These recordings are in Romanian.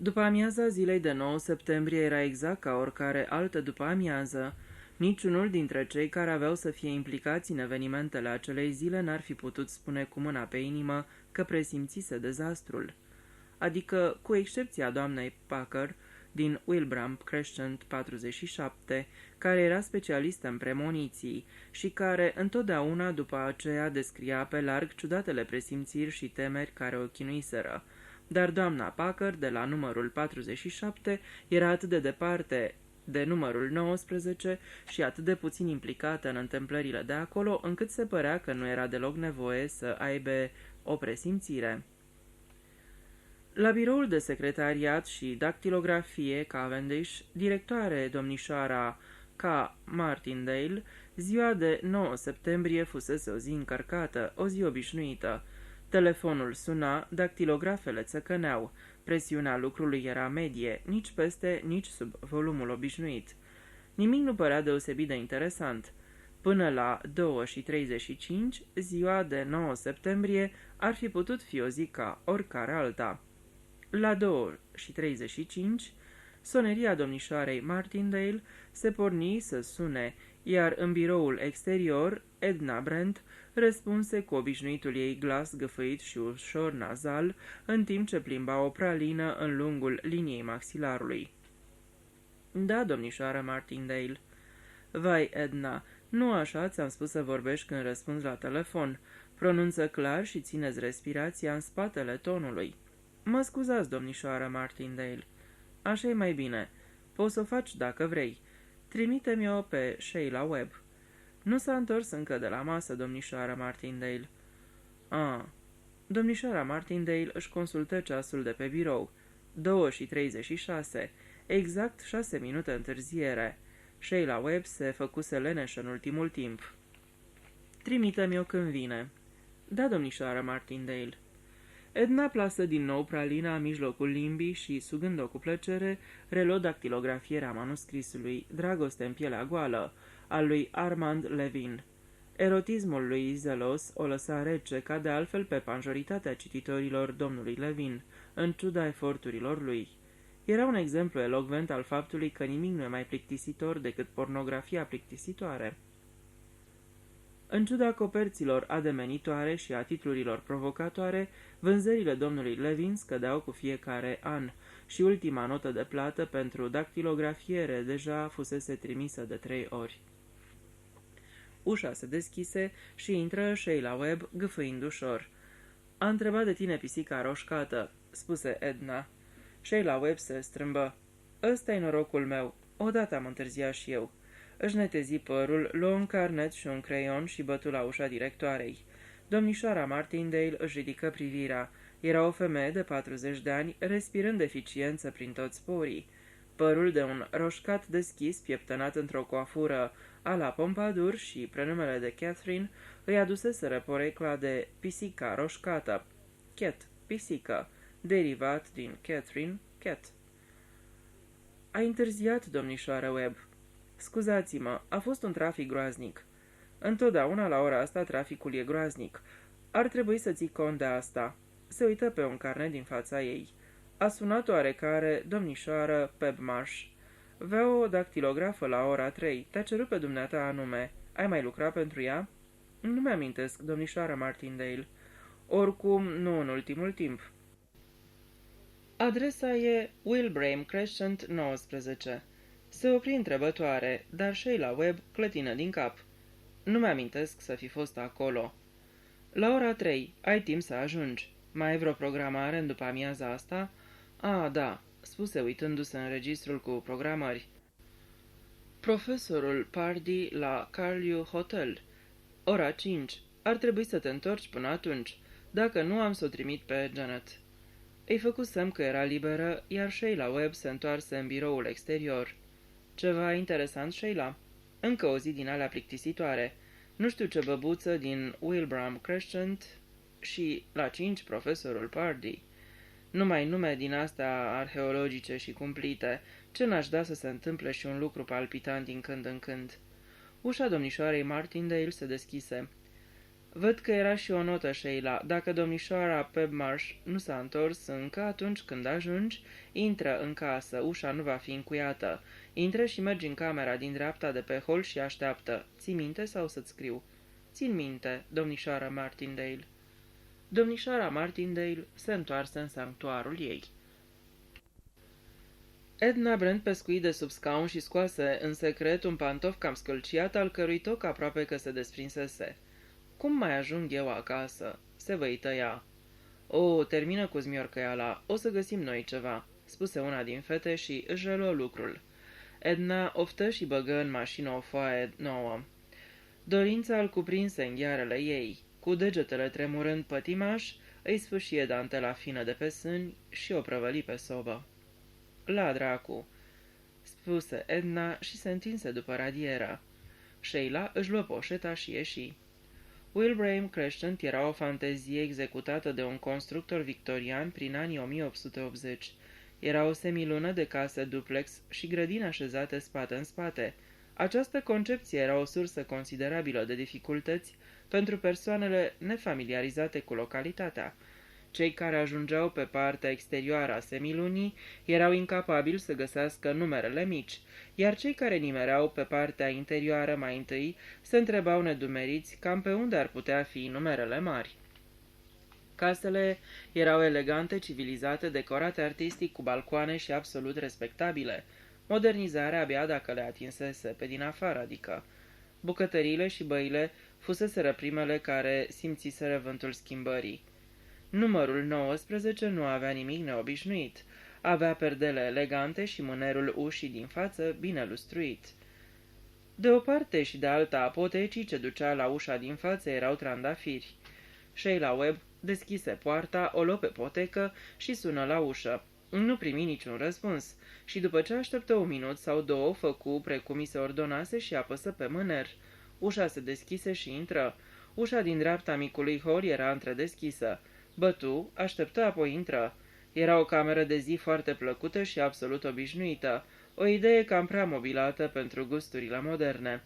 După amiaza zilei de 9 septembrie era exact ca oricare altă după amiază. Niciunul dintre cei care aveau să fie implicați în evenimentele acelei zile n-ar fi putut spune cu mâna pe inimă că presimțise dezastrul. Adică, cu excepția doamnei Packer din Wilbraham Crescent 47, care era specialistă în premoniții și care întotdeauna după aceea descria pe larg ciudatele presimțiri și temeri care o chinuiseră. Dar doamna Packer, de la numărul 47, era atât de departe de numărul 19 și atât de puțin implicată în întâmplările de acolo, încât se părea că nu era deloc nevoie să aibă o presimțire. La biroul de secretariat și dactilografie Cavendish, directoare domnișoara K. Martindale, ziua de 9 septembrie fusese o zi încărcată, o zi obișnuită. Telefonul suna, dactilografele țăcăneau, presiunea lucrului era medie, nici peste, nici sub volumul obișnuit. Nimic nu părea deosebit de interesant. Până la 2:35, ziua de 9 septembrie ar fi putut fi o zi ca oricare alta. La 2:35, soneria domnișoarei Martindale se porni să sune, iar în biroul exterior, Edna Brent răspunse cu obișnuitul ei glas gâfâit și ușor nazal, în timp ce plimba o pralină în lungul liniei maxilarului. Da, domnișoară Martindale." Vai, Edna, nu așa ți-am spus să vorbești când răspunzi la telefon. Pronunță clar și țineți respirația în spatele tonului." Mă scuzați, domnișoară Martindale." Așa e mai bine. Poți să o faci dacă vrei. Trimite-mi-o pe Sheila Webb." Nu s-a întors încă de la masă, domnișoară Martindale." Domnișoara Martindale își consultă ceasul de pe birou. 2:36, exact 6 minute întârziere. Sheila Webb se făcuse leneșă în ultimul timp. Trimite-mi-o când vine." Da, domnișoară Martindale." Edna plasă din nou pralina în mijlocul limbii și, sugând-o cu plăcere, reluă dactilografierea manuscrisului Dragoste în pielea goală, al lui Armand Levin. Erotismul lui zelos o lăsa rece, ca de altfel pe majoritatea cititorilor domnului Levin, în ciuda eforturilor lui. Era un exemplu elocvent al faptului că nimic nu e mai plictisitor decât pornografia plictisitoare. În ciuda coperților ademenitoare și a titlurilor provocatoare, vânzările domnului Levin scădeau cu fiecare an și ultima notă de plată pentru dactilografiere deja fusese trimisă de 3 ori. Ușa se deschise și intră Sheila Webb, gâfâind ușor. A întrebat de tine pisica roșcată," spuse Edna. Sheila Webb se strâmbă. Ăsta-i norocul meu. Odată am întârziat și eu." Își netezi părul, luă un carnet și un creion și bătu la ușa directoarei. Domnișoara Martindale își ridică privirea. Era o femeie de 40 de ani, respirând eficiență prin toți porii. Părul de un roșcat deschis, pieptănat într-o coafură a la Pompadour și prenumele de Catherine îi aduseseră porecla de pisica roșcată. Cat, pisică, derivat din Catherine, cat. A întârziat, domnișoară Webb." Scuzați-mă, a fost un trafic groaznic." Întotdeauna la ora asta traficul e groaznic. Ar trebui să ții cont de asta." Se uită pe un carnet din fața ei. A sunat oarecare domnișoară Pebmarsh. Vrea o dactilografă la ora 3. Te-a cerut pe dumneata anume. Ai mai lucrat pentru ea?" Nu mi-amintesc, domnișoară Martindale. Oricum, nu în ultimul timp." Adresa e Wilbraham Crescent 19. Se opri întrebătoare, dar Sheila Webb clătină din cap. Nu mi-amintesc să fi fost acolo." La ora 3, ai timp să ajungi. Mai ai vreo programare în după amiaza asta?" Da," spuse uitându-se în registrul cu programări. Profesorul Pardee la Carlew Hotel. Ora 5. Ar trebui să te întorci până atunci. Dacă nu, am să o trimit pe Janet." Îi făcu semn că era liberă, iar Sheila Webb se întoarse în biroul exterior. Ceva interesant, Sheila?" Încă o zi din alea plictisitoare. Nu știu ce băbuță din Wilbraham Crescent și la 5 profesorul Pardee. Numai nume din astea arheologice și cumplite. Ce n-aș da să se întâmple și un lucru palpitant din când în când." Ușa domnișoarei Martindale se deschise. Văd că era și o notă, Sheila. Dacă domnișoara Pebmarsh nu s-a întors încă, atunci când ajungi, intră în casă, ușa nu va fi încuiată. Intră și mergi în camera din dreapta de pe hol și așteaptă. Ții minte sau să-ți scriu? Țin minte, domnișoara Martindale. Domnișoara Martindale se întoarse în sanctuarul ei. Edna Brent pescui de sub scaun și scoase în secret un pantof cam scălciat, al cărui toc aproape că se desprinsese. Cum mai ajung eu acasă?" se văită ea. O, termină cu zmiorcăiala, o să găsim noi ceva," spuse una din fete și își reluă lucrul. Edna oftă și băgă în mașină o foaie nouă. Dorința îl cuprinse în ghearele ei. Cu degetele tremurând pătimaș, îi sfâșie dantela fină de pe sâni și o prăvăli pe sobă. La dracu!" spuse Edna și se întinse după radieră. Sheila își luă poșeta și ieși. Wilbraham Crescent era o fantezie executată de un constructor victorian prin anii 1880. Era o semilună de case duplex și grădini așezate spate în spate. Această concepție era o sursă considerabilă de dificultăți pentru persoanele nefamiliarizate cu localitatea. Cei care ajungeau pe partea exterioară a semilunii erau incapabili să găsească numerele mici, iar cei care nimereau pe partea interioară mai întâi se întrebau nedumeriți cam pe unde ar putea fi numerele mari. Casele erau elegante, civilizate, decorate artistic cu balcoane și absolut respectabile. Modernizarea abia dacă le atinsese, pe din afară adică. Bucătăriile și băile fuseseră primele care simțiseră vântul schimbării. Numărul 19 nu avea nimic neobișnuit. Avea perdele elegante și mânerul ușii din față bine lustruit. De o parte și de alta a potecii ce ducea la ușa din față erau trandafiri. Sheila Webb deschise poarta, o luă pe potecă și sună la ușă. Nu primi niciun răspuns și după ce așteptă un minut sau două, făcu precum i se ordonase și apăsă pe mâner. Ușa se deschise și intră. Ușa din dreapta micului hol era întredeschisă. Bătu, așteptă, apoi intră. Era o cameră de zi foarte plăcută și absolut obișnuită, o idee cam prea mobilată pentru gusturile moderne.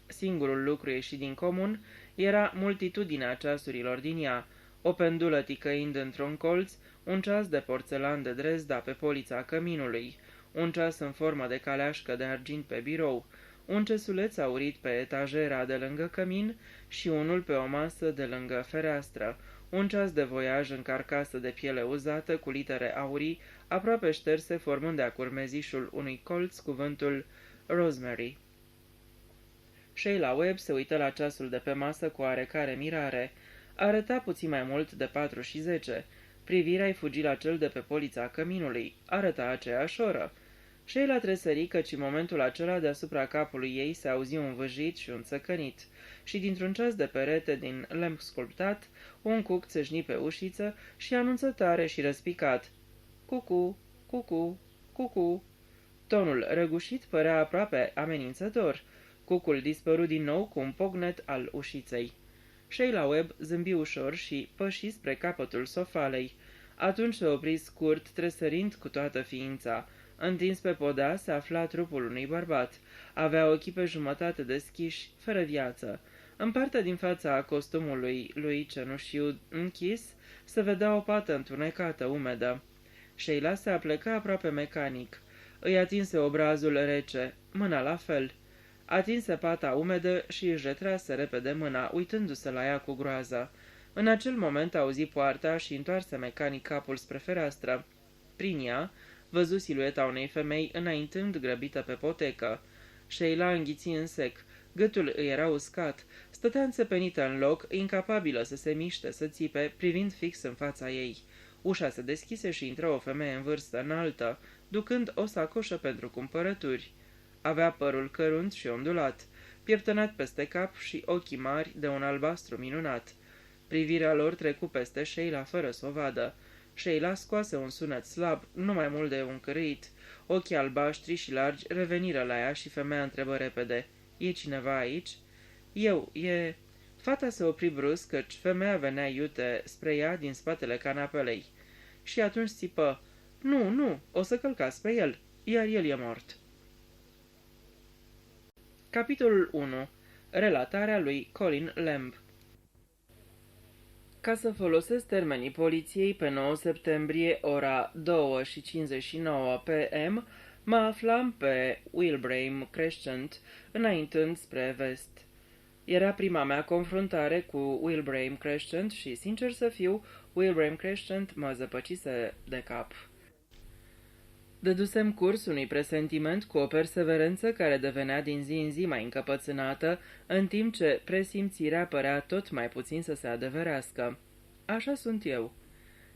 Singurul lucru ieșit din comun era multitudinea ceasurilor din ea, o pendulă ticăind într-un colț, un ceas de porțelan de Dresda pe polița căminului, un ceas în formă de caleașcă de argint pe birou, un cesuleț aurit pe etajera de lângă cămin și unul pe o masă de lângă fereastră, un ceas de voiaj în carcasă de piele uzată cu litere aurii, aproape șterse, formând de-a curmezișul unui colț cuvântul Rosemary. Sheila Webb se uită la ceasul de pe masă cu oarecare mirare. Arăta puțin mai mult de 4:10. Privirea-i fugi la cel de pe polița căminului. Arăta aceeași oră. Sheila tresări căci în momentul acela deasupra capului ei se auzi un vâjit și un țăcănit și dintr-un ceas de perete din lemn sculptat, un cuc țâșni pe ușiță și anunță tare și răspicat: "Cucu, cucu, cucu." Tonul răgușit părea aproape amenințător. Cucul dispăru din nou cu un pognet al ușiței. Sheila Webb zâmbi ușor și păși spre capătul sofalei. Atunci se opri scurt, tresărind cu toată ființa. Întins pe podea se afla trupul unui bărbat. Avea ochii pe jumătate deschiși, fără viață. În partea din fața a costumului lui cenușiu închis, se vedea o pată întunecată, umedă. Sheila se aplecă aproape mecanic. Îi atinse obrazul rece, mâna la fel. Atinse pata umedă și își retrase repede mâna, uitându-se la ea cu groază. În acel moment auzi poarta și întoarse mecanic capul spre fereastră. Prin ea văzu silueta unei femei înaintând grăbită pe potecă. Sheila înghiți în sec. Gâtul îi era uscat. Stătea înțepenită în loc, incapabilă să se miște, să țipe, privind fix în fața ei. Ușa se deschise și intră o femeie în vârstă înaltă, ducând o sacoșă pentru cumpărături. Avea părul cărunt și ondulat, pieptănat peste cap și ochii mari de un albastru minunat. Privirea lor trecu peste Sheila fără să o vadă. Sheila scoase un sunet slab, nu mai mult de un cârâit. Ochii albaștri și largi reveniră la ea și femeia întrebă repede: "E cineva aici?" E..." Fata se opri brusc, căci femeia venea iute spre ea din spatele canapelei. Și atunci țipă: "Nu, nu, o să călcați pe el, iar el e mort." Capitolul 1. Relatarea lui Colin Lamb. Ca să folosesc termenii poliției, pe 9 septembrie, ora 2:59 p.m., mă aflam pe Wilbraham Crescent, înaintând spre vest. Era prima mea confruntare cu Wilbraham Crescent și, sincer să fiu, Wilbraham Crescent mă zăpăcise de cap. Dădusem curs unui presentiment cu o perseverență care devenea din zi în zi mai încăpățânată, în timp ce presimțirea părea tot mai puțin să se adeverească. Așa sunt eu.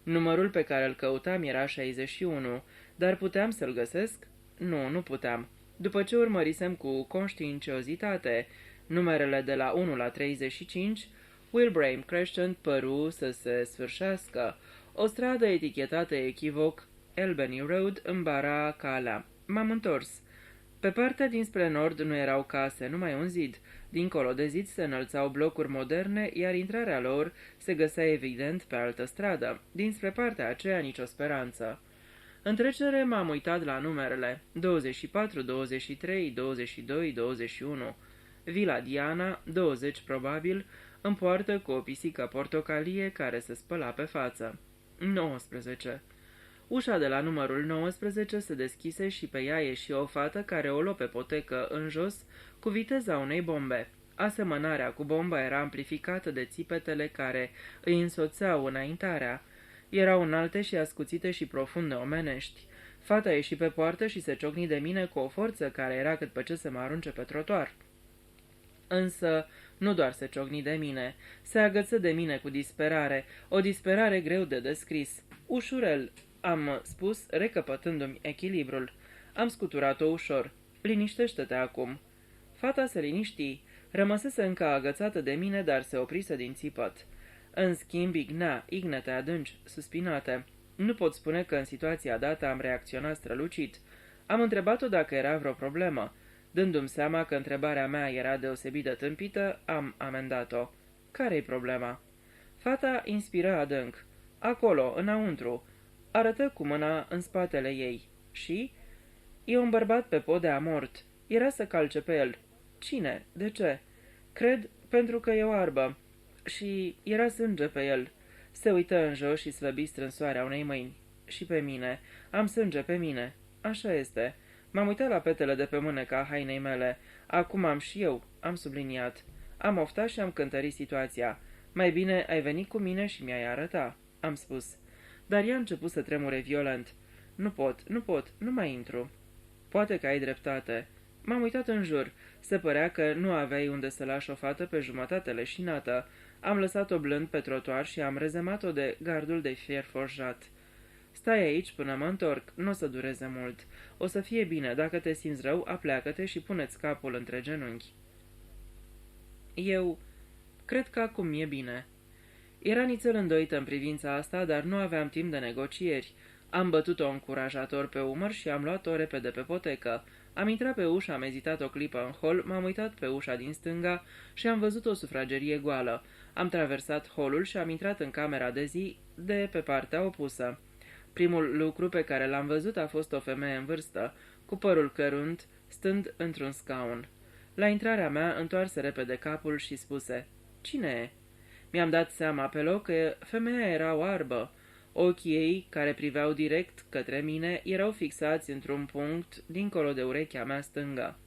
Numărul pe care îl căutam era 61, dar puteam să-l găsesc? Nu puteam. După ce urmărisem cu conștiinciozitate numerele de la 1 la 35, Wilbraham Crescent păru să se sfârșească. O stradă etichetată echivoc Albany Road îmi bara calea. M-am întors. Pe partea dinspre nord nu erau case, numai un zid. Dincolo de zid se înălțau blocuri moderne, iar intrarea lor se găsea evident pe altă stradă. Dinspre partea aceea nicio speranță. În trecere m-am uitat la numerele 24, 23, 22, 21. Vila Diana, 20 probabil, în poartă cu o pisică portocalie care se spăla pe față. 19. Ușa de la numărul 19 se deschise și pe ea ieși o fată care o luă pe potecă în jos cu viteza unei bombe. Asemănarea cu bomba era amplificată de țipetele care îi însoțeau înaintarea. Erau înalte și ascuțite și profund neomenești. Fata ieși pe poartă și se ciocni de mine cu o forță care era cât pe ce să mă arunce pe trotuar. Însă nu doar se ciocni de mine, se agăță de mine cu disperare, o disperare greu de descris. Ușurel, am spus, recăpătându-mi echilibrul. Am scuturat-o ușor. Liniștește-te acum. Fata se liniști. Rămăsese încă agățată de mine, dar se oprise din țipăt. În schimb, ignete adânci, suspinate. Nu pot spune că în situația dată am reacționat strălucit. Am întrebat-o dacă era vreo problemă. Dându-mi seama că întrebarea mea era deosebit de tâmpită, am amendat-o. Care-i problema? Fata inspiră adânc. Acolo, înăuntru. Arătă cu mâna în spatele ei. Și? E un bărbat pe podea mort. Era să calce pe el. Cine? De ce? Cred, pentru că e oarbă. Și era sânge pe el. Se uită în jos și slăbi strânsoarea unei mâini. Și pe mine. Am sânge pe mine. Așa este. M-am uitat la petele de pe mâneca hainei mele. Acum am și eu. Am subliniat. Am oftat și am cântărit situația. Mai bine ai venit cu mine și mi-ai arăta. Am spus. Dar ea a început să tremure violent. Nu pot, nu mai intru. Poate că ai dreptate. M-am uitat în jur. Se părea că nu aveai unde să lași o fată pe jumătate leșinată. Am lăsat-o blând pe trotuar și am rezemat-o de gardul de fier forjat. Stai aici până mă întorc, nu o să dureze mult. O să fie bine, dacă te simți rău, apleacă-te și pune-ți capul între genunchi. Eu cred că acum e bine. Era nițel îndoită în privința asta, dar nu aveam timp de negocieri. Am bătut-o încurajator pe umăr și am luat-o repede pe potecă. Am intrat pe ușă, am ezitat o clipă în hol, m-am uitat pe ușa din stânga și am văzut o sufragerie goală. Am traversat holul și am intrat în camera de zi de pe partea opusă. Primul lucru pe care l-am văzut a fost o femeie în vârstă, cu părul cărunt, stând într-un scaun. La intrarea mea întoarse repede capul și spuse, "Cine e?" Mi-am dat seama pe loc că femeia era oarbă. Ochii ei, care priveau direct către mine, erau fixați într-un punct dincolo de urechea mea stângă.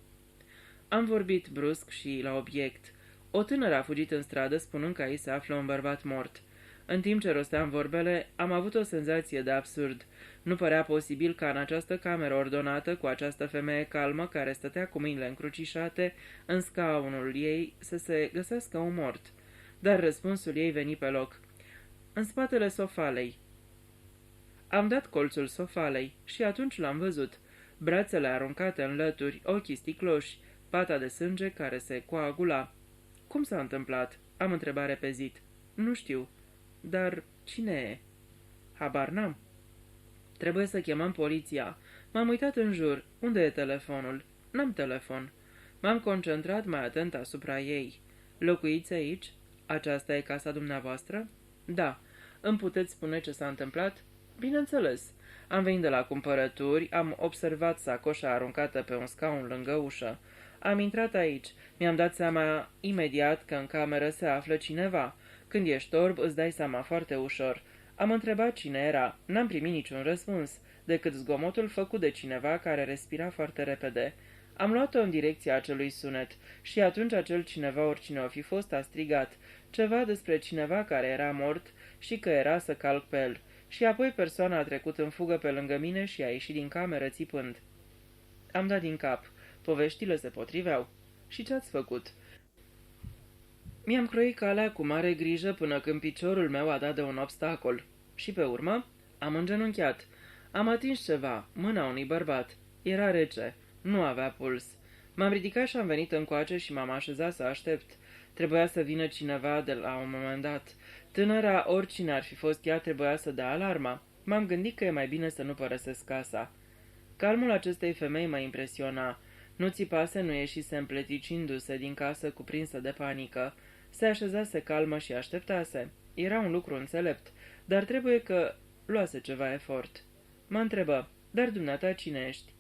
Am vorbit brusc și la obiect. O tânără a fugit în stradă spunând că aici se află un bărbat mort. În timp ce rosteam vorbele, am avut o senzație de absurd. Nu părea posibil ca în această cameră ordonată, cu această femeie calmă care stătea cu mâinile încrucișate în scaunul ei, să se găsească un mort. Dar răspunsul ei veni pe loc. În spatele sofalei. Am dat colțul sofalei și atunci l-am văzut. Brațele aruncate în lături, ochii sticloși, pata de sânge care se coagula. Cum s-a întâmplat? Am întrebat repezit. Nu știu. Dar cine e? Habar n-am. Trebuie să chemăm poliția. M-am uitat în jur. Unde e telefonul? N-am telefon. M-am concentrat mai atent asupra ei. Locuiți aici? Aceasta e casa dumneavoastră? Da. Îmi puteți spune ce s-a întâmplat? Bineînțeles. Am venit de la cumpărături, am observat sacoșa aruncată pe un scaun lângă ușă. Am intrat aici. Mi-am dat seama imediat că în cameră se află cineva. Când ești orb, îți dai seama foarte ușor. Am întrebat cine era. N-am primit niciun răspuns, decât zgomotul făcut de cineva care respira foarte repede. Am luat-o în direcția acelui sunet și atunci acel cineva, oricine o fi fost, a strigat ceva despre cineva care era mort și că era să calc pe el. Și apoi persoana a trecut în fugă pe lângă mine și a ieșit din cameră țipând. Am dat din cap. Poveștile se potriveau. Și ce-ați făcut? Mi-am croit calea cu mare grijă până când piciorul meu a dat de un obstacol. Și pe urmă am îngenunchiat. Am atins ceva, mâna unui bărbat. Era rece. Nu avea puls. M-am ridicat și am venit încoace și m-am așezat să aștept. Trebuia să vină cineva de la un moment dat. Tânăra, oricine ar fi fost ea, trebuia să dea alarma. M-am gândit că e mai bine să nu părăsesc casa. Calmul acestei femei mă impresiona. Nu țipase, nu ieșise împleticindu-se din casă cuprinsă de panică. Se așezase calmă și așteptase. Era un lucru înțelept, dar trebuie că luase ceva efort. Mă întrebă, dar dumneata cine ești?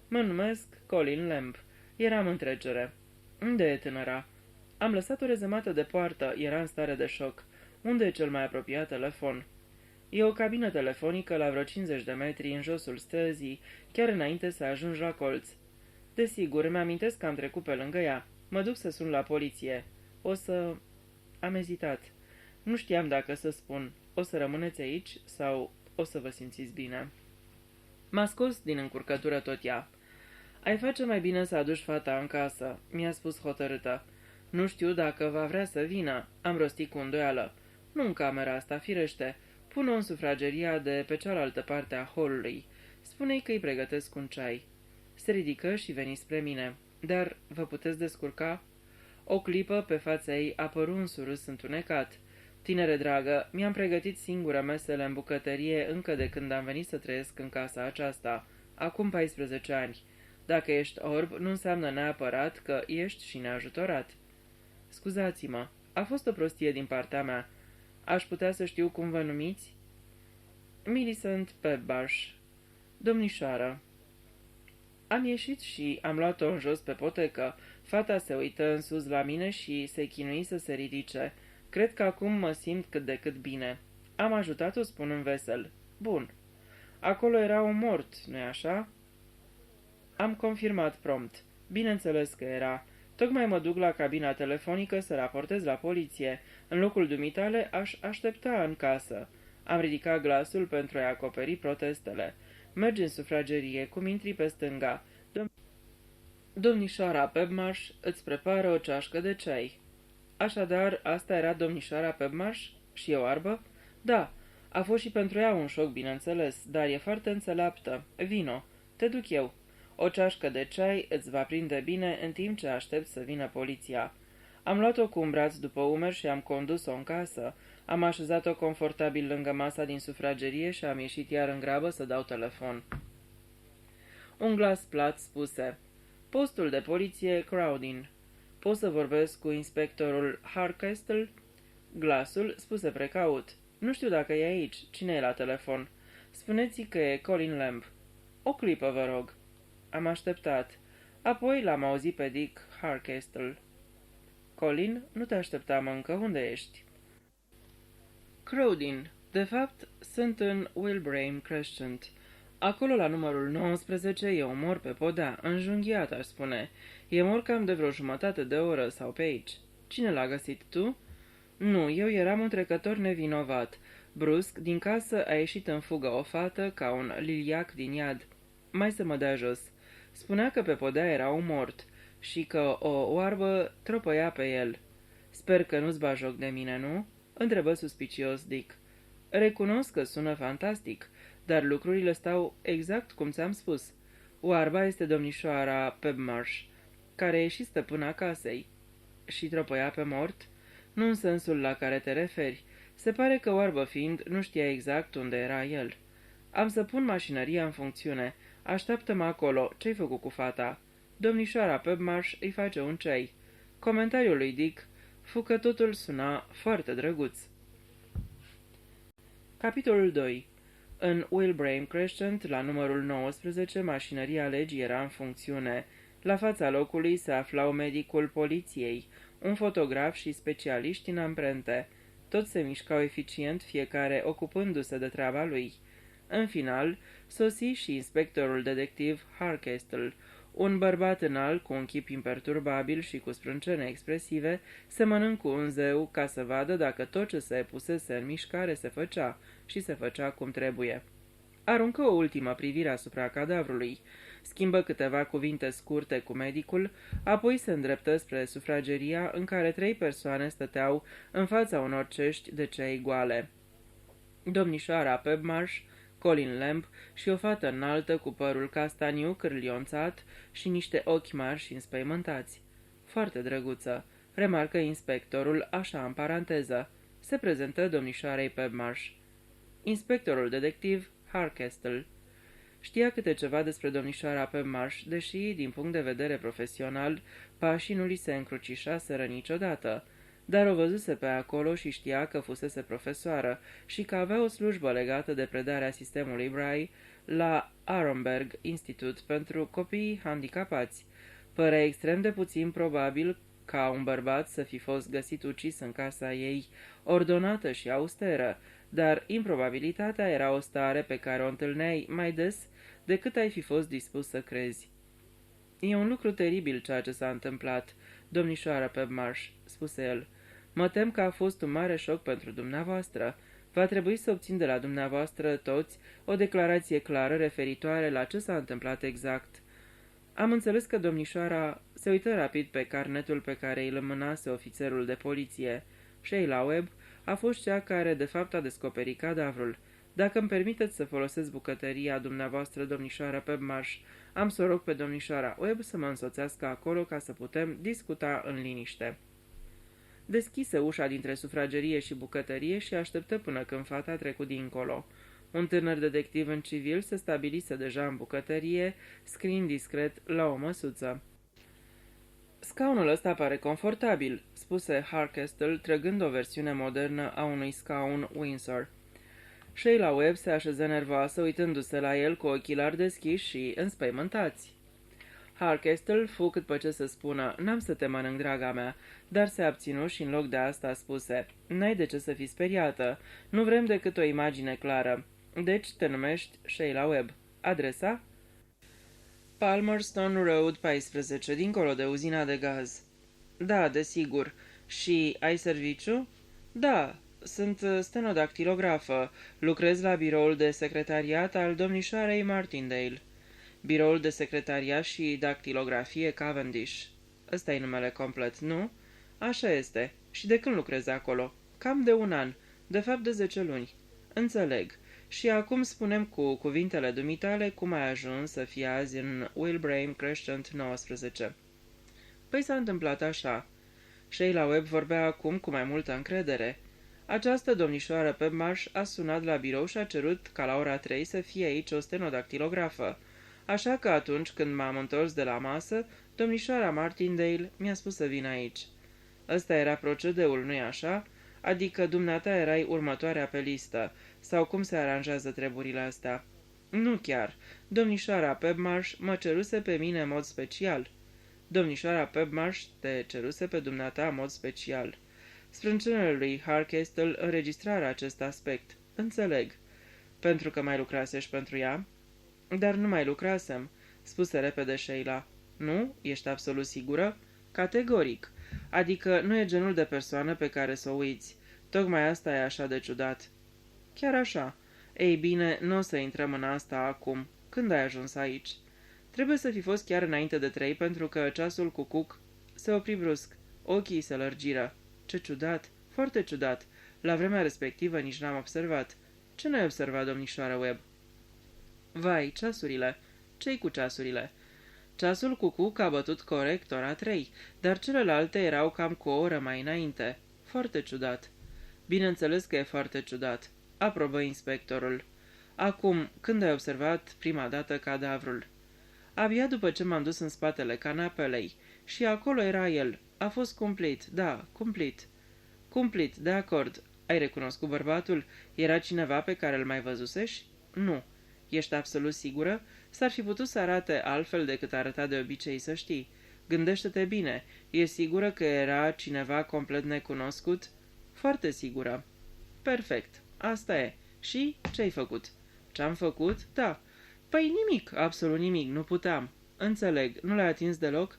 Mă numesc Colin Lamb. Eram în trecere. Unde e tânăra? Am lăsat o rezemată de poartă, era în stare de șoc. Unde e cel mai apropiat telefon? E o cabină telefonică la vreo 50 de metri în josul străzii, chiar înainte să ajungi la colț. Desigur, mi-amintesc că am trecut pe lângă ea. Mă duc să sun la poliție. O să... Am ezitat. Nu știam dacă să spun. O să rămâneți aici sau o să vă simțiți bine. M-a scos din încurcătură tot ea. Ai face mai bine să aduci fata în casă, mi-a spus hotărâtă. Nu știu dacă va vrea să vină, am rostit cu îndoială. Nu în camera asta, firește. Pun-o în sufrageria de pe cealaltă parte a holului. Spune-i că îi pregătesc un ceai. Se ridică și veni spre mine. Dar vă puteți descurca? O clipă pe fața ei apăru un surâs întunecat. Tinere dragă, mi-am pregătit singură mesele în bucătărie încă de când am venit să trăiesc în casa aceasta, acum 14 ani. Dacă ești orb, nu înseamnă neapărat că ești și neajutorat. Scuzați-mă, a fost o prostie din partea mea. Aș putea să știu cum vă numiți? Millicent Pebbash. Domnișoară. Am ieșit și am luat-o în jos pe potecă. Fata se uită în sus la mine și se chinui să se ridice. Cred că acum mă simt cât de cât bine. Am ajutat-o spunând vesel. Bun. Acolo era un mort, nu-i așa? Am confirmat prompt. Bineînțeles că era. Tocmai mă duc la cabina telefonică să raportez la poliție. În locul dumitale aș aștepta în casă. Am ridicat glasul pentru a-i acoperi protestele. Mergi în sufragerie, cum intri pe stânga. Domnișoara Pebmash îți prepară o ceașcă de ceai. Așadar, asta era domnișoara Pebmash? Și e oarbă? Da, a fost și pentru ea un șoc, bineînțeles, dar e foarte înțeleaptă. Vino, te duc eu. O ceașcă de ceai îți va prinde bine în timp ce aștept să vină poliția. Am luat-o cu un braț după umeri și am condus-o în casă. Am așezat-o confortabil lângă masa din sufragerie și am ieșit iar în grabă să dau telefon. Un glas plat spuse: postul de poliție Crowdin. Pot să vorbesc cu inspectorul Harcastle? Glasul spuse precaut: nu știu dacă e aici. Cine e la telefon? Spuneți-i că e Colin Lamb. O clipă, vă rog. Am așteptat. Apoi l-am auzit pe Dick Harcastle. Colin, nu te așteptam încă. Unde ești? Crowdin. De fapt, sunt în Wilbraham Crescent. Acolo, la numărul 19, e un mor pe podea, înjunghiat, aș spune. E mor cam de vreo jumătate de oră sau pe aici. Cine l-a găsit, tu? Nu, eu eram un trecător nevinovat. Brusc, din casă a ieșit în fugă o fată ca un liliac din iad. Mai să mă dea jos. Spunea că pe podea era un mort și că o oarbă tropăia pe el. Sper că nu-ți bagi joc de mine, nu? Întrebă suspicios Dick. Recunosc că sună fantastic, dar lucrurile stau exact cum ți-am spus. Oarba este domnișoara Pebmash, care e și stăpâna casei. Și tropăia pe mort? Nu în sensul la care te referi. Se pare că, oarbă fiind, nu știa exact unde era el. Am să pun mașinăria în funcțiune. Așteaptă-mă acolo. Ce-ai făcut cu fata? Domnișoara Pebmash îi face un ceai. Comentariul lui Dick fu că totul suna foarte drăguț. Capitolul 2. În Wilbraham Crescent, la numărul 19, mașinăria legii era în funcțiune. La fața locului se aflau medicul poliției, un fotograf și specialiști în amprente. toți se mișcau eficient, fiecare ocupându-se de treaba lui. În final, sosi și inspectorul detectiv Harkestle, un bărbat înalt cu un chip imperturbabil și cu sprâncene expresive, semănând cu un zeu ca să vadă dacă tot ce se pusese în mișcare se făcea și se făcea cum trebuie. Aruncă o ultimă privire asupra cadavrului, schimbă câteva cuvinte scurte cu medicul, apoi se îndreptă spre sufrageria în care 3 persoane stăteau în fața unor cești de cei goale. Domnișoara Pebmarsh, Colin Lamb și o fată înaltă cu părul castaniu cârlionțat și niște ochi mari și înspăimântați. Foarte drăguță, remarcă inspectorul așa în paranteză. Se prezentă domnișoarei Pebmarsh. Inspectorul detectiv Harkestle. Știa câte ceva despre domnișoara Pebmarsh, deși, din punct de vedere profesional, pașii nu li se încrucișaseră niciodată, dar o văzuse pe acolo și știa că fusese profesoară și că avea o slujbă legată de predarea sistemului Braille la Aronberg Institute pentru copiii handicapați. Părea extrem de puțin probabil ca un bărbat să fi fost găsit ucis în casa ei, ordonată și austeră, dar improbabilitatea era o stare pe care o întâlneai mai des decât ai fi fost dispus să crezi. E un lucru teribil ceea ce s-a întâmplat, domnișoară Pebmarsh, spuse el. Mă tem că a fost un mare șoc pentru dumneavoastră. Va trebui să obțin de la dumneavoastră toți o declarație clară referitoare la ce s-a întâmplat exact. Am înțeles că domnișoara se uită rapid pe carnetul pe care îl înmânase ofițerul de poliție. Sheila Webb a fost cea care de fapt a descoperit cadavrul. Dacă îmi permiteți să folosesc bucătăria dumneavoastră, domnișoară Pebmarsh, am să o rog pe domnișoara Webb să mă însoțească acolo ca să putem discuta în liniște. Deschise ușa dintre sufragerie și bucătărie și așteptă până când fata a trecut dincolo. Un tânăr detectiv în civil se stabilise deja în bucătărie, scriind discret la o măsuță. Scaunul ăsta pare confortabil, spuse Harkestle, trăgând o versiune modernă a unui scaun Windsor. Sheila Webb se așeză nervoasă, uitându-se la el cu ochii larg deschiși și înspăimântați. Harkestle fu cât pe ce să spună, n-am să te mănânc, draga mea, dar se abținu și în loc de asta spuse, n-ai de ce să fii speriată, nu vrem decât o imagine clară. Deci te numești Sheila Webb. Adresa? Palmerston Road 14, dincolo de uzina de gaz. Da, desigur. Și ai serviciu? Da, sunt stenodactilografă. Lucrez la biroul de secretariat al domnișoarei Martindale. Biroul de secretariat și dactilografie Cavendish. Ăsta e numele complet, nu? Așa este. Și de când lucrezi acolo? Cam de 1 an. De fapt de 10 luni. Înțeleg. Și acum spunem cu cuvintele dumitale cum ai ajuns să fii azi în Wilbraham Crescent 19. Păi s-a întâmplat așa. Sheila Webb vorbea acum cu mai multă încredere. Această domnișoară Pebmarsh a sunat la birou și a cerut ca la ora 3 să fie aici o stenodactilografă. Așa că atunci când m-am întors de la masă, domnișoara Martindale mi-a spus să vin aici. Ăsta era procedeul, nu-i așa? Adică dumneata erai următoarea pe listă, sau cum se aranjează treburile astea? Nu chiar. Domnișoara Pebmarsh mă ceruse pe mine în mod special. Domnișoara Pebmarsh te ceruse pe dumneata în mod special. Sprâncenele lui Harkestle înregistrară acest aspect. Înțeleg. Pentru că mai lucrasești pentru ea? Dar nu mai lucrasem, spuse repede Sheila. Nu? Ești absolut sigură? Categoric. Adică nu e genul de persoană pe care să o uiți. Tocmai asta e așa de ciudat. Chiar așa. Ei bine, nu o să intrăm în asta acum. Când ai ajuns aici? Trebuie să fi fost chiar înainte de 3, pentru că ceasul cu cuc se opri brusc. Ochii se lărgiră. Ce ciudat, foarte ciudat. La vremea respectivă nici n-am observat. Ce n-ai observat, domnișoară Webb? Vai, ceasurile. Ce-i cu ceasurile? Ceasul cu cuc a bătut corect ora 3, dar celelalte erau cam cu o oră mai înainte. Foarte ciudat. Bineînțeles că e foarte ciudat, aprobă inspectorul. Acum, când ai observat prima dată cadavrul? Abia după ce m-am dus în spatele canapelei. Și acolo era el. A fost cumplit, da, cumplit. Cumplit, de acord. Ai recunoscut bărbatul? Era cineva pe care îl mai văzusești? Nu. Ești absolut sigură? S-ar fi putut să arate altfel decât arăta de obicei, să știi. Gândește-te bine. E sigură că era cineva complet necunoscut? Foarte sigură. Perfect. Asta e. Și ce-ai făcut? Ce-am făcut? Da. Păi nimic, absolut nimic, nu puteam. Înțeleg, nu l-ai atins deloc?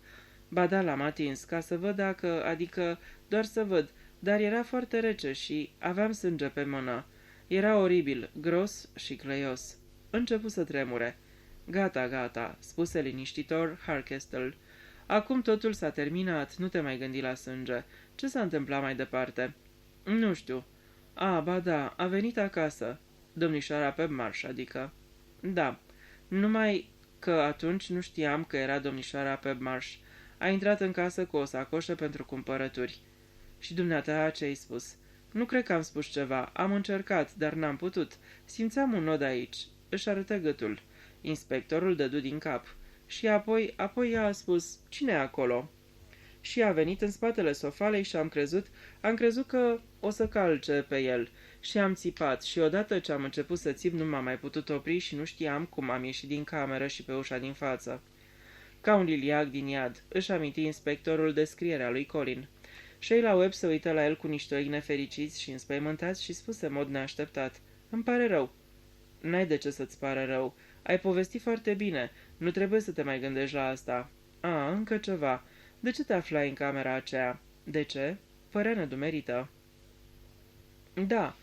Ba da, l-am atins, ca să văd dacă, adică, doar să văd, dar era foarte rece și aveam sânge pe mână. Era oribil, gros și cleios. Începu să tremure. Gata, gata, spuse liniștitor Harkestel. Acum totul s-a terminat, nu te mai gândi la sânge. Ce s-a întâmplat mai departe? Nu știu. A, ba da, a venit acasă. Domnișoara Pebmarsh, adică. Da, numai că atunci nu știam că era domnișoara Pebmarsh. A intrat în casă cu o sacoșă pentru cumpărături. Și dumneata ce ai spus? Nu cred că am spus ceva. Am încercat, dar n-am putut. Simțeam un nod aici. Își arătă gâtul. Inspectorul dădu din cap. Și apoi ea a spus, cine e acolo? Și a venit în spatele sofalei și am crezut că o să calce pe el. Și am țipat și odată ce am început să țip nu m-am mai putut opri și nu știam cum am ieșit din cameră și pe ușa din față. Ca un liliac din iad, își aminti inspectorul descrierea lui Colin. Sheila Webb se uită la el cu niște ochi nefericiți și înspăimântați și spuse în mod neașteptat. Îmi pare rău. N-ai de ce să-ți pare rău. Ai povestit foarte bine. Nu trebuie să te mai gândești la asta. A, încă ceva. De ce te aflai în camera aceea? De ce? Părea nedumerită. Da,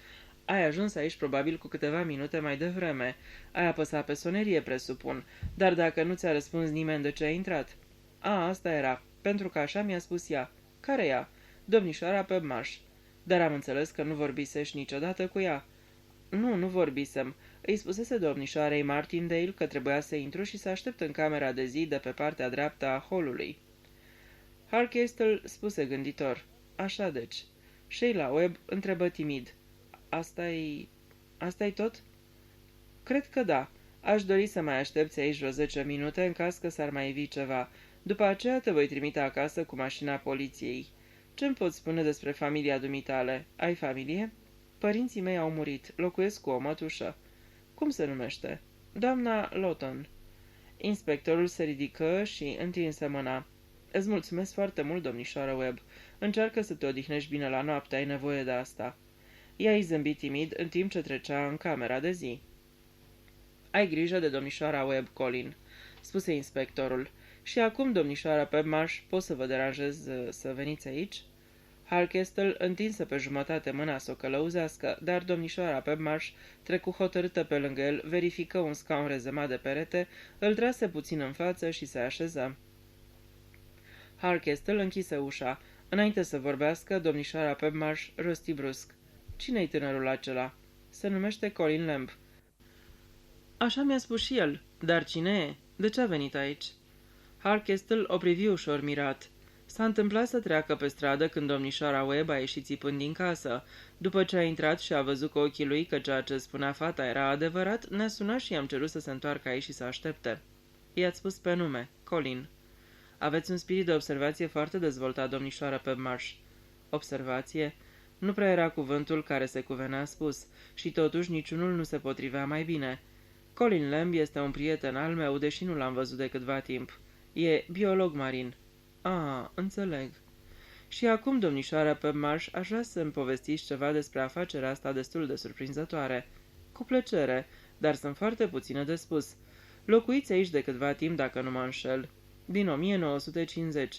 ai ajuns aici probabil cu câteva minute mai devreme. Ai apăsat pe sonerie, presupun. Dar dacă nu ți-a răspuns nimeni de ce ai intrat? A, asta era. Pentru că așa mi-a spus ea. Care ea? Domnișoara Pebmarsh. Dar am înțeles că nu vorbisești niciodată cu ea. Nu vorbisem. Îi spusese domnișoarei Martindale că trebuia să intru și să aștept în camera de zi de pe partea dreaptă a holului. Harkestel spuse gânditor. Așa deci. Sheila Webb întrebă timid. Asta-i tot? Cred că da. Aș dori să mai aștepți aici vreo 10 minute în caz că s-ar mai ivi ceva. După aceea te voi trimite acasă cu mașina poliției. Ce-mi poți spune despre familia dumitale? Ai familie? Părinții mei au murit. Locuiesc cu o mătușă. Cum se numește? Doamna Lawton. Inspectorul se ridică și întinse mâna. Îți mulțumesc foarte mult, domnișoară Webb. Încearcă să te odihnești bine la noapte, ai nevoie de asta. Ea îi zâmbi timid în timp ce trecea în camera de zi. Ai grijă de domnișoara Webb, Colin, spuse inspectorul. Și acum, domnișoara Pebmarsh, pot să vă deranjez să veniți aici? Harkestel întinse pe jumătate mâna să o călăuzească, dar domnișoara Pebmarsh trecu hotărâtă pe lângă el, verifică un scaun rezemat de perete, îl trase puțin în față și se așeză. Harkestel închise ușa. Înainte să vorbească, domnișoara Pebmarsh rosti brusc. Cine-i tânărul acela? Se numește Colin Lamb. Așa mi-a spus și el. Dar cine e? De ce a venit aici? Harkestel o privi ușor mirat. S-a întâmplat să treacă pe stradă când domnișoara Webb a ieșit țipând din casă. După ce a intrat și a văzut cu ochii lui că ceea ce spunea fata era adevărat, ne-a sunat și i-am cerut să se întoarcă aici și să aștepte. I-ați spus pe nume, Colin. Aveți un spirit de observație foarte dezvoltat, domnișoară Pebmarsh. Observație? Nu prea era cuvântul care se cuvenea spus, și totuși niciunul nu se potrivea mai bine. Colin Lamb este un prieten al meu, deși nu l-am văzut de câtva timp. E biolog marin. Înțeleg. Și acum, domnișoara Pebmarsh, aș vrea să-mi povestiți ceva despre afacerea asta destul de surprinzătoare. Cu plăcere, dar sunt foarte puține de spus. Locuiți aici de câtva timp, dacă nu mă înșel. Din 1950.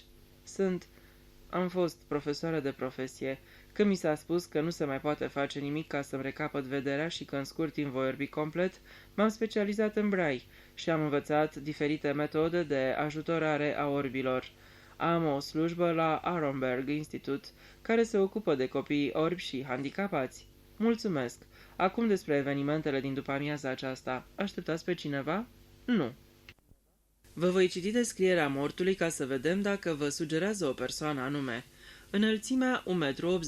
Am fost profesoară de profesie. Când mi s-a spus că nu se mai poate face nimic ca să-mi recapăt vederea și că în scurt timp voi orbi complet, m-am specializat în brai și am învățat diferite metode de ajutorare a orbilor. Am o slujbă la Aronberg Institute, care se ocupă de copiii orbi și handicapați. Mulțumesc. Acum despre evenimentele din după-amiaza aceasta. Așteptați pe cineva? Nu. Vă voi citi descrierea mortului ca să vedem dacă vă sugerează o persoană anume. Înălțimea 1,80 m,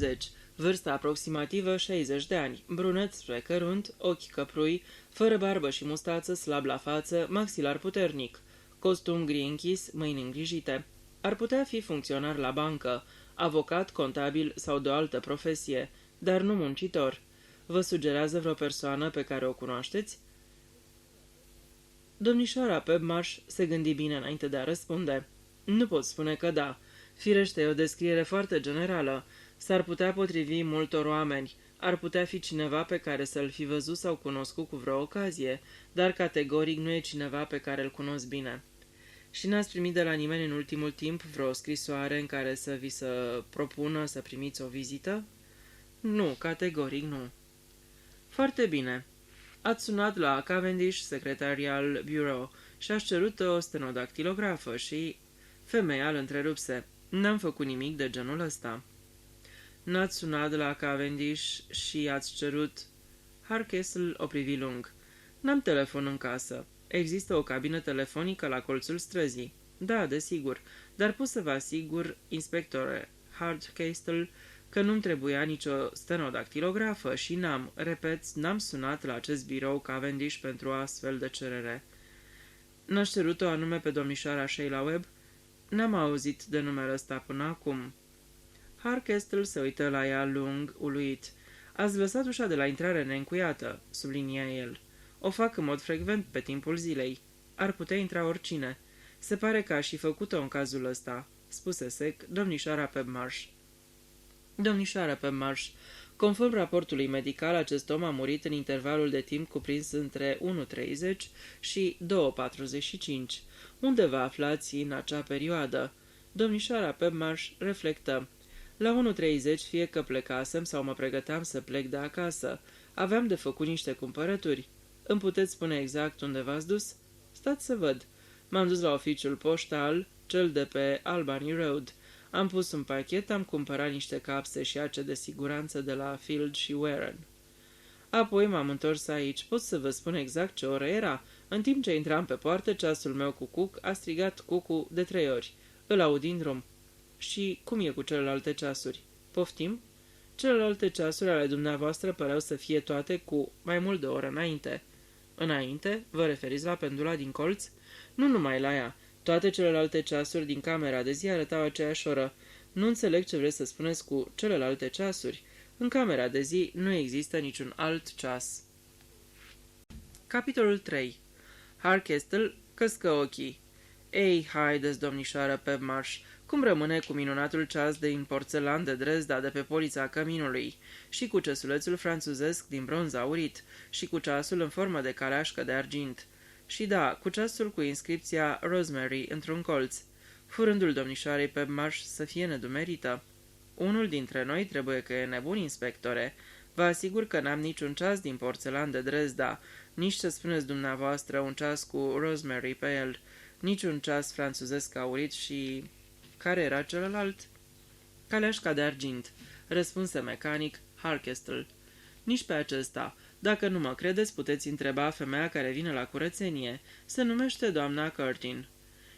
vârsta aproximativă 60 de ani, brunet spre cărunt, ochi căprui, fără barbă și mustață, slab la față, maxilar puternic, costum gri închis, mâini îngrijite. Ar putea fi funcționar la bancă, avocat, contabil sau de o altă profesie, dar nu muncitor. Vă sugerează vreo persoană pe care o cunoașteți? Domnișoara Pebmarsh se gândi bine înainte de a răspunde. Nu pot spune că da. Firește, e o descriere foarte generală. S-ar putea potrivi multor oameni, ar putea fi cineva pe care să-l fi văzut sau cunoscut cu vreo ocazie, dar categoric nu e cineva pe care îl cunosc bine. Și n-ați primit de la nimeni în ultimul timp vreo scrisoare în care să vi se propună să primiți o vizită? Nu, categoric nu. Foarte bine. Ați sunat la Cavendish Secretarial Bureau și ați cerut o stenodactilografă și... Femeia îl întrerupse. N-am făcut nimic de genul ăsta. N-ați sunat la Cavendish și ați cerut... Hardcastle o privi lung. N-am telefon în casă. Există o cabină telefonică la colțul străzii. Da, desigur, dar pot să vă asigur, inspectore Hardcastle, că nu-mi trebuia nicio stenodactilografă și n-am sunat la acest birou Cavendish pentru o astfel de cerere. N-aș cerut-o anume pe domnișoara Sheila Webb? N-am auzit de numele ăsta până acum. Hardcastle se uită la ea lung, uluit. Ați lăsat ușa de la intrare neîncuiată, sublinia el. O fac în mod frecvent pe timpul zilei. Ar putea intra oricine. Se pare că aș fi făcut-o în cazul ăsta, spuse sec domnișoara Pebmarsh. Domnișoara Pebmarsh, conform raportului medical, acest om a murit în intervalul de timp cuprins între 1:30 și 2:45. Unde vă aflați în acea perioadă? Domnișoara Pebmarsh reflectă. La 1:30 fie că plecasem sau mă pregăteam să plec de acasă. Aveam de făcut niște cumpărături. Îmi puteți spune exact unde v-ați dus? Stați să văd. M-am dus la oficiul poștal, cel de pe Albany Road. Am pus un pachet, am cumpărat niște capse și ace de siguranță de la Field și Warren. Apoi m-am întors aici. Pot să vă spun exact ce oră era? În timp ce intram pe poartă, ceasul meu cu cuc a strigat cucu de 3 ori. Îl aud din drum. Și cum e cu celelalte ceasuri? Poftim? Celelalte ceasuri ale dumneavoastră păreau să fie toate cu mai mult de o oră înainte. Înainte? Vă referiți la pendula din colț? Nu numai la ea. Toate celelalte ceasuri din camera de zi arătau aceeași oră. Nu înțeleg ce vreți să spuneți cu celelalte ceasuri. În camera de zi nu există niciun alt ceas. Capitolul 3. Hardcastle căscă ochii. Ei, haideți, domnișoară Pebmarsh, cum rămâne cu minunatul ceas din porțelan de Dresda de pe polița căminului, și cu cesulețul franțuzesc din bronz aurit, și cu ceasul în formă de caleașcă de argint. Și da, cu ceasul cu inscripția Rosemary într-un colț. Furândul domnișoarei Pebmarsh să fie nedumerită. Unul dintre noi trebuie că e nebun, inspectore. Vă asigur că n-am niciun ceas din porțelan de Dresda, nici ce spuneți dumneavoastră un ceas cu Rosemary pe el, nici un ceas franțuzesc aurit și... Care era celălalt? Caleașca de argint, răspunse mecanic Hardcastle. Nici pe acesta. Dacă nu mă credeți, puteți întreba femeia care vine la curățenie. Se numește doamna Curtin.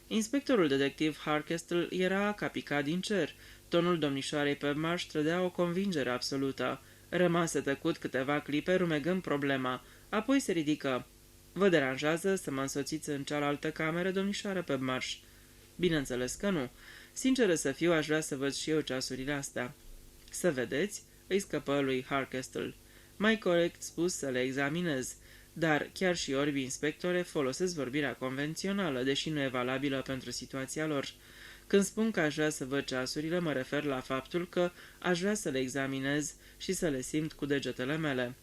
Inspectorul detectiv Hardcastle era ca picat din cer. Tonul domnișoarei Pebmarsh trădea o convingere absolută. Rămase tăcut câteva clipe, rumegând problema. Apoi se ridică. Vă deranjează să mă însoțiți în cealaltă cameră, domnișoară Pebmarsh? Bineînțeles că nu. Sinceră să fiu, aș vrea să văd și eu ceasurile astea. Să vedeți? Îi scăpă lui Hardcastle. Mai corect spus să le examinez, dar chiar și orbi inspectore folosesc vorbirea convențională, deși nu e valabilă pentru situația lor. Când spun că aș vrea să văd ceasurile, mă refer la faptul că aș vrea să le examinez și să le simt cu degetele mele.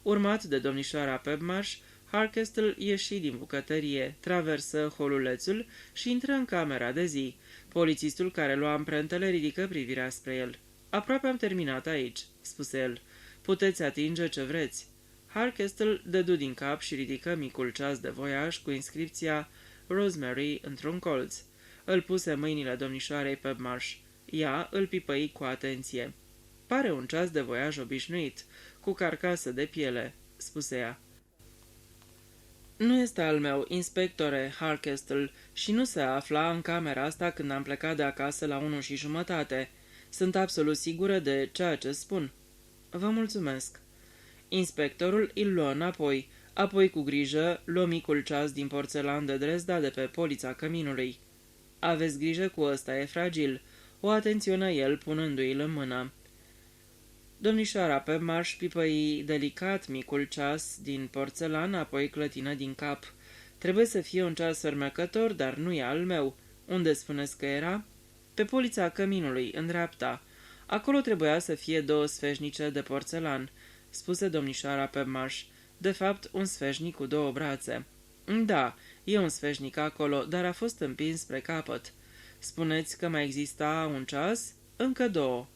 Urmat de domnișoara Pebmarsh, Hardcastle ieși din bucătărie, traversă holulețul și intră în camera de zi. Polițistul care lua amprentele ridică privirea spre el. Aproape am terminat aici, spuse el. Puteți atinge ce vreți. Hardcastle dădu din cap și ridică micul ceas de voiaj cu inscripția Rosemary într-un colț. Îl puse în mâinile domnișoarei Pebmarsh. Ea îl pipăi cu atenție. Pare un ceas de voiaj obișnuit, cu carcasă de piele, spuse ea. Nu este al meu, inspectore Hardcastle, și nu se afla în camera asta când am plecat de acasă la 1:30. Sunt absolut sigură de ceea ce spun. Vă mulțumesc. Inspectorul îl luă înapoi, apoi cu grijă luă micul ceas din porțelan de Dresda de pe polița căminului. Aveți grijă cu ăsta, e fragil, o atenționă el punându-i-l în mână. Domnișoara Pebmarsh pipăi delicat micul ceas din porțelan, apoi clătină din cap. Trebuie să fie un ceas fermecător, dar nu e al meu. Unde spuneți că era? Pe polița căminului, în dreapta. Acolo trebuia să fie 2 sfeșnice de porțelan, spuse domnișoara Pebmarsh. De fapt, un sfeșnic cu 2 brațe. Da, e un sfeșnic acolo, dar a fost împins spre capăt. Spuneți că mai exista un ceas? Încă 2.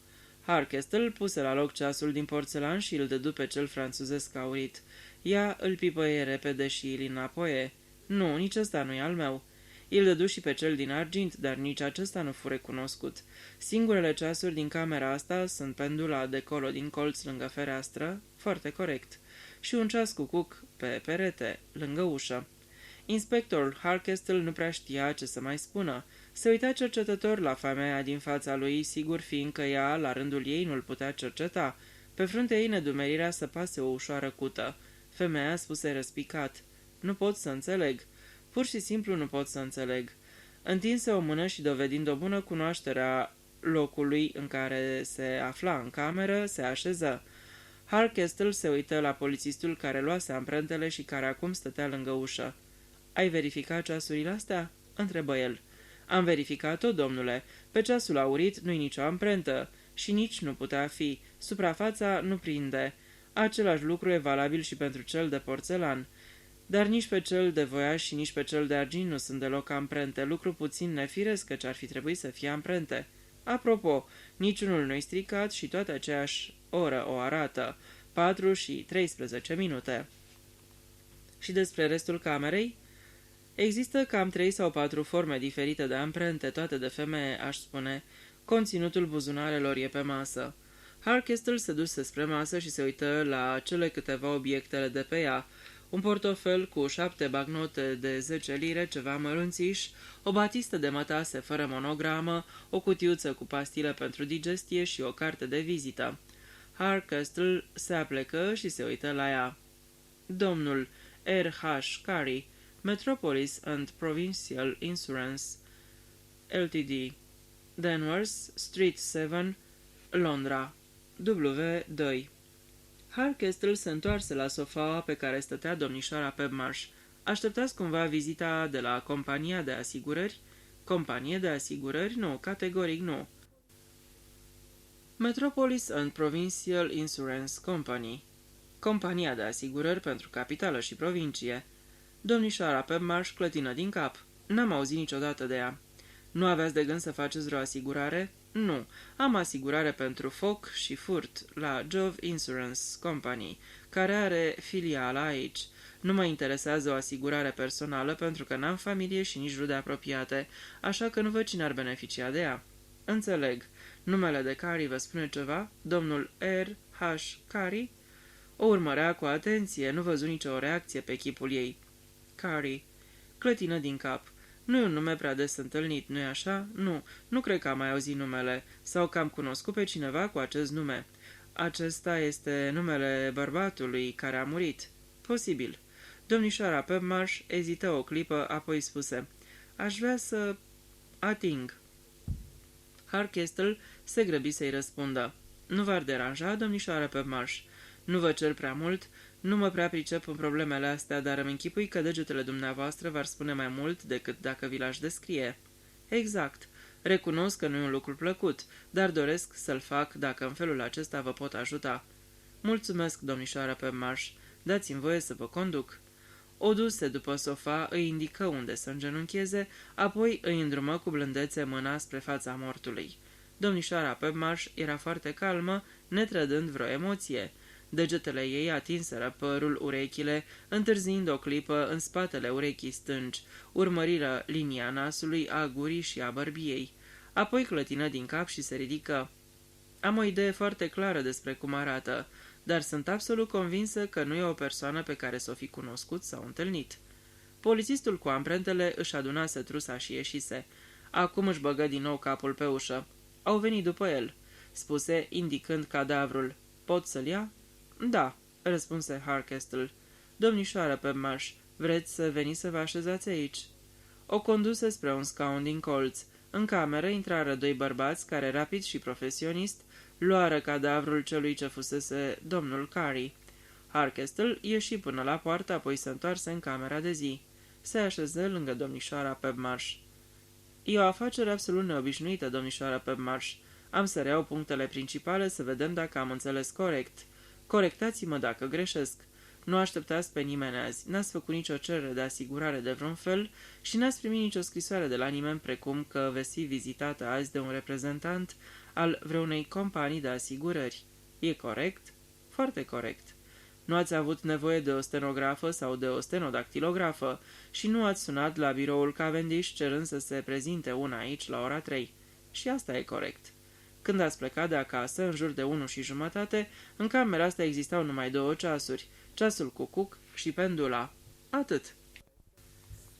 Harkestel puse la loc ceasul din porțelan și îl dădu pe cel franțuzesc aurit. Ea îl pipăie repede și îl înapoie. Nu, nici ăsta nu e al meu. Îl dădu și pe cel din argint, dar nici acesta nu fu recunoscut. Singurele ceasuri din camera asta sunt pendula de colo din colț lângă fereastră, foarte corect, și un ceas cu cuc pe perete, lângă ușă. Inspectorul Harkestel nu prea știa ce să mai spună. Se uita cercetător la femeia din fața lui, sigur fiindcă ea, la rândul ei, nu-l putea cerceta. Pe fruntea ei nedumerirea să pase o ușoară cută. Femeia spuse răspicat: "Nu pot să înțeleg. Pur și simplu nu pot să înțeleg." Întinse o mână și, dovedind o bună cunoaștere a locului în care se afla în cameră, se așeză. Harkestel se uită la polițistul care luase amprentele și care acum stătea lângă ușă. "Ai verificat ceasurile astea?" întrebă el. "Am verificat-o, domnule. Pe ceasul aurit nu-i nicio amprentă și nici nu putea fi. Suprafața nu prinde. Același lucru e valabil și pentru cel de porțelan. Dar nici pe cel de voiaș și nici pe cel de argint nu sunt deloc amprente, lucru puțin nefiresc căci ar fi trebuit să fie amprente. Apropo, niciunul nu-i stricat și toate aceeași oră o arată, 4 și 13 minute. Și despre restul camerei? Există cam 3 sau 4 forme diferite de amprente, toate de femeie, aș spune. Conținutul buzunarelor e pe masă." Harkestel se duse spre masă și se uită la cele câteva obiectele de pe ea. Un portofel cu 7 bagnote de 10 lire, ceva mărunțiș, o batistă de mătase fără monogramă, o cutiuță cu pastile pentru digestie și o carte de vizită. Harkestel se aplecă și se uită la ea. "Domnul R.H. Carey, Metropolis and Provincial Insurance Ltd. Danvers, Street 7, Londra, W2." Harkestel se întoarse la sofaua pe care stătea domnișoara Pebmarsh. "Așteptați cumva vizita de la compania de asigurări?" "Companie de asigurări? Nu, categoric nu." "Metropolis and Provincial Insurance Company. Compania de asigurări pentru capitală și provincie." Domnișoara Pebmarsh clătină din cap. "N-am auzit niciodată de ea." "Nu aveați de gând să faceți vreo asigurare?" "Nu. Am asigurare pentru foc și furt la Jove Insurance Company, care are filiala aici. Nu mă interesează o asigurare personală pentru că n-am familie și nici rude apropiate, așa că nu văd cine ar beneficia de ea." "Înțeleg. Numele de Carey vă spune ceva? Domnul R.H. Carey?" O urmărea cu atenție, nu văzu nicio reacție pe chipul ei. "Carey." Clătină din cap. "Nu e un nume prea des întâlnit, nu-i așa? Nu cred că am mai auzit numele, sau că am cunoscut pe cineva cu acest nume. Acesta este numele bărbatului care a murit." "Posibil." Domnișoara Pebmarsh ezită o clipă, apoi spuse: "Aș vrea să ating." Harkestel se grăbi să-i răspundă: "Nu v-ar deranja, domnișoara Pebmarsh? Nu vă cer prea mult, nu mă prea pricep în problemele astea, dar îmi închipui că degetele dumneavoastră v-ar spune mai mult decât dacă vi l-aș descrie." "Exact. Recunosc că nu e un lucru plăcut, dar doresc să-l fac dacă în felul acesta vă pot ajuta." "Mulțumesc, domnișoară Pebmarsh. Dați-mi voie să vă conduc." O duse după sofa, îi indică unde să îngenuncheze, apoi îi îndrumă cu blândețe mâna spre fața mortului. Domnișoara Pebmarsh era foarte calmă, netrădând vreo emoție. Degetele ei atinseră părul, urechile, întârziind o clipă în spatele urechii stângi, urmăriră linia nasului, a gurii și a bărbiei. Apoi clătină din cap și se ridică. "Am o idee foarte clară despre cum arată, dar sunt absolut convinsă că nu e o persoană pe care s-o fi cunoscut sau întâlnit." Polițistul cu amprentele își adunase trusa și ieșise. Acum își băgă din nou capul pe ușă. "Au venit după el," spuse, indicând cadavrul. "Pot să-l ia?" "Da," răspunse Harkestel. "Domnișoară Pebmarsh, vreți să veniți să vă așezați aici?" O conduse spre un scaun din colț. În cameră intrară 2 bărbați care, rapid și profesionist, luară cadavrul celui ce fusese domnul Carey. Harkestel ieși până la poartă, apoi se întoarse în camera de zi. Se așeză lângă domnișoara Pebmarsh. "E o afacere absolut neobișnuită, domnișoara Pebmarsh. Am să reiau punctele principale să vedem dacă am înțeles corect. Corectați-mă dacă greșesc. Nu așteptați pe nimeni azi, n-ați făcut nicio cerere de asigurare de vreun fel și n-ați primit nicio scrisoare de la nimeni precum că veți fi vizitată azi de un reprezentant al vreunei companii de asigurări. E corect? Foarte corect. Nu ați avut nevoie de o stenografă sau de o stenodactilografă și nu ați sunat la biroul Cavendish cerând să se prezinte una aici la ora 3. Și asta e corect. Când ați plecat de acasă, în jur de 1:30, în camera asta existau numai 2 ceasuri, ceasul cu cuc și pendula. Atât.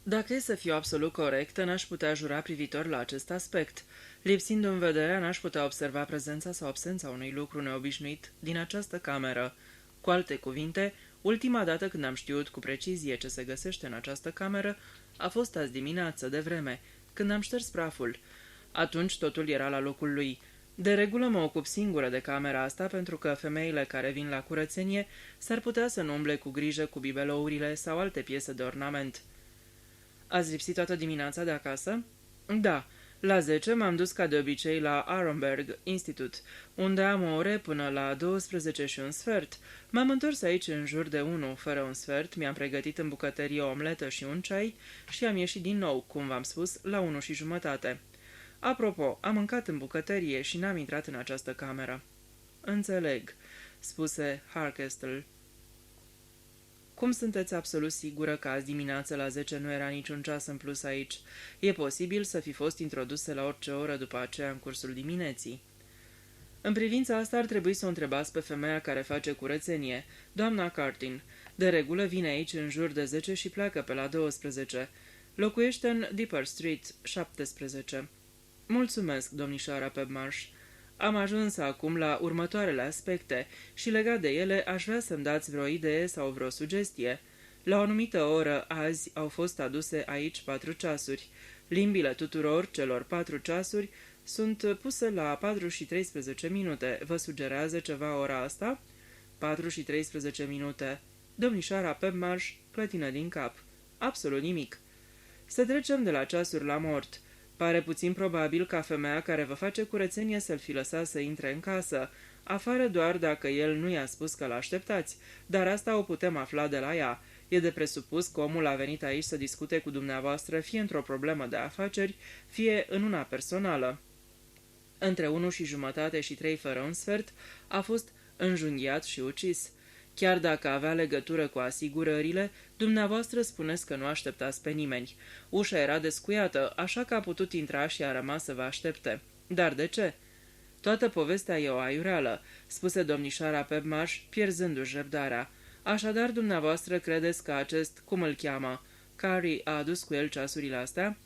Dacă e să fiu absolut corectă, n-aș putea jura privitor la acest aspect. Lipsindu-mi vederea, n-aș putea observa prezența sau absența unui lucru neobișnuit din această cameră. Cu alte cuvinte, ultima dată când am știut cu precizie ce se găsește în această cameră a fost azi dimineață, de vreme, când am șters praful. Atunci totul era la locul lui. De regulă mă ocup singură de camera asta pentru că femeile care vin la curățenie s-ar putea să nu umble cu grijă cu bibelourile sau alte piese de ornament. Ați lipsit toată dimineața de acasă? Da. La 10 m-am dus ca de obicei la Arenberg Institute, unde am o ore până la 12:15. M-am întors aici în jur de 1:45, mi-am pregătit în bucătărie o omletă și un ceai și am ieșit din nou, cum v-am spus, la 1:30. Apropo, am mâncat în bucătărie și n-am intrat în această cameră. Înțeleg, spuse Harkestel. Cum sunteți absolut sigură că azi dimineață la 10 nu era niciun ceas în plus aici? E posibil să fi fost introduse la orice oră după aceea în cursul dimineții. În privința asta ar trebui să o întrebați pe femeia care face curățenie, doamna Cartin. De regulă vine aici în jur de 10 și pleacă pe la 12. Locuiește în Dipper Street 17. Mulțumesc, domnișoara Pebmarsh. Am ajuns acum la următoarele aspecte și legat de ele aș vrea să-mi dați vreo idee sau vreo sugestie. La o anumită oră azi au fost aduse aici 4 ceasuri. Limbile tuturor celor 4 ceasuri sunt puse la 4:13. Vă sugerează ceva ora asta? 4:13. Domnișoara Pebmarsh clătină din cap. Absolut nimic. Să trecem de la ceasuri la mort. Pare puțin probabil ca femeia care vă face curățenie să-l fi lăsat să intre în casă, afară doar dacă el nu i-a spus că l-așteptați, dar asta o putem afla de la ea. E de presupus că omul a venit aici să discute cu dumneavoastră fie într-o problemă de afaceri, fie în una personală. Între 1:30 și 3:15 a fost înjunghiat și ucis. Chiar dacă avea legătură cu asigurările, dumneavoastră spuneți că nu așteptați pe nimeni. Ușa era descuiată, așa că a putut intra și a rămas să vă aștepte. Dar de ce? Toată povestea e o aiureală, spuse domnișoara Pebmarsh, pierzându-și răbdarea. Așadar, dumneavoastră credeți că acest, cum îl cheamă, Carey a adus cu el ceasurile astea?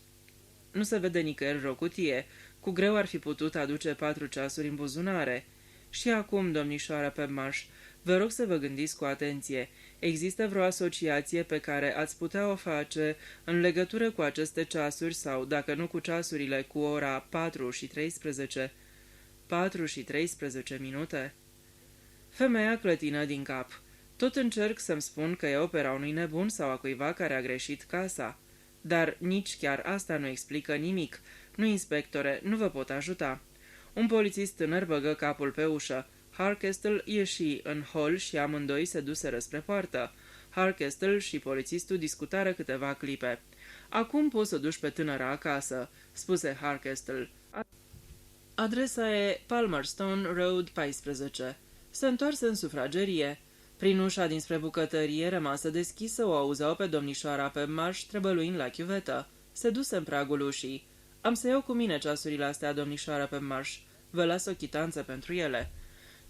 Nu se vede nicăieri o cutie. Cu greu ar fi putut aduce 4 ceasuri în buzunare. Și acum, domnișoara Pebmarsh, vă rog să vă gândiți cu atenție. Există vreo asociație pe care ați putea o face în legătură cu aceste ceasuri sau, dacă nu cu ceasurile, cu ora 4:13? 4:13. Femeia clătină din cap. Tot încerc să-mi spun că e opera unui nebun sau a cuiva care a greșit casa. Dar nici chiar asta nu explică nimic. Nu, inspectore, nu vă pot ajuta. Un polițist tânăr băgă capul pe ușă. Harkestel ieși în hol și amândoi se duseră spre poartă. Harkestel și polițistul discutară câteva clipe. Acum poți să duci pe tânăra acasă, spuse Harkestel. Adresa e Palmerston Road 14. Se întoarse în sufragerie. Prin ușa dinspre bucătărie rămasă deschisă o auzeau pe domnișoara Pebmarsh trebăluind la chiuvetă. Se duse în pragul ușii. Am să iau cu mine ceasurile astea, domnișoara Pebmarsh. Vă las o chitanță pentru ele.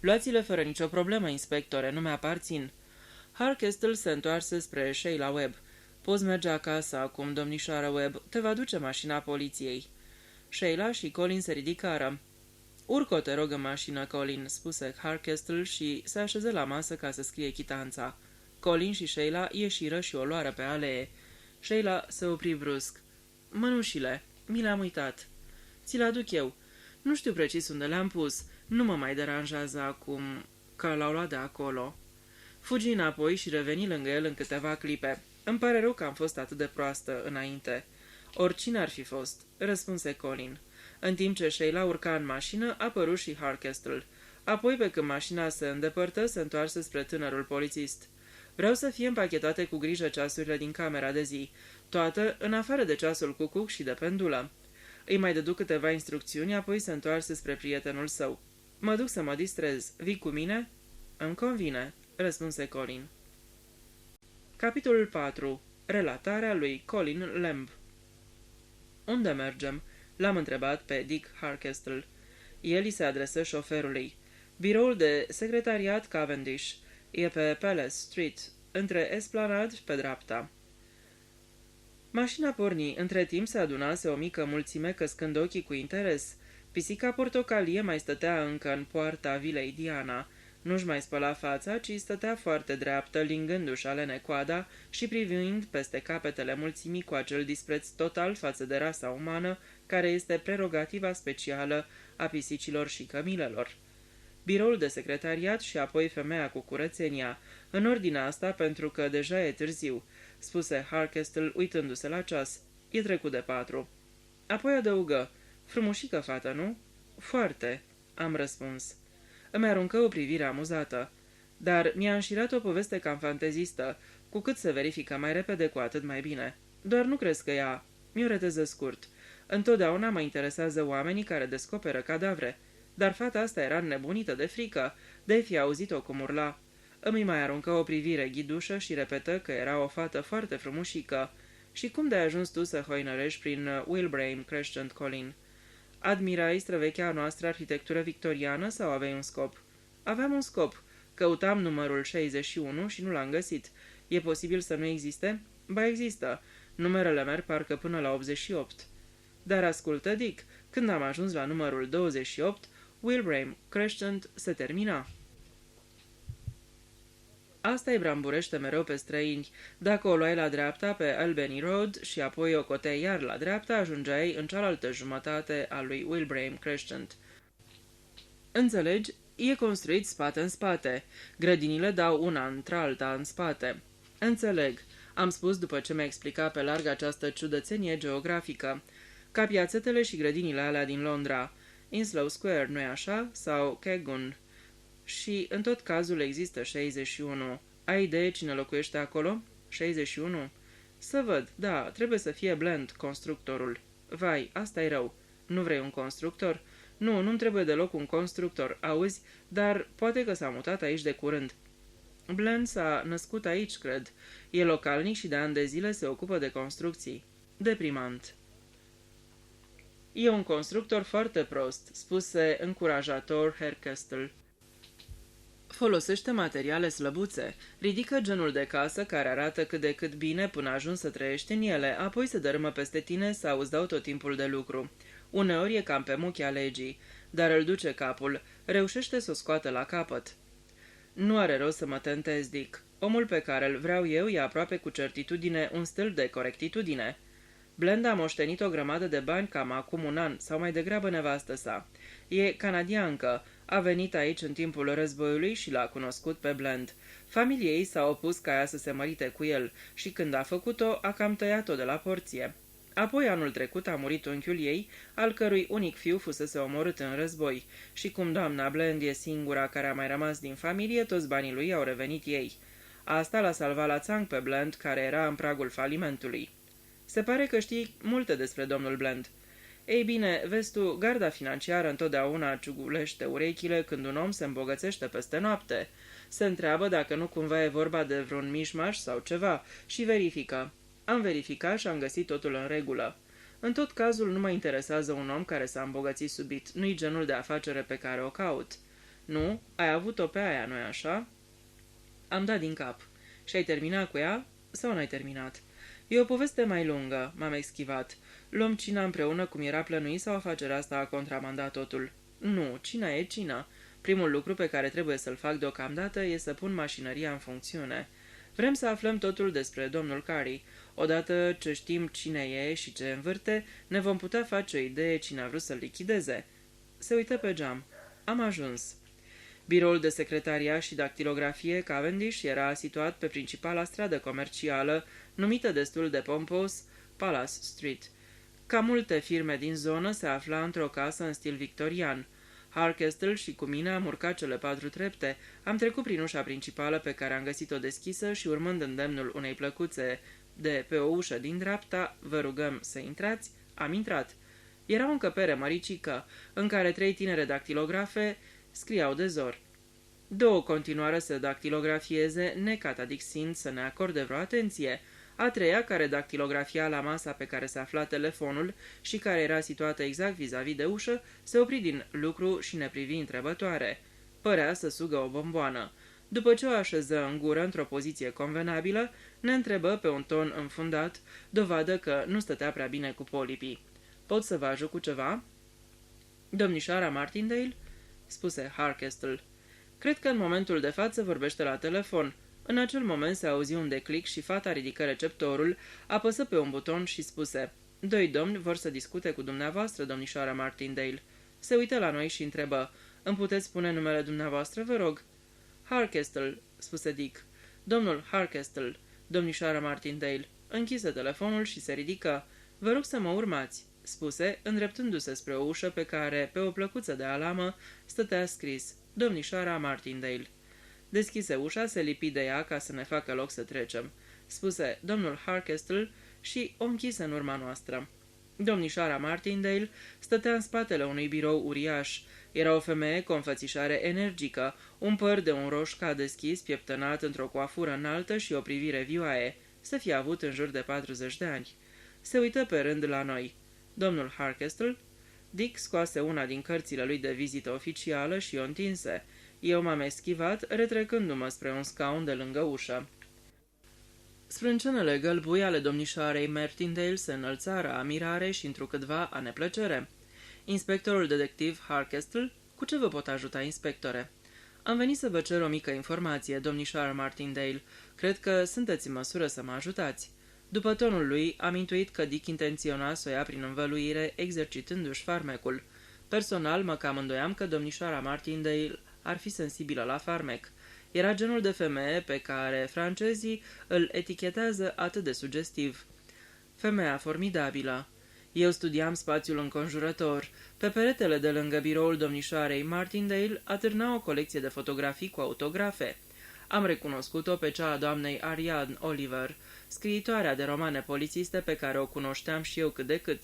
Luați-le fără nicio problemă, inspectore, nu mi-aparțin. Harkestel se întoarse spre Sheila Webb. Poți merge acasă acum, domnișoară Webb, te va duce mașina poliției. Sheila și Colin se ridicară. Urcă, te rog, în mașină, Colin, spuse Harkestel și se așeză la masă ca să scrie chitanța. Colin și Sheila ieșiră și o luară pe alee. Sheila se opri brusc. Mănușile, mi le-am uitat. Ți le aduc eu. Nu știu precis unde le-am pus. Nu mă mai deranjează acum că l-au luat de acolo. Fugi înapoi și reveni lângă el în câteva clipe. Îmi pare rău că am fost atât de proastă înainte. Oricine ar fi fost, răspunse Colin. În timp ce Sheila urca în mașină, apăru și Hardcastle. Apoi, pe când mașina se îndepărtă, se întoarse spre tânărul polițist. Vreau să fie împachetate cu grijă ceasurile din camera de zi, toată, în afară de ceasul cucuc și de pendulă. Îi mai dădu câteva instrucțiuni, apoi se întoarse spre prietenul său. Mă duc să mă distrez. Vii cu mine?" Îmi convine," răspunse Colin. Capitolul 4. Relatarea lui Colin Lamb. Unde mergem?" l-am întrebat pe Dick Hardcastle. El îi se adresă șoferului. Biroul de secretariat Cavendish. E pe Palace Street, între Esplanade și pe dreapta." Mașina porni. Între timp se adunase o mică mulțime căscând ochii cu interes. Pisica portocalie mai stătea încă în poarta vilei Diana. Nu-și mai spăla fața, ci stătea foarte dreaptă, lingându-și alene coada și privind peste capetele mulțimii cu acel dispreț total față de rasa umană, care este prerogativa specială a pisicilor și cămilelor. Biroul de secretariat și apoi femeia cu curățenia. În ordinea asta, pentru că deja e târziu, spuse Hardcastle uitându-se la ceas. E trecut de 4. Apoi adăugă, frumușică fată, nu? Foarte, am răspuns. Îmi aruncă o privire amuzată. Dar mi-a înșirat o poveste cam fantezistă. Cu cât se verifică mai repede, cu atât mai bine. Doar nu crezi că ea... Mi-o reteză scurt. Întotdeauna mă interesează oamenii care descoperă cadavre. Dar fata asta era nebunită de frică, de fi auzit-o cum urla. Îmi mai aruncă o privire ghidușă și repetă că era o fată foarte frumușică. Și cum de-ai ajuns tu să hoinărești prin Wilbraham Crescent, Colin? Admirai străvechea noastră arhitectură victoriană sau aveai un scop? Aveam un scop. Căutam numărul 61 și nu l-am găsit. E posibil să nu existe? Ba există. Numerele merg parcă până la 88. Dar ascultă, Dick, când am ajuns la numărul 28, Wilbraham Crescent se termina. Asta îi bramburește mereu pe străini. Dacă o luai la dreapta pe Albany Road și apoi o coteai iar la dreapta, ajungeai în cealaltă jumătate a lui Wilbraham Crescent. Înțelegi? E construit spate în spate. Grădinile dau una într-alta în spate. Înțeleg, am spus după ce mi-a explicat pe larg această ciudățenie geografică. Ca piațetele și grădinile alea din Londra. Inslow Square, nu-i așa? Sau Kegun. Și în tot cazul există 61. Ai idee cine locuiește acolo? 61? Să văd, da, trebuie să fie Blend, constructorul. Vai, asta e rău. Nu vrei un constructor? Nu, nu-mi trebuie deloc un constructor, auzi? Dar poate că s-a mutat aici de curând. Blend s-a născut aici, cred. E localnic și de ani de zile se ocupă de construcții. Deprimant. E un constructor foarte prost, spuse încurajator Hardcastle. Folosește materiale slăbuțe, ridică genul de casă care arată cât de cât bine până ajungi să trăiești în ele, apoi se dărâmă peste tine sau îți dau tot timpul de lucru. Uneori e cam pe muchia legii, dar îl duce capul, reușește să o scoată la capăt. Nu are rost să mă tentez, Dick. Omul pe care îl vreau eu e aproape cu certitudine un stâlp de corectitudine. Blend a moștenit o grămadă de bani cam acum un an, sau mai degrabă nevastă sa. E canadiancă, a venit aici în timpul războiului și l-a cunoscut pe Blend. Familiei s-a opus ca ea să se mărite cu el și când a făcut-o, a cam tăiat-o de la porție. Apoi anul trecut a murit unchiul ei, al cărui unic fiu fusese omorât în război, și cum doamna Blend e singura care a mai rămas din familie, toți banii lui au revenit ei. Asta l-a salvat la țanc pe Blend, care era în pragul falimentului. Se pare că știi multe despre domnul Blend. Ei bine, vezi tu, garda financiară întotdeauna ciugulește urechile când un om se îmbogățește peste noapte. Se întreabă dacă nu cumva e vorba de vreun mișmaș sau ceva și verifică. Am verificat și am găsit totul în regulă. În tot cazul nu mă interesează un om care s-a îmbogățit subit, nu-i genul de afacere pe care o caut. Nu? Ai avut-o pe aia, nu-i așa? Am dat din cap. Și ai terminat cu ea? Sau n-ai terminat? E o poveste mai lungă, m-am eschivat. Luăm cina împreună cum era plănuit sau afacerea asta a contramandat totul? Nu, cina e cina. Primul lucru pe care trebuie să-l fac deocamdată e să pun mașinăria în funcțiune. Vrem să aflăm totul despre domnul Carey. Odată ce știm cine e și ce învârte, ne vom putea face o idee cine a vrut să-l lichideze. Se uită pe geam. Am ajuns. Biroul de secretariat și dactilografie Cavendish era situat pe principala stradă comercială, numită destul de pompos Palace Street. Ca multe firme din zonă, se afla într-o casă în stil victorian. Harkestel și cu mine am urcat cele 4 trepte, am trecut prin ușa principală pe care am găsit-o deschisă și, urmând îndemnul unei plăcuțe de pe o ușă din dreapta, vă rugăm să intrați, am intrat. Era o încăpere măricică, în care 3 tinere dactilografe scriau de zor. 2 continuară să dactilografieze, necatadixind să ne acorde vreo atenție. A 3-a, care dactilografia la masa pe care se afla telefonul și care era situată exact vis-a-vis de ușă, se opri din lucru și ne privi întrebătoare. Părea să sugă o bomboană. După ce o așeză în gură într-o poziție convenabilă, ne întrebă pe un ton înfundat, dovadă că nu stătea prea bine cu polipii. Pot să vă ajut cu ceva?" Domnișoara Martindale?" spuse Harkestel. Cred că în momentul de față vorbește la telefon." În acel moment se auzi un declic și fata ridică receptorul, apăsă pe un buton și spuse: 2 domni vor să discute cu dumneavoastră, domnișoara Martindale." Se uită la noi și întrebă: Îmi puteți spune numele dumneavoastră, vă rog?" Harkestel," spuse Dick. Domnul Harkestel, domnișoara Martindale." Închise telefonul și se ridică. Vă rog să mă urmați," spuse, îndreptându-se spre o ușă pe care, pe o plăcuță de alamă, stătea scris: Domnișoara Martindale. Deschise ușa, se lipi de ea ca să ne facă loc să trecem. Spuse domnul Harkestel și o închise în urma noastră. Domnișoara Martindale stătea în spatele unui birou uriaș. Era o femeie cu o înfățișare energică, un păr de un roșca deschis, pieptănat într-o coafură înaltă și o privire vioaie. Să fie avut în jur de 40 de ani. Se uită pe rând la noi. Domnul Harkestel? Dick scoase una din cărțile lui de vizită oficială și o întinse. Eu m-am eschivat, retrecându-mă spre un scaun de lângă ușă. Sprâncenele gălbui ale domnișoarei Martindale se înălțară a mirare și întrucâtva a neplăcere. Inspectorul detectiv Harkestel, cu ce vă pot ajuta, inspectore? Am venit să vă cer o mică informație, domnișoară Martindale. Cred că sunteți în măsură să mă ajutați. După tonul lui, am intuit că Dick intenționa să o ia prin învăluire, exercitându-și farmecul. Personal, mă cam îndoiam că domnișoara Martindale ar fi sensibilă la farmec. Era genul de femeie pe care francezii îl etichetează atât de sugestiv. Femeia formidabilă. Eu studiam spațiul înconjurător. Pe peretele de lângă biroul domnișoarei Martindale atârna o colecție de fotografii cu autografe. Am recunoscut-o pe cea a doamnei Ariadne Oliver, scriitoarea de romane polițiste pe care o cunoșteam și eu cât de cât.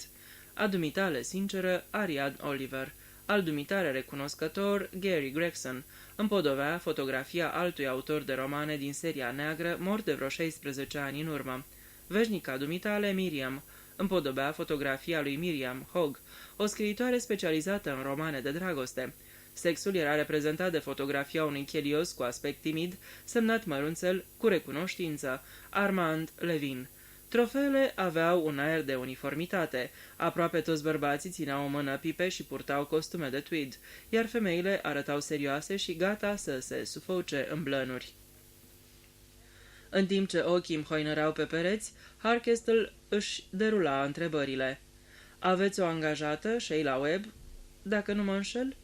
A dumitale sinceră, Ariadne Oliver. Al dumitare recunoscător, Gary Gregson, împodobea fotografia altui autor de romane din seria neagră, mort de vreo 16 ani în urmă. Veșnica dumitale, Miriam, împodobea fotografia lui Miriam Hogg, o scriitoare specializată în romane de dragoste. Sexul era reprezentat de fotografia unui chelios cu aspect timid, semnat mărunțel, cu recunoștință, Armand Levin. Trofeele aveau un aer de uniformitate. Aproape toți bărbații țineau în mână pipe și purtau costume de tweed, iar femeile arătau serioase și gata să se sufoce în blănuri. În timp ce ochii îmi hoinăreau pe pereți, Harkestel își derula întrebările. Aveți o angajată, Sheila Webb? Dacă nu mă înșel?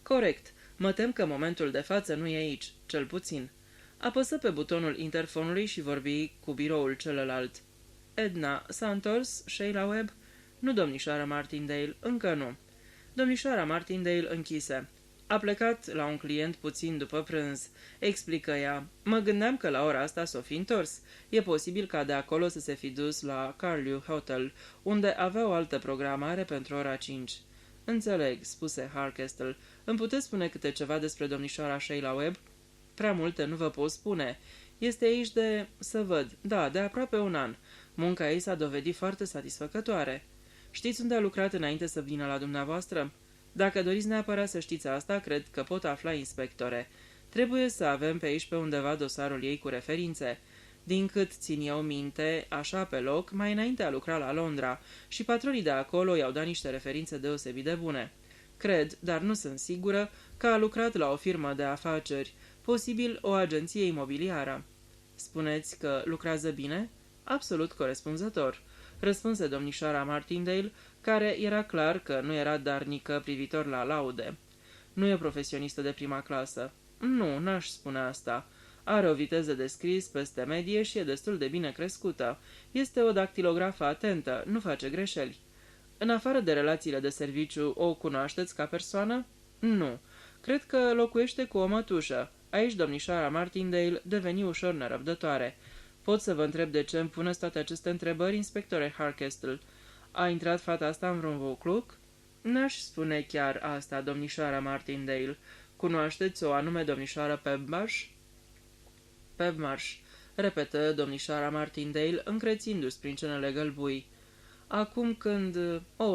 Corect. Mă tem că momentul de față nu e aici, cel puțin. Apăsă pe butonul interfonului și vorbi cu biroul celălalt. Edna s-a întors, Sheila Webb? Nu, domnișoara Martindale, încă nu. Domnișoara Martindale închise. A plecat la un client puțin după prânz. Explică ea. Mă gândeam că la ora asta s-o fi întors. E posibil ca de acolo să se fi dus la Carlew Hotel, unde avea o altă programare pentru ora 5. Înțeleg, spuse Harkestel. Îmi puteți spune câte ceva despre domnișoara Sheila Webb? Prea multe nu vă pot spune. Este aici să văd, de aproape un an. Munca ei s-a dovedit foarte satisfăcătoare. Știți unde a lucrat înainte să vină la dumneavoastră? Dacă doriți neapărat să știți asta, cred că pot afla, inspectore. Trebuie să avem pe aici pe undeva dosarul ei cu referințe. Din cât țin eu minte, așa pe loc, mai înainte a lucrat la Londra și patronii de acolo i-au dat niște referințe deosebit de bune. Cred, dar nu sunt sigură, că a lucrat la o firmă de afaceri, posibil o agenție imobiliară. Spuneți că lucrează bine? Absolut corespunzător, răspunse domnișoara Martindale, care era clar că nu era darnică privitor la laude. Nu e profesionistă de prima clasă. Nu, n-aș spune asta. Are o viteză de scris peste medie și e destul de bine crescută. Este o dactilografă atentă, nu face greșeli. În afară de relațiile de serviciu, o cunoașteți ca persoană? Nu. Cred că locuiește cu o mătușă. Aici domnișoara Martindale deveni ușor nerăbdătoare. Pot să vă întreb de ce îmi puneți toate aceste întrebări, inspectore Harkestle? A intrat fata asta în vreun vocluc? N-aș spune chiar asta, domnișoara Martindale. Cunoașteți o anume domnișoară Pebmarsh? Pebmarsh, repetă domnișoara Martindale, încrețindu-se prin cenele gălbui. Acum când...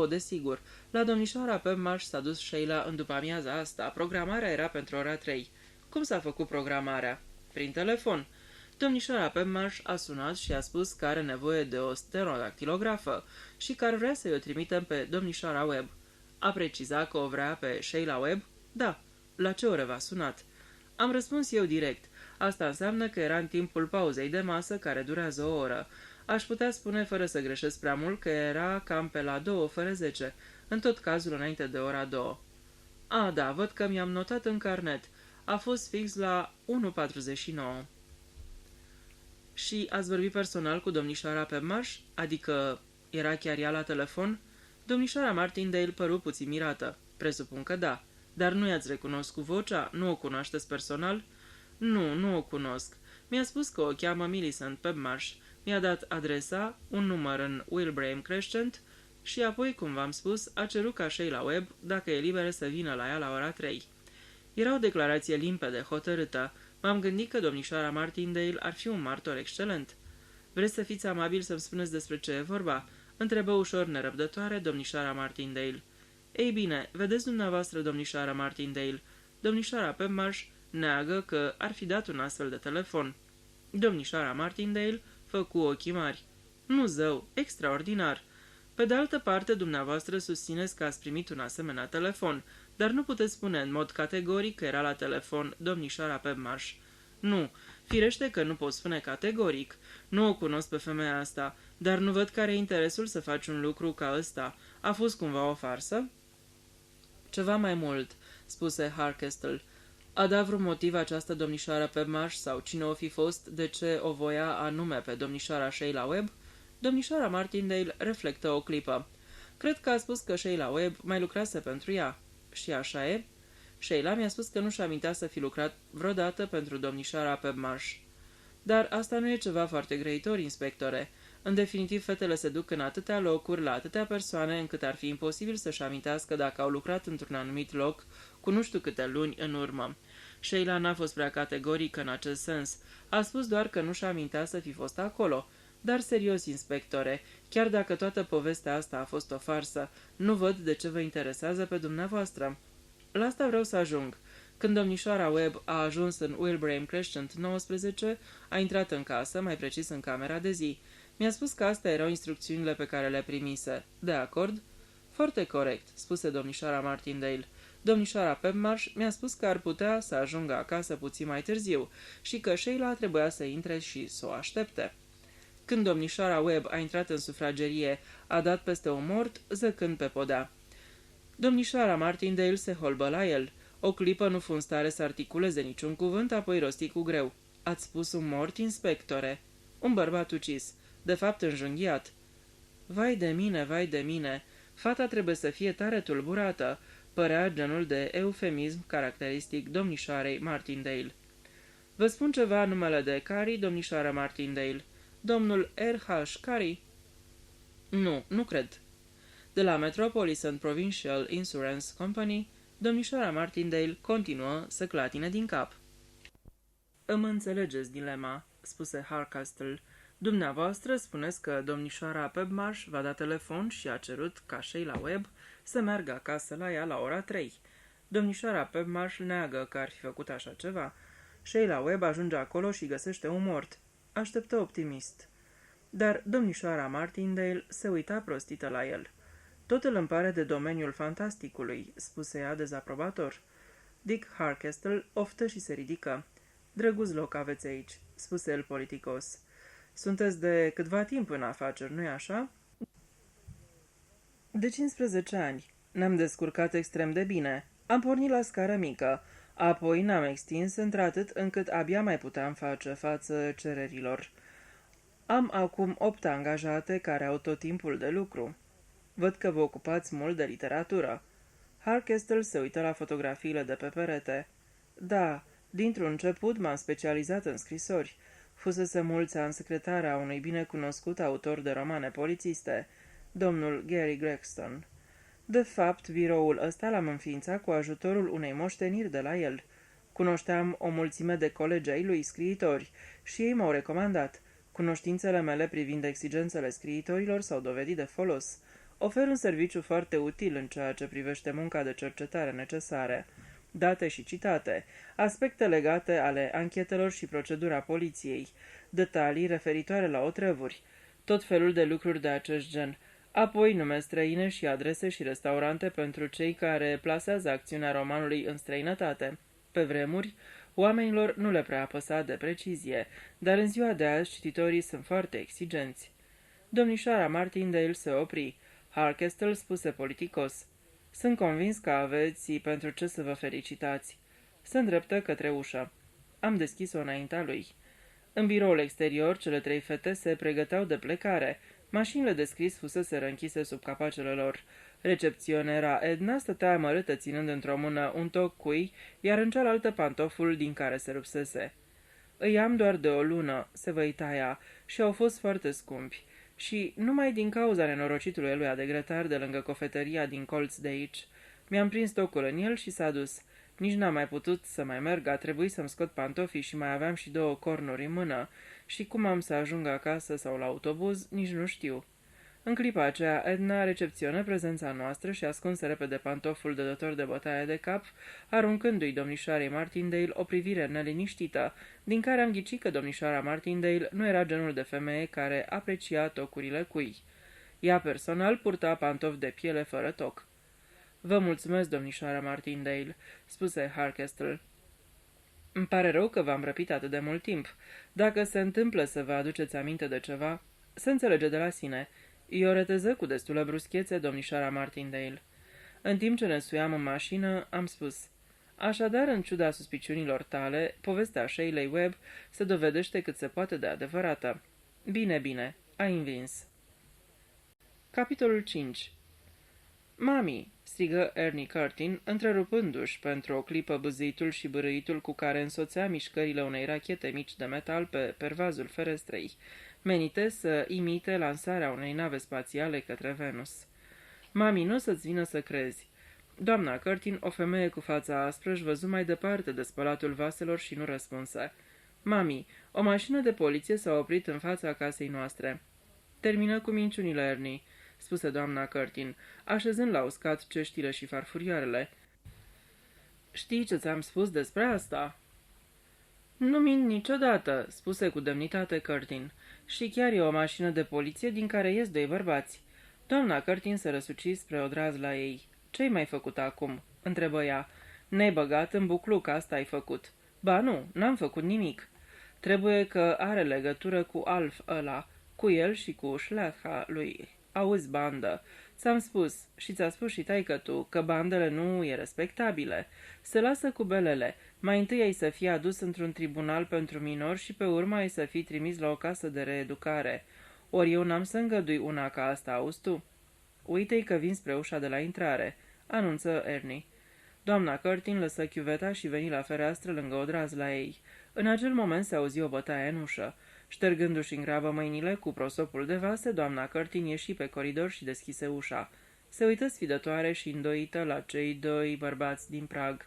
desigur, la domnișoara Pebmarsh s-a dus Sheila în după-amiaza asta. Programarea era pentru ora 3. Cum s-a făcut programarea? Prin telefon. Domnișoara Pebmarsh a sunat și a spus că are nevoie de o stenodactilografă și că ar vrea să-i o trimitem pe domnișoara Webb. A precizat că o vrea pe Sheila Webb? Da. La ce oră v-a sunat? Am răspuns eu direct. Asta înseamnă că era în timpul pauzei de masă, care durează o oră. Aș putea spune, fără să greșesc prea mult, că era cam pe la 2 fără 10, în tot cazul înainte de ora 2. A, da, văd că mi-am notat în carnet. A fost fix la 1:49. Și ați vorbit personal cu domnișoara Pebmarsh? Adică era chiar ea la telefon? Domnișoara Martindale păru puțin mirată. Presupun că da. Dar nu i-ați recunoscut vocea? Nu o cunoașteți personal? Nu, nu o cunosc. Mi-a spus că o cheamă Millicent Pebmarsh. Mi-a dat adresa, un număr în Wilbraham Crescent și apoi, cum v-am spus, a cerut ca Sheila Webb, dacă e liberă, să vină la ea la ora 3. Era o declarație limpede, hotărâtă. M-am gândit că domnișoara Martindale ar fi un martor excelent. Vreți să fiți amabil să-mi spuneți despre ce e vorba? Întrebă ușor nerăbdătoare domnișoara Martindale. Ei bine, vedeți dumneavoastră, domnișoara Martindale, domnișoara Pebmarsh neagă că ar fi dat un astfel de telefon. Domnișoara Martindale făcu ochii mari. Nu zău, extraordinar. Pe de altă parte, dumneavoastră susțineți că ați primit un asemenea telefon, dar nu puteți spune în mod categoric că era la telefon domnișoara Pebmarsh. Nu, firește că nu pot spune categoric. Nu o cunosc pe femeia asta, dar nu văd care e interesul să faci un lucru ca ăsta. A fost cumva o farsă? Ceva mai mult, spuse Harkestle. A dat vreun motiv această domnișoară Pebmarsh sau cine o fi fost, de ce o voia anume pe domnișoara Sheila Webb? Domnișoara Martindale reflectă o clipă. Cred că a spus că Sheila Webb mai lucrase pentru ea. Și așa e? Sheila mi-a spus că nu și-a amintea să fi lucrat vreodată pentru domnișoara Pebmarsh. Dar asta nu e ceva foarte grăitor, inspectore. În definitiv, fetele se duc în atâtea locuri, la atâtea persoane, încât ar fi imposibil să-și amintească dacă au lucrat într-un anumit loc cu nu știu câte luni în urmă. Sheila n-a fost prea categorică în acest sens. A spus doar că nu și-a amintea să fi fost acolo. Dar serios, inspectore, chiar dacă toată povestea asta a fost o farsă, nu văd de ce vă interesează pe dumneavoastră. La asta vreau să ajung. Când domnișoara Webb a ajuns în Wilbraham Crescent 19, a intrat în casă, mai precis în camera de zi. Mi-a spus că astea erau instrucțiunile pe care le primise. De acord? Foarte corect, spuse domnișoara Martindale. Domnișoara Pebmarsh mi-a spus că ar putea să ajungă acasă puțin mai târziu și că Sheila trebuia să intre și să o aștepte. Când domnișoara Webb a intrat în sufragerie, a dat peste un mort, zăcând pe podea. Domnișoara Martindale se holbă la el. O clipă nu fu în stare să articuleze niciun cuvânt, apoi rosti cu greu. Ați spus un mort, inspectore? Un bărbat ucis, de fapt înjunghiat. Vai de mine, vai de mine! Fata trebuie să fie tare tulburată, părea genul de eufemism caracteristic domnișoarei Martindale. Vă spun ceva în numele de Carey, domnișoara Martindale. Domnul R.H. Carey? Nu, nu cred. De la Metropolitan Provincial Insurance Company, domnișoara Martindale continuă să clatine din cap. Îmi înțelegeți dilema, spuse Harkestle. Dumneavoastră spuneți că domnișoara Pebmarsh va da telefon și a cerut ca Sheila Webb să meargă acasă la ea la ora 3. Domnișoara Pebmarsh neagă că ar fi făcut așa ceva. Sheila Webb ajunge acolo și găsește un mort. Așteptă optimist. Dar domnișoara Martindale se uita prostită la el. Totul îmi pare de domeniul fantasticului, spuse ea dezaprobator. Dick Harkestle oftă și se ridică. Drăguț loc aveți aici, spuse el politicos. Sunteți de câtva timp în afaceri, nu-i așa? De 15 ani. Ne-am descurcat extrem de bine. Am pornit la scară mică, apoi ne-am extins într-atât încât abia mai puteam face față cererilor. Am acum 8 angajate care au tot timpul de lucru. Văd că vă ocupați mult de literatură." Harkestel se uită la fotografiile de pe perete. Da, dintr-un început m-am specializat în scrisori. Fusese mulți ani secretar a unui binecunoscut autor de romane polițiste, domnul Gary Gregson. De fapt, biroul ăsta l-am înființat cu ajutorul unei moșteniri de la el. Cunoșteam o mulțime de colegi ai lui scriitori și ei m-au recomandat. Cunoștințele mele privind exigențele scriitorilor s-au dovedit de folos. Ofer un serviciu foarte util în ceea ce privește munca de cercetare necesare. Date și citate, aspecte legate ale anchetelor și procedura poliției, detalii referitoare la otrăvuri, tot felul de lucruri de acest gen, apoi nume străine și adrese și restaurante pentru cei care plasează acțiunea romanului în străinătate. Pe vremuri, oamenilor nu le prea apăsa de precizie, dar în ziua de azi cititorii sunt foarte exigenți. Domnișoara Martindale se opri. Harkestel spuse politicos: "Sunt convins că aveți pentru ce să vă felicitați." Se îndreptă către ușă. Am deschis-o înaintea lui. În biroul exterior, cele 3 fete se pregăteau de plecare. Mașinile de scris fuseseră închise sub capacele lor. Recepționera Edna stătea amărâtă ținând într-o mână un toc cui, iar în cealaltă pantoful din care se rupsese. "Îi am doar de o lună," se văita ea, "și au fost foarte scumpi. Și numai din cauza nenorocitului lui adegretar de lângă cofetăria din colț de aici. Mi-am prins tocul în el și s-a dus. Nici n-am mai putut să mai merg, a trebuit să-mi scot pantofii și mai aveam și 2 cornuri în mână. Și cum am să ajung acasă sau la autobuz, nici nu știu." În clipa aceea, Edna recepționă prezența noastră și ascunse repede pantoful de dător de bătaie de cap, aruncându-i domnișoarei Martindale o privire neliniștită, din care am ghicit că domnișoara Martindale nu era genul de femeie care aprecia tocurile cui. Ea personal purta pantofi de piele fără toc. "Vă mulțumesc, domnișoara Martindale," spuse Harkestel. "Îmi pare rău că v-am răpit atât de mult timp. Dacă se întâmplă să vă aduceți aminte de ceva, se înțelege de la sine." I-o reteză cu destulă bruschețe domnișoara Martindale. În timp ce ne suiam în mașină, am spus: "Așadar, în ciuda suspiciunilor tale, povestea Sheilei Webb se dovedește cât se poate de adevărată." "Bine, bine, ai învins." Capitolul 5. "Mami!" strigă Ernie Curtin, întrerupându-și pentru o clipă bâzâitul și bârâitul cu care însoțea mișcările unei rachete mici de metal pe pervazul ferestrei, menite să imite lansarea unei nave spațiale către Venus. "Mami, nu o să-ți vină să crezi." Doamna Curtin, o femeie cu fața aspră, își văzu mai departe de spălatul vaselor și nu răspunse. "Mami, o mașină de poliție s-a oprit în fața casei noastre." "Termină cu minciunile, Ernie," spuse doamna Curtin, așezând la uscat ceștile și farfurioarele. "Știi ce ți-am spus despre asta?" "Nu mint niciodată," spuse cu demnitate Curtin. "Și chiar e o mașină de poliție din care ies 2 bărbați." Doamna Curtin se răsuci spre odraz la ei. "Ce-ai mai făcut acum?" întrebă ea. "Ne-ai băgat în bucluc, asta ai făcut." "Ba nu, n-am făcut nimic." "Trebuie că are legătură cu Alf ăla, cu el și cu șleaha lui. Auzi, bandă, ți-am spus și ți-a spus și taică-tu că bandele nu e respectabile. Se lasă cu belele. Mai întâi ai să fii adus într-un tribunal pentru minori și pe urmă ai să fii trimis la o casă de reeducare. Ori eu n-am să îngădui una ca asta, auzi tu?" "Uite-i că vin spre ușa de la intrare," anunță Ernie. Doamna Curtin lăsă chiuveta și veni la fereastră lângă odraz la ei. În acel moment se auzi o bătaie în ușă. Ștergându-și în grabă mâinile cu prosopul de vase, doamna Curtin ieși pe coridor și deschise ușa. Se uită sfidătoare și îndoită la cei 2 bărbați din prag.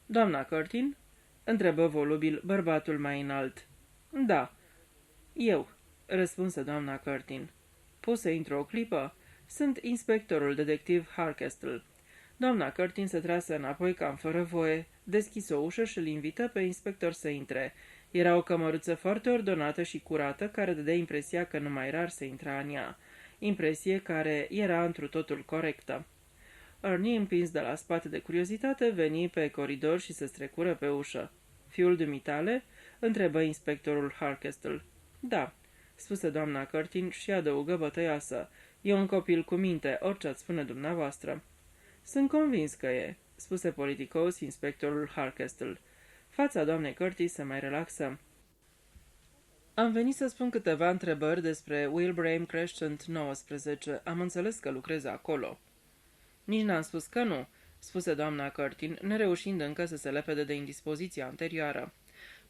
"Doamna Curtin?" întrebă volubil bărbatul mai înalt. "Da, eu," răspunse doamna Curtin. "Poți să intru o clipă? Sunt inspectorul detectiv Harkestel." Doamna Curtin se trase înapoi cam fără voie, deschise o ușă și îl invită pe inspector să intre. Era o cămăruță foarte ordonată și curată, care dădea impresia că numai rar se intra în ea. Impresie care era întru totul corectă. Ernie, împins de la spate de curiozitate, veni pe coridor și se strecură pe ușă. "Fiul dumitale?" întrebă inspectorul Harkestel. "Da," spuse doamna Curtin și adăugă bătăioasă. "E un copil cu minte, orice ați spune dumneavoastră." "Sunt convins că e," spuse politicos inspectorul Harkestel. Fața doamnei Curtis se mai relaxă. Am venit să spun câteva întrebări despre Wilbraham Crescent 19. Am înțeles că lucrezi acolo." Nici n-am spus că nu," spuse doamna Curtin, nereușind încă să se lepede de indispoziția anterioară.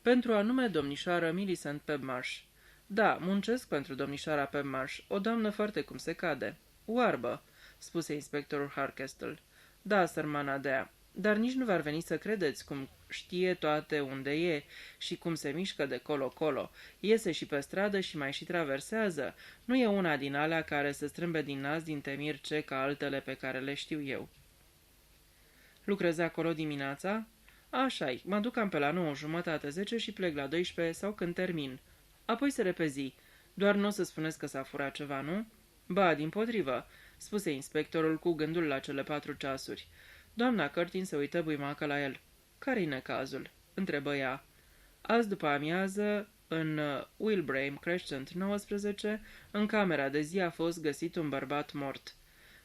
Pentru anume domnișoară Millicent Pebmarsh." Da, muncesc pentru domnișoara Pebmarsh, o doamnă foarte cum se cade." Oarbă," spuse inspectorul Harkestle. Da, sărmana dea, dar nici nu v-ar veni să credeți cum știe toate unde e și cum se mișcă de colo-colo. Iese și pe stradă și mai și traversează. Nu e una din alea care se strâmbe din nas din temirce ca altele pe care le știu eu." Lucrezi acolo dimineața?" Așa-i, mă duc cam pe la 9:30, 10 și plec la 12 sau când termin. Apoi se repezi. Doar nu o să spuneți că s-a furat ceva, nu?" Ba, dimpotrivă," spuse inspectorul cu gândul la cele 4 ceasuri. Doamna Curtin se uită buimacă la el. Care-i necazul?" întrebă ea. Azi după amiază, în Wilbraham Crescent 19, în camera de zi a fost găsit un bărbat mort.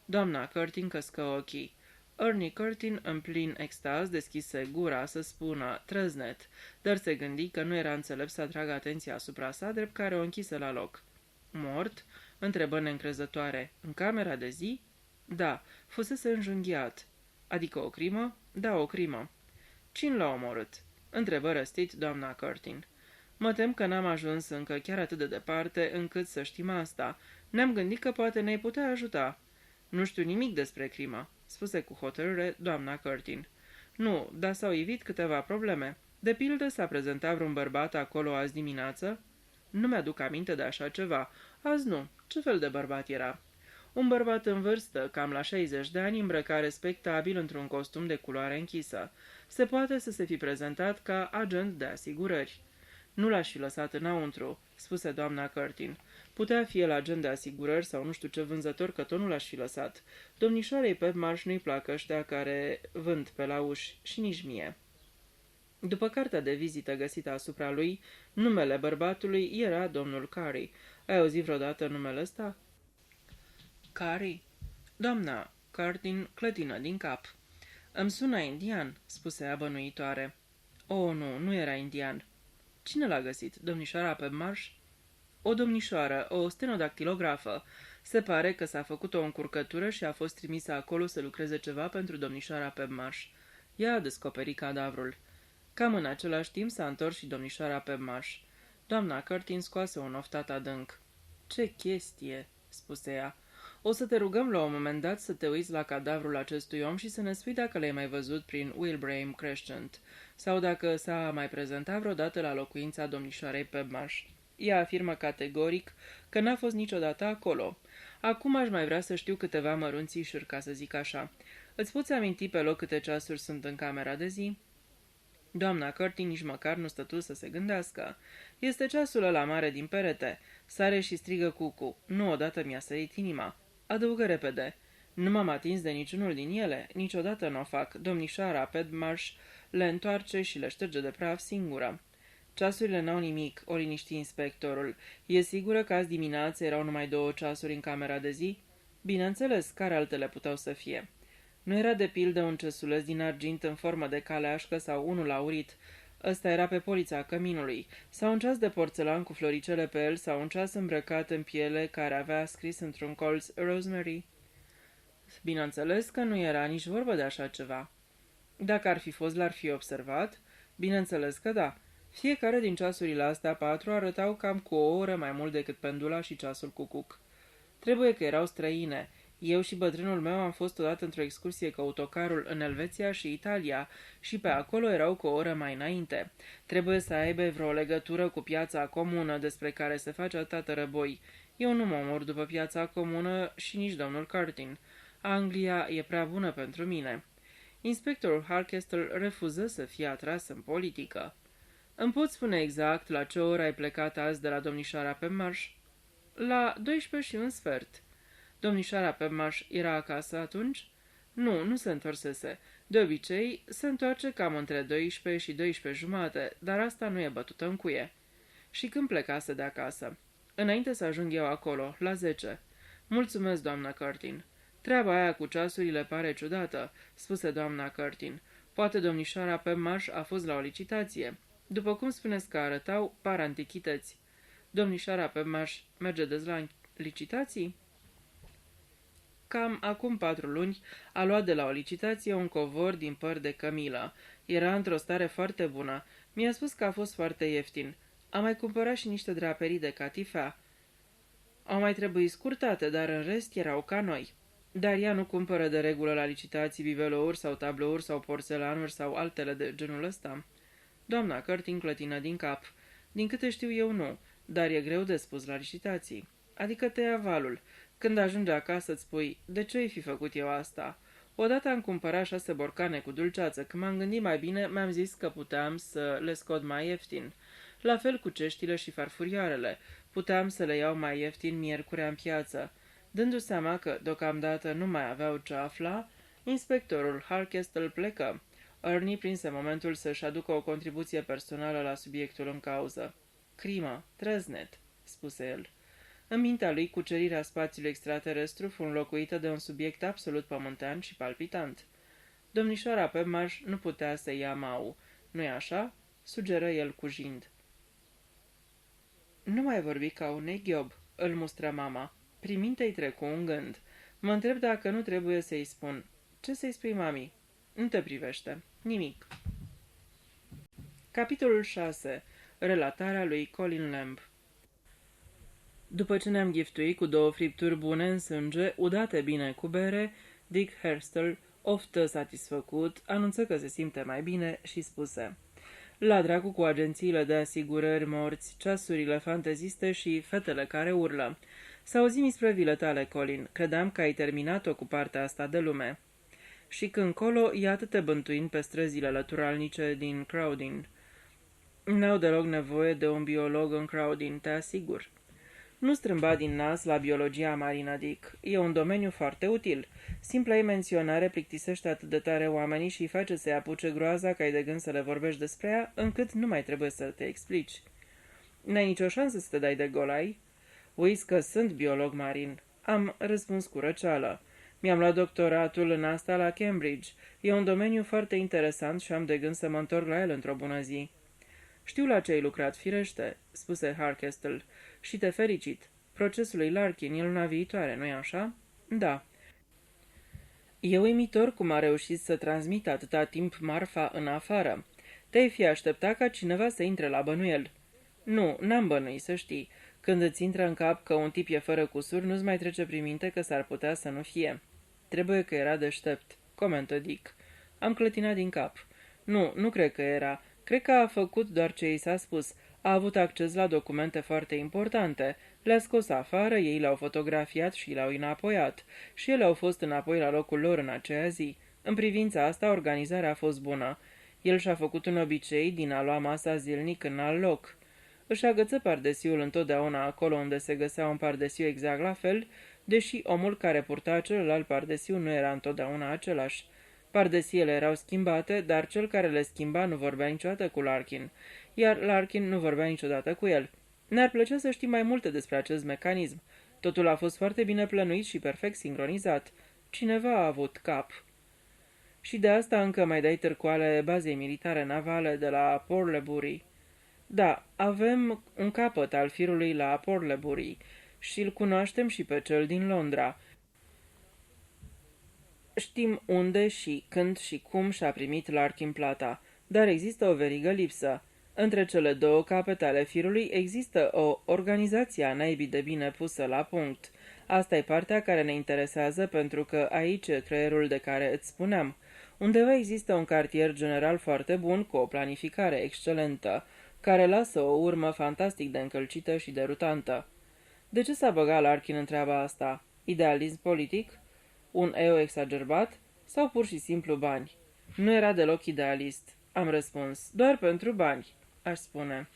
Doamna Curtin căscă ochii. Ernie Curtin, în plin extaz, deschise gura să spună trăznet, dar se gândi că nu era înțelept să atragă atenția asupra sa, drept care o închise la loc. Mort?" întrebă neîncrezătoare. În camera de zi?" Da, fusese înjunghiat." Adică o crimă?" Da, o crimă." Cine l-a omorât?" întrebă răstit doamna Curtin. Mă tem că n-am ajuns încă chiar atât de departe încât să știm asta. Ne-am gândit că poate ne-ai putea ajuta." Nu știu nimic despre crimă," spuse cu hotărâre doamna Curtin. Nu, dar s-au ivit câteva probleme. De pildă s-a prezentat vreun bărbat acolo azi dimineață?" Nu mi-aduc aminte de așa ceva. Azi nu. Ce fel de bărbat era?" Un bărbat în vârstă, cam la 60 de ani, îmbrăcat respectabil într-un costum de culoare închisă. Se poate să se fi prezentat ca agent de asigurări." Nu l-aș fi lăsat înăuntru," spuse doamna Curtin. Putea fi el agent de asigurări sau nu știu ce vânzător, că tot nu l-aș fi lăsat. Domnișoarei Pebmarsh nu-i placă ăștia care vând pe la uși și nici mie." După cartea de vizită găsită asupra lui, numele bărbatului era domnul Carey. Ai auzit vreodată numele ăsta?" Carey?" Doamna Curtin clătină din cap. Îmi sună indian," spuse ea bănuitoare. O, nu, nu era indian." Cine l-a găsit? Domnișoara Pebmarsh?" O domnișoară, o stenodactilografă. Se pare că s-a făcut o încurcătură și a fost trimisă acolo să lucreze ceva pentru domnișoara Pebmarsh. Ea a descoperit cadavrul. Cam în același timp s-a întors și domnișoara Pebmarsh. Doamna Curtin scoase un oftat adânc. Ce chestie," spuse ea. O să te rugăm la un moment dat să te uiți la cadavrul acestui om și să ne spui dacă l-ai mai văzut prin Wilbraham Crescent sau dacă s-a mai prezentat vreodată la locuința domnișoarei Pebmarsh. Ea afirmă categoric că n-a fost niciodată acolo. Acum aș mai vrea să știu câteva mărunțișuri, ca să zic așa. Îți poți aminti pe loc câte ceasuri sunt în camera de zi?" Doamna Curtin nici măcar nu stătu să se gândească. Este ceasul ăla mare din perete. Sare și strigă cucu. Nu odată mi-a sărit inima. Adăugă repede. Nu m-am atins de niciunul din ele. Niciodată nu o fac. Domnișoara Pebmarsh le întoarce și le șterge de praf singură." Ceasurile n-au nimic," o liniști inspectorul. E sigură că azi dimineață erau numai 2 ceasuri în camera de zi?" Bineînțeles, care altele puteau să fie?" Nu era de pildă un cesuleț din argint în formă de caleașcă sau unul aurit. Ăsta era pe polița căminului. Sau un ceas de porțelan cu floricele pe el sau un ceas îmbrăcat în piele care avea scris într-un colț Rosemary?" Bineînțeles că nu era nici vorbă de așa ceva." Dacă ar fi fost, l-ar fi observat?" Bineînțeles că da. Fiecare din ceasurile astea 4 arătau cam cu o oră mai mult decât pendula și ceasul cucuc. Trebuie că erau străine. Eu și bătrânul meu am fost odată într-o excursie cu autocarul în Elveția și Italia și pe acolo erau cu o oră mai înainte. Trebuie să aibă vreo legătură cu piața comună despre care se face atâta tărăboi. Eu nu mă omor după piața comună și nici domnul Curtin. Anglia e prea bună pentru mine." Inspectorul Harkestle refuză să fie atras în politică. Îmi poți spune exact la ce oră ai plecat azi de la domnișoara Pebmarsh?" La 12:15. Domnișoara Pebmarsh era acasă atunci?" Nu, nu se întorsese. De obicei, se întoarce cam între 12 și 12:30, dar asta nu e bătută în cuie." Și când plecase de acasă?" Înainte să ajung eu acolo, la 10. Mulțumesc, doamna Curtin." Treaba aia cu ceasurile pare ciudată," spuse doamna Curtin. Poate domnișoara Pebmarsh a fost la o licitație. După cum spuneți că arătau, par antichități." Domnișoara Pemaș merge des la licitații? Cam acum 4 luni a luat de la o licitație un covor din păr de cămilă. Era într-o stare foarte bună. Mi-a spus că a fost foarte ieftin. Am mai cumpărat și niște draperii de catifea. Au mai trebuit scurtate, dar în rest erau ca noi. Dar ea nu cumpără de regulă la licitații bibelouri sau tablouri sau porțelanuri sau altele de genul ăsta. Doamna Curtin clătină din cap. Din câte știu eu nu, dar e greu de spus la licitații. Adică te ia valul. Când ajungi acasă îți spui, de ce-i fi făcut eu asta? Odată am cumpărat 6 borcane cu dulceață. Când m-am gândit mai bine, mi-am zis că puteam să le scot mai ieftin. La fel cu ceștile și farfurioarele. Puteam să le iau mai ieftin miercurea în piață. Dându-se seama că, deocamdată, nu mai aveau ce afla, inspectorul Harkestel plecă. Ernie prinse momentul să-și aducă o contribuție personală la subiectul în cauză. Crimă, treznet, spuse el. În mintea lui, cucerirea spațiului extraterestru fu înlocuită de un subiect absolut pământean și palpitant. Domnișoara Pemaș nu putea să ia mau, nu-i așa? Sugeră el cujind. Nu mai vorbi ca un eghiob, îl mustră mama. Prin minte-i trecu un gând. Mă întreb dacă nu trebuie să-i spun. Ce să-i spui, mami? Nu te privește. Nimic. Capitolul 6. Relatarea lui Colin Lamb. După ce ne-am giftuit cu 2 fripturi bune în sânge, udate bine cu bere, Dick Herstel, oftă satisfăcut, anunță că se simte mai bine și spuse: La dracu cu agențiile de asigurări morți, ceasurile fanteziste și fetele care urlă. Să auzim isprăvile tale, Colin. Credeam că ai terminat-o cu partea asta de lume. Și când colo, iată te bântuind pe străzile lăturalnice din Crowdin. N-au deloc nevoie de un biolog în Crowdin, te asigur. Nu strâmba din nas la biologia marină, Dick. E un domeniu foarte util. Simpla ei menționare plictisește atât de tare oamenii și îi face să-i apuce groaza că ai de gând să le vorbești despre ea, încât nu mai trebuie să te explici. N-ai nicio șansă să te dai de golai? Uiți că sunt biolog marin. Am răspuns cu răceală. Mi-am luat doctoratul în asta la Cambridge. E un domeniu foarte interesant și am de gând să mă întorc la el într-o bună zi. Știu la ce ai lucrat, firește, spuse Harkestel, și te felicit. Procesul lui Larkin e luna viitoare, nu-i așa? Da. E uimitor cum a reușit să transmită atâta timp marfa în afară. Te-ai fi așteptat ca cineva să intre la bănuiel. Nu, n-am bănuit, să știi. Când îți intră în cap că un tip e fără cusur, nu-ți mai trece prin minte că s-ar putea să nu fie. Trebuie că era deștept, comentă Dick. Am clătinat din cap. Nu cred că era. Cred că a făcut doar ce i s-a spus. A avut acces la documente foarte importante. Le-a scos afară, ei le-au fotografiat și le-au înapoiat. Și ele au fost înapoi la locul lor în aceea zi. În privința asta, organizarea a fost bună. El și-a făcut un obicei din a lua masa zilnic în alt loc. Își agăță pardesiul întotdeauna acolo unde se găsea un pardesiu exact la fel, deși omul care purta celălalt pardesiu nu era întotdeauna același. Pardesiele erau schimbate, dar cel care le schimba nu vorbea niciodată cu Larkin, iar Larkin nu vorbea niciodată cu el. Ne-ar plăcea să știm mai multe despre acest mecanism. Totul a fost foarte bine plănuit și perfect sincronizat. Cineva a avut cap. Și de asta încă mai dai târcoale bazei militare navale de la Porlebury. Da, avem un capăt al firului la Porlebury și îl cunoaștem și pe cel din Londra. Știm unde și când și cum și-a primit Larkin plata, dar există o verigă lipsă. Între cele 2 capete ale firului există o organizație a naibii de bine pusă la punct. Asta e partea care ne interesează pentru că aici e creierul de care îți spuneam. Undeva există un cartier general foarte bun cu o planificare excelentă, care lasă o urmă fantastic de încălcită și derutantă. De ce s-a băgat Larkin în treaba asta? Idealism politic? Un ego exagerat? Sau pur și simplu bani? Nu era deloc idealist, am răspuns. Doar pentru bani, aș spune.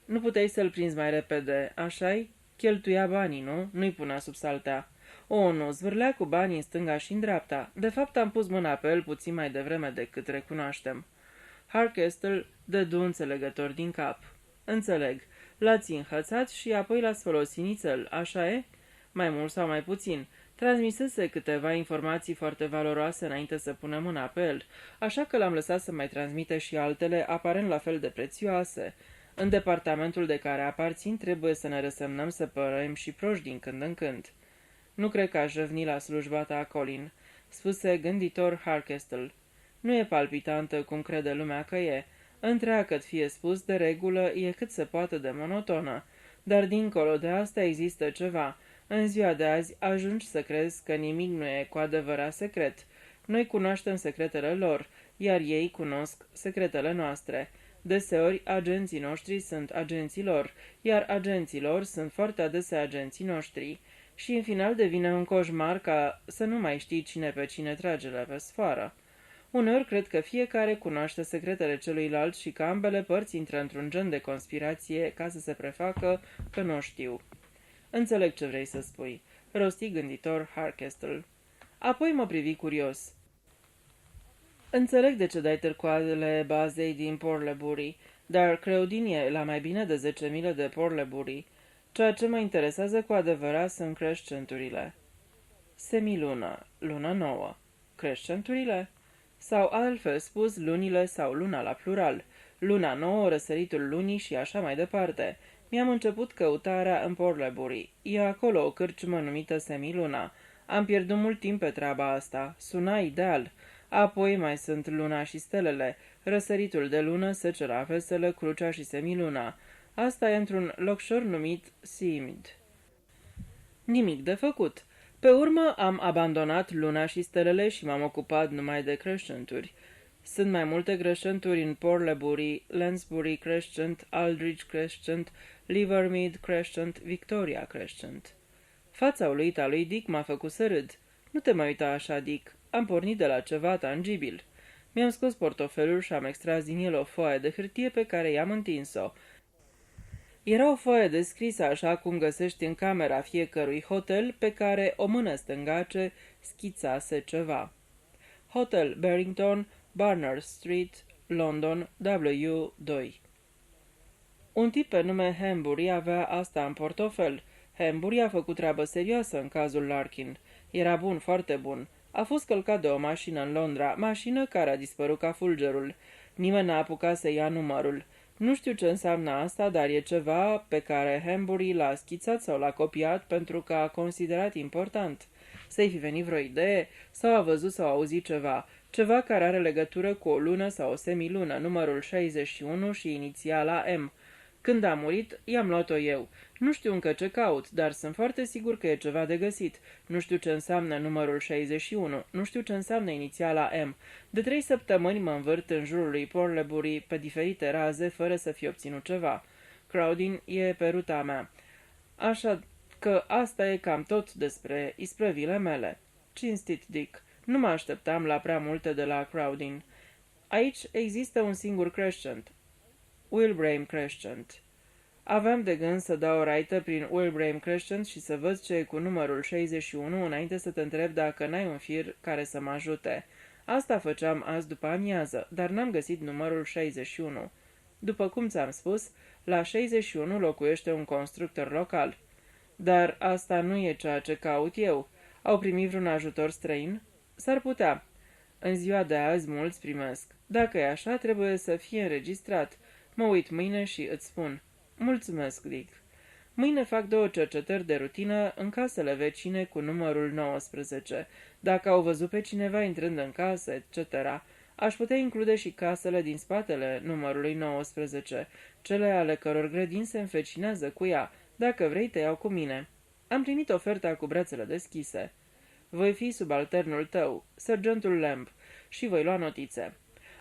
Nu puteai să-l prinzi mai repede, așa-i? Cheltuia banii, nu? Nu-i punea sub saltea. O, nu, zvârlea cu banii în stânga și în dreapta. De fapt, am pus mâna pe el puțin mai devreme decât recunoaștem. Harkestel dădu înțelegător din cap. Înțeleg. L-ați înhățat și apoi l-ați folosit nițel, așa e? Mai mult sau mai puțin. Transmisese câteva informații foarte valoroase înainte să punem mâna pe el, așa că l-am lăsat să mai transmită și altele aparent la fel de prețioase. În departamentul de care aparțin trebuie să ne resemnăm să părăim și proști din când în când. Nu cred că aș reveni la slujba ta, Colin, spuse gânditor Harkestle. Nu e palpitantă cum crede lumea că e. Întreagăt fie spus, de regulă e cât se poate de monotonă. Dar dincolo de asta există ceva. În ziua de azi ajungi să crezi că nimic nu e cu adevărat secret. Noi cunoaștem secretele lor, iar ei cunosc secretele noastre. Deseori, agenții noștri sunt agenții lor, iar agenții lor sunt foarte adesea agenții noștri. Și în final devine un coșmar ca să nu mai știi cine pe cine trage pe sfoară. Uneori cred că fiecare cunoaște secretele celuilalt și că ambele părți intră într-un gen de conspirație ca să se prefacă că nu știu. Înțeleg ce vrei să spui, rosti gânditor Harkestle. Apoi mă privi curios. Înțeleg de ce dai târcoadele bazei din Porlebury, dar Crowdin e la mai bine de 10 mile de Porlebury. Ceea ce mă interesează cu adevărat sunt crescenturile. Semiluna, luna nouă. Crescenturile? Sau altfel spus, lunile sau luna la plural. Luna nouă, răsăritul lunii și așa mai departe. Mi-am început căutarea în Porlebury. E acolo o cârciumă numită Semiluna. Am pierdut mult timp pe treaba asta. Suna ideal. Apoi mai sunt luna și stelele, răsăritul de lună, secera veselă, crucea și semiluna. Asta e într-un locșor numit Simid. Nimic de făcut. Pe urmă am abandonat luna și stelele și m-am ocupat numai de crescenturi. Sunt mai multe crescenturi în Porlebury, Lansbury Crescent, Aldridge Crescent, Livermead Crescent, Victoria Crescent. Fața uluită a lui Dick m-a făcut să râd. Nu te mai uita așa, Dick. Am pornit de la ceva tangibil. Mi-am scos portofelul și am extras din el o foaie de hârtie pe care i-am întins-o. Era o foaie descrisă așa cum găsești în camera fiecărui hotel pe care o mână stângace schițase ceva. Hotel Barrington, Barnard Street, London, W2. Un tip pe nume Hambury avea asta în portofel. Hambury a făcut treabă serioasă în cazul Larkin. Era bun, foarte bun. A fost călcat de o mașină în Londra, mașină care a dispărut ca fulgerul. Nimeni n-a apucat să ia numărul. Nu știu ce înseamnă asta, dar e ceva pe care Hambury l-a schițat sau l-a copiat pentru că a considerat important. Să-i fi venit vreo idee sau a văzut sau a auzit ceva care are legătură cu o lună sau o semilună, numărul 61 și inițiala M. Când a murit, i-am luat-o eu. Nu știu încă ce caut, dar sunt foarte sigur că e ceva de găsit. Nu știu ce înseamnă numărul 61, nu știu ce înseamnă inițiala M. De 3 săptămâni mă învârt în jurul lui Porlebury pe diferite raze fără să fi obținut ceva. Crowdin e pe ruta mea. Așa că asta e cam tot despre isprăvile mele. Cinstit, Dick. Nu mă așteptam la prea multe de la Crowdin. Aici există un singur crescent. Wilbraham Crescent. Aveam de gând să dau o raită prin Wilbraham Crescent și să văd ce e cu numărul 61 înainte să te întreb dacă n-ai un fir care să mă ajute. Asta făceam azi după amiază, dar n-am găsit numărul 61. După cum ți-am spus, la 61 locuiește un constructor local. Dar asta nu e ceea ce caut eu. Au primit vreun ajutor străin? S-ar putea. În ziua de azi mulți primesc. Dacă e așa, trebuie să fie înregistrat. Mă uit mâine și îți spun. Mulțumesc, Dick. Mâine fac 2 cercetări de rutină în casele vecine cu numărul 19. Dacă au văzut pe cineva intrând în casă, etc., aș putea include și casele din spatele numărului 19, cele ale căror grădini se înfecinează cu ea. Dacă vrei, te iau cu mine. Am primit oferta cu brațele deschise. Voi fi subalternul tău, sergentul Lamb, și voi lua notițe.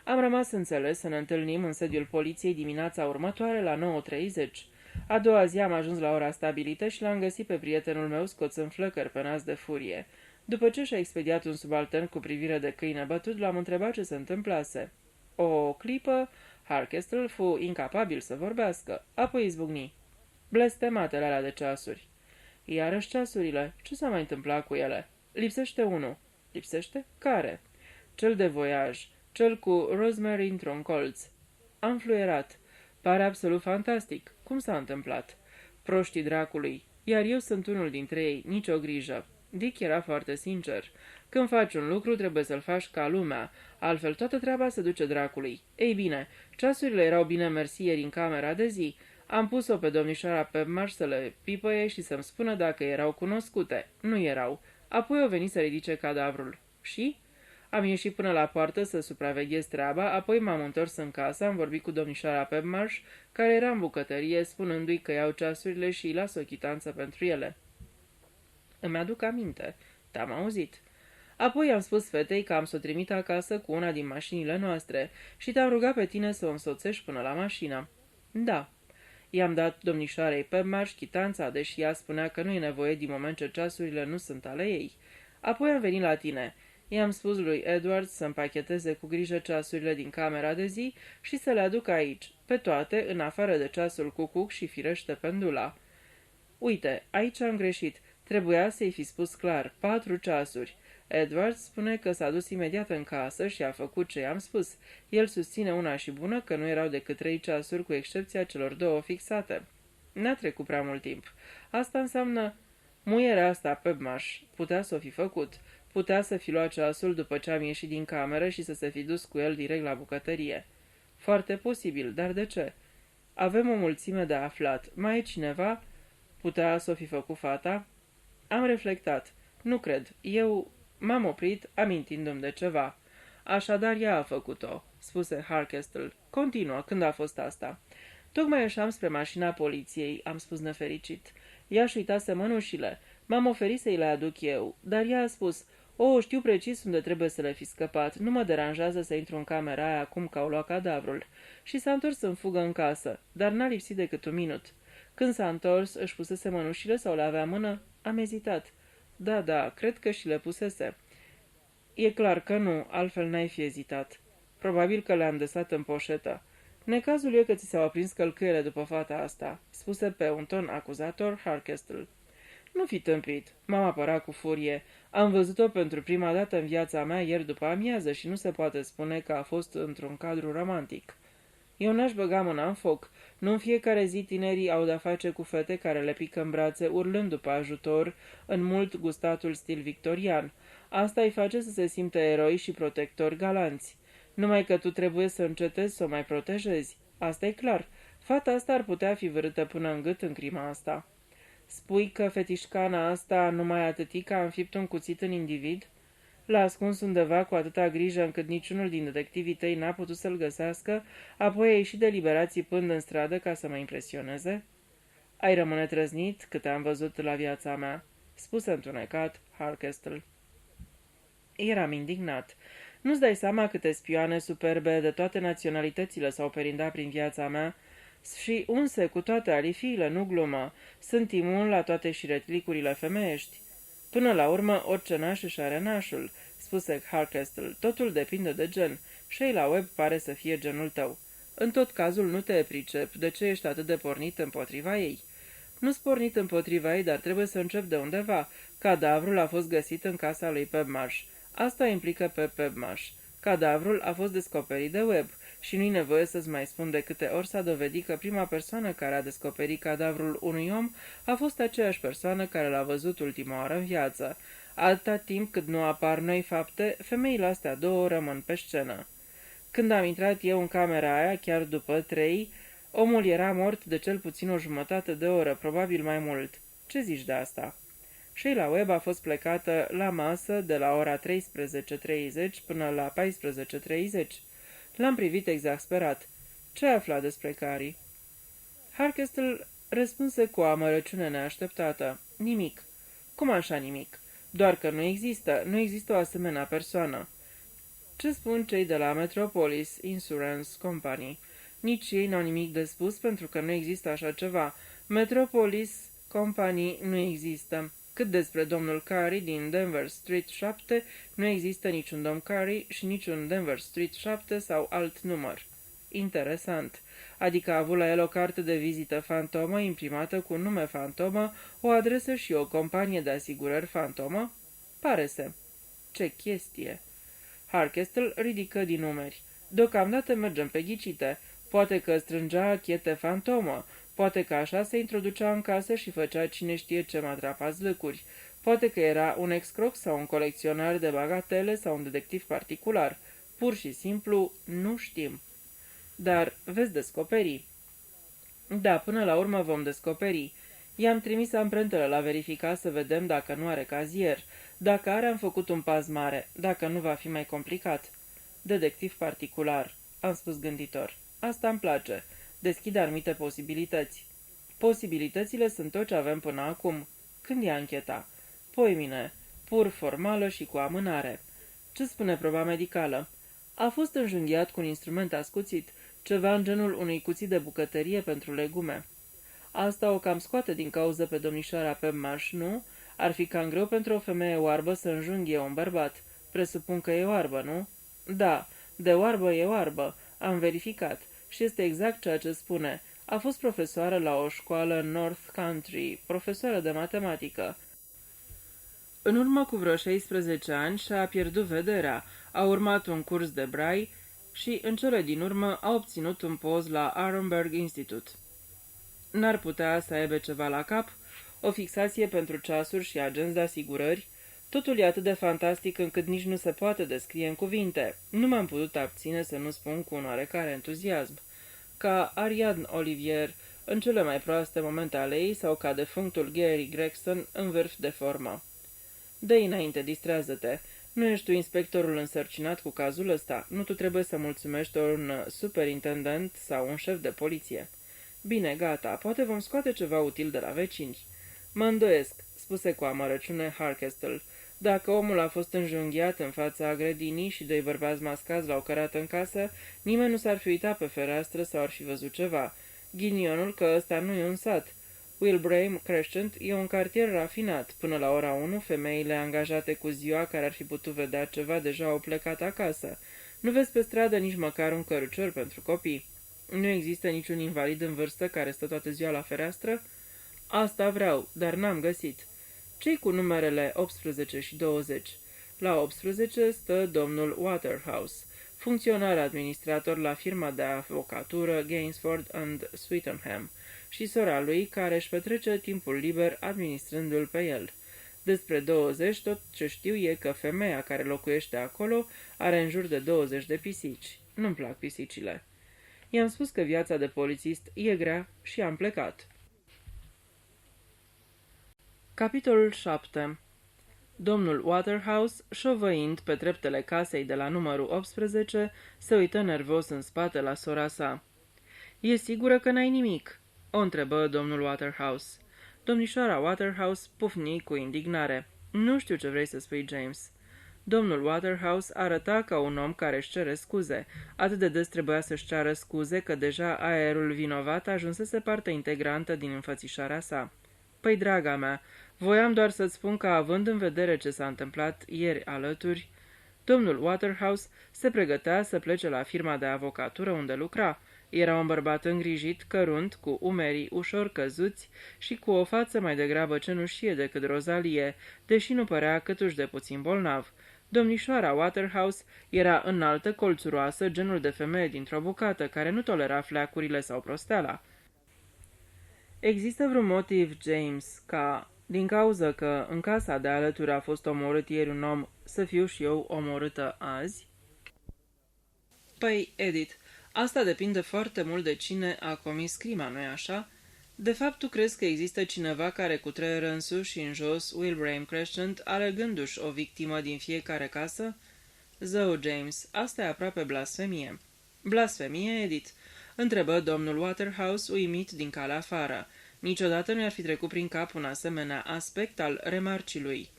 Am rămas înțeles să ne întâlnim în sediul poliției dimineața următoare la 9:30. A doua zi am ajuns la ora stabilită și l-am găsit pe prietenul meu scoțând flăcări pe nas de furie. După ce și-a expediat un subaltern cu privire de câine bătut, l-am întrebat ce se întâmplase. O clipă, Harkestle fu incapabil să vorbească, apoi izbucni. Blestematele alea de ceasuri. Iarăși ceasurile. Ce s-a mai întâmplat cu ele? Lipsește unul. Lipsește? Care? Cel de voiaj. Cel cu Rosemary într-un colț. Am fluierat. Pare absolut fantastic. Cum s-a întâmplat? Proștii dracului. Iar eu sunt unul dintre ei. Nici o grijă. Dick era foarte sincer. Când faci un lucru, trebuie să-l faci ca lumea, altfel toată treaba se duce dracului. Ei bine, ceasurile erau bine mersi ieri în camera de zi. Am pus-o pe domnișoara Pebmarsh să le pipăie și să-mi spună dacă erau cunoscute. Nu erau. Apoi o veni să ridice cadavrul. Și? Am ieșit până la poartă să supraveghez treaba, apoi m-am întors în casă, am vorbit cu domnișoara Pebmarsh, care era în bucătărie, spunându-i că iau ceasurile și îi las o chitanță pentru ele. Îmi aduc aminte. Te-am auzit. Apoi am spus fetei că am să o trimit acasă cu una din mașinile noastre și te-am rugat pe tine să o însoțești până la mașină. Da. I-am dat domnișoarei Pebmarsh chitanța, deși ea spunea că nu e nevoie din moment ce ceasurile nu sunt ale ei. Apoi am venit la tine. I-am spus lui Edward să împacheteze cu grijă ceasurile din camera de zi și să le aduc aici, pe toate, în afară de ceasul cucuc și firește pendula. Uite, aici am greșit. Trebuia să-i fi spus clar, 4 ceasuri. Edward spune că s-a dus imediat în casă și a făcut ce i-am spus. El susține una și bună că nu erau decât 3 ceasuri, cu excepția celor 2 fixate. N-a trecut prea mult timp. Asta înseamnă... Muierea asta, Pebmarsh, putea să o fi făcut. Putea să fi luat ceasul după ce am ieșit din cameră și să se fi dus cu el direct la bucătărie. Foarte posibil, dar de ce? Avem o mulțime de aflat. Mai e cineva? Putea să o fi făcut fata? Am reflectat. Nu cred. Eu m-am oprit, amintindu-mi de ceva. Așadar, ea a făcut-o, spuse Harkestle. Continuă, când a fost asta? Tocmai ieșeam spre mașina poliției, am spus nefericit. Ea și uitase mănușile. M-am oferit să-i le aduc eu, dar ea a spus, o, știu precis unde trebuie să le fi scăpat, nu mă deranjează să intru în camera aia acum că au luat cadavrul. Și s-a întors în fugă în casă, dar n-a lipsit decât un minut. Când s-a întors, își pusese mănușile sau le avea în mână? Am ezitat. Da, cred că și le pusese. E clar că nu, altfel n-ai fi ezitat. Probabil că le-am desat în poșetă. Necazul e că ți s-au aprins călcâiele după fata asta, spuse pe un ton acuzator Harkestle. Nu fi tâmpit, m-am apărat cu furie. Am văzut-o pentru prima dată în viața mea ieri după amiază și nu se poate spune că a fost într-un cadru romantic. Eu n-aș băga mâna în foc. Nu în fiecare zi tinerii au de-a face cu fete care le pică în brațe urlând după ajutor în mult gustatul stil victorian. Asta îi face să se simtă eroi și protectori galanți. Numai că tu trebuie să încetezi să o mai protejezi. Asta e clar. Fata asta ar putea fi vârâtă până în gât în crima asta. Spui că fetișcana asta numai atâtica a înfipt un cuțit în individ? L-a ascuns undeva cu atâta grijă încât niciunul din detectivii tăi n-a putut să-l găsească, apoi a ieșit deliberați țipând în stradă ca să mă impresioneze? Ai rămâne trăznit câte am văzut la viața mea, spuse întunecat Harkestle. Eram indignat. Nu-ți dai seama câte spioane superbe de toate naționalitățile s-au perindat prin viața mea? Și unse cu toate alifiile, nu glumă, sunt imun la toate șiretlicurile femeiești. Până la urmă, orice naș își are nașul, spuse Harkestle. Totul depinde de gen. Sheila Webb pare să fie genul tău. În tot cazul nu te pricep de ce ești atât de pornit împotriva ei. Nu-s pornit împotriva ei, dar trebuie să încep de undeva. Cadavrul a fost găsit în casa lui Pebmarsh. Asta implică pe Pebmarsh. Cadavrul a fost descoperit de Webb și nu-i nevoie să-ți mai spun de câte ori s-a dovedit că prima persoană care a descoperit cadavrul unui om a fost aceeași persoană care l-a văzut ultima oară în viață. Atâta timp cât nu apar noi fapte, femeile astea două rămân pe scenă. Când am intrat eu în camera aia, chiar după 3, omul era mort de cel puțin o jumătate de oră, probabil mai mult. Ce zici de asta? Sheila Webb a fost plecată la masă de la ora 13:30 până la 14:30. L-am privit exasperat. Ce afla despre Carrie? Harkestle răspunse cu o amărăciune neașteptată. Nimic. Cum așa nimic? Doar că nu există o asemenea persoană. Ce spun cei de la Metropolis Insurance Company? Nici ei n-au nimic de spus pentru că nu există așa ceva. Metropolis Company nu există. Cât despre domnul Carey din Denver Street 7, nu există niciun domn Carey și niciun Denver Street 7 sau alt număr. Interesant. Adică a avut la el o carte de vizită fantomă imprimată cu un nume fantomă, o adresă și o companie de asigurări fantomă? Pare-se. Ce chestie! Harkestle ridică din numeri. Deocamdată mergem pe ghicite. Poate că strângea chete fantomă. Poate că așa se introducea în casă și făcea cine știe ce matrapazlăcuri. Poate că era un excroc sau un colecționar de bagatele sau un detectiv particular. Pur și simplu, nu știm. Dar veți descoperi. Da, până la urmă vom descoperi. I-am trimis amprentele la verificat să vedem dacă nu are cazier. Dacă are, am făcut un pas mare. Dacă nu, va fi mai complicat. Detectiv particular, am spus gânditor. Asta îmi place. Deschide anumite posibilități. Posibilitățile sunt tot ce avem până acum. Când e ancheta? Poimine, pur formală și cu amânare. Ce spune proba medicală? A fost înjunghiat cu un instrument ascuțit, ceva în genul unui cuțit de bucătărie pentru legume. Asta o cam scoate din cauză pe domnișoara Pemmarsh, nu? Ar fi cam greu pentru o femeie oarbă să înjunghie un bărbat. Presupun că e oarbă, nu? Da, de oarbă e oarbă. Am verificat. Și este exact ceea ce spune. A fost profesoară la o școală în North Country, profesoară de matematică. În urmă cu vreo 16 ani și-a pierdut vederea, a urmat un curs de Braille și, în cele din urmă, a obținut un post la Arenberg Institute. N-ar putea să aibă ceva la cap? O fixație pentru ceasuri și agenți de asigurări? Totul e atât de fantastic încât nici nu se poate descrie în cuvinte. Nu m-am putut abține să nu spun cu un oarecare entuziasm. Ca Ariadne Olivier în cele mai proaste momente ale ei sau ca defunctul Gary Gregson în vârf de formă. Dă-i înainte, distrează-te. Nu ești tu inspectorul însărcinat cu cazul ăsta. Nu tu trebuie să mulțumești un superintendent sau un șef de poliție. Bine, gata, poate vom scoate ceva util de la vecini. Mă îndoiesc, spuse cu amărăciune Harkestle. Dacă omul a fost înjunghiat în fața grădinii și doi bărbați mascați l-au cărat în casă, nimeni nu s-ar fi uitat pe fereastră sau ar fi văzut ceva. Ghinionul că ăsta nu e un sat. Wilbraham Crescent e un cartier rafinat. Până la ora 1, femeile angajate cu ziua care ar fi putut vedea ceva deja au plecat acasă. Nu vezi pe stradă nici măcar un cărucior pentru copii. Nu există niciun invalid în vârstă care stă toată ziua la fereastră? Asta vreau, dar n-am găsit. Ce-i cu numerele 18 și 20? La 18 stă domnul Waterhouse, funcționar administrator la firma de avocatură Gainsford and Sweetenham, și sora lui, care își petrece timpul liber administrându-l pe el. Despre 20, tot ce știu e că femeia care locuiește acolo are în jur de 20 de pisici. Nu-mi plac pisicile. I-am spus că viața de polițist e grea și am plecat. Capitolul 7. Domnul Waterhouse, șovăind pe treptele casei de la numărul 18, se uită nervos în spate la sora sa. E sigură că n-ai nimic?" o întrebă domnul Waterhouse. Domnișoara Waterhouse pufni cu indignare. Nu știu ce vrei să spui, James." Domnul Waterhouse arăta ca un om care își cere scuze. Atât de des trebuia să-și ceară scuze că deja aerul vinovat ajunsese parte integrantă din înfățișarea sa. Păi, draga mea, voiam doar să-ți spun că, având în vedere ce s-a întâmplat ieri alături, domnul Waterhouse se pregătea să plece la firma de avocatură unde lucra. Era un bărbat îngrijit, cărunt, cu umerii ușor căzuți și cu o față mai degrabă cenușie decât rozalie, deși nu părea câtuși de puțin bolnav. Domnișoara Waterhouse era înaltă, colțuroasă, genul de femeie dintr-o bucată, care nu tolera fleacurile sau prosteala. Există vreun motiv, James, ca, din cauza că în casa de alături a fost omorât ieri un om, să fiu și eu omorâtă azi? Păi, Edith, asta depinde foarte mult de cine a comis crima, nu-i așa? De fapt, tu crezi că există cineva care cutreieră în sus și în jos Wilbraham Crescent, alegându-și o victimă din fiecare casă? Zău, James, asta e aproape blasfemie. Blasfemie, Edith? Întrebă domnul Waterhouse, uimit din calea afară. Niciodată nu i-ar fi trecut prin cap un asemenea aspect al remarcii lui.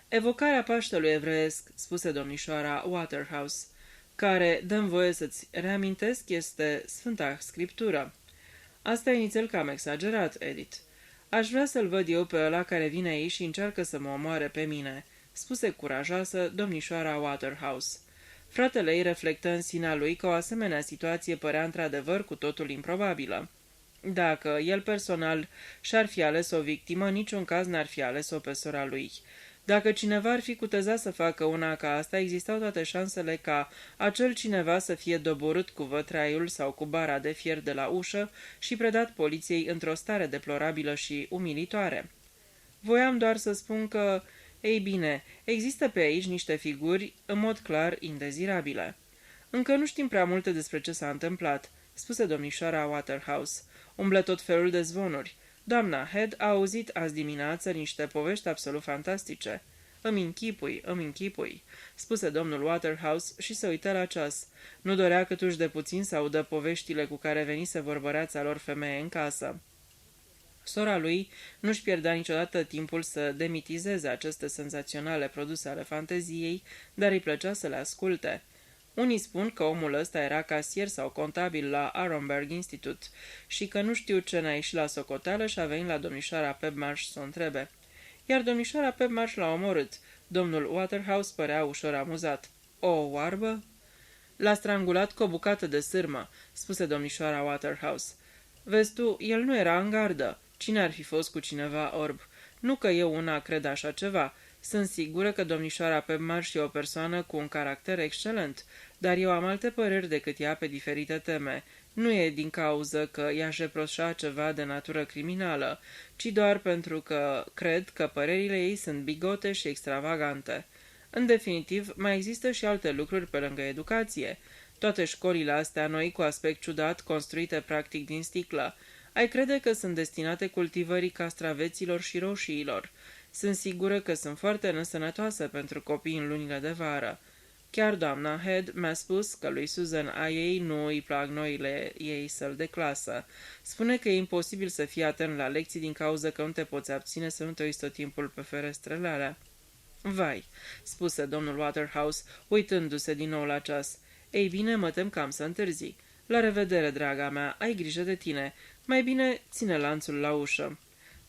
Evocarea Paștelui evreiesc, spuse domnișoara Waterhouse, care, dă-mi voie să-ți reamintesc, este Sfânta Scriptură. Asta e nițel cam exagerat, Edith. Aș vrea să-l văd eu pe ăla care vine aici și încearcă să mă omoare pe mine, spuse curajoasă domnișoara Waterhouse. Fratele ei reflectă în sinea lui că o asemenea situație părea într-adevăr cu totul improbabilă. Dacă el personal și-ar fi ales o victimă, niciun caz n-ar fi ales-o pe sora lui. Dacă cineva ar fi cutezat să facă una ca asta, existau toate șansele ca acel cineva să fie doborât cu vătraiul sau cu bara de fier de la ușă și predat poliției într-o stare deplorabilă și umilitoare. Voiam doar să spun că, ei bine, există pe aici niște figuri în mod clar indezirabile. Încă nu știm prea multe despre ce s-a întâmplat, spuse domnișoara Waterhouse. Umblă tot felul de zvonuri. Doamna Head a auzit azi dimineață niște povești absolut fantastice. Îmi închipui, spuse domnul Waterhouse și se uită la ceas. Nu dorea câtuși de puțin să audă poveștile cu care venise vorbăreața lor femeie în casă. Sora lui nu-și pierdea niciodată timpul să demitizeze aceste senzaționale produse ale fanteziei, dar îi plăcea să le asculte. Unii spun că omul ăsta era casier sau contabil la Aronberg Institute și că nu știu ce n-a ieșit la socoteală și a venit la domnișoara Pebmarsh să o întrebe. Iar domnișoara Pebmarsh l-a omorât. Domnul Waterhouse părea ușor amuzat. O oarbă? L-a strangulat cu o bucată de sârmă, spuse domnișoara Waterhouse. Vezi tu, el nu era în gardă. Cine ar fi fost cu cineva orb? Nu că eu una cred așa ceva. Sunt sigură că domnișoara Pebmarsh e o persoană cu un caracter excelent, dar eu am alte păreri decât ea pe diferite teme. Nu e din cauză că i-aș reproșa ceva de natură criminală, ci doar pentru că cred că părerile ei sunt bigote și extravagante. În definitiv, mai există și alte lucruri pe lângă educație. Toate școlile astea noi cu aspect ciudat, construite practic din sticlă, ai crede că sunt destinate cultivării castraveților și roșiilor. Sunt sigură că sunt foarte nesănătoase pentru copii în lunile de vară. Chiar doamna Head mi-a spus că lui Susan a ei nu îi plac noile ei săli de clasă. Spune că e imposibil să fii atent la lecții din cauza că nu te poți abține să nu te uiți tot timpul pe ferestrele alea. Vai, spuse domnul Waterhouse, uitându-se din nou la ceas. Ei bine, mă tem că am să întârzi. La revedere, draga mea, ai grijă de tine. Mai bine ține lanțul la ușă.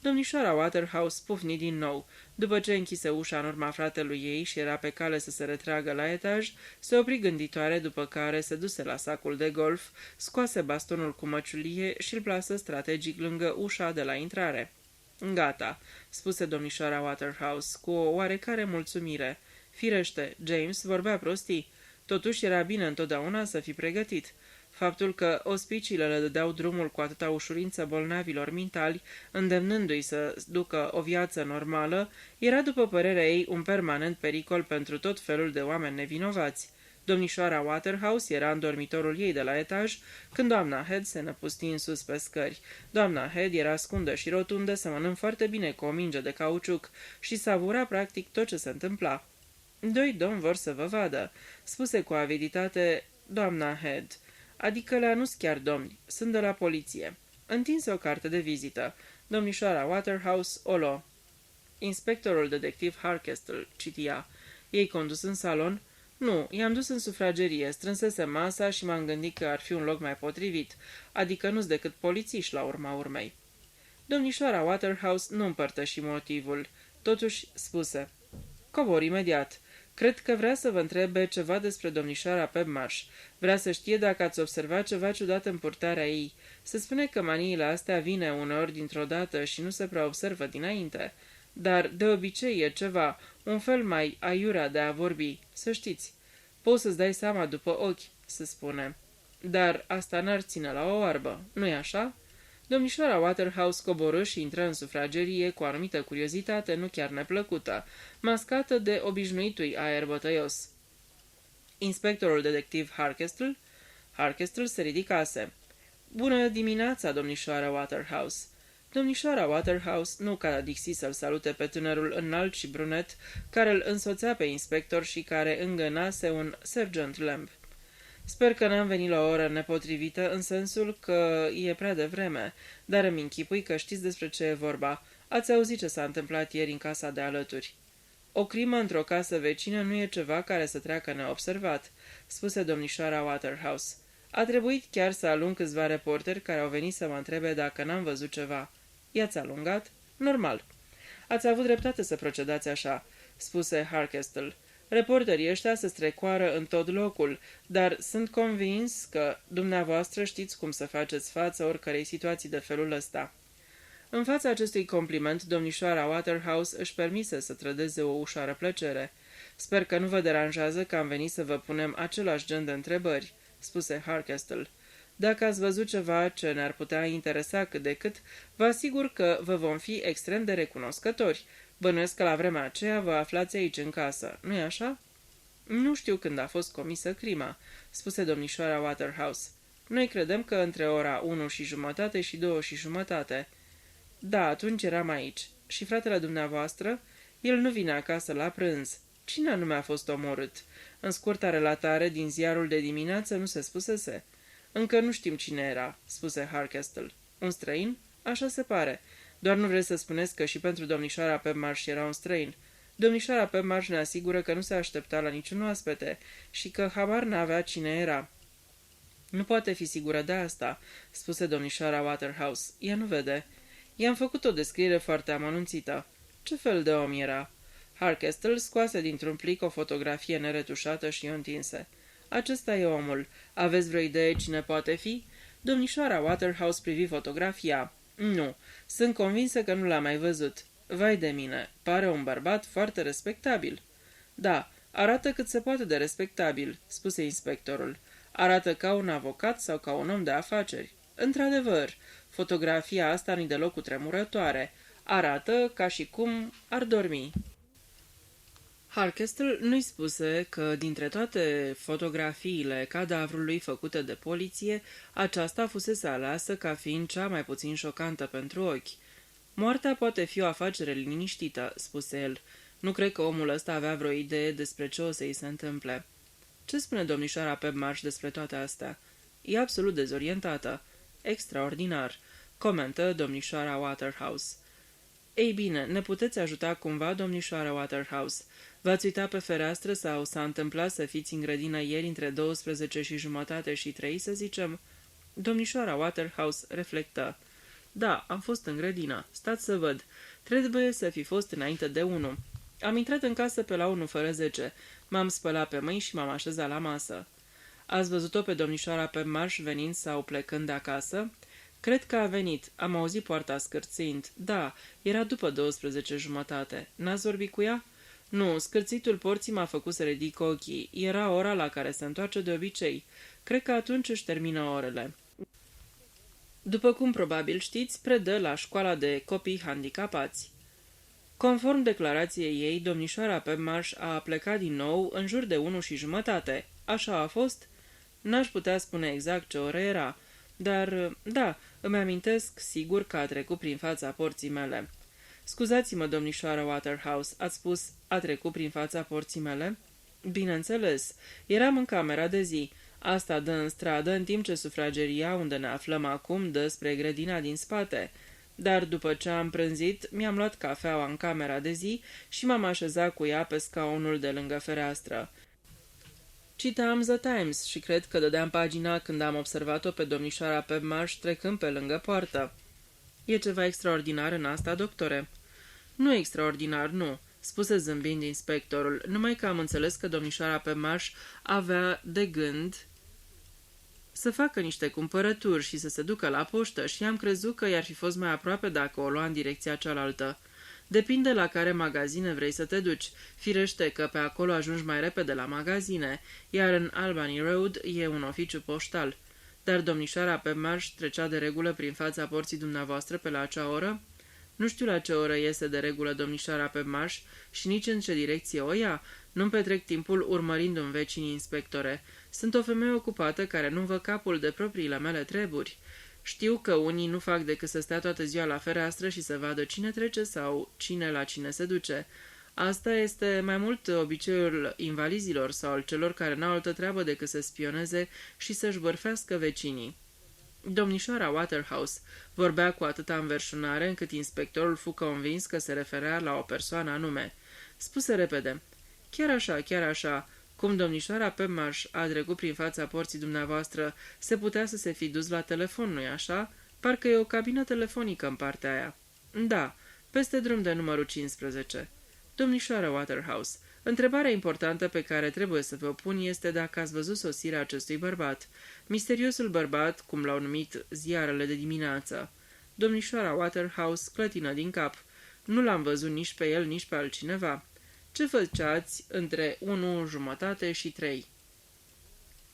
Domnișoara Waterhouse pufni din nou. După ce închise ușa în urma fratelui ei și era pe cale să se retragă la etaj, se opri gânditoare, după care se duse la sacul de golf, scoase bastonul cu măciulie și îl plasă strategic lângă ușa de la intrare. Gata, spuse domnișoara Waterhouse, cu o oarecare mulțumire. Firește, James vorbea prostii. Totuși era bine întotdeauna să fii pregătit. Faptul că ospiciile le dădeau drumul cu atâta ușurință bolnavilor mintali, îndemnându-i să ducă o viață normală, era, după părerea ei, un permanent pericol pentru tot felul de oameni nevinovați. Domnișoara Waterhouse era în dormitorul ei de la etaj, când doamna Head se năpusti în sus pe scări. Doamna Head era scundă și rotundă, semănând foarte bine cu o minge de cauciuc și savura practic tot ce se întâmpla. Doi domni vor să vă vadă, spuse cu aviditate doamna Head. Adică la nu-s chiar domni, sunt de la poliție. Întinse o carte de vizită. Domnișoara Waterhouse o luă. Inspectorul detectiv Harkestle, citia. Ei condus în salon? Nu, i-am dus în sufragerie, strânsese masa și m-am gândit că ar fi un loc mai potrivit, adică nu-s decât polițiști la urma urmei. Domnișoara Waterhouse nu împărtăși motivul. Totuși spuse. Cobor imediat. Cred că vrea să vă întrebe ceva despre domnișoara Pebmarsh. Vrea să știe dacă ați observat ceva ciudat în purtarea ei. Se spune că maniile astea vine uneori dintr-o dată și nu se prea observă dinainte. Dar de obicei e ceva, un fel mai aiurea de a vorbi, să știți. Poți să-ți dai seama după ochi, se spune. Dar asta n-ar ține la o oarbă, nu-i așa? Domnișoara Waterhouse coborâ și intră în sufragerie cu o anumită curiozitate nu chiar neplăcută, mascată de obișnuitui aer bătăios. Inspectorul detectiv Harkestle? Harkestle se ridicase. Bună dimineața, domnișoara Waterhouse! Domnișoara Waterhouse nu ca Dixie să-l salute pe tânărul înalt și brunet, care îl însoțea pe inspector și care îngănase un Sergeant Lamb. Sper că n-am venit la o oră nepotrivită, în sensul că e prea devreme, dar îmi închipui că știți despre ce e vorba. Ați auzit ce s-a întâmplat ieri în casa de alături. O crimă într-o casă vecină nu e ceva care să treacă neobservat, spuse domnișoara Waterhouse. A trebuit chiar să alung câțiva reporteri care au venit să mă întrebe dacă n-am văzut ceva. I-ați alungat? Normal. Ați avut dreptate să procedați așa, spuse Harkestle. Reporterii ăștia se strecoară în tot locul, dar sunt convins că dumneavoastră știți cum să faceți față oricărei situații de felul ăsta. În fața acestui compliment, domnișoara Waterhouse își permise să trădeze o ușoară plăcere. Sper că nu vă deranjează că am venit să vă punem același gen de întrebări, spuse Harkestle. Dacă ați văzut ceva ce ne-ar putea interesa cât de cât, vă asigur că vă vom fi extrem de recunoscători. Bănuiesc că la vremea aceea vă aflați aici în casă, nu-i așa?" Nu știu când a fost comisă crima," spuse domnișoara Waterhouse. Noi credem că între ora 1:30 și 2:30. Da, atunci eram aici. Și fratele dumneavoastră? El nu vine acasă la prânz. Cine anume a fost omorât? În scurta relatare din ziarul de dimineață nu se spusese. Încă nu știm cine era, spuse Harkestle. Un străin? Așa se pare. Doar nu vreți să spuneți că și pentru domnișoara Pebmarsh era un străin. Domnișoara Pebmarsh ne asigură că nu se aștepta la niciun oaspete și că habar n-avea cine era. Nu poate fi sigură de asta, spuse domnișoara Waterhouse. Ea nu vede. I-am făcut o descriere foarte amănunțită. Ce fel de om era? Harkestle scoase dintr-un plic o fotografie neretușată și o întinse. Acesta e omul. Aveți vreo idee cine poate fi? Domnișoara Waterhouse privi fotografia. Nu, sunt convinsă că nu l-am mai văzut. Vai de mine, pare un bărbat foarte respectabil. Da, arată cât se poate de respectabil, spuse inspectorul. Arată ca un avocat sau ca un om de afaceri. Într-adevăr, fotografia asta nu-i deloc cutremurătoare. Arată ca și cum ar dormi. Harkestle nu-i spuse că, dintre toate fotografiile cadavrului făcute de poliție, aceasta fusese aleasă ca fiind cea mai puțin șocantă pentru ochi. Moartea poate fi o afacere liniștită, spuse el. Nu cred că omul ăsta avea vreo idee despre ce o să-i se întâmple. Ce spune domnișoara Pebmarsh despre toate astea? E absolut dezorientată. Extraordinar, comentă domnișoara Waterhouse. Ei bine, ne puteți ajuta cumva, domnișoara Waterhouse? V-ați uitat pe fereastră sau s-a întâmplat să fiți în grădină ieri între 12:30 și 3, să zicem? Domnișoara Waterhouse reflectă. Da, am fost în grădină. Stați să văd. Trebuie să fi fost înainte de 1. Am intrat în casă pe la 1:10. M-am spălat pe mâini și m-am așezat la masă. Ați văzut-o pe domnișoara Pebmarsh venind sau plecând de acasă? Cred că a venit. Am auzit poarta scârțind. Da, era după 12:30. N-ați vorbit cu ea? Nu, scârțitul porții m-a făcut să ridic ochii. Era ora la care se întoarce de obicei. Cred că atunci își termină orele. După cum probabil știți, predă la școala de copii handicapați. Conform declarației ei, domnișoara Pebmarsh a plecat din nou în jur de 1:30. Așa a fost? N-aș putea spune exact ce oră era, dar, da, îmi amintesc sigur că a trecut prin fața porții mele. Scuzați-mă, domnișoară Waterhouse, ați spus a trecut prin fața porții mele? Bineînțeles, eram în camera de zi. Asta dă în stradă, în timp ce sufrageria unde ne aflăm acum dă spre grădina din spate. Dar după ce am prânzit, mi-am luat cafeaua în camera de zi și m-am așezat cu ea pe scaunul de lângă fereastră. Citam The Times și cred că dădeam pagina când am observat-o pe domnișoara Pebmarsh trecând pe lângă poartă. E ceva extraordinar în asta, doctore? Nu extraordinar, nu, spuse zâmbind inspectorul, numai că am înțeles că domnișoara Pebmarsh avea de gând să facă niște cumpărături și să se ducă la poștă și am crezut că i-ar fi fost mai aproape dacă o lua în direcția cealaltă. Depinde la care magazine vrei să te duci. Firește că pe acolo ajungi mai repede la magazine, iar în Albany Road e un oficiu poștal. Dar domnișoara Pebmarsh trecea de regulă prin fața porții dumneavoastră pe la acea oră? Nu știu la ce oră iese de regulă domnișoara Pebmarsh și nici în ce direcție o ia. Nu-mi petrec timpul urmărind un vecin, inspectore. Sunt o femeie ocupată care nu vă capul de propriile mele treburi. Știu că unii nu fac decât să stea toată ziua la fereastră și să vadă cine trece sau cine la cine se duce. Asta este mai mult obiceiul invalizilor sau al celor care n-au altă treabă decât să spioneze și să-și bărfească vecinii. Domnișoara Waterhouse vorbea cu atâta înverșunare încât inspectorul fu convins că se referea la o persoană anume. Spuse repede, chiar așa, cum domnișoara Pebmarsh a trecut prin fața porții dumneavoastră, se putea să se fi dus la telefon, nu-i așa? Parcă e o cabină telefonică în partea aia. Da, peste drum de numărul 15. Domnișoară Waterhouse, întrebarea importantă pe care trebuie să vă pun este dacă ați văzut sosirea acestui bărbat. Misteriosul bărbat, cum l-au numit ziarele de dimineață. Domnișoara Waterhouse clătină din cap. Nu l-am văzut nici pe el, nici pe altcineva. Ce făceați între 1:30 și 3?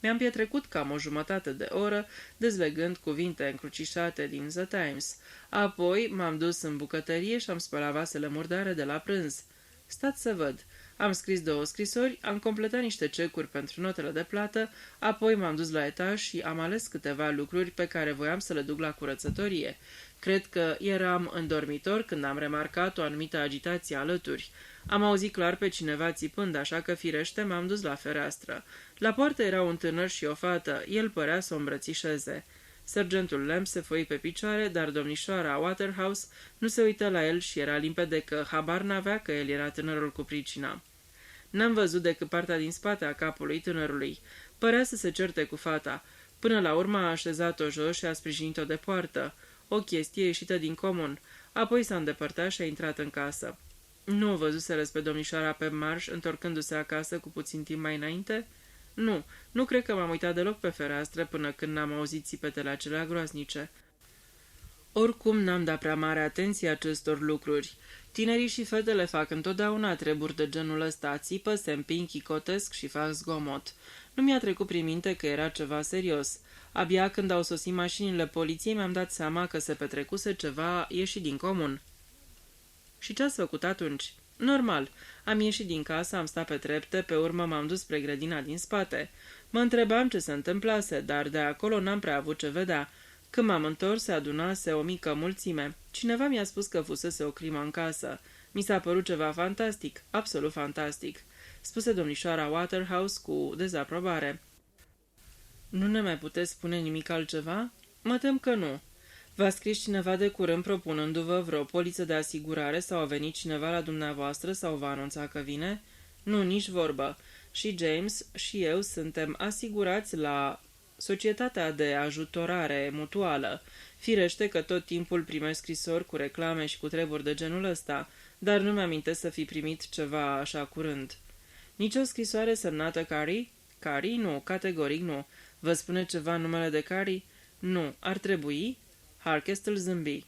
Mi-am petrecut cam o jumătate de oră dezlegând cuvinte încrucișate din The Times. Apoi m-am dus în bucătărie și am spălat vasele murdare de la prânz. Stați să văd. Am scris 2 scrisori, am completat niște cecuri pentru notele de plată, apoi m-am dus la etaj și am ales câteva lucruri pe care voiam să le duc la curățătorie. Cred că eram în dormitor când am remarcat o anumită agitație alături. Am auzit clar pe cineva țipând, așa că firește m-am dus la fereastră. La poartă era un tânăr și o fată, el părea să o îmbrățișeze. Sergentul Lamb se foi pe picioare, dar domnișoara Waterhouse nu se uită la el și era limpede că habar n-avea că el era tânărul cu pricina. N-am văzut decât partea din spate a capului tânărului. Părea să se certe cu fata. Până la urmă a așezat-o jos și a sprijinit-o de poartă. O chestie ieșită din comun. Apoi s-a îndepărtat și a intrat în casă. Nu o văzuseră pe domnișoara pe marș, întorcându-se acasă cu puțin timp mai înainte? Nu cred că m-am uitat deloc pe fereastră până când n-am auzit țipetele acelea groaznice. Oricum n-am dat prea mare atenție acestor lucruri. Tinerii și fetele fac întotdeauna treburi de genul ăsta, țipă, se împing, chicotesc și fac zgomot. Nu mi-a trecut prin minte că era ceva serios. Abia când au sosit mașinile poliției mi-am dat seama că se petrecuse ceva ieșit din comun. Și ce ați făcut atunci? Normal. Am ieșit din casă, am stat pe trepte, pe urmă m-am dus spre grădina din spate. Mă întrebam ce se întâmplase, dar de acolo n-am prea avut ce vedea. Când m-am întors, se adunase o mică mulțime. Cineva mi-a spus că fusese o crimă în casă. Mi s-a părut ceva fantastic, absolut fantastic, spuse domnișoara Waterhouse cu dezaprobare. Nu ne mai puteți spune nimic altceva? Mă tem că nu. V-a scris cineva de curând propunându-vă vreo poliță de asigurare sau a venit cineva la dumneavoastră sau v-a anunțat că vine? Nu, nici vorbă. Și James și eu suntem asigurați la Societatea de Ajutorare Mutuală. Firește că tot timpul primesc scrisori cu reclame și cu treburi de genul ăsta, dar nu mi-amintesc să fi primit ceva așa curând. Nici o scrisoare semnată Carrie? Carrie? Nu, categoric nu. Vă spune ceva numele de Carrie? Nu. Ar trebui? Harkestel zâmbi.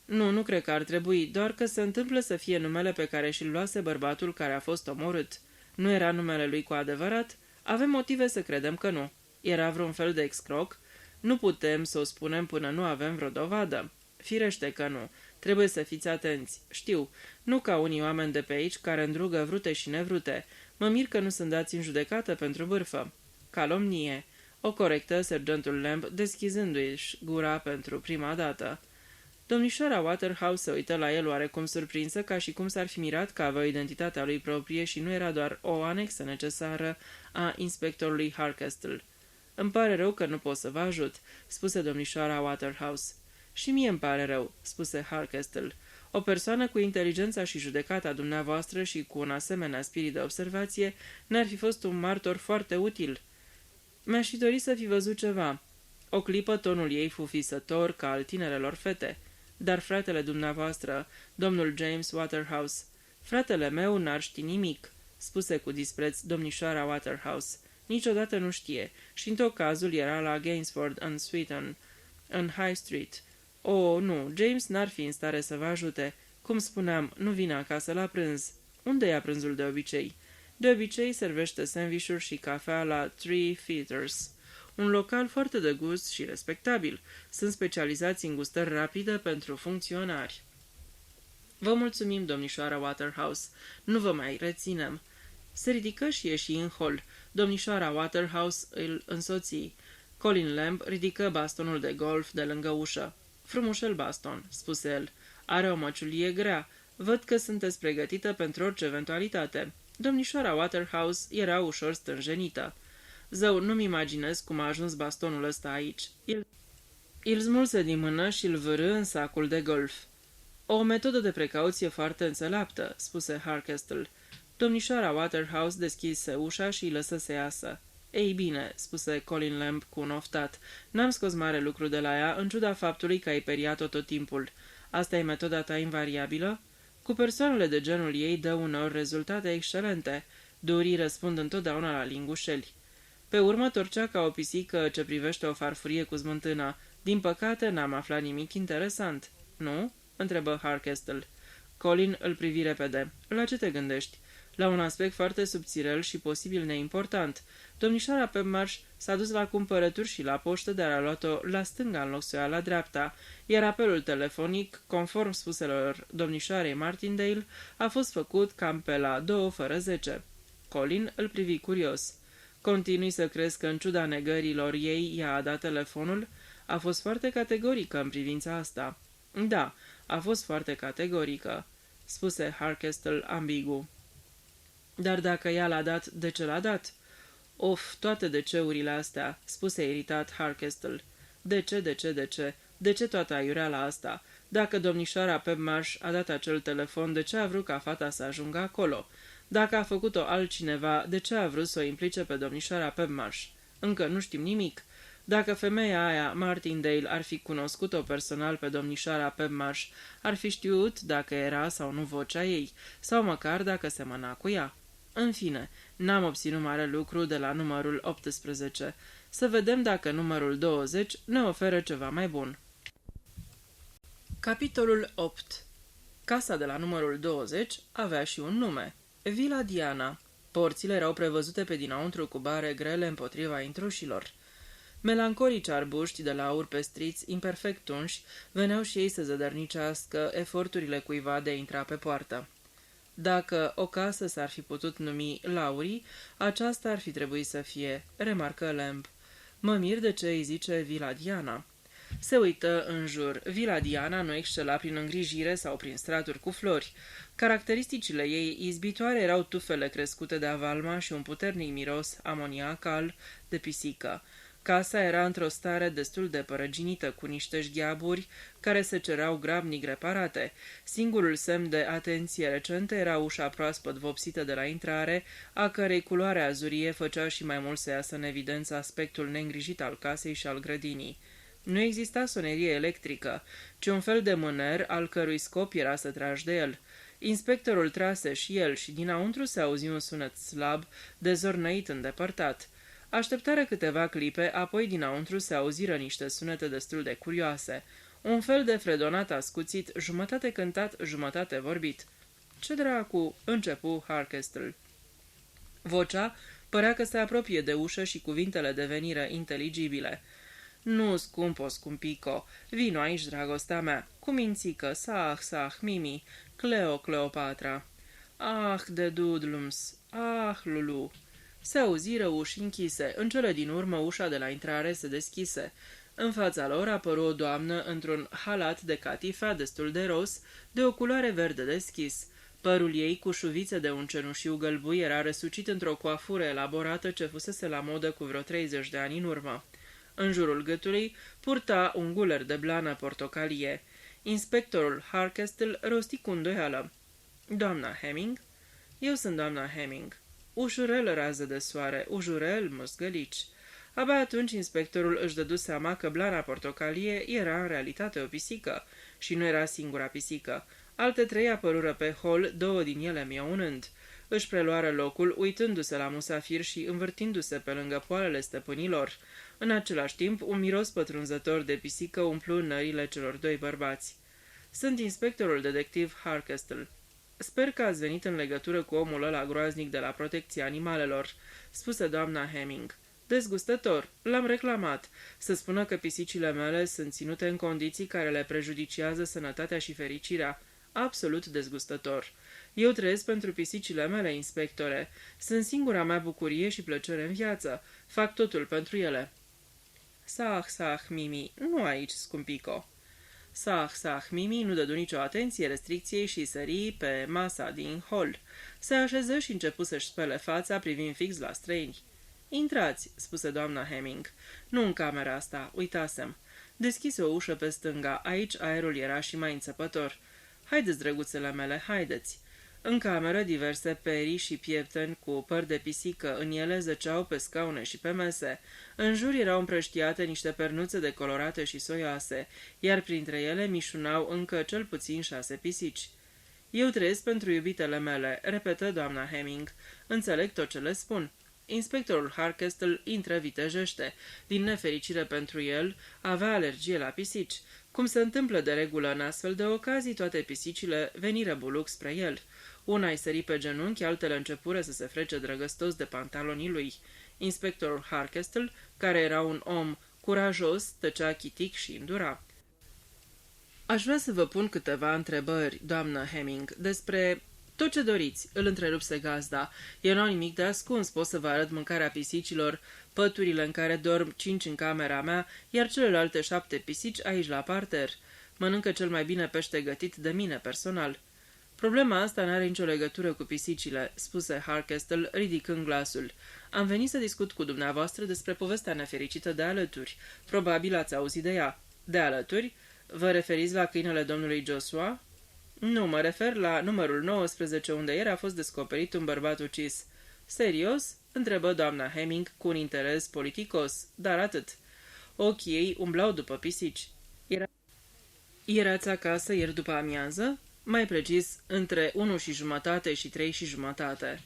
Nu cred că ar trebui, doar că se întâmplă să fie numele pe care și-l luase bărbatul care a fost omorât. Nu era numele lui cu adevărat? Avem motive să credem că nu. Era vreun fel de excroc? Nu putem să o spunem până nu avem vreo dovadă. Firește că nu. Trebuie să fiți atenți. Știu, nu ca unii oameni de pe aici care îndrugă vrute și nevrute. Mă mir că nu sunt dați în judecată pentru bârfă. Calomnie. O corectă sergentul Lamb, deschizându-și gura pentru prima dată. Domnișoara Waterhouse se uită la el oarecum surprinsă, ca și cum s-ar fi mirat că avea identitatea lui proprie și nu era doar o anexă necesară a inspectorului Harkestel. Îmi pare rău că nu pot să vă ajut, spuse domnișoara Waterhouse. Și mie îmi pare rău, spuse Harkestel. O persoană cu inteligența și judecata dumneavoastră și cu un asemenea spirit de observație n-ar fi fost un martor foarte util. Mi-aș fi dorit să fi văzut ceva. O clipă tonul ei fu fisător ca al tinerelor fete. Dar fratele dumneavoastră, domnul James Waterhouse, fratele meu n-ar ști nimic, spuse cu dispreț domnișoara Waterhouse. Niciodată nu știe și în tot cazul era la Gainsford în Swetton, în High Street. Oh, nu, James n-ar fi în stare să vă ajute. Cum spuneam, nu vine acasă la prânz. Unde ia prânzul de obicei? De obicei servește sandvișuri și cafea la Three Feeders, un local foarte de gust și respectabil. Sunt specializați în gustări rapide pentru funcționari. Vă mulțumim, domnișoara Waterhouse. Nu vă mai reținem. Se ridică și ieși în hol. Domnișoara Waterhouse îl însoții. Colin Lamb ridică bastonul de golf de lângă ușă. Frumușel baston, spuse el. Are o măciulie grea. Văd că sunteți pregătită pentru orice eventualitate. Domnișoara Waterhouse era ușor stânjenită. Zău, nu-mi imaginez cum a ajuns bastonul ăsta aici. Îl smulse din mână și îl vârâ în sacul de golf. O metodă de precauție foarte înțeleaptă, spuse Harkestel. Domnișoara Waterhouse deschise ușa și îi lăsă să iasă. Ei bine, spuse Colin Lamb cu un oftat, n-am scos mare lucru de la ea, în ciuda faptului că ai periat-o tot timpul. Asta e metoda ta invariabilă? Cu persoanele de genul ei dă uneori rezultate excelente. Durii răspund întotdeauna la lingușeli. Pe urmă torcea ca o pisică ce privește o farfurie cu smântâna. Din păcate, n-am aflat nimic interesant. Nu? Întrebă Harkestel. Colin îl privi repede. La ce te gândești? la un aspect foarte subțirel și posibil neimportant. Domnișoara Pebmarsh s-a dus la cumpărături și la poștă, dar a luat-o la stânga în loc să o ia la dreapta, iar apelul telefonic, conform spuselor domnișoarei Martindale, a fost făcut cam pe la 2:10. Colin îl privi curios. Continui să crezi că, în ciuda negărilor ei, ea a dat telefonul? A fost foarte categorică în privința asta. Da, a fost foarte categorică, spuse Harkestel ambigu. Dar dacă ea l-a dat, de ce l-a dat? Of, toate de-ceurile astea, spuse iritat Harkestel. De ce? De ce toată aiureala asta? Dacă domnișoara Pebmarsh a dat acel telefon, de ce a vrut ca fata să ajungă acolo? Dacă a făcut-o altcineva, de ce a vrut să o implice pe domnișoara Pebmarsh? Încă nu știm nimic. Dacă femeia aia, Martindale, ar fi cunoscut-o personal pe domnișoara Pebmarsh, ar fi știut dacă era sau nu vocea ei, sau măcar dacă semăna cu ea. În fine, n-am obținut mare lucru de la numărul 18. Să vedem dacă numărul 20 ne oferă ceva mai bun. Capitolul 8. Casa de la numărul 20 avea și un nume. Villa Diana. Porțile erau prevăzute pe dinăuntru cu bare grele împotriva intrușilor. Melancolici arbuști de lauri pestriți, imperfect unși, veneau și ei să zădărnicească eforturile cuiva de a intra pe poartă. Dacă o casă s-ar fi putut numi Laurii, aceasta ar fi trebuit să fie, remarcă Lamb. Mă mir de ce îi zice Villa Diana. Se uită în jur. Villa Diana nu excela prin îngrijire sau prin straturi cu flori. Caracteristicile ei izbitoare erau tufele crescute de avalma și un puternic miros amoniacal de pisică. Casa era într-o stare destul de părăginită, cu niște șgheaburi care se cereau grabnic reparate. Singurul semn de atenție recentă era ușa proaspăt vopsită de la intrare, a cărei culoare azurie făcea și mai mult să iasă în evidență aspectul neîngrijit al casei și al grădinii. Nu exista sonerie electrică, ci un fel de mâner al cărui scop era să tragi de el. Inspectorul trase și el și dinăuntru se auzi un sunet slab, dezornăit îndepărtat. Așteptară câteva clipe, apoi dinăuntru se auziră niște sunete destul de curioase. Un fel de fredonat ascuțit, jumătate cântat, jumătate vorbit. Ce dracu, începu Harkestel. Vocea părea că se apropie de ușă și cuvintele deveniră inteligibile. Nu, scumpico, vino aici, dragostea mea, cu mințică, sah, Mimi, Cleopatra. Ah, de dudlums, ah, Lulu. Se auziră uși închise. În cele din urmă, ușa de la intrare se deschise. În fața lor apăru o doamnă într-un halat de catifea destul de ros, de o culoare verde deschis. Părul ei, cu șuvițe de un cenușiu gălbui, era răsucit într-o coafură elaborată ce fusese la modă cu vreo 30 de ani în urmă. În jurul gâtului purta un guler de blană portocalie. Inspectorul Harkestel rosti cu îndoială. Doamna Hemming? Eu sunt doamna Hemming. Ușurel rază de soare, ușurel măsgălici. Abia atunci inspectorul își dădu seama că blana portocalie era în realitate o pisică. Și nu era singura pisică. Alte 3 apărură pe hol, 2 din ele miaunând. Își preluară locul, uitându-se la musafir și învârtindu-se pe lângă poalele stăpânilor. În același timp, un miros pătrunzător de pisică umplu nările celor 2 bărbați. Sunt inspectorul detectiv Harkestel. Sper că ați venit în legătură cu omul ăla groaznic de la protecția animalelor, spuse doamna Hemming. Dezgustător. L-am reclamat. Să spună că pisicile mele sunt ținute în condiții care le prejudiciază sănătatea și fericirea. Absolut dezgustător. Eu trăiesc pentru pisicile mele, inspectore. Sunt singura mea bucurie și plăcere în viață. Fac totul pentru ele. Sah, Mimi, nu aici, scumpico. Sah, Mimi nu dădu nicio atenție restricției și sări pe masa din hol. Se așeză și începu să-și spele fața privind fix la străini. Intrați, spuse doamna Hemming. Nu în camera asta, uitasem. Deschise o ușă pe stânga, aici aerul era și mai înțepător. Haideți, drăguțele mele, haideți. În cameră diverse perii și piepteni cu păr de pisică, în ele zăceau pe scaune și pe mese. În jur erau împrăștiate niște pernuțe decolorate și soioase, iar printre ele mișunau încă cel puțin 6 pisici. Eu trăiesc pentru iubitele mele, repetă doamna Hemming. Înțeleg tot ce le spun. Inspectorul Harkestel intră vitejește. Din nefericire pentru el, avea alergie la pisici. Cum se întâmplă de regulă în astfel de ocazii, toate pisicile veniră buluc spre el. Una îi sări pe genunchi, altele începură să se frece drăgăstos de pantalonii lui. Inspectorul Harkestel, care era un om curajos, tăcea chitic și îndura. Aș vrea să vă pun câteva întrebări, doamnă Hemming, despre tot ce doriți, îl întrerupse gazda. Eu n-au nimic de ascuns, pot să vă arăt mâncarea pisicilor, păturile în care dorm 5 în camera mea, iar celelalte 7 pisici aici la parter. Mănâncă cel mai bine pește gătit de mine personal. Problema asta n-are nicio legătură cu pisicile, spuse Harkestel, ridicând glasul. Am venit să discut cu dumneavoastră despre povestea nefericită de alături. Probabil ați auzit de ea. De alături? Vă referiți la câinele domnului Joshua? Nu, mă refer la numărul 19, unde ieri a fost descoperit un bărbat ucis. Serios? Întrebă doamna Hemming cu un interes politicos, dar atât. Ochii ei umblau după pisici. Erați acasă ieri după amiază? Mai precis, între 1:30 și 3:30.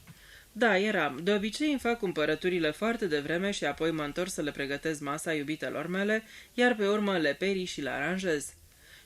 Da, eram. De obicei îmi fac cumpărăturile foarte devreme și apoi mă întorc să le pregătesc masa iubitelor mele, iar pe urmă le perii și le aranjez.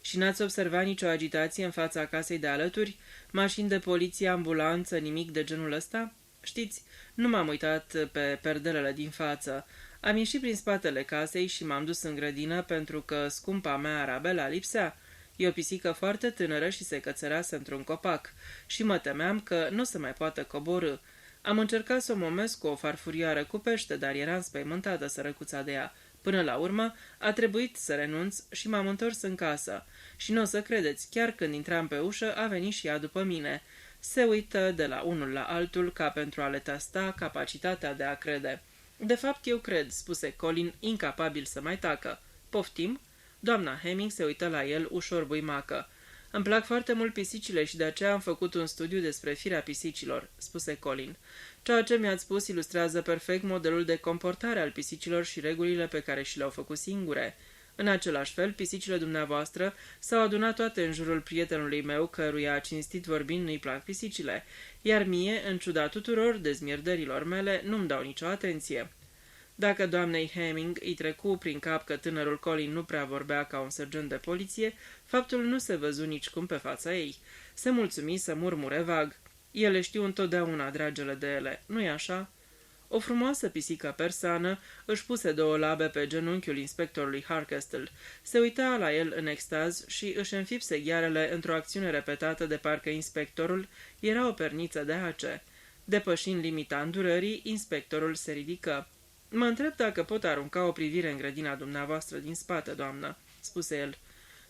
Și n-ați observat nicio agitație în fața casei de alături? Mașini de poliție, ambulanță, nimic de genul ăsta? Știți, nu m-am uitat pe perdelele din față. Am ieșit prin spatele casei și m-am dus în grădină pentru că scumpa mea Arabela lipsea. E o pisică foarte tânără și se cățărase într-un copac și mă temeam că nu se mai poate coborî. Am încercat să o momesc cu o farfurioară cu pește, dar era înspăimântată sărăcuța de ea. Până la urmă, a trebuit să renunț și m-am întors în casă. Și nu o să credeți, chiar când intram pe ușă, a venit și ea după mine. Se uită de la unul la altul ca pentru a le testa capacitatea de a crede. De fapt, eu cred, spuse Colin, incapabil să mai tacă. Poftim? Doamna Hemming se uită la el ușor buimacă. Îmi plac foarte mult pisicile și de aceea am făcut un studiu despre firea pisicilor, spuse Colin. Ceea ce mi-ați spus ilustrează perfect modelul de comportare al pisicilor și regulile pe care și le-au făcut singure. În același fel, pisicile dumneavoastră s-au adunat toate în jurul prietenului meu, căruia, cinstit vorbind, nu-i plac pisicile, iar mie, în ciuda tuturor dezmierdărilor mele, nu-mi dau nicio atenție. Dacă doamnei Hemming îi trecu prin cap că tânărul Colin nu prea vorbea ca un sergent de poliție, faptul nu se văzu nicicum pe fața ei. Se mulțumi să murmure vag. Ele știu întotdeauna dragele de ele, nu-i așa? O frumoasă pisică persană își puse 2 labe pe genunchiul inspectorului Harkestel. Se uita la el în extaz și își înfipse ghearele într-o acțiune repetată de parcă inspectorul era o perniță de ace. Depășind limita îndurării, inspectorul se ridică. Mă întreb dacă pot arunca o privire în grădina dumneavoastră din spate, doamnă, spuse el.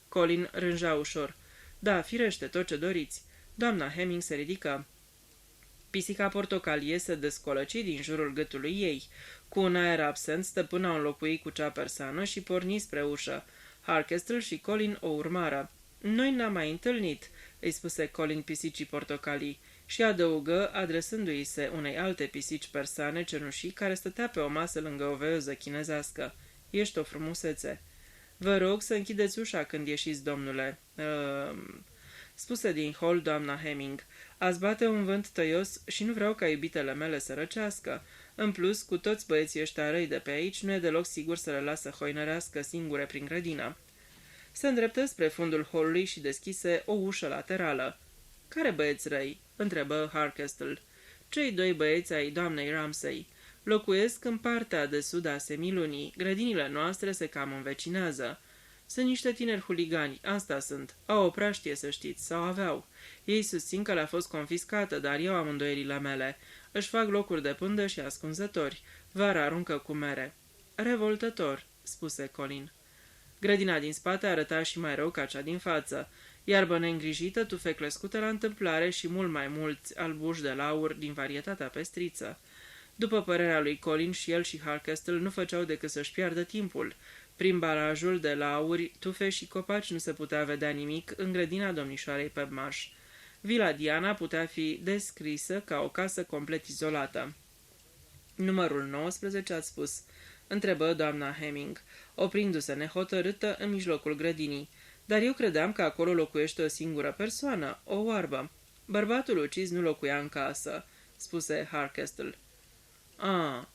Colin rânja ușor. Da, firește, tot ce doriți. Doamna Hemming se ridică. Pisica portocalie se descolăci din jurul gâtului ei. Cu un aer absent, stăpâna o înlocui cu cea persană și porni spre ușă. Harkestel și Colin o urmară. Noi n-am mai întâlnit, îi spuse Colin pisicii portocalii și adăugă, adresându-i se unei alte pisici persane cenușii care stătea pe o masă lângă o veioză chinezească. Ești o frumusețe. Vă rog să închideți ușa când ieșiți, domnule. Spuse din hol doamna Hemming. Azi bate un vânt tăios și nu vreau ca iubitele mele să răcească. În plus, cu toți băieții ăștia răi de pe aici, nu e deloc sigur să le lasă hoinărească singure prin grădină. Se îndreptă spre fundul holului și deschise o ușă laterală. Care băieți răi?" întrebă Harkestel. Cei 2 băieți ai doamnei Ramsay. Locuiesc în partea de sud a semilunii. Grădinile noastre se cam învecinează. Sunt niște tineri huligani, asta sunt. Au o praștie, să știți, sau aveau. Ei susțin că le-a fost confiscată, dar eu am îndoierile mele. Își fac locuri de pândă și ascunzători. Vara aruncă cu mere. Revoltător, spuse Colin. Grădina din spate arăta și mai rău ca cea din față. Iarbă neîngrijită, tufe crescute la întâmplare și mult mai mulți albuși de laur din varietatea pestriță. După părerea lui Colin, și el și Harkestel nu făceau decât să-și piardă timpul. Prin barajul de lauri, tufe și copaci nu se putea vedea nimic în grădina domnișoarei Pebmaș. Vila Diana putea fi descrisă ca o casă complet izolată. Numărul 19, ați spus, întrebă doamna Hemming, oprindu-se nehotărâtă în mijlocul grădinii. Dar eu credeam că acolo locuiește o singură persoană, o oarbă. Bărbatul ucis nu locuia în casă, spuse Harkestel.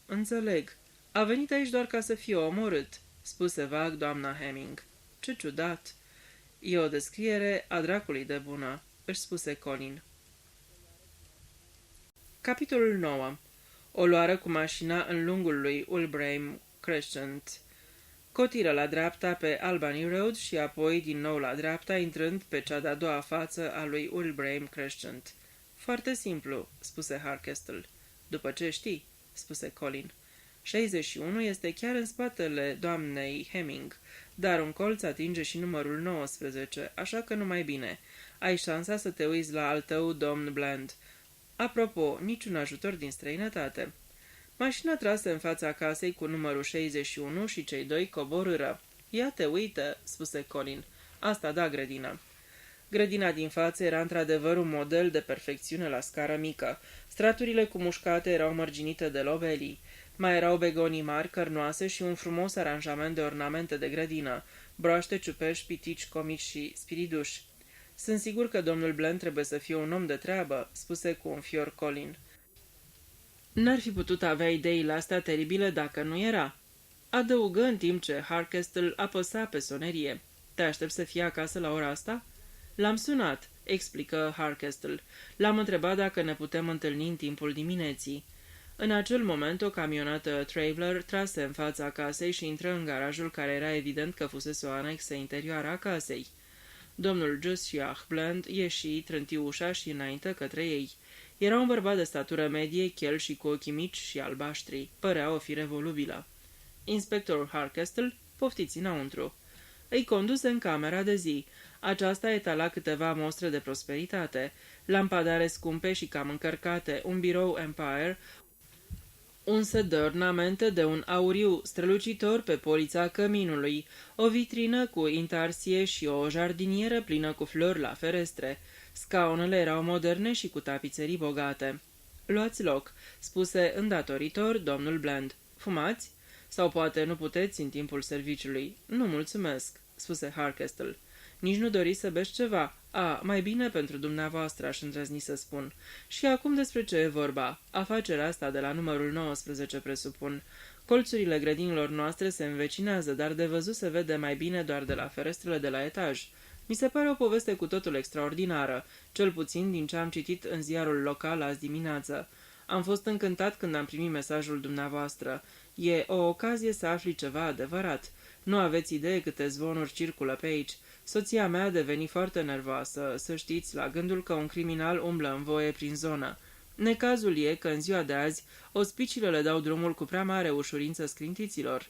Înțeleg. A venit aici doar ca să fie omorât, spuse vag doamna Hemming. Ce ciudat. E o descriere a dracului de bună, își spuse Colin. Capitolul 9. O luară cu mașina în lungul lui Ulbrame Crescent. Cotiră la dreapta pe Albany Road și apoi din nou la dreapta, intrând pe cea de-a doua față a lui Ulbrame Crescent. Foarte simplu, spuse Harkestle. După ce știi, spuse Colin. 61 este chiar în spatele doamnei Hemming, dar un colț atinge și numărul 19, așa că nu mai bine. Ai șansa să te uiți la al tău, domn Bland. Apropo, niciun ajutor din străinătate. Mașina trase în fața casei cu numărul 61 și cei doi coborâră. Ia te uită, spuse Colin. Asta da grădina. Grădina din față era într-adevăr un model de perfecțiune la scară mică. Straturile cu mușcate erau mărginite de lovelii. Mai erau begonii mari, cărnoase și un frumos aranjament de ornamente de grădină, broaște, ciuperci, pitici, comici și spiriduși. Sunt sigur că domnul Bland trebuie să fie un om de treabă, spuse cu un fior Colin. N-ar fi putut avea ideile astea teribile dacă nu era. Adăugă în timp ce Harkestle apăsa pe sonerie. Te aștept să fie acasă la ora asta? L-am sunat, explică Harkestle. L-am întrebat dacă ne putem întâlni în timpul dimineții. În acel moment, o camionetă Traveller trase în fața casei și intră în garajul care era evident că fusese o anexă interioară a casei. Domnul Josiah Bland ieși, trânti ușa și înainte către ei. Era un bărbat de statură medie, chel și cu ochii mici și albaștri. Părea o fire volubilă. Inspectorul Harkestle, poftiți înăuntru. Îi conduse în camera de zi. Aceasta etala câteva mostre de prosperitate. Lampadare scumpe și cam încărcate, un birou Empire, un set de ornamente de un auriu strălucitor pe polița căminului, o vitrină cu intarsie și o jardinieră plină cu flori la ferestre. Scaunele erau moderne și cu tapiserii bogate. Luați loc, spuse îndatoritor domnul Bland. Fumați? Sau poate nu puteți în timpul serviciului? Nu mulțumesc, spuse Harkestle. Nici nu doriți să beți ceva? Mai bine pentru dumneavoastră, aș îndrăzni să spun. Și acum despre ce e vorba? Afacerea asta de la numărul 19, presupun. Colțurile grădinilor noastre se învecinează, dar de văzut se vede mai bine doar de la ferestrele de la etaj. Mi se pare o poveste cu totul extraordinară, cel puțin din ce am citit în ziarul local azi dimineață. Am fost încântat când am primit mesajul dumneavoastră. E o ocazie să afli ceva adevărat. Nu aveți idee câte zvonuri circulă pe aici. Soția mea a devenit foarte nervoasă, să știți, la gândul că un criminal umblă în voie prin zonă. Necazul e că în ziua de azi ospiciile le dau drumul cu prea mare ușurință scrintiților.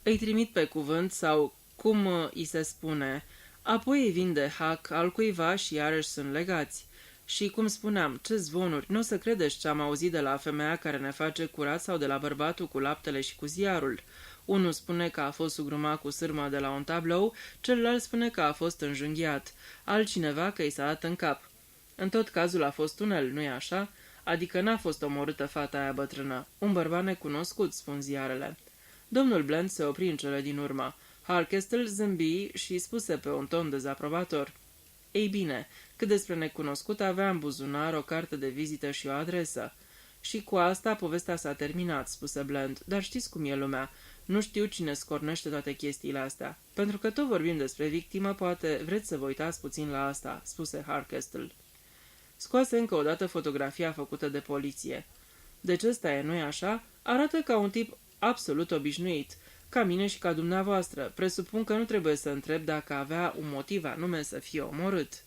Îi trimit pe cuvânt sau cum îi se spune, apoi îi vin de hac al cuiva și iarăși sunt legați. Și, cum spuneam, ce zvonuri, nu o să credeți ce am auzit de la femeia care ne face curat sau de la bărbatul cu laptele și cu ziarul. Unul spune că a fost sugrumat cu sârmă de la un tablou, celălalt spune că a fost înjunghiat, altcineva că i s-a dat în cap. În tot cazul a fost un el, nu-i așa? Adică n-a fost omorâtă fata aia bătrână. Un bărbat necunoscut, spun ziarele. Domnul Bland se opri în cele din urmă. Harkestle zâmbi și spuse pe un ton dezaprobator. Ei bine, cât despre necunoscut, avea în buzunar o carte de vizită și o adresă. Și cu asta povestea s-a terminat, spuse Bland, dar știți cum e lumea. Nu știu cine scornește toate chestiile astea. Pentru că tot vorbim despre victimă, poate vreți să vă uitați puțin la asta, spuse Harkestle. Scoase încă o dată fotografia făcută de poliție. Deci ăsta e, nu-i așa? Arată ca un tip absolut obișnuit, ca mine și ca dumneavoastră. Presupun că nu trebuie să întreb dacă avea un motiv anume să fie omorât.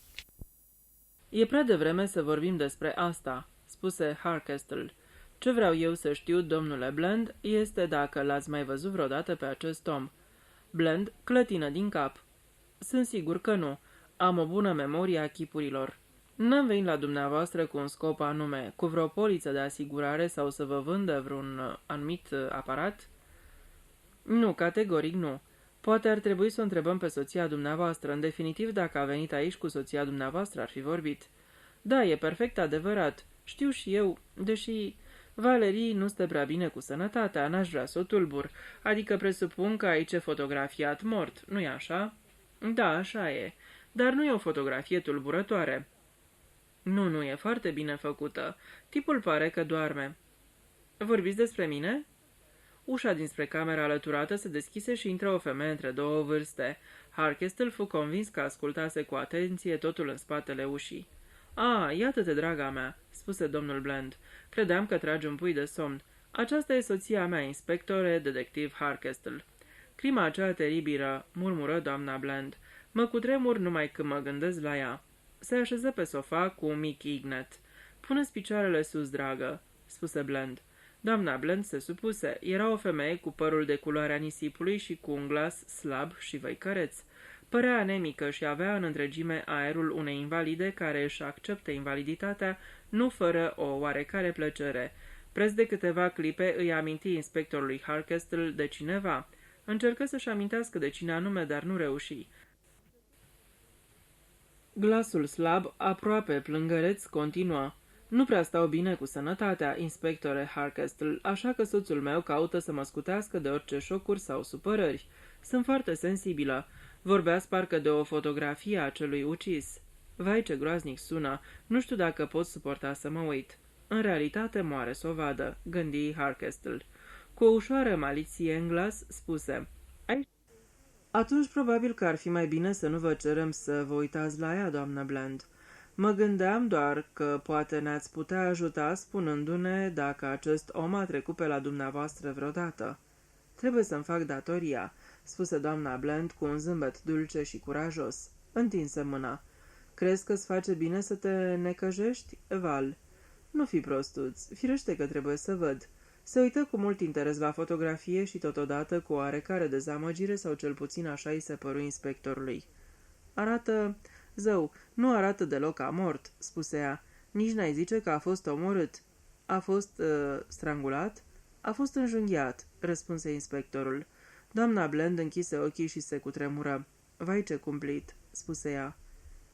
E prea devreme să vorbim despre asta, spuse Harkestle. Ce vreau eu să știu, domnule Bland, este dacă l-ați mai văzut vreodată pe acest om. Bland clătină din cap. Sunt sigur că nu. Am o bună memorie a chipurilor. N-am venit la dumneavoastră cu un scop anume, cu vreo poliță de asigurare sau să vă vândă vreun anumit aparat? Nu, categoric nu. Poate ar trebui să o întrebăm pe soția dumneavoastră. În definitiv, dacă a venit aici cu soția dumneavoastră, ar fi vorbit. Da, e perfect adevărat. Știu și eu, deși Valerii nu stă prea bine cu sănătatea, n-aș vrea să o tulbur. Adică presupun că aici e fotografiat mort, nu-i așa? Da, așa e. Dar nu e o fotografie tulburătoare. Nu, e foarte bine făcută. Tipul pare că doarme. Vorbiți despre mine? Ușa dinspre camera alăturată se deschise și intră o femeie între două vârste. Harkestle fu convins că ascultase cu atenție totul în spatele ușii. Iată-te, draga mea," spuse domnul Bland. Credeam că tragi un pui de somn. Aceasta e soția mea, inspectore, detectiv Harkestle." Crima aceea teribilă," murmură doamna Bland. Mă cutremur numai când mă gândesc la ea." Se așeză pe sofa cu un mic ignet. Pune-ți picioarele sus, dragă," spuse Bland. Doamna Bland se supuse. Era o femeie cu părul de culoarea nisipului și cu un glas slab și văicăreț. Părea anemică și avea în întregime aerul unei invalide care își acceptă invaliditatea nu fără o oarecare plăcere. Preț de câteva clipe îi aminti inspectorului Harkestle de cineva. Încercă să-și amintească de cine anume, dar nu reuși. Glasul slab, aproape plângăreț, continua. Nu prea stau bine cu sănătatea, inspectore Harkestle, așa că soțul meu caută să mă scutească de orice șocuri sau supărări. Sunt foarte sensibilă. Vorbeați parcă de o fotografie a celui ucis. Vai, ce groaznic sună. Nu știu dacă pot suporta să mă uit. În realitate moare să o vadă, gândi Harkestle. Cu o ușoară maliție în glas, spuse: Atunci probabil că ar fi mai bine să nu vă cerem să vă uitați la ea, doamnă Bland. Mă gândeam doar că poate ne-ați putea ajuta spunându-ne dacă acest om a trecut pe la dumneavoastră vreodată. Trebuie să-mi fac datoria, spuse doamna Bland cu un zâmbet dulce și curajos. Întinse mâna. Crezi că-ți face bine să te necăjești, Val? Nu fi prostuț, firește că trebuie să văd. Se uită cu mult interes la fotografie și totodată cu oarecare dezamăgire, sau cel puțin așa îi se păru inspectorului. Arată... Zău, nu arată deloc ca mort, spuse ea. Nici n-ai zice că a fost omorât. A fost strangulat? A fost înjunghiat, răspunse inspectorul. Doamna Bland închise ochii și se cutremură. Vai, ce cumplit, spuse ea.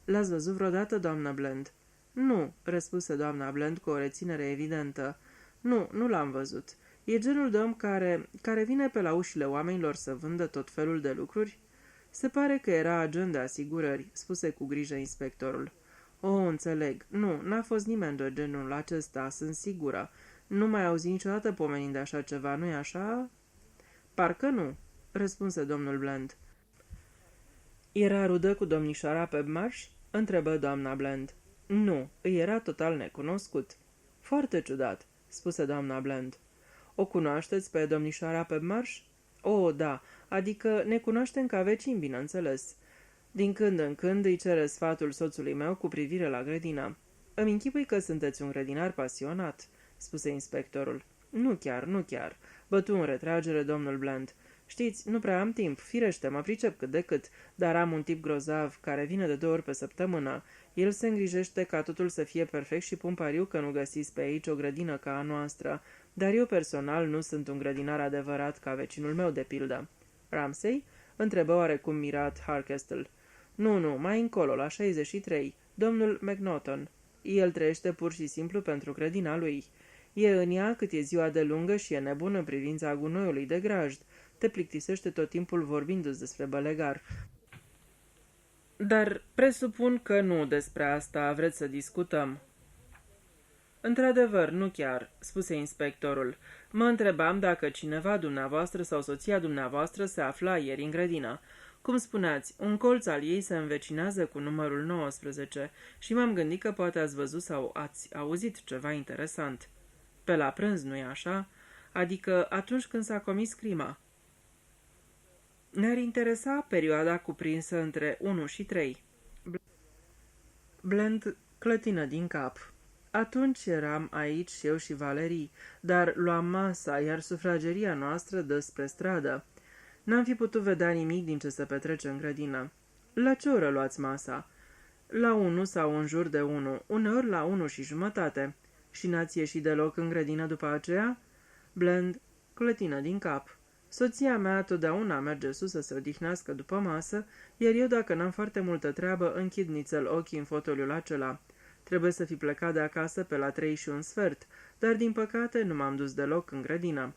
L-ați văzut vreodată, doamnă Bland? Nu, răspuse doamna Bland cu o reținere evidentă. Nu l-am văzut. E genul de om care vine pe la ușile oamenilor să vândă tot felul de lucruri? Se pare că era agent de asigurări, spuse cu grijă inspectorul. Înțeleg. Nu, n-a fost nimeni de genul acesta, sunt sigură. Nu mai auzi niciodată pomenind de așa ceva, nu-i așa? Parcă nu, răspunse domnul Bland. Era rudă cu domnișoara Pebmarsh? Întrebă doamna Bland. Nu, îi era total necunoscut. Foarte ciudat, spuse doamna Bland. O cunoașteți pe domnișoara Pebmarsh? Da, adică ne cunoaștem ca vecini, bineînțeles. Din când în când îi cere sfatul soțului meu cu privire la grădină. Îmi închipui că sunteți un grădinar pasionat, spuse inspectorul. Nu chiar, bătu în retragere domnul Bland. Știți, nu prea am timp, firește, mă pricep cât de cât, dar am un tip grozav care vine de 2 ori pe săptămână. El se îngrijește ca totul să fie perfect și pun pariu că nu găsiți pe aici o grădină ca a noastră, dar eu personal nu sunt un grădinar adevărat ca vecinul meu, de pildă. Ramsay? Întrebă oarecum mirat Harkestle. Nu, mai încolo, la 63, domnul McNaughton. El trăiește pur și simplu pentru grădina lui. E în ea cât e ziua de lungă și e nebun în privința gunoiului de grajd. Te plictisește tot timpul vorbindu-ți despre bălegar. Dar presupun că nu despre asta vreți să discutăm. Într-adevăr, nu chiar, spuse inspectorul. Mă întrebam dacă cineva dumneavoastră sau soția dumneavoastră se afla ieri în grădină. Cum spuneați, un colț al ei se învecinează cu numărul 19 și m-am gândit că poate ați văzut sau ați auzit ceva interesant. Pe la prânz, nu-i așa? Adică atunci când s-a comis crima. Ne-ar interesa perioada cuprinsă între 1 și 3. Bland clătină din cap. Atunci eram aici eu și Valerie, dar luam masa, iar sufrageria noastră dă spre stradă. N-am fi putut vedea nimic din ce se petrece în grădină. La ce oră luați masa? La 1 sau în jur de 1, uneori la 1:30. Și n-ați ieșit deloc în grădină după aceea? Bland clătină din cap. Soția mea totdeauna merge sus să se odihnească după masă, iar eu, dacă n-am foarte multă treabă, închid nițel ochii în fotoliul acela. Trebuie să fi plecat de acasă pe la 3:15, dar din păcate nu m-am dus deloc în grădină.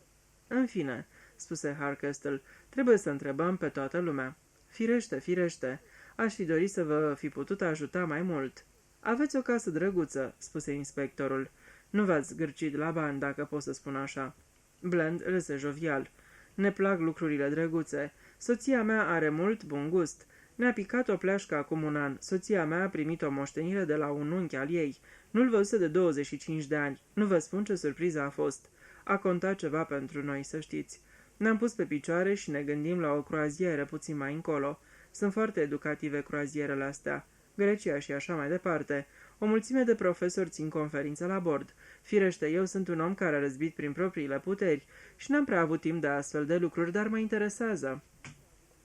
În fine, spuse Harkestle, trebuie să întrebăm pe toată lumea. Firește, aș fi dorit să vă fi putut ajuta mai mult. Aveți o casă drăguță, spuse inspectorul. Nu v-ați zgârcit la bani, dacă pot să spun așa. Bland râse jovial. Ne plac lucrurile drăguțe. Soția mea are mult bun gust. Ne-a picat o pleașcă acum un an. Soția mea a primit o moștenire de la un unchi al ei. Nu-l văzuse de 25 de ani. Nu vă spun ce surpriză a fost. A contat ceva pentru noi, să știți. Ne-am pus pe picioare și ne gândim la o croazieră puțin mai încolo. Sunt foarte educative croazierele astea. Grecia și așa mai departe. O mulțime de profesori țin conferințe la bord. Firește, eu sunt un om care a răzbit prin propriile puteri și n-am prea avut timp de astfel de lucruri, dar mă interesează.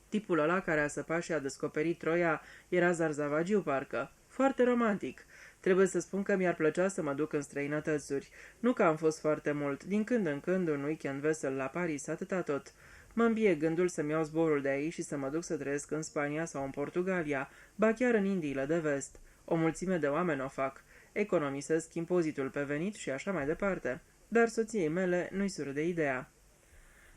Tipul ăla care a săpat și a descoperit Troia era Zarzavagiu, parcă. Foarte romantic. Trebuie să spun că mi-ar plăcea să mă duc în străinătățuri. Nu că am fost foarte mult. Din când în când un weekend vesel la Paris, atâta tot. Mă îmbie gândul să-mi iau zborul de aici și să mă duc să trăiesc în Spania sau în Portugalia, ba chiar în Indiile de vest. O mulțime de oameni o fac. Economisesc impozitul pe venit și așa mai departe. Dar soției mele nu-i surâde ideea.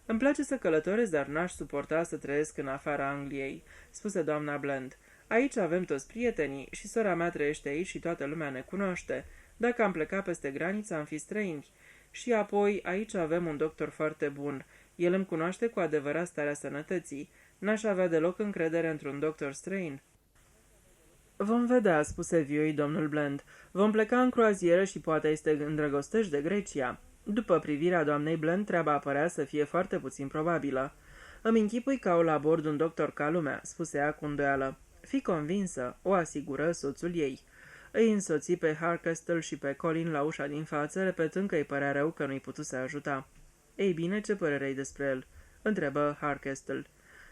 Îmi place să călătoresc, dar n-aș suporta să trăiesc în afara Angliei, spuse doamna Bland. Aici avem toți prietenii și sora mea trăiește aici și toată lumea ne cunoaște. Dacă am plecat peste graniță, am fi străini. Și apoi, aici avem un doctor foarte bun. El îmi cunoaște cu adevărat starea sănătății. N-aș avea deloc încredere într-un doctor străin. Vom vedea, spuse vioi domnul Bland. Vom pleca în croazieră și poate îi te îndrăgostești de Grecia. După privirea doamnei Bland, treaba apărea să fie foarte puțin probabilă. Îmi închipui că au la bord un doctor ca lumea, spuse ea cu îndoială. Fii convinsă, o asigură soțul ei. Îi însoți pe Harkestel și pe Colin la ușa din față, repetând că îi părea rău că nu-i putuse ajuta. Ei bine, ce părere ai despre el? Întrebă Harkestel.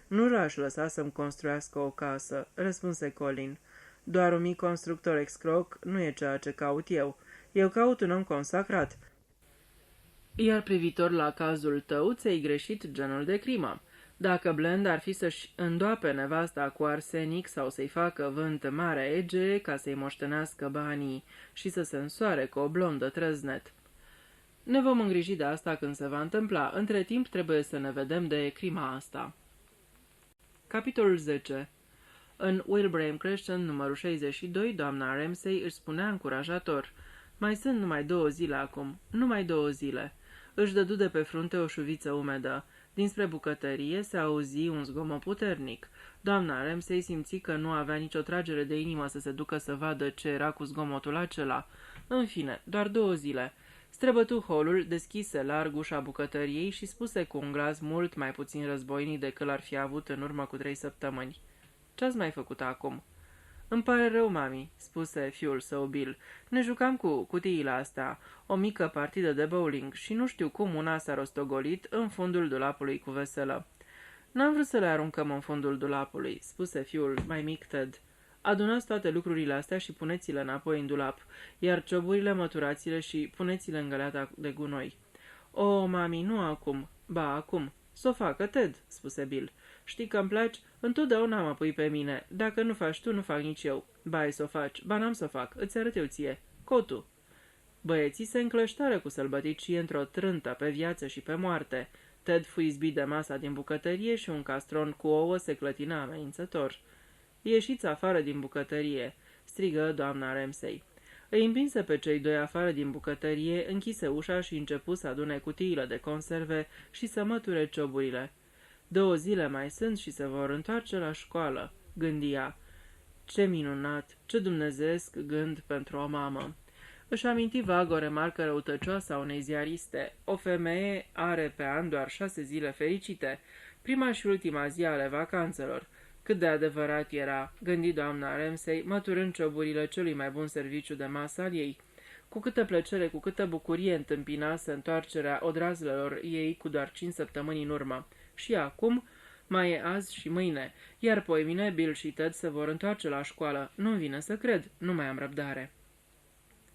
Nu l-aș lăsa să-mi construiască o casă, răspunse Colin. Doar un mic constructor excroc nu e ceea ce caut eu. Eu caut un om consacrat. Iar privitor la cazul tău, ți-ai greșit genul de crimă. Dacă Bland ar fi să-și îndoape nevasta cu arsenic sau să-i facă vânt Marea Egee ca să-i moștenească banii și să se însoare cu o blondă trăznet. Ne vom îngriji de asta când se va întâmpla. Între timp trebuie să ne vedem de crima asta. Capitolul 10. În Wilbraham Crescent, numărul 62, doamna Ramsay își spunea încurajator: mai sunt numai 2 zile acum, numai 2 zile. Își dădu de pe frunte o șuviță umedă. Dinspre bucătărie se auzi un zgomot puternic. Doamna Ramsay simți că nu avea nicio tragere de inimă să se ducă să vadă ce era cu zgomotul acela. În fine, doar 2 zile. Străbătu holul, deschise larg ușa bucătăriei și spuse cu un glas mult mai puțin războinic decât l-ar fi avut în urmă cu 3 săptămâni. Ce-ați mai făcut acum?" Îmi pare rău, mami," spuse fiul său Bill. Ne jucam cu cutiile astea, o mică partidă de bowling și nu știu cum una s-a rostogolit în fundul dulapului cu veselă." N-am vrut să le aruncăm în fundul dulapului," spuse fiul mai mic Ted. Adunați toate lucrurile astea și puneți-le înapoi în dulap, iar cioburile măturați-le și puneți-le în găleata de gunoi." O, mami, nu acum." Ba, acum." S-o facă, Ted," spuse Bill. Știi că îmi placi? Întotdeauna mă pui pe mine. Dacă nu faci tu, nu fac nici eu. Ba, ai să o faci. Ba, n-am să o fac. Îți arăt eu ție. Cotu." Băieții se înclăștară cu sălbăticie într-o trântă pe viață și pe moarte. Ted fu izbit de masa din bucătărie și un castron cu ouă se clătină amenințător. Ieșiți afară din bucătărie," strigă doamna Ramsay. Îi împinse pe cei 2 afară din bucătărie, închise ușa și începu să adune cutiile de conserve și să măture cioburile. 2 zile mai sunt și se vor întoarce la școală, gândia. Ce minunat, ce dumnezeesc gând pentru o mamă. Își aminti vag o remarcă răutăcioasă a unei ziariste. O femeie are pe an doar 6 zile fericite, prima și ultima zi ale vacanțelor. Cât de adevărat era, gândi doamna Ramsay, măturând cioburile celui mai bun serviciu de masă al ei. Cu câtă plăcere, cu câtă bucurie întâmpinase întoarcerea odrazlelor ei cu doar 5 săptămâni în urmă. Și acum mai e azi și mâine, iar poimine Bill și Ted se vor întoarce la școală. Nu-mi vine să cred, nu mai am răbdare.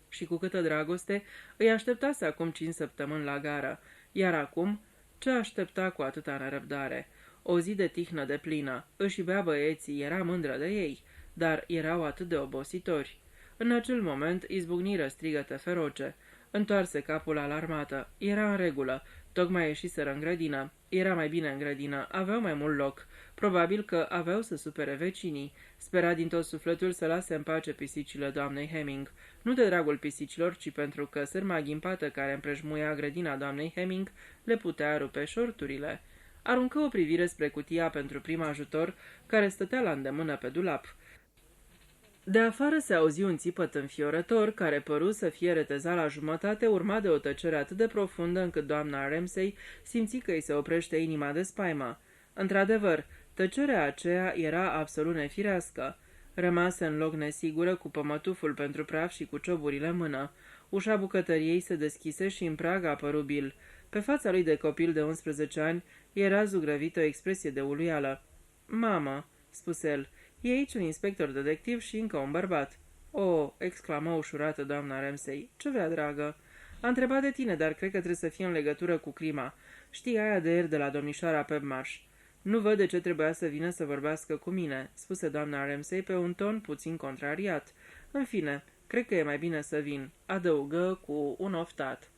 Și cu câtă dragoste îi așteptase acum 5 săptămâni la gară, iar acum ce aștepta cu atâta nerăbdare? O zi de tihnă de plină, își bea băieții, era mândră de ei, dar erau atât de obositori. În acel moment izbucniră strigăte feroce. Întoarse capul alarmată. Era în regulă. Tocmai ieșiseră în grădină. Era mai bine în grădină. Aveau mai mult loc. Probabil că aveau să supere vecinii. Spera din tot sufletul să lase în pace pisicile doamnei Hemming. Nu de dragul pisicilor, ci pentru că sârma ghimpată care împrejmuia grădina doamnei Hemming le putea rupe șorturile. Aruncă o privire spre cutia pentru prim ajutor, care stătea la îndemână pe dulap. De afară se auzi un țipăt înfiorător, care păru să fie retezat la jumătate, urmat de o tăcere atât de profundă încât doamna Ramsay simți că îi se oprește inima de spaimă. Într-adevăr, tăcerea aceea era absolut nefirească. Rămase în loc nesigură, cu pămătuful pentru praf și cu cioburile în mână. Ușa bucătăriei se deschise și în prag apăru Bill. Pe fața lui de copil de 11 ani era zugrăvită o expresie de uluială. "Mamă," spuse el, "e aici un inspector detectiv și încă un bărbat." "Oh," exclamă ușurată doamna Ramsay, "ce vrea, dragă?" "A întrebat de tine, dar cred că trebuie să fie în legătură cu crima. Știi aia de ieri de la domnișoara Pebmarsh." "Nu văd de ce trebuia să vină să vorbească cu mine," spuse doamna Ramsay pe un ton puțin contrariat. "În fine, cred că e mai bine să vin," adăugă cu un oftat.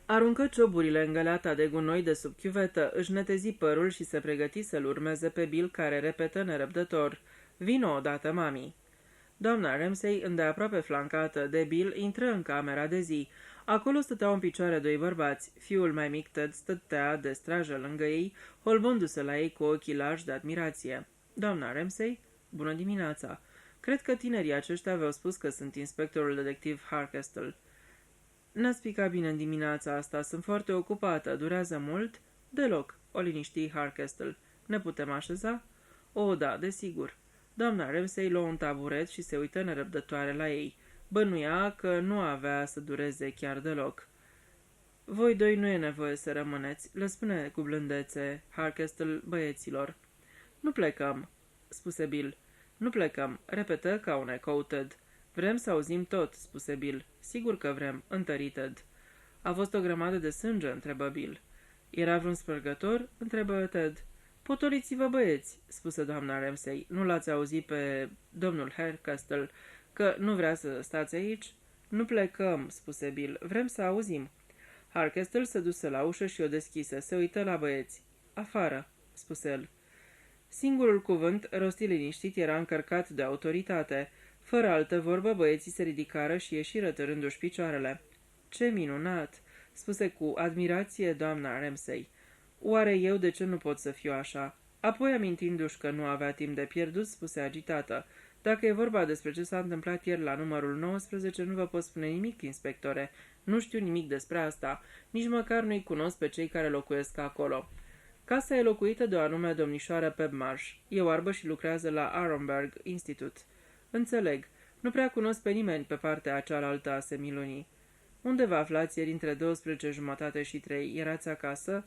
Aruncă cioburile în găleata de gunoi de sub chiuvetă, își netezi părul și se pregăti să-l urmeze pe Bill, care repetă nerăbdător: "Vino odată, mami." Doamna Ramsay, îndeaproape flancată de Bill, intră în camera de zi. Acolo stăteau în picioare doi bărbați. Fiul mai mic, Ted, stătea de strajă lângă ei, holbându-se la ei cu ochii lași de admirație. "Doamna Ramsay, bună dimineața. Cred că tinerii aceștia v-au spus că sunt inspectorul detectiv Harkestle." "N-ați picat bine în dimineața asta, sunt foarte ocupată. Durează mult?" "Deloc," o liniști Harkestle. "Ne putem așeza?" "O, da, desigur." Doamna Ramsay luă un taburet și se uită nerăbdătoare la ei. Bănuia că nu avea să dureze chiar deloc. "Voi doi nu e nevoie să rămâneți," le spune cu blândețe Harkestle băieților. "Nu plecăm," spuse Bill. "Nu plecăm," repetă ca un ecou Ted. "Vrem să auzim tot," spuse Bill. "Sigur că vrem," întări Ted. "A fost o grămadă de sânge?" întrebă Bill. "Era vreun spărgător?" întrebă Ted. "Potoliți-vă, băieți," spuse doamna Ramsay. "Nu l-ați auzit pe domnul Harkestle că nu vrea să stați aici?" "Nu plecăm," spuse Bill. "Vrem să auzim." Harkestle se duse la ușă și o deschise. Se uită la băieți. "Afară," spuse el. Singurul cuvânt, rostit liniștit, era încărcat de autoritate. Fără altă vorbă, băieții se ridicară și ieșiră târându-și picioarele. "Ce minunat!" spuse cu admirație doamna Ramsay. "Oare eu de ce nu pot să fiu așa?" Apoi, amintindu-și că nu avea timp de pierdut, spuse agitată: "Dacă e vorba despre ce s-a întâmplat ieri la numărul 19, nu vă pot spune nimic, inspectore. Nu știu nimic despre asta. Nici măcar nu-i cunosc pe cei care locuiesc acolo. Casa e locuită de o anume domnișoară Pebmarsh. E oarbă și lucrează la Aronberg Institute." "Înțeleg. Nu prea cunosc pe nimeni pe partea cealaltă a semilunii." "Unde vă aflați ieri între 12:30 și 3? Erați acasă?"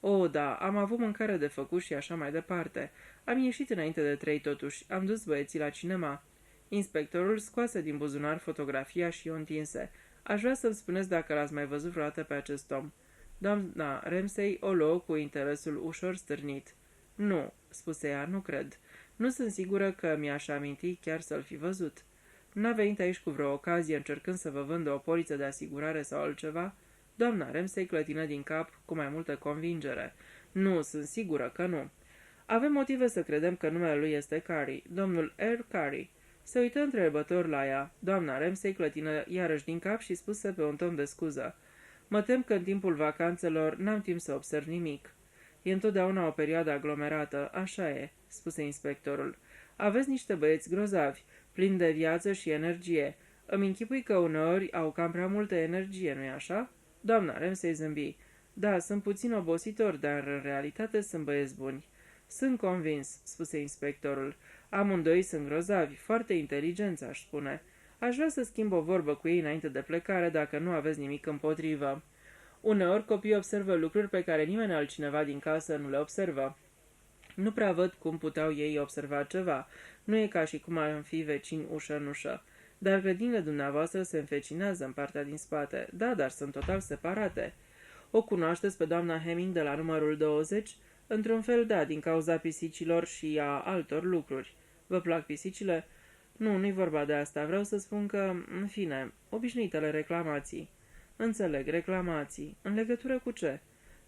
"O, da, am avut mâncare de făcut și așa mai departe. Am ieșit înainte de 3 totuși. Am dus băieții la cinema." Inspectorul scoase din buzunar fotografia și o întinse. "Aș vrea să-mi spuneți dacă l-ați mai văzut vreodată pe acest om." Doamna Ramsay o luă cu interesul ușor stârnit. "Nu," spuse ea, "nu cred. Nu sunt sigură că mi-aș aminti chiar să-l fi văzut." "N-a venit aici cu vreo ocazie încercând să vă vândă o poliță de asigurare sau altceva?" Doamna Ramsay clătină din cap cu mai multă convingere. "Nu, sunt sigură că nu." "Avem motive să credem că numele lui este Carey, domnul R. Carey." Se uită întrebător la ea. Doamna Ramsay clătină iarăși din cap și spuse pe un ton de scuză: "Mă tem că în timpul vacanțelor n-am timp să observ nimic." "E întotdeauna o perioadă aglomerată, așa e," spuse inspectorul. "Aveți niște băieți grozavi, plini de viață și energie. Îmi închipui că uneori au cam prea multă energie, nu-i așa?" Doamna Ramsay zâmbi. "Da, sunt puțin obositor, dar în realitate sunt băieți buni." "Sunt convins," spuse inspectorul. "Amândoi sunt grozavi, foarte inteligenți, aș spune. Aș vrea să schimb o vorbă cu ei înainte de plecare, dacă nu aveți nimic împotrivă. Uneori copiii observă lucruri pe care nimeni altcineva din casă nu le observă. Nu prea văd cum puteau ei observa ceva. Nu e ca și cum ar fi vecini ușă în ușă. Dar grădinile dumneavoastră se înfecinează în partea din spate. Da, dar sunt total separate." "O cunoașteți pe doamna Hemming de la numărul 20? "Într-un fel, da, din cauza pisicilor și a altor lucruri." "Vă plac pisicile?" "Nu, nu-i vorba de asta. Vreau să spun că, în fine, obișnuitele reclamații." "Înțeleg, reclamații. În legătură cu ce?"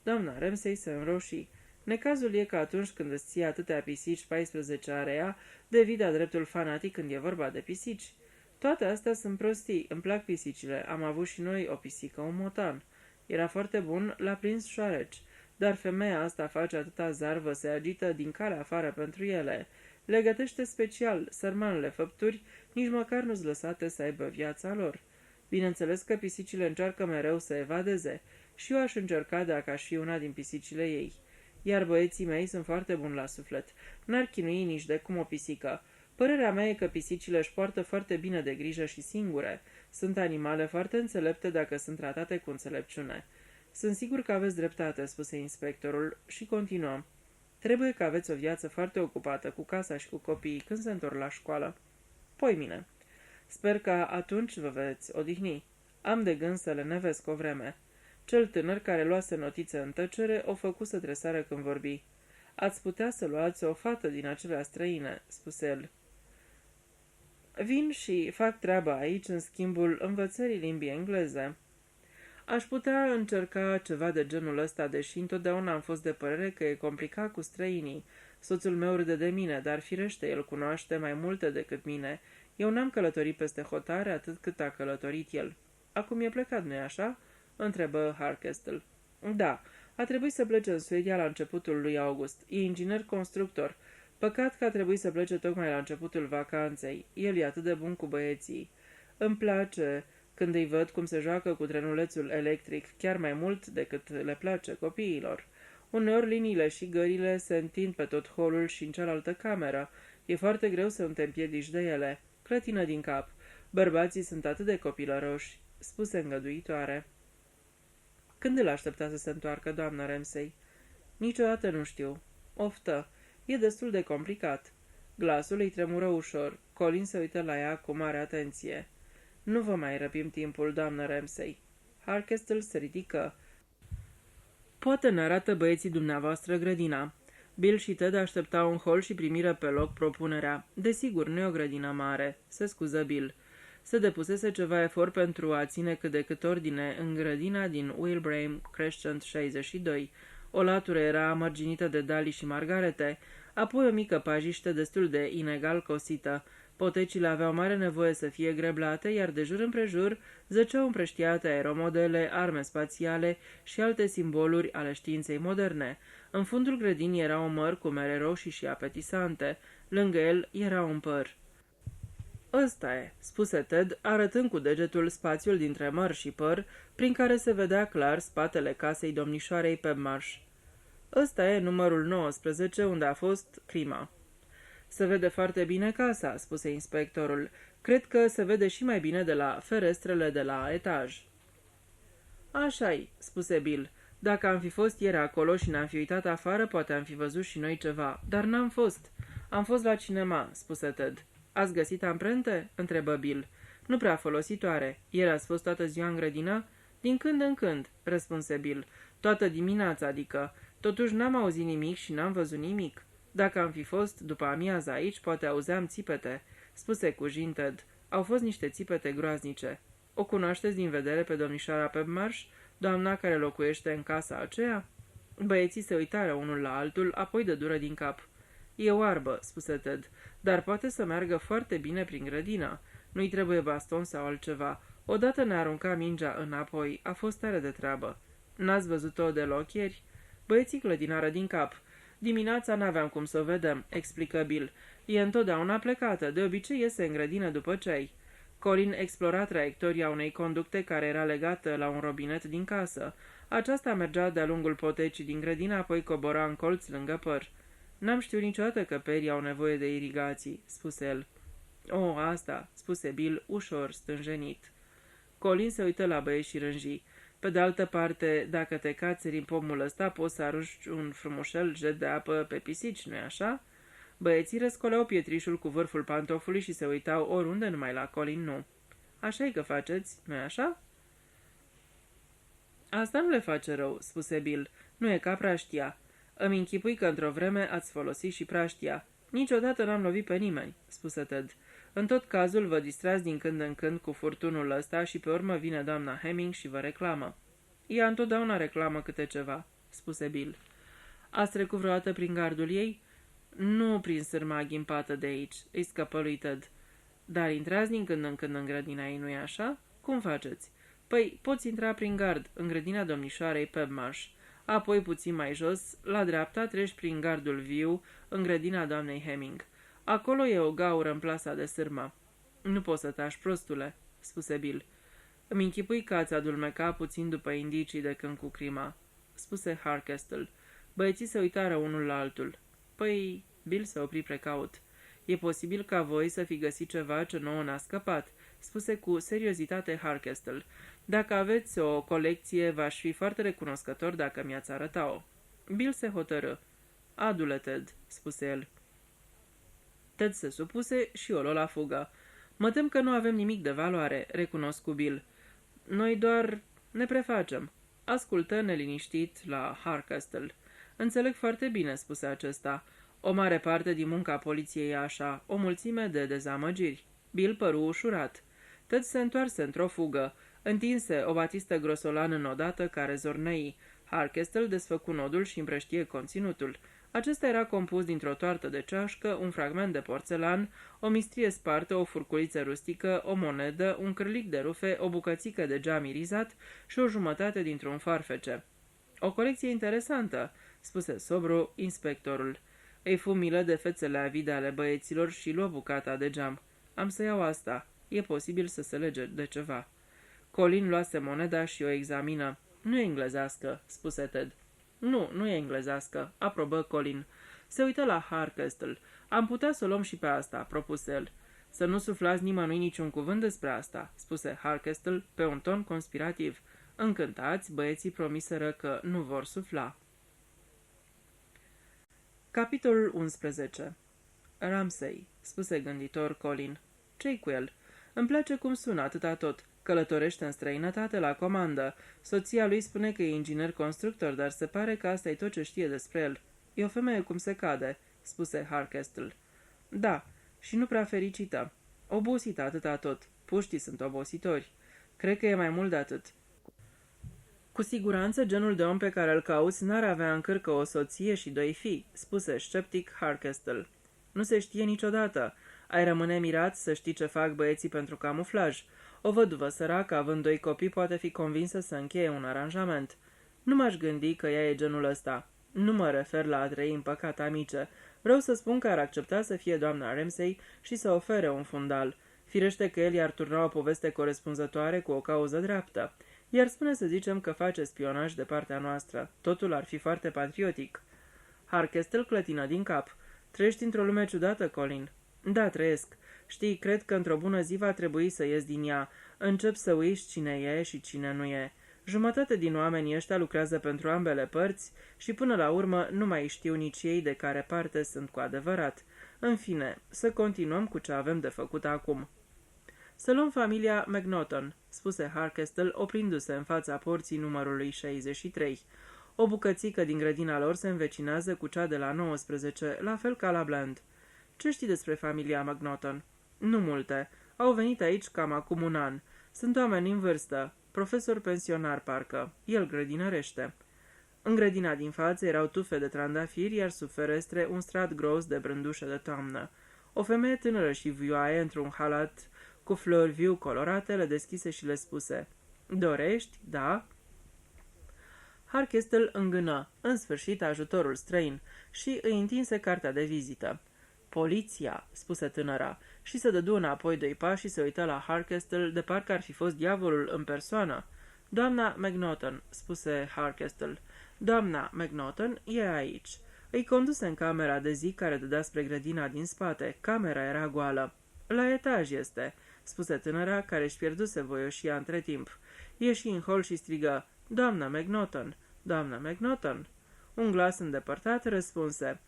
Doamna Ramsay se înroșii. "Necazul e că atunci când îți ții atâtea pisici, 14 are ea, devii de-a dreptul fanatic când e vorba de pisici." "Toate astea sunt prostii. Îmi plac pisicile. Am avut și noi o pisică, un motan. Era foarte bun, l-a prins șoareci. dar femeia asta face atâta zarvă, se agită din calea afară pentru ele. Le gătește special, sărmanele făpturi, nici măcar nu-s lăsate să aibă viața lor. Bineînțeles că pisicile încearcă mereu să evadeze și eu aș încerca dacă aș fi una din pisicile ei. Iar băieții mei sunt foarte buni la suflet. N-ar chinui nici de cum o pisică. Părerea mea e că pisicile își poartă foarte bine de grijă și singure. Sunt animale foarte înțelepte dacă sunt tratate cu înțelepciune. Sunt sigur că aveți dreptate, spuse inspectorul și continuă. Trebuie că aveți o viață foarte ocupată cu casa și cu copiii când se întorc la școală. Poimine. Sper că atunci vă veți odihni. Am de gând să le nevesc o vreme. Cel tânăr care luase notițe în tăcere o făcu să tresară când vorbi. Ați putea să luați o fată din acelea străine, spuse el. Vin și fac treaba aici în schimbul învățării limbii engleze. Aș putea încerca ceva de genul ăsta, deși întotdeauna am fost de părere că e complicat cu străinii. Soțul meu râde de mine, dar firește, el cunoaște mai multe decât mine. Eu n-am călătorit peste hotare atât cât a călătorit el. Acum e plecat, nu-i așa? Întrebă Harkestel. Da, a trebuit să plece în Suedia la începutul lui august. E inginer constructor. Păcat că a trebuit să plece tocmai la începutul vacanței. El e atât de bun cu băieții. Îmi place când îi văd cum se joacă cu trenulețul electric, chiar mai mult decât le place copiilor. Uneori liniile și gările se întind pe tot holul și în cealaltă cameră. E foarte greu să nu te împiedici de ele. Clătină din cap. Bărbații sunt atât de copilăroși, spuse îngăduitoare. Când îl aștepta să se întoarcă, doamna Ramsay? Niciodată nu știu. Oftă. E destul de complicat. Glasul îi tremură ușor. Colin se uită la ea cu mare atenție. Nu vă mai răpim timpul, doamnă Ramsay. Harkestel se ridică. Poate ne arată băieții dumneavoastră grădina. Bill și Ted așteptau în hol și primiră pe loc propunerea. Desigur, nu e o grădină mare, se scuză Bill. Se depusese ceva efort pentru a ține cât de cât ordine în grădina din Wilbraham Crescent 62. O latură era mărginită de dalii și margarete, apoi o mică pajiște destul de inegal cosită. Potecile aveau mare nevoie să fie greblate, iar de jur împrejur zăceau împrăștiate aeromodele, arme spațiale și alte simboluri ale științei moderne. În fundul grădinii era un măr cu mere roșii și apetisante. Lângă el era un păr. Ăsta e, spuse Ted, arătând cu degetul spațiul dintre măr și păr, prin care se vedea clar spatele casei domnișoarei Pebmarsh. Ăsta e numărul 19, unde a fost crima. Se vede foarte bine casa, spuse inspectorul. Cred că se vede și mai bine de la ferestrele de la etaj. Așa-i, spuse Bill. Dacă am fi fost ieri acolo și ne-am fi uitat afară, poate am fi văzut și noi ceva. Dar n-am fost. Am fost la cinema, spuse Ted. Ați găsit amprente? Întrebă Bill. Nu prea folositoare. Ieri ați fost toată ziua în grădină? Din când în când, răspunse Bill. Toată dimineața, adică. Totuși n-am auzit nimic și n-am văzut nimic. Dacă am fi fost după amiază aici, poate auzeam țipete, spuse cu jin Ted. Au fost niște țipete groaznice. O cunoașteți din vedere pe domnișoara Pebmarsh, doamna care locuiește în casa aceea? Băieții se uitară unul la altul, apoi dădură din cap. E oarbă, spuse Ted, dar poate să meargă foarte bine prin grădină. Nu-i trebuie baston sau altceva. Odată ne arunca mingea înapoi, a fost tare de treabă. N-ați văzut-o deloc ieri? Băieții clădinară din cap. Dimineața n-aveam cum să o vedem, explică Bill. E întotdeauna plecată, de obicei iese în grădină după ceai. Colin explora traiectoria unei conducte care era legată la un robinet din casă. Aceasta mergea de-a lungul potecii din grădină, apoi cobora în colț lângă păr. N-am știut niciodată că perii au nevoie de irigații, spuse el. O, asta, spuse Bill, ușor stânjenit. Colin se uită la băieți și rânji. Pe de altă parte, dacă te cațeri în pomul ăsta, poți să arunci un frumușel jet de apă pe pisici, nu-i așa? Băieții răscoleau pietrișul cu vârful pantofului și se uitau oriunde, numai la Colin nu. Așa-i că faceți, nu-i așa? Asta nu le face rău, spuse Bill. Nu e ca praștia. Îmi închipui că într-o vreme ați folosit și praștia. Niciodată n-am lovit pe nimeni, spuse Ted. În tot cazul vă distrați din când în când cu furtunul ăsta și pe urmă vine doamna Hemming și vă reclamă. Ea întotdeauna reclamă câte ceva, spuse Bill. Ați trecut vreodată prin gardul ei? Nu prin sârma ghimpată de aici, îi scăpă lui Ted. Dar intrați din când în când în grădina ei, nu-i așa? Cum faceți? Păi, poți intra prin gard, în grădina domnișoarei Pebmarsh. Apoi, puțin mai jos, la dreapta, treci prin gardul viu, în grădina doamnei Hemming. Acolo e o gaură în plasa de sârmă. Nu poți să tași, prostule, spuse Bill. Îmi închipui că ați adulmeca puțin după indicii de când cu crima, spuse Hardcastle. Băieții se uitară unul la altul. Păi, Bill se opri precaut. E posibil ca voi să fi găsit ceva ce nouă n-a scăpat, spuse cu seriozitate Hardcastle. Dacă aveți o colecție, v-aș fi foarte recunoscător dacă mi-ați arăta-o. Bill se hotărâ. Adu-le, Ted, spuse el. Ted se supuse și o luă la fugă. Mă tem că nu avem nimic de valoare, recunosc cu Bill. Noi doar ne prefacem. Ascultă neliniștit la Hardcastle. Înțeleg foarte bine, spuse acesta. O mare parte din munca poliției e așa, o mulțime de dezamăgiri. Bill păru ușurat. Ted se întoarse într-o fugă. Întinse o batistă grosolană înodată care zornăi. Hardcastle desfăcu nodul și împrăștie conținutul. Acesta era compus dintr-o toartă de ceașcă, un fragment de porțelan, o mistrie spartă, o furculiță rustică, o monedă, un cârlic de rufe, o bucățică de geam irizat și o jumătate dintr-un farfece. O colecție interesantă, spuse sobru inspectorul. Îi fu milă de fețele avide ale băieților și luă bucata de geam. Am să iau asta. E posibil să se lege de ceva. Colin luase moneda și o examină. Nu e englezească, spuse Ted. Nu e englezească, aprobă Colin. Se uită la Hardcastle. Am putea să o luăm și pe asta, propuse el. Să nu suflați nimănui niciun cuvânt despre asta, spuse Hardcastle pe un ton conspirativ. Încântați, băieții promiseră că nu vor sufla. Capitolul 11. Ramsay, spuse gânditor Colin. Ce-i cu el? Îmi place cum sună atâta tot. Călătorește în străinătate la comandă. Soția lui spune că e inginer constructor, dar se pare că asta e tot ce știe despre el. E o femeie cum se cade, spuse Hardcastle. Da, și nu prea fericită. Obosită atâta tot. Puștii sunt obositori. Cred că e mai mult de atât. Cu siguranță genul de om pe care îl cauți n-ar avea în cârcă o soție și doi fii, spuse sceptic Hardcastle. Nu se știe niciodată. Ai rămâne mirat să știi ce fac băieții pentru camuflaj. O văduvă săracă, având doi copii, poate fi convinsă să încheie un aranjament. Nu m-aș gândi că ea e genul ăsta. Nu mă refer la a trăi în păcat amice. Vreau să spun că ar accepta să fie doamna Ramsay și să ofere un fundal. Firește că el i-ar turna o poveste corespunzătoare cu o cauză dreaptă. Iar spune să zicem că face spionaj de partea noastră. Totul ar fi foarte patriotic. Hardcastle clătină din cap. Trăiești într-o lume ciudată, Colin. Da, trăiesc. Știi, cred că într-o bună zi va trebui să ies din ea. Încep să uiți cine e și cine nu e. Jumătate din oamenii ăștia lucrează pentru ambele părți și până la urmă nu mai știu nici ei de care parte sunt cu adevărat. În fine, să continuăm cu ce avem de făcut acum. Să luăm familia McNaughton, spuse Hardcastle, oprindu-se în fața porții numărului 63. O bucățică din grădina lor se învecinează cu cea de la 19, la fel ca la Bland. Ce știi despre familia McNaughton? Nu multe. Au venit aici cam acum un an. Sunt oameni în vârstă. Profesor pensionar, parcă. El grădinărește. În grădina din față erau tufe de trandafiri, iar sub ferestre un strat gros de brândușe de toamnă. O femeie tânără și vioaie, într-un halat cu flori viu colorate, le deschise și le spuse: Dorești? Da? Hardcastle îngână, în sfârșit, ajutorul străin și îi întinse cartea de vizită. Poliția, spuse tânăra, și se dădu înapoi 2 pași și se uită la Hardcastle de parcă ar fi fost diavolul în persoană. Doamna McNaughton, spuse Hardcastle. Doamna McNaughton e aici. Îi conduse în camera de zi care dădea spre grădina din spate. Camera era goală. La etaj este, spuse tânăra, care își pierduse voioșia între timp. Ieși în hol și strigă: Doamna McNaughton! Doamna McNaughton! Un glas îndepărtat răspunse: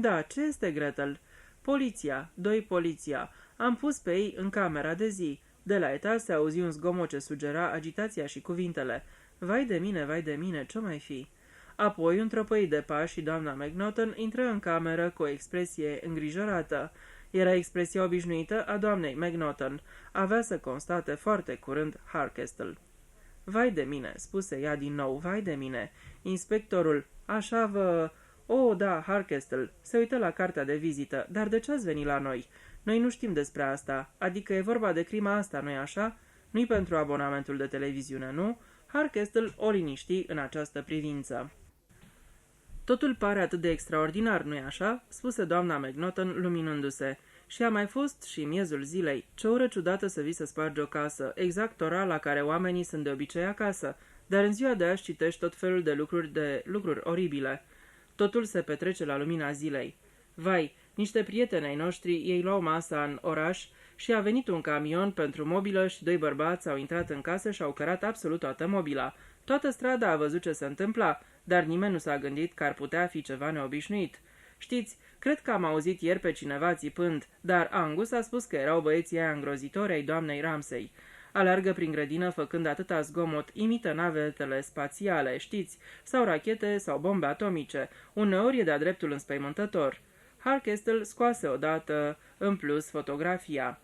Da, ce este, Gretel? Poliția, 2 poliția. Am pus pe ei în camera de zi. De la etaj se auzi un zgomot ce sugera agitația și cuvintele: Vai de mine, ce mai fi? Apoi, un tropăit de pași și doamna McNaughton intră în cameră cu o expresie îngrijorată. Era expresia obișnuită a doamnei McNaughton. Avea să constate foarte curând Hardcastle. Vai de mine, spuse ea din nou, vai de mine. Inspectorul, așa vă... Oh, da, Hardcastle, se uită la cartea de vizită. Dar de ce ați venit la noi? Noi nu știm despre asta. Adică e vorba de crima asta, nu-i așa? Nu-i pentru abonamentul de televiziune, nu? Hardcastle o liniști în această privință. Totul pare atât de extraordinar, nu-i așa?" spuse doamna McNaughton, luminându-se. Și a mai fost și miezul zilei. Ce oră ciudată să vii să spargi o casă, exact ora la care oamenii sunt de obicei acasă, dar în ziua de azi citești tot felul de lucruri oribile. Totul se petrece la lumina zilei. Vai, niște prieteni ai noștri, ei luau masa în oraș și a venit un camion pentru mobilă și doi bărbați au intrat în casă și au cărat absolut toată mobila. Toată strada a văzut ce se întâmpla, dar nimeni nu s-a gândit că ar putea fi ceva neobișnuit. Știți, cred că am auzit ieri pe cineva țipând, dar Angus a spus că erau băieții aia îngrozitori ai doamnei Ramsay. Alargă prin grădină făcând atâta zgomot, imită navetele spațiale, știți, sau rachete sau bombe atomice. Uneori e de-a dreptul înspăimântător. Harkestel scoase odată în plus fotografia.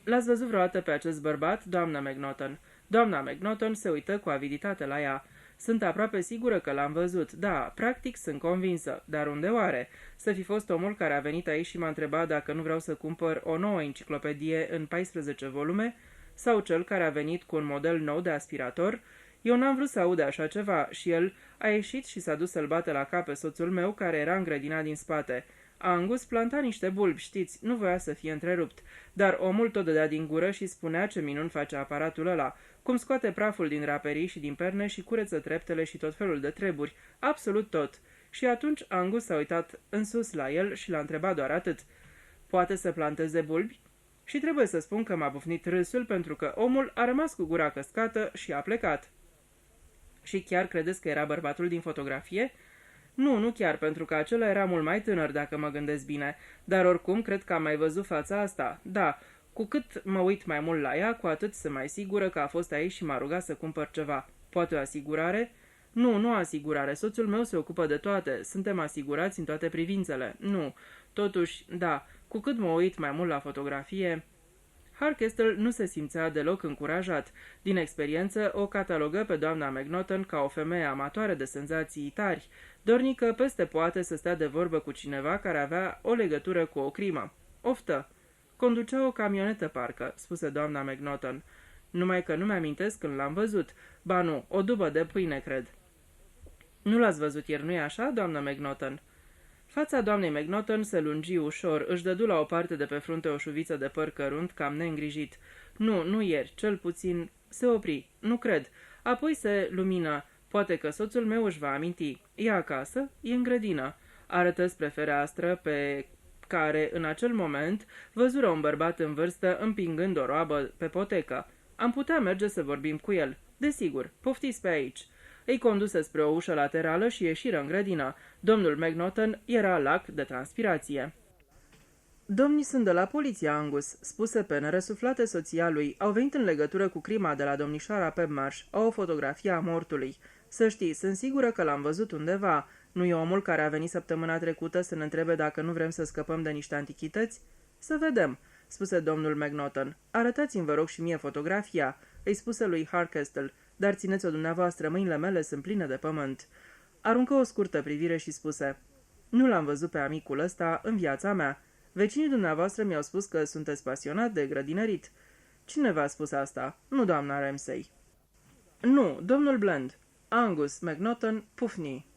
L-ați văzut vreodată pe acest bărbat, doamna McNaughton? Doamna McNaughton se uită cu aviditate la ea. Sunt aproape sigură că l-am văzut. Da, practic sunt convinsă. Dar unde oare? Să fi fost omul care a venit aici și m-a întrebat dacă nu vreau să cumpăr o nouă enciclopedie în 14 volume? Sau cel care a venit cu un model nou de aspirator? Eu n-am vrut să aud așa ceva și el a ieșit și s-a dus să-l bată la cap pe soțul meu care era în grădina din spate. Angus planta niște bulbi, știți, nu voia să fie întrerupt, dar omul tot dădea din gură și spunea ce minun face aparatul ăla, cum scoate praful din draperii și din perne și cureță treptele și tot felul de treburi, absolut tot. Și atunci Angus s-a uitat în sus la el și l-a întrebat doar atât. Poate să planteze bulbi? Și trebuie să spun că m-a bufnit râsul pentru că omul a rămas cu gura căscată și a plecat. Și chiar credeți că era bărbatul din fotografie? Nu chiar, pentru că acela era mult mai tânăr, dacă mă gândesc bine, dar oricum cred că am mai văzut fața asta. Da, cu cât mă uit mai mult la ea, cu atât sunt mai sigură că a fost aici și m-a rugat să cumpăr ceva. Poate o asigurare? Nu asigurare, soțul meu se ocupă de toate, suntem asigurați în toate privințele. Nu, totuși, da, cu cât mă uit mai mult la fotografie... Harkestel nu se simțea deloc încurajat. Din experiență, o catalogă pe doamna McNaughton ca o femeie amatoare de senzații tari, dornică peste poate să stea de vorbă cu cineva care avea o legătură cu o crimă. Oftă. Conducea o camionetă, parcă, spuse doamna McNaughton. Numai că nu mi-amintesc când l-am văzut. Ba nu, o dubă de pâine, cred. Nu l-ați văzut ieri, nu-i așa, doamna McNaughton? Fața doamnei McNaughton se lungi ușor, își dădu la o parte de pe frunte o șuviță de păr cărunt, cam neîngrijit. Nu ieri, cel puțin... Se opri, nu cred. Apoi se lumină. Poate că soțul meu își va aminti. E acasă? E în grădină. Arătă spre fereastră pe care, în acel moment, văzură un bărbat în vârstă împingând o roabă pe potecă. Am putea merge să vorbim cu el. Desigur, poftiți pe aici. Îi conduse spre o ușă laterală și ieșiră în grădină. Domnul McNaughton era lac de transpirație. Domnii sunt de la poliție, Angus, spuse pe nerăsuflate soția lui. Au venit în legătură cu crima de la domnișoara Pebmarsh. Au o fotografie a mortului. Să știi, sunt sigură că l-am văzut undeva. Nu e omul care a venit săptămâna trecută să ne întrebe dacă nu vrem să scăpăm de niște antichități? Să vedem, spuse domnul McNaughton. Arătați-mi, vă rog, și mie fotografia, îi spuse lui Harkestel, dar țineți-o dumneavoastră, mâinile mele sunt pline de pământ. Aruncă o scurtă privire și spuse: Nu l-am văzut pe amicul ăsta în viața mea. Vecinii dumneavoastră mi-au spus că sunteți pasionat de grădinărit. Cine v-a spus asta? Nu doamna Ramsay. Nu, domnul Bland. Angus McNaughton Pufney.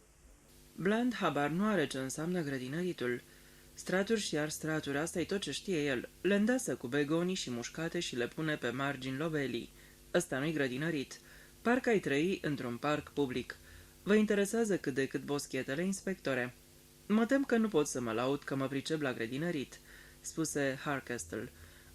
Bland habar nu are ce înseamnă grădinăritul. Straturi și iar straturi, asta e tot ce știe el. Le îndesă cu begonii și mușcate și le pune pe margini lobelii. Ăsta nu-i grădinărit. Parcă ai trăi într-un parc public. Vă interesează cât de cât boschetele, inspectore? Mă tem că nu pot să mă laud că mă pricep la grădinărit, spuse Harkestel.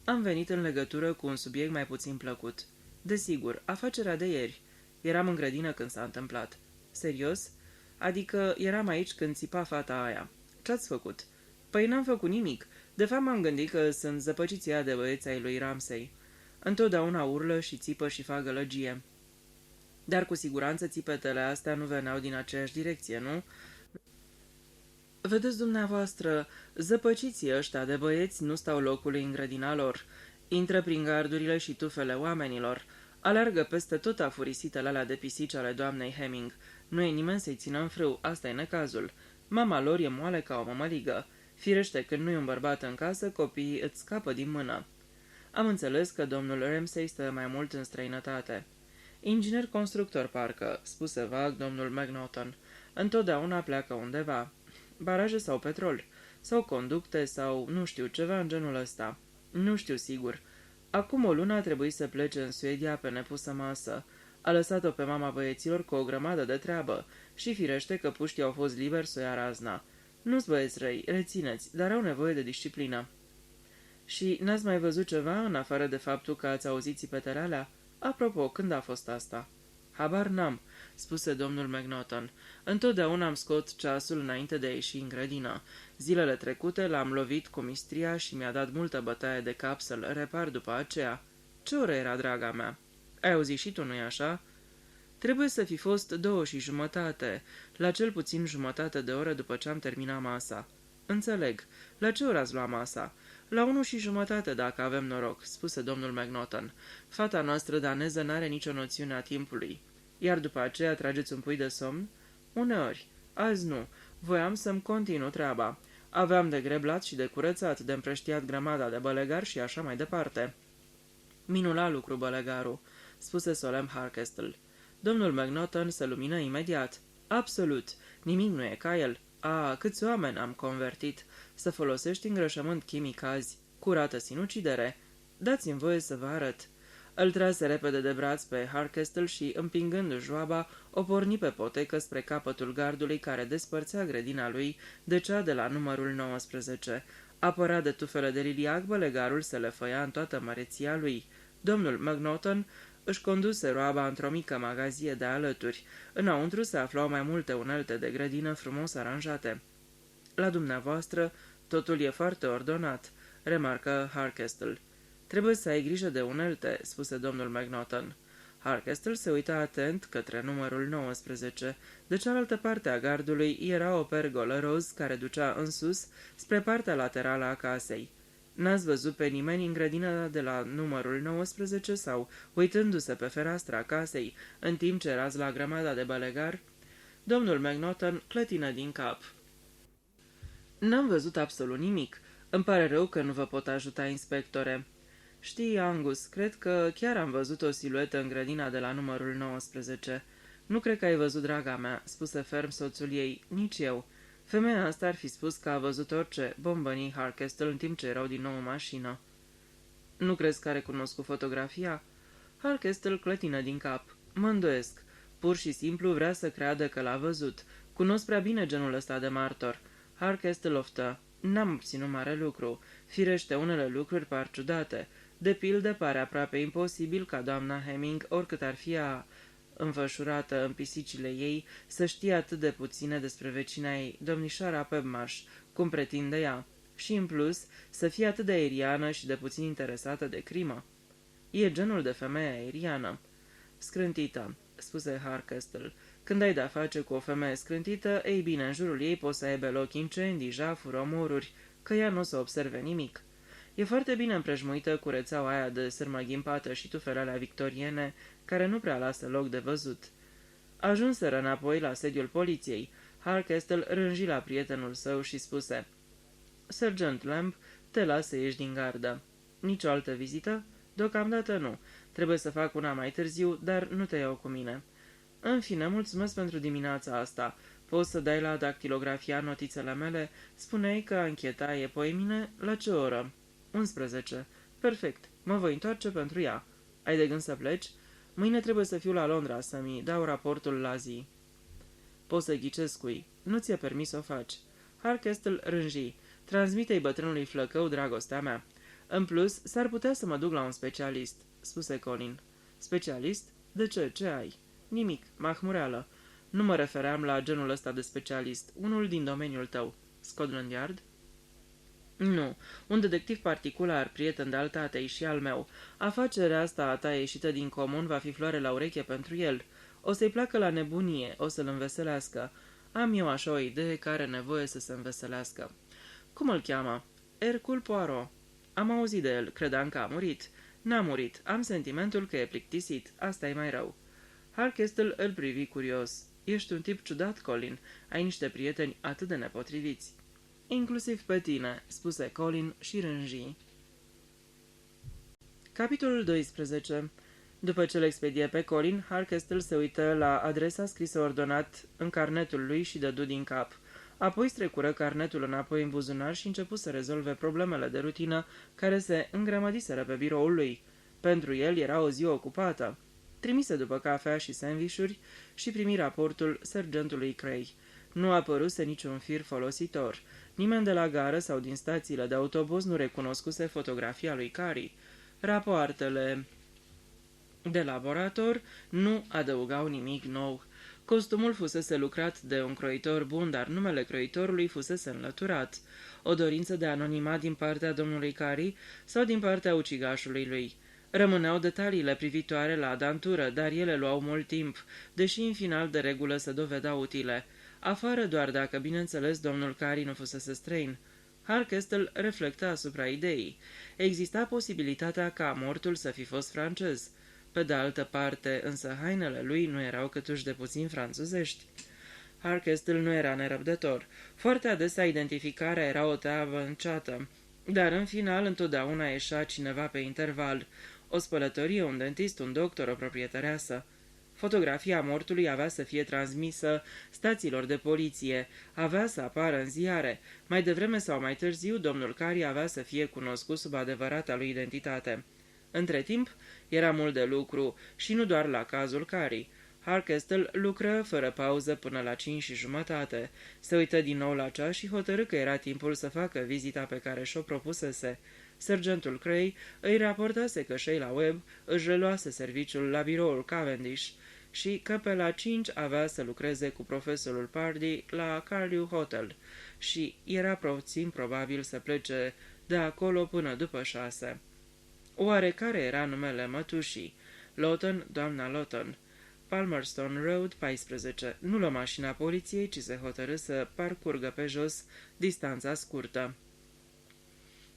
Am venit în legătură cu un subiect mai puțin plăcut. Desigur, afacerea de ieri. Eram în grădină când s-a întâmplat. Serios? Adică eram aici când țipa fata aia. Ce-ați făcut? Păi n-am făcut nimic. De fapt m-am gândit că sunt zăpăciții aia de băieți ai lui Ramsay. Întotdeauna urlă și țipă și fac gălăgie. Dar cu siguranță țipetele astea nu veneau din aceeași direcție, nu? Vedeți dumneavoastră, zăpăciții ăștia de băieți nu stau locului în grădina lor. Intră prin gardurile și tufele oamenilor. Alergă peste tot afurisitele alea de pisici ale doamnei Hemming. Nu e nimeni să-i țină în frâu, asta e necazul. Mama lor e moale ca o mămăligă. Firește, când nu e un bărbat în casă, copiii îți scapă din mână. Am înțeles că domnul Ramsay stă mai mult în străinătate. Inginer constructor, parcă, spuse vag domnul McNaughton. întotdeauna pleacă undeva. Baraje sau petrol, sau conducte, sau nu știu, ceva în genul ăsta. Nu știu sigur. Acum o lună a trebuit să plece în Suedia pe nepusă masă. A lăsat-o pe mama băieților cu o grămadă de treabă și firește că puștii au fost liberi să o ia razna. Nu-s băieți răi, rețineți, dar au nevoie de disciplină. Și n-ați mai văzut ceva, în afară de faptul că ați auzit țipetele alea? Apropo, când a fost asta? Habar n-am, spuse domnul McNaughton. Întotdeauna am scot ceasul înainte de a ieși în grădină. Zilele trecute l-am lovit cu mistria și mi-a dat multă bătaie de cap să-l repar după aceea. Ce oră era, draga mea? Ai auzit și tu, nu-i așa? Trebuie să fi fost 2:30, la cel puțin jumătate de oră după ce am terminat masa. Înțeleg. La ce oră ați luat masa? La 1:30, dacă avem noroc, spuse domnul McNaughton. Fata noastră daneză n-are nicio noțiune a timpului. Iar după aceea trageți un pui de somn? Uneori. Azi nu. Voiam să-mi continu treaba. Aveam de greblat și de curățat, de împrăștiat grămada de bălegar și așa mai departe. Minunat lucru, bălegarul, spuse solemn Harkestel. Domnul McNaughton se lumină imediat. Absolut. Nimic nu e ca el. Câți oameni am convertit. Să folosești îngrășământ chimic azi. Curată sinucidere. Dați-mi voie să vă arăt. Îl trase repede de braț pe Harkestel și, împingându-și joaba, o porni pe potecă spre capătul gardului care despărțea grădina lui de cea de la numărul 19. Apărat de tufele de liliac, bălegarul se lefăia în toată măreția lui. Domnul McNaughton își conduse roaba într-o mică magazie de alături. Înăuntru se aflau mai multe unelte de grădină frumos aranjate. La dumneavoastră, totul e foarte ordonat, remarcă Harkestel. Trebuie să ai grijă de unelte, spuse domnul McNaughton. Harkestel se uita atent către numărul 19. De cealaltă parte a gardului era o pergolă roz care ducea în sus, spre partea laterală a casei. N-ați văzut pe nimeni în grădina de la numărul 19 sau uitându-se pe fereastra casei, în timp ce erați la grămada de bălegar? Domnul McNaughton clătină din cap. N-am văzut absolut nimic. Îmi pare rău că nu vă pot ajuta, inspectore. Știi, Angus, cred că chiar am văzut o siluetă în grădina de la numărul 19. Nu cred că ai văzut, draga mea, spuse ferm soțul ei, nici eu. Femeia asta ar fi spus că a văzut orice, bombănii Harkestel în timp ce erau din nou în mașină. Nu crezi că a recunoscut fotografia? Harkestel clătină din cap. Mă îndoiesc. Pur și simplu vrea să creadă că l-a văzut. Cunosc prea bine genul ăsta de martor. Harkestel oftă. N-am obținut mare lucru. Firește, unele lucruri par ciudate. De pildă, pare aproape imposibil ca doamna Hemming, oricât ar fi înfășurată în pisicile ei, să știe atât de puține despre vecina ei, domnișoara Pebmarsh, cum pretinde ea, și, în plus, să fie atât de aeriană și de puțin interesată de crimă. E genul de femeie aeriană. Scrântită, spuse Harkestel. Când ai de-a face cu o femeie scrântită, ei bine, în jurul ei poți să aibă loc incendii, jafuri, omoruri, că ea nu o să observe nimic. E foarte bine împrejmuită cu rețeaua aia de sârmă ghimpată și tufele alea victoriene, care nu prea lasă loc de văzut. Ajunseră înapoi la sediul poliției. Harkestel rânji la prietenul său și spuse: Sergent Lamb, te las să ieși din gardă. Nici o altă vizită? Deocamdată nu. Trebuie să fac una mai târziu, dar nu te iau cu mine. În fine, mulțumesc pentru dimineața asta. Poți să dai la dactilografia notițele mele? Spuneai că ancheta e poimine? La ce oră? 11. Perfect. Mă voi întoarce pentru ea. Ai de gând să pleci? Mâine trebuie să fiu la Londra să-mi dau raportul la zi. Poți să ghicesc cui. Nu ți-e permis să o faci. Harkestel rânji. Transmite-i bătrânului Flăcău dragostea mea. În plus, s-ar putea să mă duc la un specialist, spuse Colin. Specialist? De ce? Ce ai? Nimic. Mahmureală. Nu mă refeream la genul ăsta de specialist. Unul din domeniul tău. Scotland Yard? Nu, un detectiv particular, prieten de-al tatei și al meu. Afacerea asta a ta ieșită din comun va fi floare la ureche pentru el. O să-i placă la nebunie, o să-l înveselească. Am eu așa o idee care are nevoie să se înveselească. Cum îl cheamă? Hercule Poirot. Am auzit de el, credeam că a murit. N-a murit, am sentimentul că e plictisit, asta e mai rău. Harkestel îl privi curios. Ești un tip ciudat, Colin, ai niște prieteni atât de nepotriviți. Inclusiv pe tine, spuse Colin și rânji. Capitolul 12. După ce îl expedie pe Colin, Harkestel se uită la adresa scrisă ordonat în carnetul lui și dădu din cap. Apoi strecură carnetul înapoi în buzunar și începu să rezolve problemele de rutină care se îngrămădiseră pe biroul lui. Pentru el era o zi ocupată. Trimise după cafea și sandvișuri și primi raportul sergentului Cray. Nu apăruse niciun fir folositor. Nimeni de la gară sau din stațiile de autobuz nu recunoscuse fotografia lui Carey. Rapoartele de laborator nu adăugau nimic nou. Costumul fusese lucrat de un croitor bun, dar numele croitorului fusese înlăturat. O dorință de anonimat din partea domnului Carey sau din partea ucigașului lui. Rămâneau detaliile privitoare la dantură, dar ele luau mult timp, deși în final de regulă se dovedeau utile. Afară doar dacă, bineînțeles, domnul Carey nu fusese străin. Harkestel reflecta asupra ideii. Exista posibilitatea ca mortul să fi fost francez. Pe de altă parte, însă hainele lui nu erau câtuși de puțin franțuzești. Harkestel nu era nerăbdător. Foarte adesea identificarea era o treabă înceată, dar în final întotdeauna ieșea cineva pe interval. O spălătorie, un dentist, un doctor, o proprietăreasă. Fotografia mortului avea să fie transmisă stațiilor de poliție, avea să apară în ziare. Mai devreme sau mai târziu, domnul Carey avea să fie cunoscut sub adevărata lui identitate. Între timp, era mult de lucru și nu doar la cazul Carey. Harkestel lucră fără pauză până la 5:30. Se uită din nou la ceas și hotărâ că era timpul să facă vizita pe care și-o propusese. Sergentul Cray îi raportase că Sheila Webb își reluase serviciul la biroul Cavendish și că pe la 5 avea să lucreze cu profesorul Pardee la Cardew Hotel și era puțin probabil să plece de acolo până după 6. Oare care era numele mătușii? Lawton, doamna Lawton. Palmerston Road, 14. Nu luă mașina poliției, ci se hotărâ să parcurgă pe jos distanța scurtă.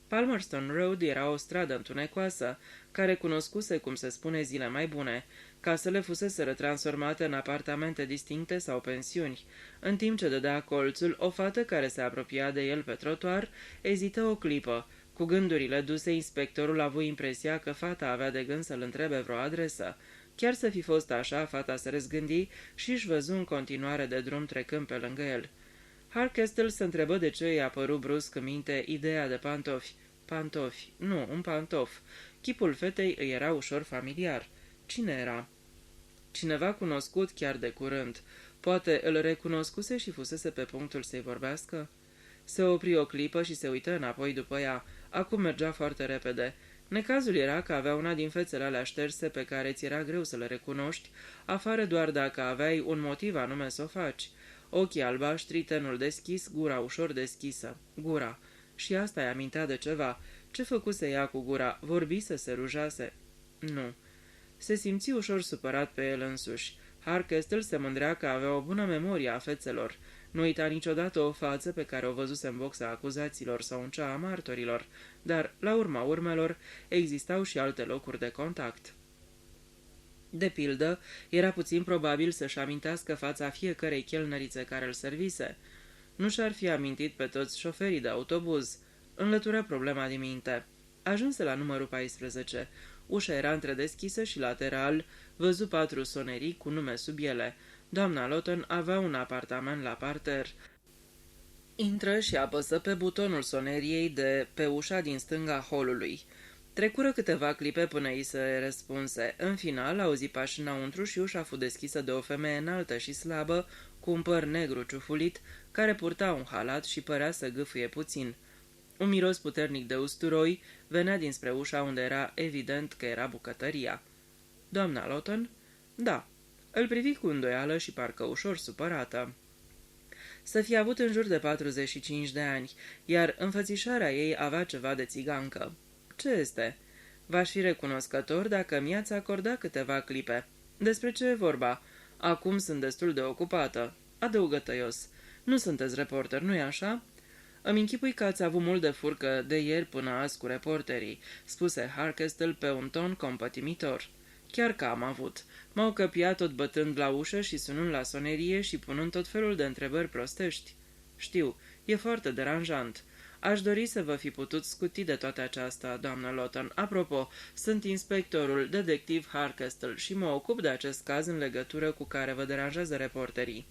Palmerston Road era o stradă întunecoasă, care cunoscuse, cum se spune, zile mai bune. Casele fuseseră transformate în apartamente distincte sau pensiuni. În timp ce dădea colțul, o fată care se apropia de el pe trotuar ezită o clipă. Cu gândurile duse, inspectorul a avut impresia că fata avea de gând să-l întrebe vreo adresă. Chiar să fi fost așa, fata se răzgândi și își văzu în continuare de drum trecând pe lângă el. Harkestel se întrebă de ce i-a apărut brusc în minte ideea de pantofi. Pantofi. Nu, un pantof. Chipul fetei îi era ușor familiar. Cine era? Cineva cunoscut chiar de curând. Poate îl recunoscuse și fusese pe punctul să-i vorbească? Se opri o clipă și se uită înapoi după ea. Acum mergea foarte repede. Necazul era că avea una din fețele alea șterse pe care ți era greu să le recunoști, afară doar dacă aveai un motiv anume să o faci. Ochii albaștri, tenul deschis, gura ușor deschisă. Gura. Și asta îi amintea de ceva. Ce făcuse ea cu gura? Vorbise, se rujase? Nu. Se simți ușor supărat pe el însuși. Harkestel se mândrea că avea o bună memorie a fețelor. Nu uita niciodată o față pe care o văzuse în boxa acuzaților sau în cea a martorilor, dar, la urma urmelor, existau și alte locuri de contact. De pildă, era puțin probabil să-și amintească fața fiecărei chelnărițe care îl servise. Nu și-ar fi amintit pe toți șoferii de autobuz. Înlătură problema din minte. Ajunse la numărul 14. Ușa era întredeschisă și lateral văzu 4 sonerii cu nume sub ele. Doamna Lawton avea un apartament la parter. Intră și apăsă pe butonul soneriei de pe ușa din stânga holului. Trecură câteva clipe până îi se răspunse. În final, auzi pași înăuntru și ușa fu deschisă de o femeie înaltă și slabă, cu un păr negru ciufulit, care purta un halat și părea să gâfâie puțin. Un miros puternic de usturoi venea dinspre ușa unde era evident că era bucătăria. Doamna Lawton? Da. Îl privi cu îndoială și parcă ușor supărată. Să fie avut în jur de 45 de ani, iar înfățișarea ei avea ceva de țigancă. Ce este? V-aș fi recunoscător dacă mi-ați acorda câteva clipe. Despre ce e vorba? Acum sunt destul de ocupată. Adăugă tăios. Nu sunteți reporter, nu-i așa? Îmi închipui că ați avut mult de furcă de ieri până azi cu reporterii, spuse Harkestel pe un ton compătimitor. Chiar că am avut. M-au căpiat tot bătând la ușă și sunând la sonerie și punând tot felul de întrebări prostești. Știu, e foarte deranjant. Aș dori să vă fi putut scuti de toate aceasta, doamnă Lawton. Apropo, sunt inspectorul detectiv Harkestel și mă ocup de acest caz în legătură cu care vă deranjează reporterii.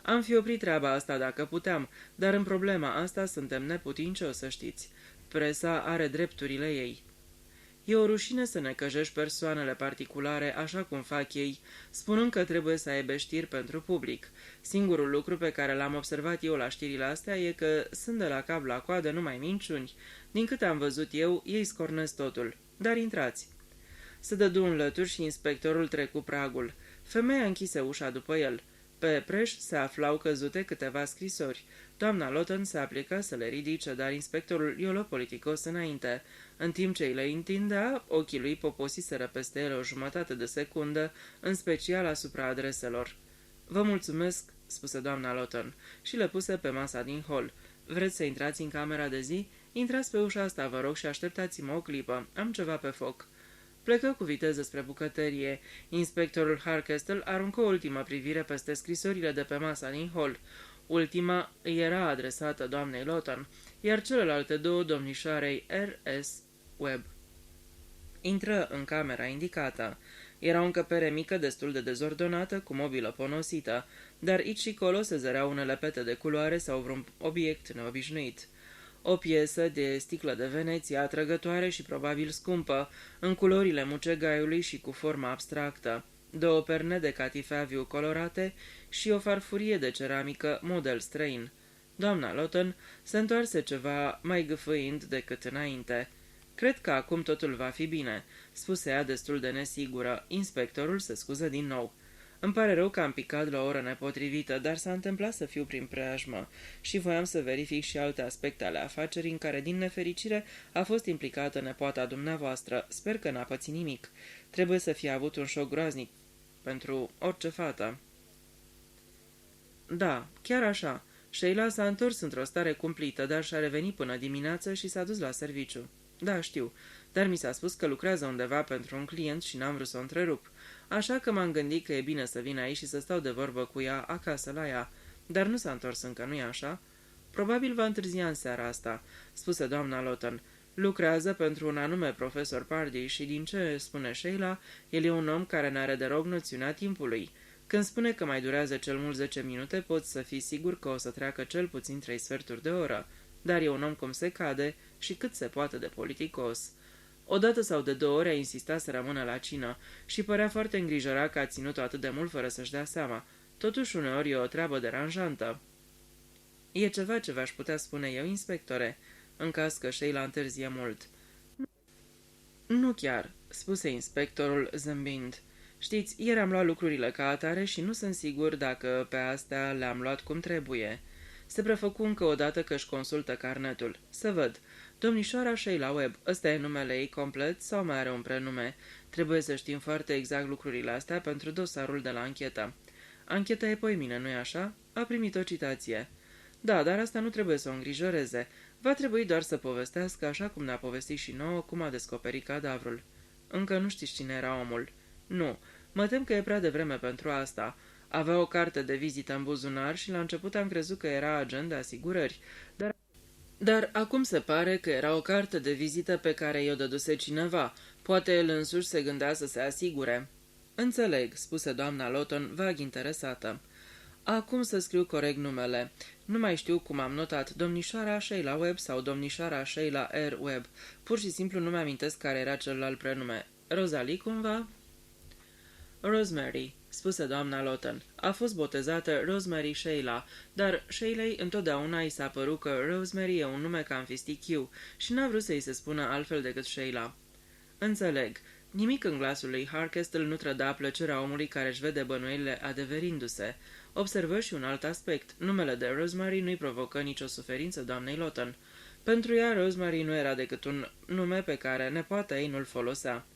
Am fi oprit treaba asta dacă puteam, dar în problema asta suntem neputincioși, să știți. Presa are drepturile ei. E o rușine să necăjești persoanele particulare așa cum fac ei, spunând că trebuie să aibă știri pentru public. Singurul lucru pe care l-am observat eu la știrile astea e că sunt de la cap la coadă numai minciuni. Din câte am văzut eu, ei scornesc totul. Dar intrați. Se dădu în lături și inspectorul trecu pragul. Femeia închise ușa după el. Pe preș se aflau căzute câteva scrisori. Doamna Lawton se aplică să le ridice, dar inspectorul i-o luă politicos înainte. În timp ce îi le întindea, ochii lui poposiseră peste ele o jumătate de secundă, în special asupra adreselor. Vă mulțumesc, spuse doamna Lawton, și le puse pe masa din hol. Vreți să intrați în camera de zi? Intrați pe ușa asta, vă rog, și așteptați-mă o clipă. Am ceva pe foc. Plecă cu viteză spre bucătărie. Inspectorul Harkestel aruncă o ultimă privire peste scrisorile de pe masa din hol. Ultima era adresată doamnei Lawton, iar celelalte două domnișoarei R.S. Webb. Intră în camera indicată. Era o încăpere mică destul de dezordonată, cu mobilă ponosită, dar aici și colo se zăreau unele pete de culoare sau vreun obiect neobișnuit. O piesă de sticlă de Veneția, atrăgătoare și probabil scumpă, în culorile mucegaiului și cu formă abstractă, două perne de catifea viu colorate și o farfurie de ceramică model străin. Doamna Lawton se întoarse ceva mai gâfâind decât înainte. Cred că acum totul va fi bine, spuse ea destul de nesigură. Inspectorul se scuză din nou. Îmi pare rău că am picat la o oră nepotrivită, dar s-a întâmplat să fiu prin preajmă și voiam să verific și alte aspecte ale afacerii în care, din nefericire, a fost implicată nepoata dumneavoastră. Sper că n-a pățit nimic. Trebuie să fie avut un șoc groaznic pentru orice fată. Da, chiar așa. Sheila s-a întors într-o stare cumplită, dar și-a revenit până dimineață și s-a dus la serviciu. Da, știu, dar mi s-a spus că lucrează undeva pentru un client și n-am vrut să o întrerup. Așa că m-am gândit că e bine să vin aici și să stau de vorbă cu ea acasă la ea. Dar nu s-a întors încă, nu-i așa? Probabil va întârzia în seara asta, spuse doamna Lawton. Lucrează pentru un anume profesor Pardee și, din ce spune Sheila, el e un om care n-are de rog noțiunea timpului. Când spune că mai durează cel mult 10 minute, poți să fii sigur că o să treacă cel puțin 3 sferturi de oră. Dar e un om cum se cade și cât se poate de politicos. Odată sau de 2 ori a insistat să rămână la cină și părea foarte îngrijorat că a ținut-o atât de mult fără să-și dea seama. Totuși uneori e o treabă deranjantă. E ceva ce v-aș putea spune eu, inspectore, în caz că Sheila întârzie mult. Nu chiar, spuse inspectorul zâmbind. Știți, ieri am luat lucrurile ca atare și nu sunt sigur dacă pe astea le-am luat cum trebuie. Se prefăcu încă o dată că își consultă carnetul. Să văd. Domnișoara Sheila Webb, ăsta e numele ei complet sau mai are un prenume? Trebuie să știm foarte exact lucrurile astea pentru dosarul de la anchetă. Ancheta e poimine, nu-i așa? A primit o citație. Da, dar asta nu trebuie să o îngrijoreze. Va trebui doar să povestească așa cum ne-a povestit și nouă cum a descoperit cadavrul. Încă nu știți cine era omul. Nu, mă tem că e prea devreme pentru asta. Avea o carte de vizită în buzunar și la început am crezut că era agent de asigurări, dar acum se pare că era o carte de vizită pe care i-o dăduse cineva. Poate el însuși se gândea să se asigure. Înțeleg, spuse doamna Lawton, vag interesată. Acum să scriu corect numele. Nu mai știu cum am notat, domnișoara Sheila Webb sau domnișoara Sheila R. Webb. Pur și simplu nu mi-amintesc care era celălalt prenume. Rosalie, cumva? Rosemary, spuse doamna Lawton. A fost botezată Rosemary Sheila, dar Sheilei întotdeauna i s-a părut că Rosemary e un nume cam fistichiu și n-a vrut să-i se spună altfel decât Sheila. Înțeleg. Nimic în glasul lui Harkestel nu trăda plăcerea omului care își vede bănuielile adeverindu-se. Observă și un alt aspect. Numele de Rosemary nu-i provocă nicio suferință doamnei Lawton. Pentru ea, Rosemary nu era decât un nume pe care nepoata ei nu-l folosea.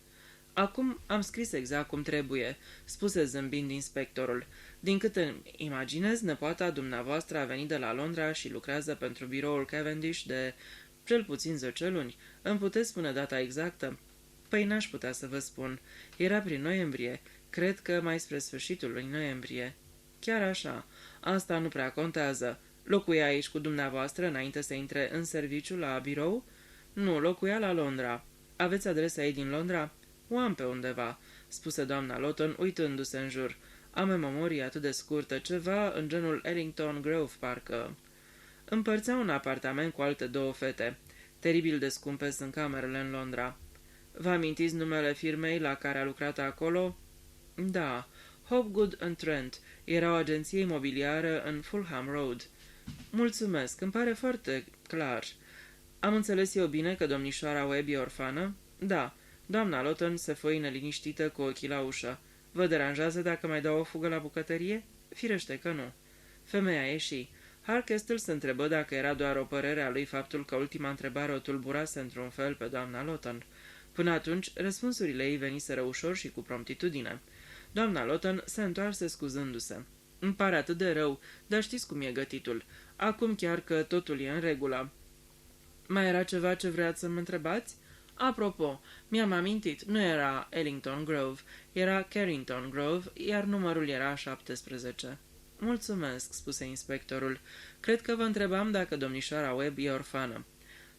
Acum am scris exact cum trebuie, spuse zâmbind inspectorul. Din cât îmi imaginez, nepoata dumneavoastră a venit de la Londra și lucrează pentru biroul Cavendish de cel puțin 10 luni. Îmi puteți spune data exactă? Păi n-aș putea să vă spun. Era prin noiembrie. Cred că mai spre sfârșitul lui noiembrie. Chiar așa. Asta nu prea contează. Locuia aici cu dumneavoastră înainte să intre în serviciu la birou? Nu, locuia la Londra. Aveți adresa ei din Londra? O am pe undeva, spuse doamna Lawton, uitându-se în jur. Am o memorie atât de scurtă, ceva în genul Ellington Grove, parcă. Împărțea un apartament cu alte două fete. Teribil de scumpe sunt camerele în Londra. Vă amintiți numele firmei la care a lucrat acolo? Da, Hopgood and Trent. Era o agenție imobiliară în Fulham Road. Mulțumesc, îmi pare foarte clar. Am înțeles eu bine că domnișoara Webb e orfană? Da. Doamna Lawton se foi neliniștită cu ochii la ușă. Vă deranjează dacă mai dau o fugă la bucătărie? Firește că nu. Femeia ieși. Harkestle se întrebă dacă era doar o părere a lui faptul că ultima întrebare o tulburase într-un fel pe doamna Lawton. Până atunci, răspunsurile ei veniseră ușor și cu promptitudine. Doamna Lawton se întoarse scuzându-se. Îmi pare atât de rău, dar știți cum e gătitul. Acum chiar că totul e în regulă. Mai era ceva ce vreați să mă întrebați? Apropo, mi-am amintit, nu era Ellington Grove, era Carrington Grove, iar numărul era 17. Mulțumesc, spuse inspectorul. Cred că vă întrebam dacă domnișoara Webb e orfană.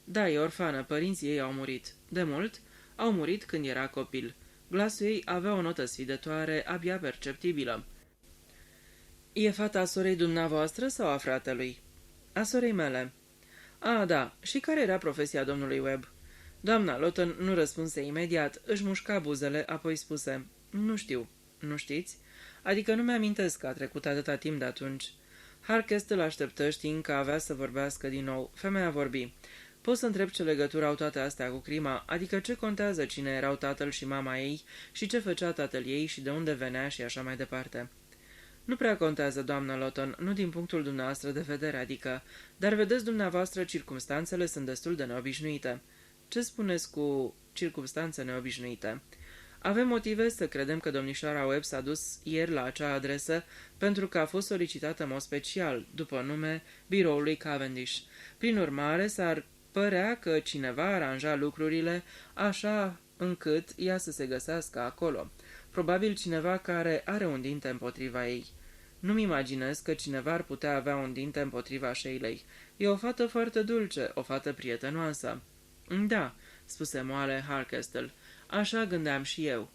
Da, e orfană, părinții ei au murit. De mult? Au murit când era copil. Glasul ei avea o notă sfidătoare, abia perceptibilă. E fata sorei dumneavoastră sau a fratelui? A sorei mele. A, da, și care era profesia domnului Webb? Doamna Lawton nu răspunse imediat, își mușca buzele, apoi spuse, nu știu. Nu știți? Adică nu mi-amintesc că a trecut atâta timp de atunci. Harkestle așteptă știind că avea să vorbească din nou. Femeia vorbi. Pot să întreb ce legătură au toate astea cu crima, adică ce contează cine erau tatăl și mama ei și ce făcea tatăl ei și de unde venea și așa mai departe. Nu prea contează, doamnă Lawton, nu din punctul dumneavoastră de vedere, adică, dar vedeți dumneavoastră, circumstanțele sunt destul de neobișnuite. Ce spuneți cu circumstanțe neobișnuite? Avem motive să credem că domnișoara Webb s-a dus ieri la acea adresă pentru că a fost solicitată în mod special, după nume, biroului Cavendish. Prin urmare, s-ar părea că cineva aranja lucrurile așa încât ea să se găsească acolo. Probabil cineva care are un dinte împotriva ei. Nu-mi imaginez că cineva ar putea avea un dinte împotriva Sheilei. E o fată foarte dulce, o fată prietenoasă. Da, spuse moale Harkestle. Așa gândeam și eu.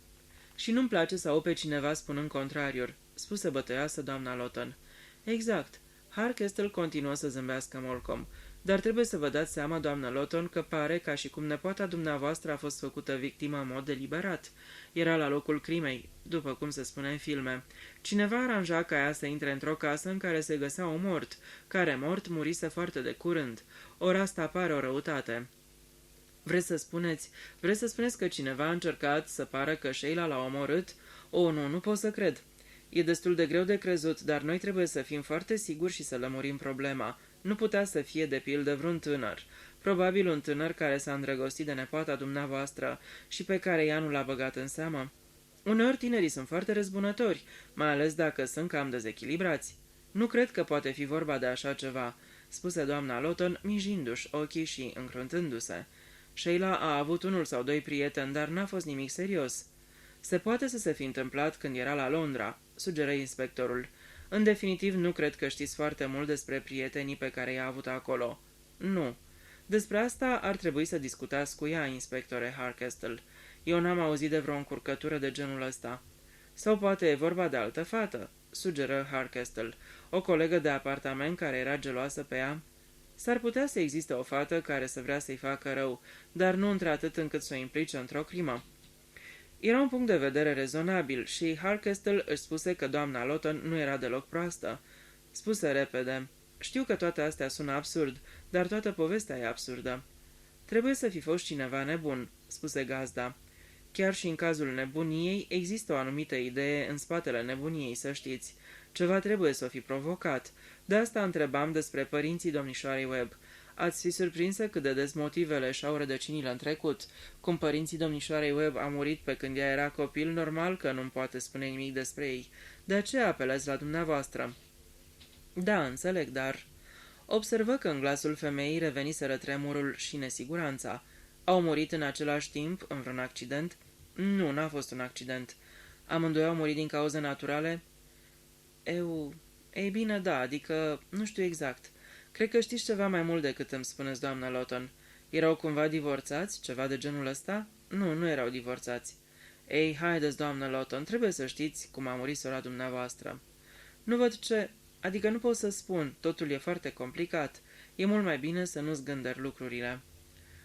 Și nu-mi place să aud pe cineva spunând contrariul, spuse bătăioasă doamna Lawton. Exact. Harkestle continuă să zâmbească molcom. Dar trebuie să vă dați seama, doamnă Lawton, că pare ca și cum nepoata dumneavoastră a fost făcută victimă în mod deliberat. Era la locul crimei, după cum se spune în filme. Cineva aranja ca ea să intre într-o casă în care se găsea un mort, care mort murise foarte de curând. Ori asta pare o răutate. Vreți să spuneți că cineva a încercat să pară că Sheila l-a omorât? O, nu pot să cred. E destul de greu de crezut, dar noi trebuie să fim foarte siguri și să lămurim problema. Nu putea să fie de pildă vreun tânăr. Probabil un tânăr care s-a îndrăgostit de nepoata dumneavoastră și pe care ea nu l-a băgat în seamă. Uneori tinerii sunt foarte răzbunători, mai ales dacă sunt cam dezechilibrați. Nu cred că poate fi vorba de așa ceva, spuse doamna Lawton, mijindu-și ochii și încruntându-se. Sheila a avut unul sau doi prieteni, dar n-a fost nimic serios. Se poate să se fi întâmplat când era la Londra, sugeră inspectorul. În definitiv, nu cred că știți foarte mult despre prietenii pe care i-a avut acolo. Nu. Despre asta ar trebui să discutați cu ea, inspectore Harkestle. Eu n-am auzit de vreo încurcătură de genul ăsta. Sau poate e vorba de altă fată, sugeră Harkestle, o colegă de apartament care era geloasă pe ea. S-ar putea să existe o fată care să vrea să-i facă rău, dar nu într-atât încât să o implice într-o crimă. Era un punct de vedere rezonabil și Harkestle își spuse că doamna Lawton nu era deloc proastă. Spuse repede, știu că toate astea sună absurd, dar toată povestea e absurdă. Trebuie să fi fost cineva nebun, spuse gazda. Chiar și în cazul nebuniei există o anumită idee în spatele nebuniei, să știți. Ceva trebuie să o fi provocat. De asta întrebam despre părinții domnișoarei Webb. Ați fi surprinsă cât de des motivele și-au rădăcinile în trecut. Cum părinții domnișoarei Webb a murit pe când ea era copil, normal că nu-mi poate spune nimic despre ei. De aceea apelez la dumneavoastră. Da, înțeleg, dar... Observă că în glasul femeii reveniseră tremurul și nesiguranța. Au murit în același timp, în vreun accident? Nu, n-a fost un accident. Amândoi au murit din cauze naturale? Ei bine, da, adică nu știu exact. Cred că știți ceva mai mult decât îmi spuneți, doamnă Lawton. Erau cumva divorțați? Ceva de genul ăsta? Nu, nu erau divorțați. Ei, haideți, doamnă Lawton, trebuie să știți cum a murit sora dumneavoastră. Nu văd ce... Adică nu pot să spun, totul e foarte complicat. E mult mai bine să nu-ți gânderi lucrurile.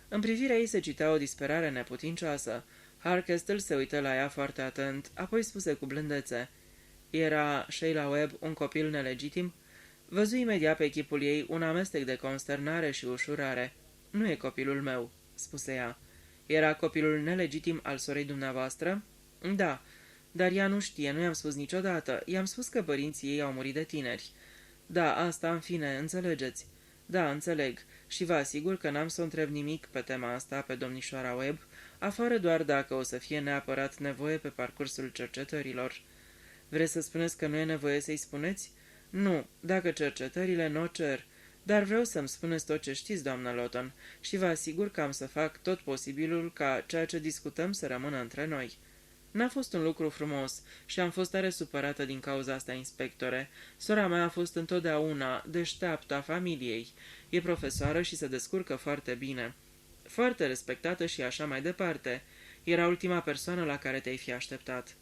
În privirea ei se citea o disperare neputincioasă. Harkestel se uită la ea foarte atent, apoi spuse cu blândețe. Era Sheila Webb un copil nelegitim? Văzu imediat pe chipul ei un amestec de consternare și ușurare. Nu e copilul meu, spuse ea. Era copilul nelegitim al sorei dumneavoastră? Da, dar ea nu știe, nu i-am spus niciodată. I-am spus că părinții ei au murit de tineri. Da, asta, în fine, înțelegeți. Da, înțeleg. Și vă asigur că n-am să întreb nimic pe tema asta pe domnișoara Webb, afară doar dacă o să fie neapărat nevoie pe parcursul cercetărilor. Vreți să spuneți că nu e nevoie să-i spuneți? Nu, dacă cercetările nu o cer. Dar vreau să-mi spuneți tot ce știți, doamnă Lawton, și vă asigur că am să fac tot posibilul ca ceea ce discutăm să rămână între noi. N-a fost un lucru frumos și am fost tare supărată din cauza asta, inspectore. Sora mea a fost întotdeauna deșteaptă a familiei. E profesoară și se descurcă foarte bine. Foarte respectată și așa mai departe. Era ultima persoană la care te-ai fi așteptat.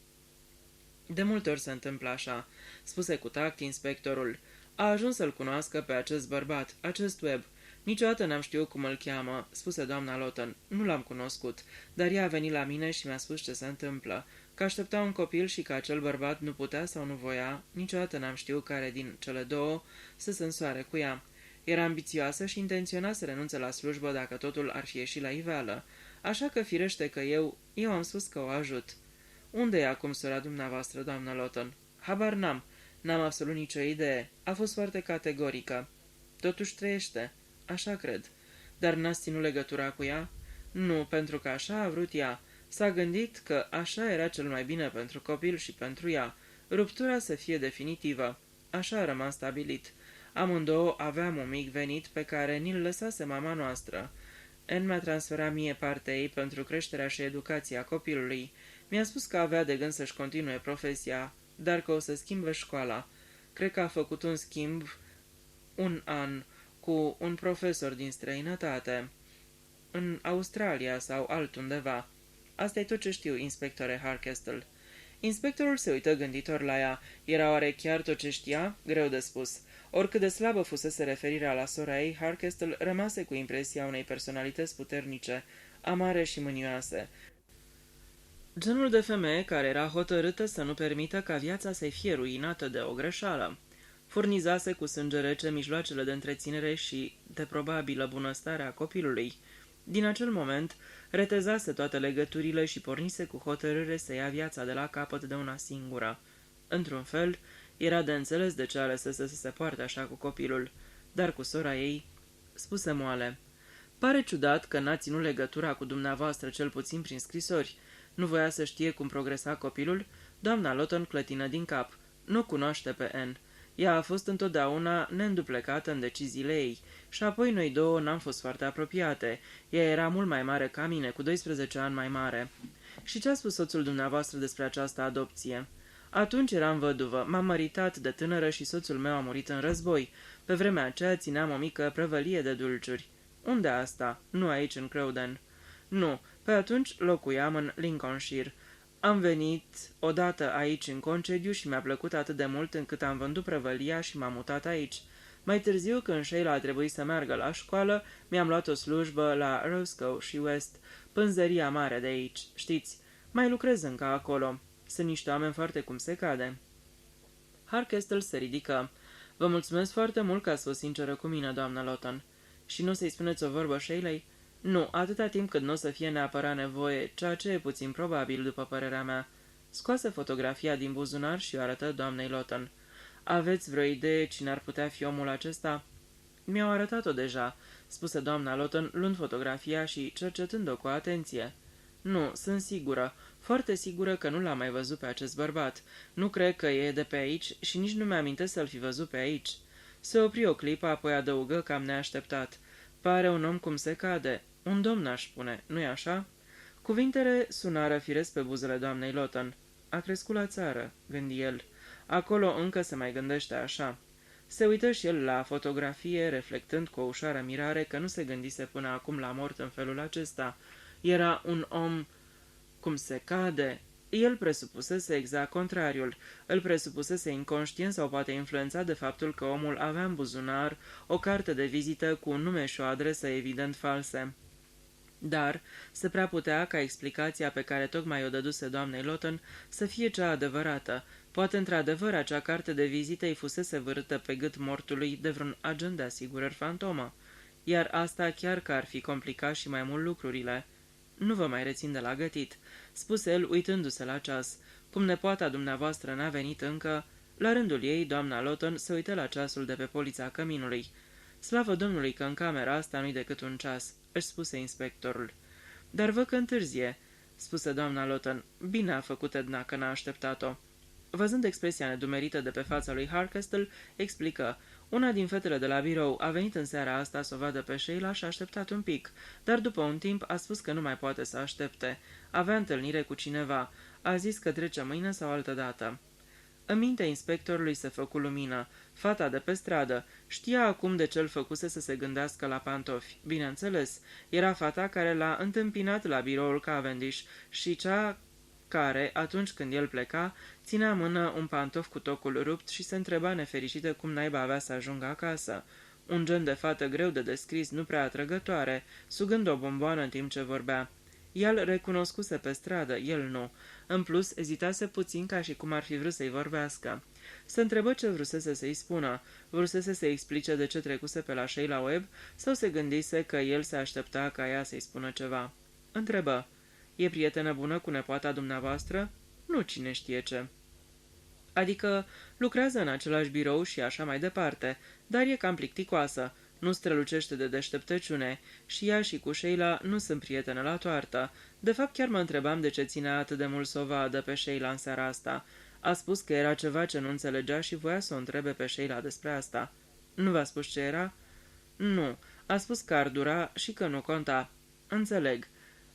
De multe ori se întâmplă așa, spuse cu tact inspectorul. A ajuns să-l cunoască pe acest bărbat, acest Webb. Niciodată n-am știut cum îl cheamă, spuse doamna Lawton. Nu l-am cunoscut, dar ea a venit la mine și mi-a spus ce se întâmplă. Că aștepta un copil și că acel bărbat nu putea sau nu voia, niciodată n-am știut care din cele două să se însoare cu ea. Era ambițioasă și intenționa să renunțe la slujbă dacă totul ar fi ieșit la iveală. Așa că firește că eu am spus că o ajut. Unde e acum sora dumneavoastră, doamnă Lawton? Habar n-am. N-am absolut nicio idee. A fost foarte categorică. Totuși trăiește. Așa cred. Dar n-ați ținut legătura cu ea? Nu, pentru că așa a vrut ea. S-a gândit că așa era cel mai bine pentru copil și pentru ea. Ruptura să fie definitivă. Așa a rămas stabilit. Amândouă aveam un mic venit pe care ni-l lăsase mama noastră. Anne mi-a transferat mie partea ei pentru creșterea și educația copilului. Mi-a spus că avea de gând să-și continue profesia, dar că o să schimbe școala. Cred că a făcut un schimb un an cu un profesor din străinătate, în Australia sau altundeva. Asta e tot ce știu, inspectore Harkestel. Inspectorul se uită gânditor la ea. Era oare chiar tot ce știa? Greu de spus. Oricât de slabă fusese referirea la sora ei, Harkestel rămase cu impresia unei personalități puternice, amare și mânioase. Genul de femeie care era hotărâtă să nu permită ca viața să-i fie ruinată de o greșeală. Furnizase cu sânge rece mijloacele de întreținere și de probabilă bunăstare a copilului. Din acel moment, retezase toate legăturile și pornise cu hotărâre să ia viața de la capăt de una singură. Într-un fel, era de înțeles de ce alesese să se poarte așa cu copilul, dar cu sora ei spuse moale. Pare ciudat că n-a ținut legătura cu dumneavoastră, cel puțin prin scrisori. Nu voia să știe cum progresa copilul? Doamna Lawton clătină din cap. Nu cunoaște pe Anne. Ea a fost întotdeauna neînduplecată în deciziile ei. Și apoi noi două n-am fost foarte apropiate. Ea era mult mai mare ca mine, cu 12 ani mai mare. Și ce a spus soțul dumneavoastră despre această adopție? Atunci eram văduvă, m-am măritat de tânără și soțul meu a murit în război. Pe vremea aceea țineam o mică prăvălie de dulciuri. Unde asta? Nu aici, în Crowden. Nu, pe atunci locuiam în Lincolnshire. Am venit odată aici în concediu și mi-a plăcut atât de mult încât am vândut prăvălia și m-am mutat aici. Mai târziu, când Sheila a trebuit să meargă la școală, mi-am luat o slujbă la Roscoe și West, pânzăria mare de aici, știți. Mai lucrez încă acolo. Sunt niște oameni foarte cum se cade. Harkestel se ridică. Vă mulțumesc foarte mult că ați fost sinceră cu mine, doamnă Lawton. Și nu să-i spuneți o vorbă Sheilei? Nu, atâta timp cât nu o să fie neapărat nevoie, ceea ce e puțin probabil, după părerea mea. Scoase fotografia din buzunar și o arătă doamnei Lawton. Aveți vreo idee cine ar putea fi omul acesta? Mi-au arătat-o deja, spuse doamna Lawton, luând fotografia și cercetând-o cu atenție. Nu, sunt sigură, foarte sigură că nu l-am mai văzut pe acest bărbat. Nu cred că e de pe aici și nici nu mi-amintesc să-l fi văzut pe aici. Se opri o clipă, apoi adăugă cam neașteptat. Pare un om cum se cade. Un domn, aș spune, nu-i așa? Cuvintele sunară firesc pe buzele doamnei Lawton. A crescut la țară, gândi el. Acolo încă se mai gândește așa. Se uită și el la fotografie, reflectând cu o ușoară mirare că nu se gândise până acum la mort în felul acesta. Era un om cum se cade. El presupusese exact contrariul. Îl presupusese inconștient sau poate influențat de faptul că omul avea în buzunar o carte de vizită cu un nume și o adresă evident false. Dar se prea putea ca explicația pe care tocmai o dăduse doamnei Lawton să fie cea adevărată. Poate într-adevăr acea carte de vizită îi fusese vârâtă pe gât mortului de vreun agent de asigurări fantomă. Iar asta chiar că ar fi complicat și mai mult lucrurile. Nu vă mai rețin de la gătit, spuse el uitându-se la ceas. Cum nepoata dumneavoastră n-a venit încă... La rândul ei, doamna Lawton se uită la ceasul de pe polița căminului. Slavă Domnului că în camera asta nu-i decât un ceas, își spuse inspectorul. Dar văd că întârzie, spuse doamna Lawton. Bine a făcut Edna că n-a așteptat-o. Văzând expresia nedumerită de pe fața lui Hardcastle, explică. Una din fetele de la birou a venit în seara asta să o vadă pe Sheila și a așteptat un pic, dar după un timp a spus că nu mai poate să aștepte. Avea întâlnire cu cineva. A zis că trece mâine sau altă dată. În mintea inspectorului se făcu lumină. Fata de pe stradă știa acum de ce îl făcuse să se gândească la pantofi. Bineînțeles, era fata care l-a întâmpinat la biroul Cavendish și cea care, atunci când el pleca, ținea în mână un pantof cu tocul rupt și se întreba nefericită cum naiba avea să ajungă acasă. Un gen de fată greu de descris, nu prea atrăgătoare, sugând o bomboană în timp ce vorbea. El recunoscuse pe stradă, el nu. În plus, ezitase puțin ca și cum ar fi vrut să-i vorbească. Se întrebă ce vrusese să-i spună. Vrusese să-i explice de ce trecuse pe la Sheila Webb sau se gândise că el se aștepta ca ea să-i spună ceva. Întrebă. E prietenă bună cu nepoata dumneavoastră? Nu cine știe ce. Adică lucrează în același birou și așa mai departe, dar e cam plicticoasă. Nu strălucește de deșteptăciune și ea și cu Sheila nu sunt prietene la toartă. De fapt, chiar mă întrebam de ce ținea atât de mult să o vadă pe Sheila în seara asta. A spus că era ceva ce nu înțelegea și voia să o întrebe pe Sheila despre asta. Nu v-a spus ce era? Nu. A spus că ar dura și că nu conta. Înțeleg.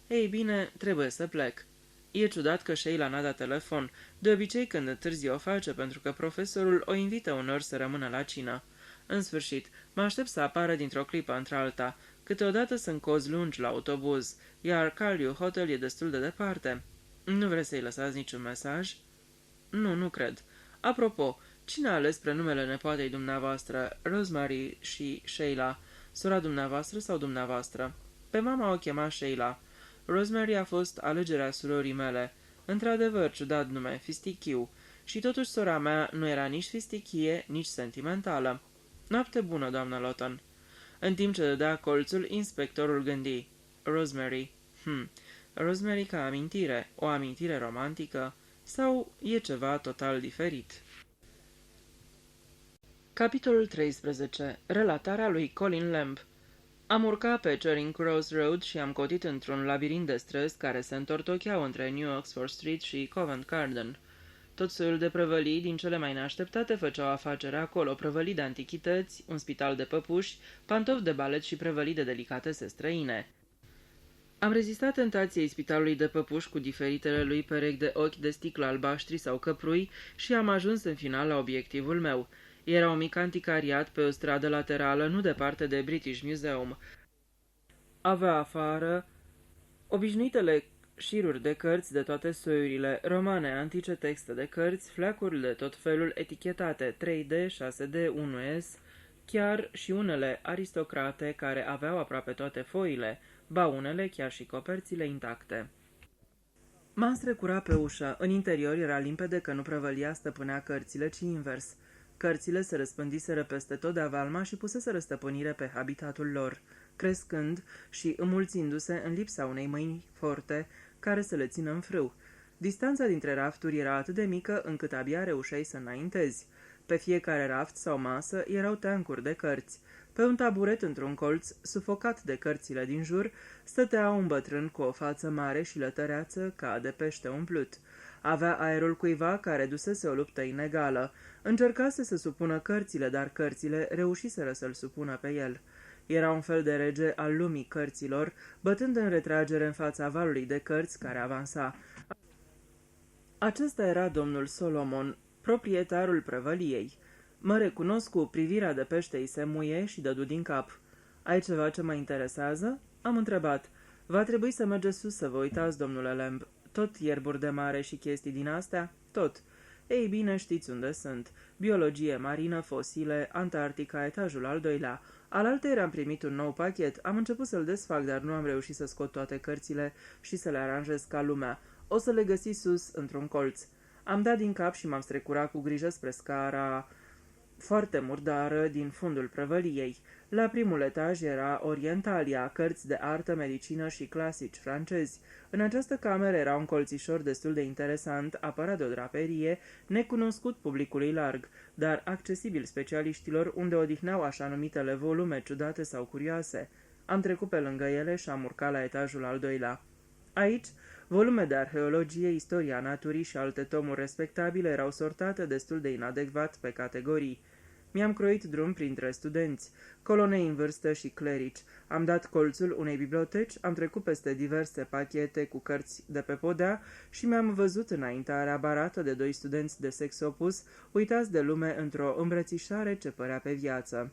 Ei bine, trebuie să plec. E ciudat că Sheila n-a dat telefon. De obicei când întârzi o face pentru că profesorul o invită uneori să rămână la cină. În sfârșit, mă aștept să apară dintr-o clipă într-alta. Câteodată sunt cozi lungi la autobuz, iar Cardew Hotel e destul de departe. Nu vreți să-i lăsați niciun mesaj? Nu, nu cred. Apropo, cine a ales prenumele nepoatei dumneavoastră, Rosemary și Sheila? Sora dumneavoastră sau dumneavoastră? Pe mama o chema Sheila. Rosemary a fost alegerea surorii mele. Într-adevăr, ciudat nume, fistichiu. Și totuși sora mea nu era nici fistichie, nici sentimentală. Noapte bună, doamnă Lawton. În timp ce dădea colțul, inspectorul gândi. Rosemary. Rosemary ca amintire. O amintire romantică? Sau e ceva total diferit? Capitolul 13. Relatarea lui Colin Lamb. Am urcat pe Charing Cross Road și am cotit într-un labirint de străzi care se întortocheau între New Oxford Street și Covent Garden. Tot soiul de prăvălii din cele mai neașteptate făceau afacere acolo, prăvălii de antichități, un spital de păpuși, pantofi de balet și prăvălii de delicatese străine. Am rezistat tentației spitalului de păpuși cu diferitele lui perechi de ochi de sticlă albaștri sau căprui și am ajuns în final la obiectivul meu. Era un mic anticariat pe o stradă laterală, nu departe de British Museum. Avea afară obișnuitele șiruri de cărți de toate soiurile, romane, antice, texte de cărți, fleacuri de tot felul etichetate, 3D, 6D, 1S, chiar și unele aristocrate care aveau aproape toate foile, ba unele chiar și coperțile intacte. M-am strecurat pe ușă. În interior era limpede că nu prăvălia stăpânea cărțile, ci invers. Cărțile se răspândiseră peste tot de avalma și puseseră stăpânire pe habitatul lor, crescând și înmulțindu-se în lipsa unei mâini forte care să le țină în frâu. Distanța dintre rafturi era atât de mică încât abia reușeai să înaintezi. Pe fiecare raft sau masă erau teancuri de cărți. Pe un taburet într-un colț, sufocat de cărțile din jur, stătea un bătrân cu o față mare și lătăreață ca de pește umplut. Avea aerul cuiva care dusese o luptă inegală. Încercase să supună cărțile, dar cărțile reușiseră să-l supună pe el. Era un fel de rege al lumii cărților, bătând în retragere în fața valului de cărți care avansa. Acesta era domnul Solomon, proprietarul prăvăliei. Mă recunosc cu privirea de pește îi se muie și dădu din cap. Ai ceva ce mă interesează? Am întrebat. Va trebui să mergeți sus să vă uitați, domnule Lamb. Tot ierburi de mare și chestii din astea? Tot. Ei bine, știți unde sunt. Biologie marină, fosile, Antarctica, etajul al doilea. Alaltăieri am primit un nou pachet, am început să-l desfac, dar nu am reușit să scot toate cărțile și să le aranjez ca lumea. O să le găsi sus, într-un colț. Am dat din cap și m-am strecurat cu grijă spre scara foarte murdară din fundul prăvăliei. La primul etaj era Orientalia, cărți de artă, medicină și clasici francezi. În această cameră era un colțișor destul de interesant, apărat de o draperie, necunoscut publicului larg, dar accesibil specialiștilor, unde odihneau așa numitele volume ciudate sau curioase. Am trecut pe lângă ele și am urcat la etajul al doilea. Aici, volume de arheologie, istoria naturii și alte tomuri respectabile erau sortate destul de inadecvat pe categorii. Mi-am croit drum printre studenți, colonei în vârstă și clerici. Am dat colțul unei biblioteci, am trecut peste diverse pachete cu cărți de pe podea și mi-am văzut înaintarea barată de doi studenți de sex opus, uitați de lume într-o îmbrățișare ce părea pe viață.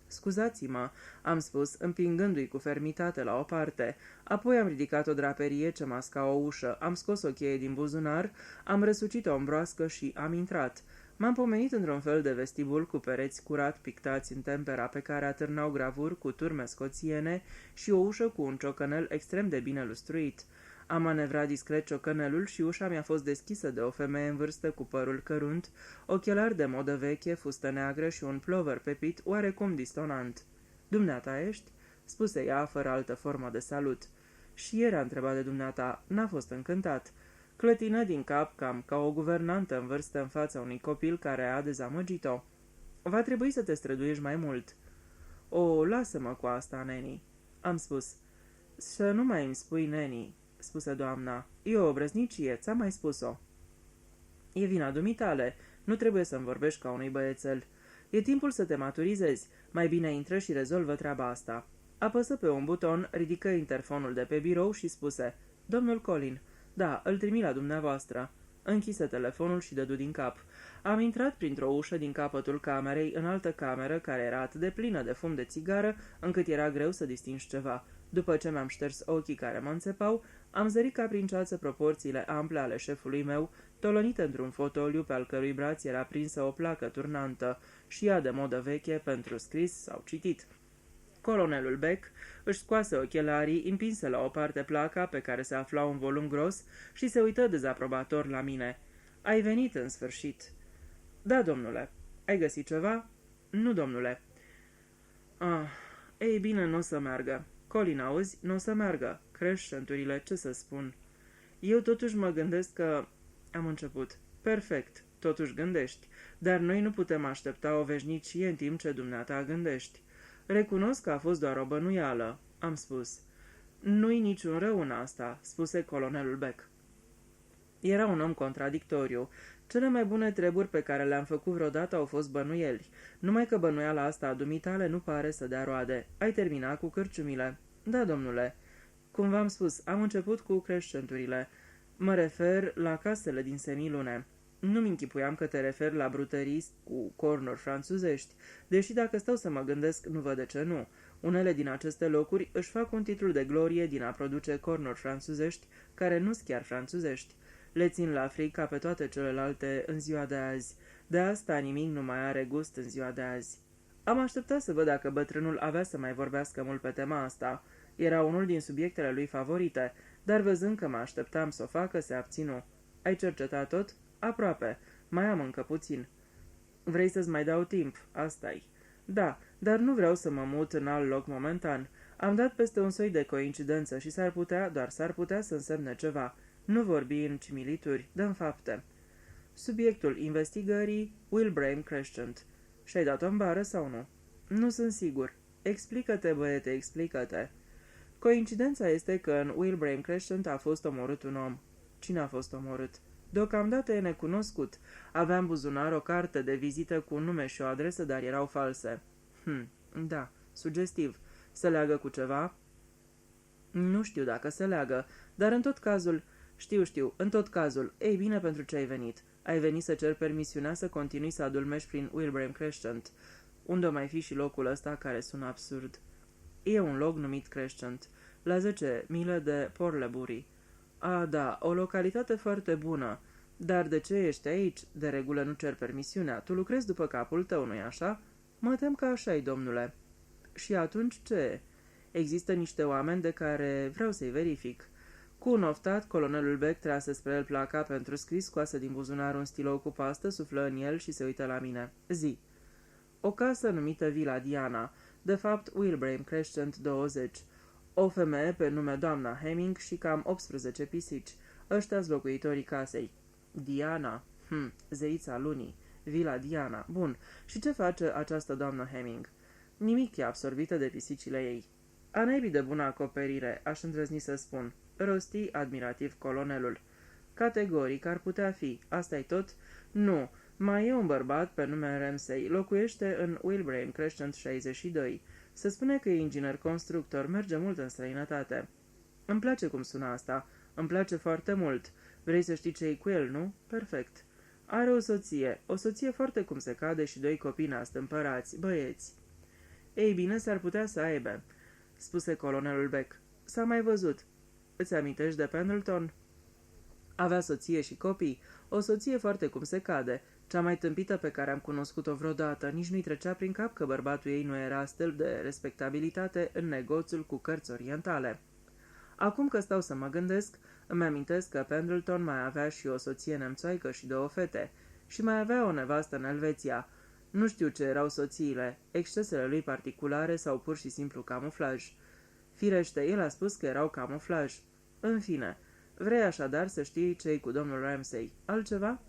Scuzați-mă, am spus, împingându-i cu fermitate la o parte. Apoi am ridicat o draperie ce masca o ușă, am scos o cheie din buzunar, am răsucit-o în broască și am intrat. M-am pomenit într-un fel de vestibul cu pereți curat pictați în tempera pe care atârnau gravuri cu turme scoțiene și o ușă cu un ciocănel extrem de bine lustruit. Am manevrat discret ciocănelul și ușa mi-a fost deschisă de o femeie în vârstă cu părul cărunt, ochelari de modă veche, fustă neagră și un plover pepit oarecum distonant. "Dumneata ești?" spuse ea fără altă formă de salut. "Și ieri a întrebat de dumneata, n-a fost încântat." Clătină din cap cam ca o guvernantă în vârstă în fața unui copil care a dezamăgit-o. "Va trebui să te străduiești mai mult." "O, lasă-mă cu asta, Neni," am spus. "Să nu mai îmi spui Neni," spuse doamna. "E o obrăznicie, ți-am mai spus-o." "E vina dumitale, nu trebuie să-mi vorbești ca unui băiețel. E timpul să te maturizezi, mai bine intră și rezolvă treaba asta." Apăsă pe un buton, ridică interfonul de pe birou și spuse: "Domnul Colin." "Da, îl trimit la dumneavoastră." Închise telefonul și dădu din cap. Am intrat printr-o ușă din capătul camerei în altă cameră care era atât de plină de fum de țigară încât era greu să distingi ceva. După ce mi-am șters ochii care mă înțepau, am zărit ca prin ceață proporțiile ample ale șefului meu, tolonit într-un fotoliu pe al cărui braț era prinsă o placă turnantă și ea de modă veche pentru scris sau citit. Colonelul Beck își scoase ochelarii, împinse la o parte placa pe care se afla un volum gros și se uită dezaprobator la mine. "Ai venit în sfârșit." "Da, domnule." "Ai găsit ceva?" "Nu, domnule." "Ah, ei bine, nu o să meargă." "Colin, auzi, nu o să meargă. Crescenturile, ce să spun." "Eu totuși mă gândesc că..." Am început. "Perfect, totuși gândești, dar noi nu putem aștepta o veșnicie în timp ce dumneata gândești." "Recunosc că a fost doar o bănuială," am spus. "Nu-i niciun rău în asta," spuse colonelul Beck. Era un om contradictoriu. Cele mai bune treburi pe care le-am făcut vreodată au fost bănuieli. Numai că bănuiala asta a dumitale nu pare să dea roade. Ai terminat cu cârciumile?" "Da, domnule." "Cum v-am spus, am început cu crescenturile. Mă refer la casele din semilune. Nu-mi închipuiam că te referi la brutării cu cornuri franțuzești, deși dacă stau să mă gândesc, nu văd de ce nu. Unele din aceste locuri își fac un titlu de glorie din a produce cornuri franțuzești, care nu-s chiar franțuzești. Le țin la frica pe toate celelalte în ziua de azi. De asta nimic nu mai are gust în ziua de azi." Am așteptat să văd dacă bătrânul avea să mai vorbească mult pe tema asta. Era unul din subiectele lui favorite, dar văzând că mă așteptam să o facă, se abținu. "Ai cercetat tot?" "Aproape. Mai am încă puțin." "Vrei să-ți mai dau timp? Asta-i." "Da, dar nu vreau să mă mut în alt loc momentan. Am dat peste un soi de coincidență și s-ar putea, doar s-ar putea să însemne ceva. Nu vorbi în cimilituri, dă-mi fapte." "Subiectul investigării, Wilbraham Crescent. Și-ai dat-o în bară sau nu?" "Nu sunt sigur." "Explică-te, băiete, explică-te." "Coincidența este că în Wilbraham Crescent a fost omorât un om." "Cine a fost omorât?" "Deocamdată e necunoscut. Avea în buzunar o carte de vizită cu un nume și o adresă, dar erau false." Da, sugestiv. Se leagă cu ceva?" "Nu știu dacă se leagă, dar în tot cazul..." Știu, în tot cazul. Ei bine, pentru ce ai venit? Ai venit să cer permisiunea să continui să adulmești prin Wilbraham Crescent. Unde o mai fi și locul ăsta care sună absurd? E un loc numit Crescent, la 10 mile de Porlebury. A, da, o localitate foarte bună. Dar de ce ești aici? De regulă nu cer permisiunea. Tu lucrezi după capul tău, nu-i așa? Mă tem că așa-i, domnule. Și atunci ce? Există niște oameni de care vreau să-i verific. Cu un oftat, colonelul Beck trase spre el placa pentru scris, scoase din buzunar un stilou cu pastă, suflă în el și se uită la mine. Zi. O casă numită Villa Diana, de fapt Wilbraham Crescent 20. O femeie pe nume doamna Hemming și cam 18 pisici. Ăștia-s locuitorii casei. Diana. Zeița lunii. Villa Diana. Bun. Și ce face această doamnă Hemming? Nimic, e absorbită de pisicile ei. A naibii de bună acoperire, aș îndrăzni să spun. Rosti admirativ colonelul. Categoric ar putea fi. Asta-i tot? Nu. Mai e un bărbat pe nume Ramsay. Locuiește în Wilbraham Crescent 62. Se spune că e inginer constructor. Merge mult în străinătate. Îmi place cum sună asta. Îmi place foarte mult. Vrei să știi ce-i cu el, nu? Perfect. Are o soție foarte cum se cade și 2 copii neastâmpărați, băieți. Ei bine, s-ar putea să aibă, spuse colonelul Beck. S-a mai văzut. Îți amintești de Pendleton? Avea soție și copii, o soție foarte cum se cade, cea mai tâmpită pe care am cunoscut-o vreodată, nici nu-i trecea prin cap că bărbatul ei nu era stâlp de respectabilitate în negoțul cu cărți orientale. Acum că stau să mă gândesc, îmi amintesc că Pendleton mai avea și o soție nemțoaică și 2 fete, și mai avea o nevastă în Elveția. Nu știu ce erau soțiile, excesele lui particulare sau pur și simplu camuflaj. Firește, el a spus că erau camuflaj. În fine, vrei așadar să știi ce-i cu domnul Ramsay. Altceva?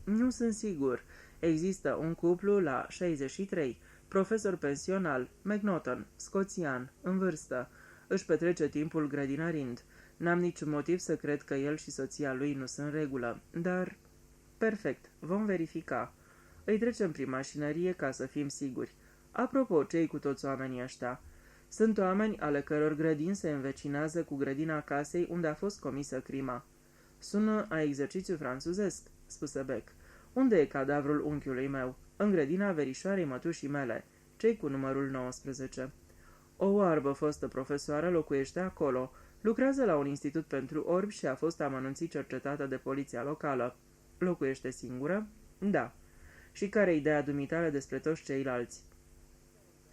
Nu sunt sigur. Există un cuplu la 63, profesor pensional, McNaughton, scoțian, în vârstă. Își petrece timpul grădinărind. N-am niciun motiv să cred că el și soția lui nu sunt în regulă, dar... Perfect, vom verifica. Îi trecem prin mașinărie ca să fim siguri. Apropo, ce-i cu toți oamenii ăștia? Sunt oameni ale căror grădini se învecinează cu grădina casei unde a fost comisă crima. Sună a exercițiu franțuzesc, spuse Beck. Unde e cadavrul unchiului meu? În grădina verișoarei mătușii mele. Ce-i cu numărul 19? O oarbă fostă profesoară locuiește acolo. Lucrează la un institut pentru orbi și a fost amănunțit cercetată de poliția locală. Locuiește singură? Da. Și care-i ideea dumitale despre toți ceilalți?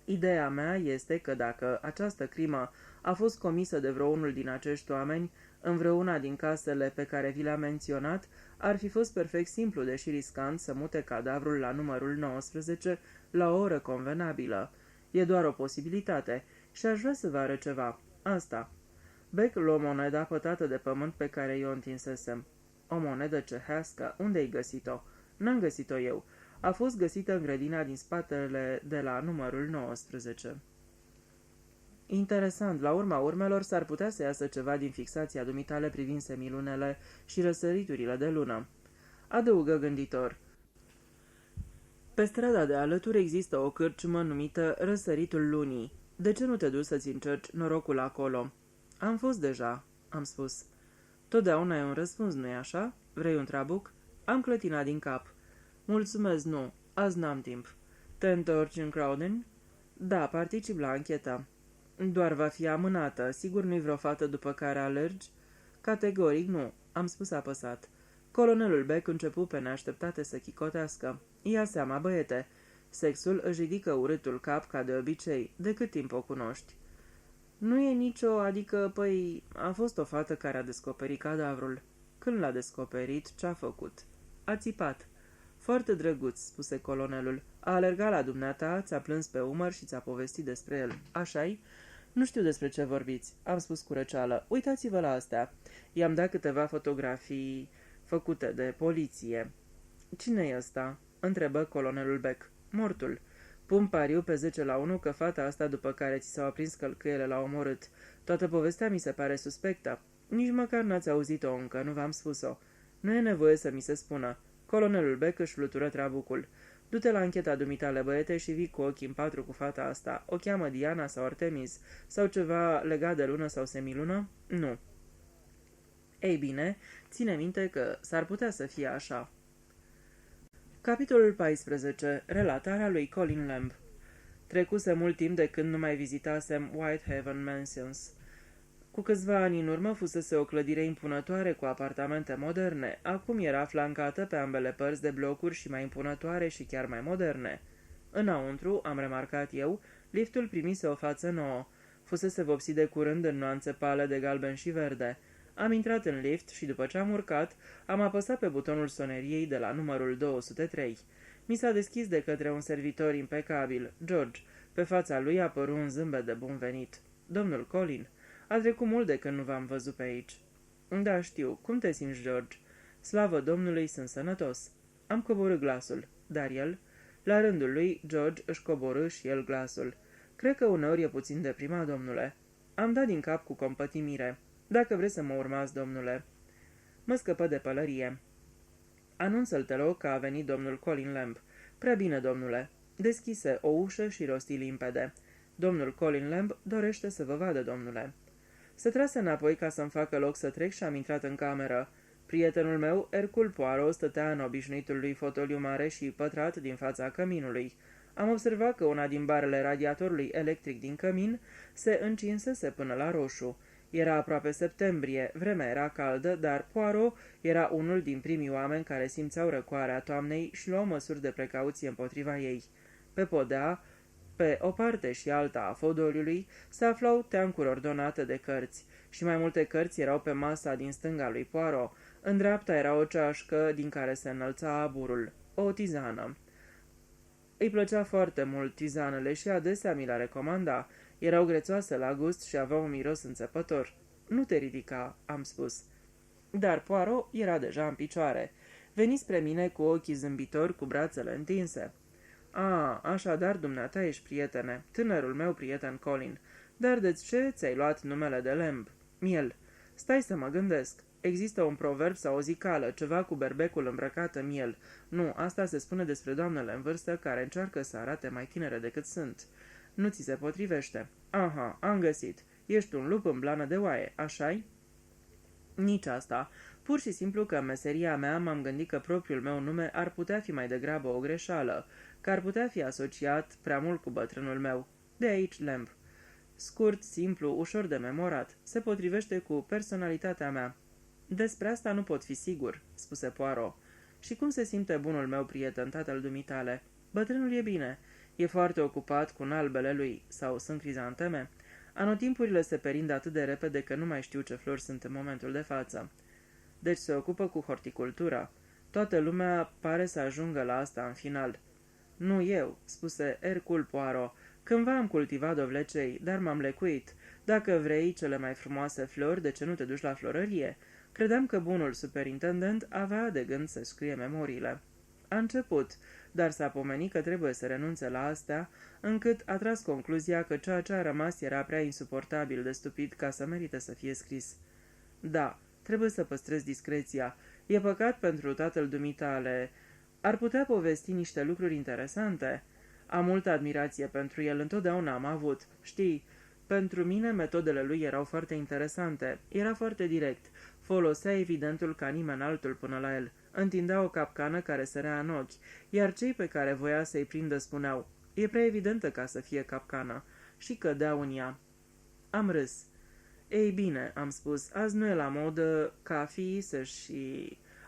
Ideea mea este că dacă această crimă a fost comisă de vreunul din acești oameni, în vreuna din casele pe care vi le-am menționat, ar fi fost perfect simplu, deși riscant, să mute cadavrul la numărul 19 la o oră convenabilă. E doar o posibilitate și aș vrea să vă arăt ceva. Asta. Beck luă moneda pătată de pământ pe care i-o întinsesem. O monedă cehească. Unde-ai găsit-o? N-am găsit-o eu. A fost găsită în grădina din spatele de la numărul 19. Interesant, la urma urmelor s-ar putea să iasă ceva din fixația dumitale privind semilunele și răsăriturile de lună. Adăugă gânditor. Pe strada de alături există o cârciumă numită Răsăritul Lunii. De ce nu te duci să-ți încerci norocul acolo? Am fost deja, am spus. Totdeauna e un răspuns, nu-i așa? Vrei un trabuc? Am clătinat din cap. Mulțumesc, nu. Azi n-am timp. Te întorci în Crowden? Da, particip la anchetă. Doar va fi amânată. Sigur nu-i vreo fată după care alergi? Categoric nu. Am spus apăsat. Colonelul Beck începu pe neașteptate să chicotească. Ia seama, băiete. Sexul își ridică urâtul cap ca de obicei. De cât timp o cunoști? Nu e nicio, adică, păi, a fost o fată care a descoperit cadavrul. Când l-a descoperit, ce-a făcut? A țipat. Foarte drăguț, spuse colonelul. A alergat la dumneata, ți-a plâns pe umăr și ți-a povestit despre el. Așa-i? Nu știu despre ce vorbiți, am spus cu răceală. Uitați-vă la astea. I-am dat câteva fotografii făcute de poliție. Cine e ăsta? Întrebă colonelul Beck. Mortul. Pun pariu pe 10-1 că fata asta după care ți s-au aprins călcâiele l-a omorât. Toată povestea mi se pare suspectă. Nici măcar n-ați auzit-o încă, nu v-am spus-o. Nu e nevoie să mi se spună. Colonelul Beck își flutură trabucul. Du-te la ancheta dumitale, băiete, și vii cu ochii în patru cu fata asta. O cheamă Diana sau Artemis? Sau ceva legat de lună sau semilună? Nu. Ei bine, ține minte că s-ar putea să fie așa. Capitolul 14. Relatarea lui Colin Lamb. Trecuse mult timp de când nu mai vizitasem Whitehaven Mansions. Cu câțiva ani în urmă fusese o clădire impunătoare cu apartamente moderne, acum era flancată pe ambele părți de blocuri și mai impunătoare și chiar mai moderne. Înăuntru, am remarcat eu, liftul primise o față nouă. Fusese vopsit de curând în nuanțe pale de galben și verde. Am intrat în lift și după ce am urcat, am apăsat pe butonul soneriei de la numărul 203. Mi s-a deschis de către un servitor impecabil, George. Pe fața lui apăru un zâmbet de bun venit. Domnul Colin, a trecut mult de când nu v-am văzut pe aici. Da, știu. Cum te simți, George? Slavă Domnului, sunt sănătos. Am coborât glasul. Dar el? La rândul lui, George își coborâ și el glasul. Cred că uneori e puțin deprimat, domnule. Am dat din cap cu compătimire. Dacă vreți să mă urmați, domnule. Mă scăpă de pălărie. Anunță-l, te rog, că a venit domnul Colin Lamb. Prea bine, domnule. Deschise o ușă și rosti limpede. Domnul Colin Lamb dorește să vă vadă, domnule. Se trase înapoi ca să-mi facă loc să trec și am intrat în cameră. Prietenul meu, Hercule Poirot, stătea în obișnuitul lui fotoliu mare și pătrat din fața căminului. Am observat că una din barele radiatorului electric din cămin se încinsese până la roșu. Era aproape septembrie, vremea era caldă, dar Poirot era unul din primii oameni care simțeau răcoarea toamnei și luau măsuri de precauție împotriva ei. Pe podea, pe o parte și alta a fodoliului, se aflau teancuri ordonate de cărți și mai multe cărți erau pe masa din stânga lui Poirot. În dreapta era o ceașcă din care se înălța aburul, o tizană. Îi plăcea foarte mult tizanele și adesea mi le recomanda. Erau grețoase la gust și aveau un miros înțepător. Nu te ridica, am spus. Dar Poirot era deja în picioare. Veni spre mine cu ochii zâmbitori, cu brațele întinse. Așadar dumneata ești prietene, tânărul meu prieten Colin. Dar de ce ți-ai luat numele de Lamb? Miel. Stai să mă gândesc. Există un proverb sau o zicală, ceva cu berbecul îmbrăcat în miel. Nu, asta se spune despre doamnele în vârstă care încearcă să arate mai tinere decât sunt. Nu ți se potrivește. Aha, am găsit. Ești un lup în blană de oaie, așa-i? Nici asta. Pur și simplu că în meseria mea m-am gândit că propriul meu nume ar putea fi mai degrabă o greșeală, că ar putea fi asociat prea mult cu bătrânul meu. De aici Lamb. Scurt, simplu, ușor de memorat. Se potrivește cu personalitatea mea. Despre asta nu pot fi sigur, spuse Poirot. Și cum se simte bunul meu prieten, tatăl dumitale? Bătrânul e bine. E foarte ocupat cu albele lui, sau sunt crizanteme? Anotimpurile se perind atât de repede că nu mai știu ce flori sunt în momentul de față. Deci se ocupă cu horticultura. Toată lumea pare să ajungă la asta în final. Nu eu, spuse Hercule Poirot. Cândva am cultivat dovlecei, dar m-am lecuit. Dacă vrei cele mai frumoase flori, de ce nu te duci la florărie? Credeam că bunul superintendent avea de gând să scrie memoriile. A început, dar s-a pomenit că trebuie să renunțe la astea, încât a tras concluzia că ceea ce a rămas era prea insuportabil de stupid ca să merite să fie scris. Da, trebuie să păstrez discreția. E păcat pentru tatăl dumitale. Ar putea povesti niște lucruri interesante. Am multă admirație pentru el, întotdeauna am avut. Știi, pentru mine metodele lui erau foarte interesante. Era foarte direct. Folosea evidentul ca nimeni altul până la el. Întindea o capcană care sărea în ochi, iar cei pe care voia să-i prindă spuneau, e prea evidentă ca să fie capcană, și cădeau în ea. Am râs. Ei bine, am spus, azi nu e la modă ca fiii să-și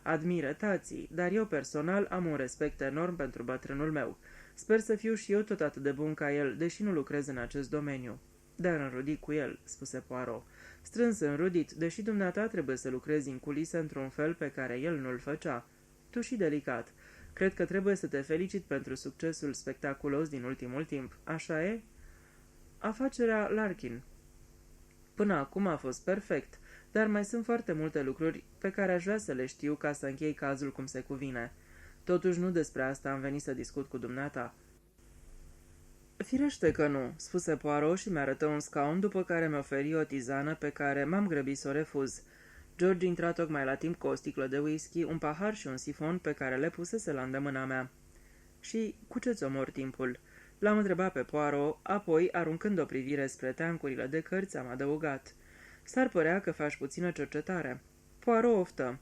admire tații, dar eu personal am un respect enorm pentru bătrânul meu. Sper să fiu și eu tot atât de bun ca el, deși nu lucrez în acest domeniu. Dar înrudit cu el, spuse Poirot. Strâns înrudit, deși dumneata trebuie să lucrezi în culise într-un fel pe care el nu-l făcea. Tu și delicat. Cred că trebuie să te felicit pentru succesul spectaculos din ultimul timp. Așa e? Afacerea Larkin. Până acum a fost perfect, dar mai sunt foarte multe lucruri pe care aș vrea să le știu ca să închei cazul cum se cuvine. Totuși nu despre asta am venit să discut cu dumneata. Firește că nu, spuse Poirot și mi-arătă un scaun, după care mi oferi o tizană pe care m-am grăbit să o refuz. George intra tocmai la timp cu o sticlă de whisky, un pahar și un sifon pe care le pusese la îndemâna mea. Și cu ce-ți omor timpul? L-am întrebat pe Poirot, apoi, aruncând o privire spre teancurile de cărți, am adăugat. S-ar părea că faci puțină cercetare. Poirot oftă.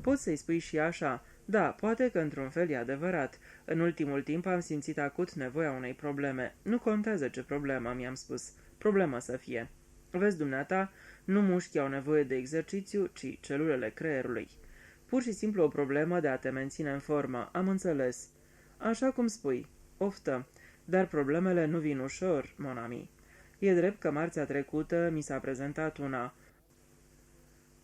Poți să-i spui și așa. Da, poate că într-un fel e adevărat. În ultimul timp am simțit acut nevoia unei probleme. Nu contează ce problemă, mi-am spus. Problemă să fie. Vezi, dumneata, nu mușchii au nevoie de exercițiu, ci celulele creierului. Pur și simplu o problemă de a te menține în formă. Am înțeles. Așa cum spui. Oftă. Dar problemele nu vin ușor, mon ami. E drept că marțea trecută mi s-a prezentat una.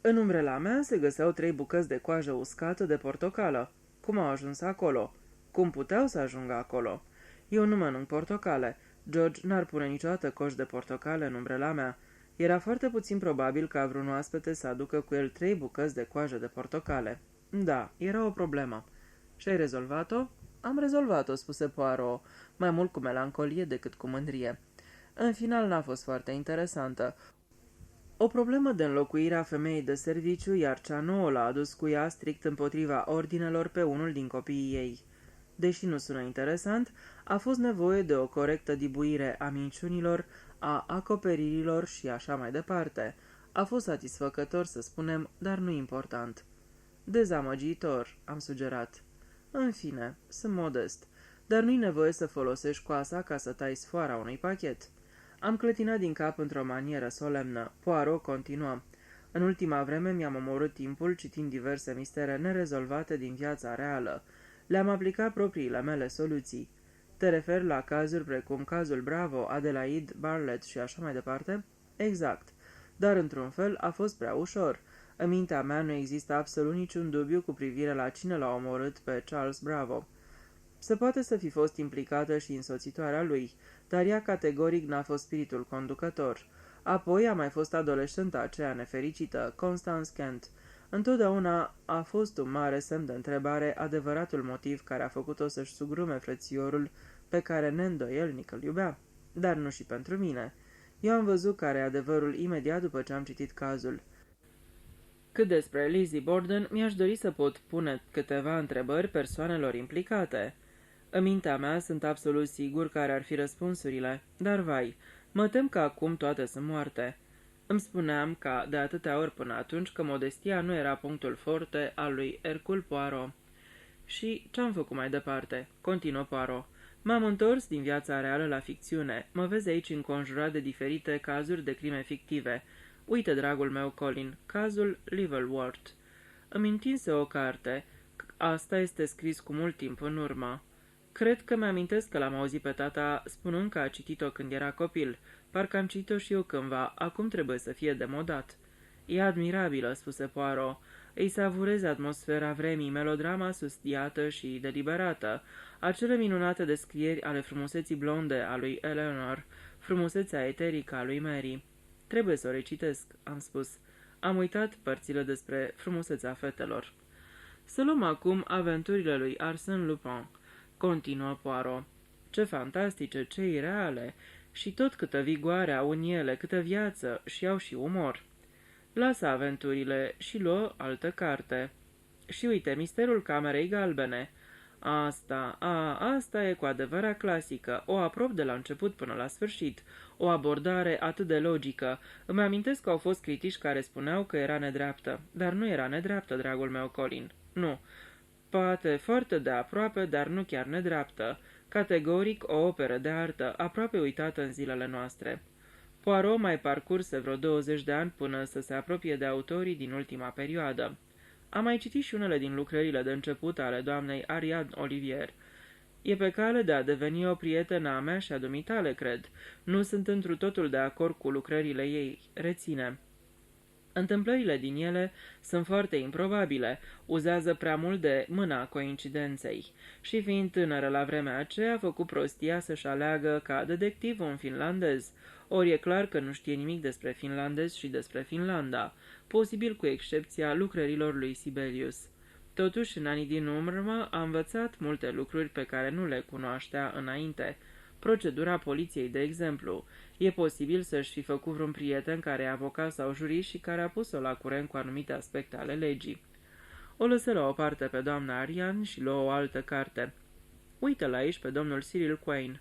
În umbrela mea se găseau 3 bucăți de coajă uscată de portocală. Cum au ajuns acolo? Cum puteau să ajungă acolo? Eu nu mănânc portocale. George n-ar pune niciodată coș de portocale în umbrela mea. Era foarte puțin probabil ca vreun oaspete să aducă cu el 3 bucăți de coajă de portocale. Da, era o problemă. Și ai rezolvat-o? Am rezolvat-o, spuse Poirot, mai mult cu melancolie decât cu mândrie. În final n-a fost foarte interesantă. O problemă de înlocuire a femeii de serviciu, iar cea nouă l-a adus cu ea strict împotriva ordinelor pe unul din copiii ei. Deși nu sună interesant, a fost nevoie de o corectă dibuire a minciunilor, a acoperirilor și așa mai departe. A fost satisfăcător, să spunem, dar nu important. Dezamăgitor, am sugerat. În fine, sunt modest, dar nu-i nevoie să folosești coasa ca să tai sfoara unui pachet. Am clătinat din cap într-o manieră solemnă. Poirot continuă. În ultima vreme mi-am omorât timpul citind diverse mistere nerezolvate din viața reală. Le-am aplicat propriile mele soluții. Te referi la cazuri precum cazul Bravo, Adelaide, Bartlett și așa mai departe? Exact. Dar într-un fel a fost prea ușor. În mintea mea nu există absolut niciun dubiu cu privire la cine l-a omorât pe Charles Bravo. Se poate să fi fost implicată și însoțitoarea lui, dar ea categoric n-a fost spiritul conducător. Apoi a mai fost adolescenta aceea nefericită, Constance Kent. Întotdeauna a fost un mare semn de întrebare adevăratul motiv care a făcut-o să-și sugrume frățiorul pe care neîndoielnic îl iubea. Dar nu și pentru mine. Eu am văzut care e adevărul imediat după ce am citit cazul. Cât despre Lizzie Borden, mi-aș dori să pot pune câteva întrebări persoanelor implicate. În mintea mea sunt absolut sigur care ar fi răspunsurile, dar vai, mă tem că acum toate sunt moarte. Îmi spuneam ca de atâtea ori până atunci că modestia nu era punctul forte al lui Hercule Poirot. Și ce-am făcut mai departe? Continuă Poirot. M-am întors din viața reală la ficțiune. Mă vezi aici înconjurat de diferite cazuri de crime fictive. Uite, dragul meu Colin, cazul Leavenworth. Îmi întinse o carte. Asta este scris cu mult timp în urmă. Cred că mi-amintesc că l-am auzit pe tata spunând că a citit-o când era copil. Parcă am citit-o și eu cândva, acum trebuie să fie demodat. E admirabilă, spuse Poirot. Îi savureze atmosfera vremii, melodrama sustiată și deliberată, acele minunate descrieri ale frumuseții blonde a lui Eleanor, frumusețea eterică a lui Mary. Trebuie să o recitesc, am spus. Am uitat părțile despre frumusețea fetelor. Să luăm acum aventurile lui Arsène Lupin, continuă Poirot. Ce fantastice, ce ireale, și tot câtă vigoare au în ele, câtă viață, și au și umor. Lasă aventurile și luă altă carte. Și uite, misterul camerei galbene. Asta e cu adevărat clasică, o aprob de la început până la sfârșit, o abordare atât de logică. Îmi amintesc că au fost critici care spuneau că era nedreaptă, dar nu era nedreaptă, dragul meu Colin. Nu. Poate foarte de aproape, dar nu chiar nedreaptă. Categoric o operă de artă, aproape uitată în zilele noastre. Poirot mai parcurse vreo 20 de ani până să se apropie de autorii din ultima perioadă. Am mai citit și unele din lucrările de început ale doamnei Ariadne Olivier. E pe cale de a deveni o prietenă a mea și a dumitale, cred. Nu sunt întru totul de acord cu lucrările ei. Reține. Întâmplările din ele sunt foarte improbabile, uzează prea mult de mâna coincidenței. Și fiind tânără la vremea aceea, a făcut prostia să-și aleagă ca detectiv un finlandez. Ori e clar că nu știe nimic despre finlandez și despre Finlanda, posibil cu excepția lucrărilor lui Sibelius. Totuși, în anii din urmă, a învățat multe lucruri pe care nu le cunoaștea înainte. Procedura poliției, de exemplu. E posibil să-și fi făcut vreun prieten care e avocat sau jurist și care a pus-o la curent cu anumite aspecte ale legii. O lăsă la o parte pe doamna Arian și luă o altă carte. Uită-l aici pe domnul Cyril Quain.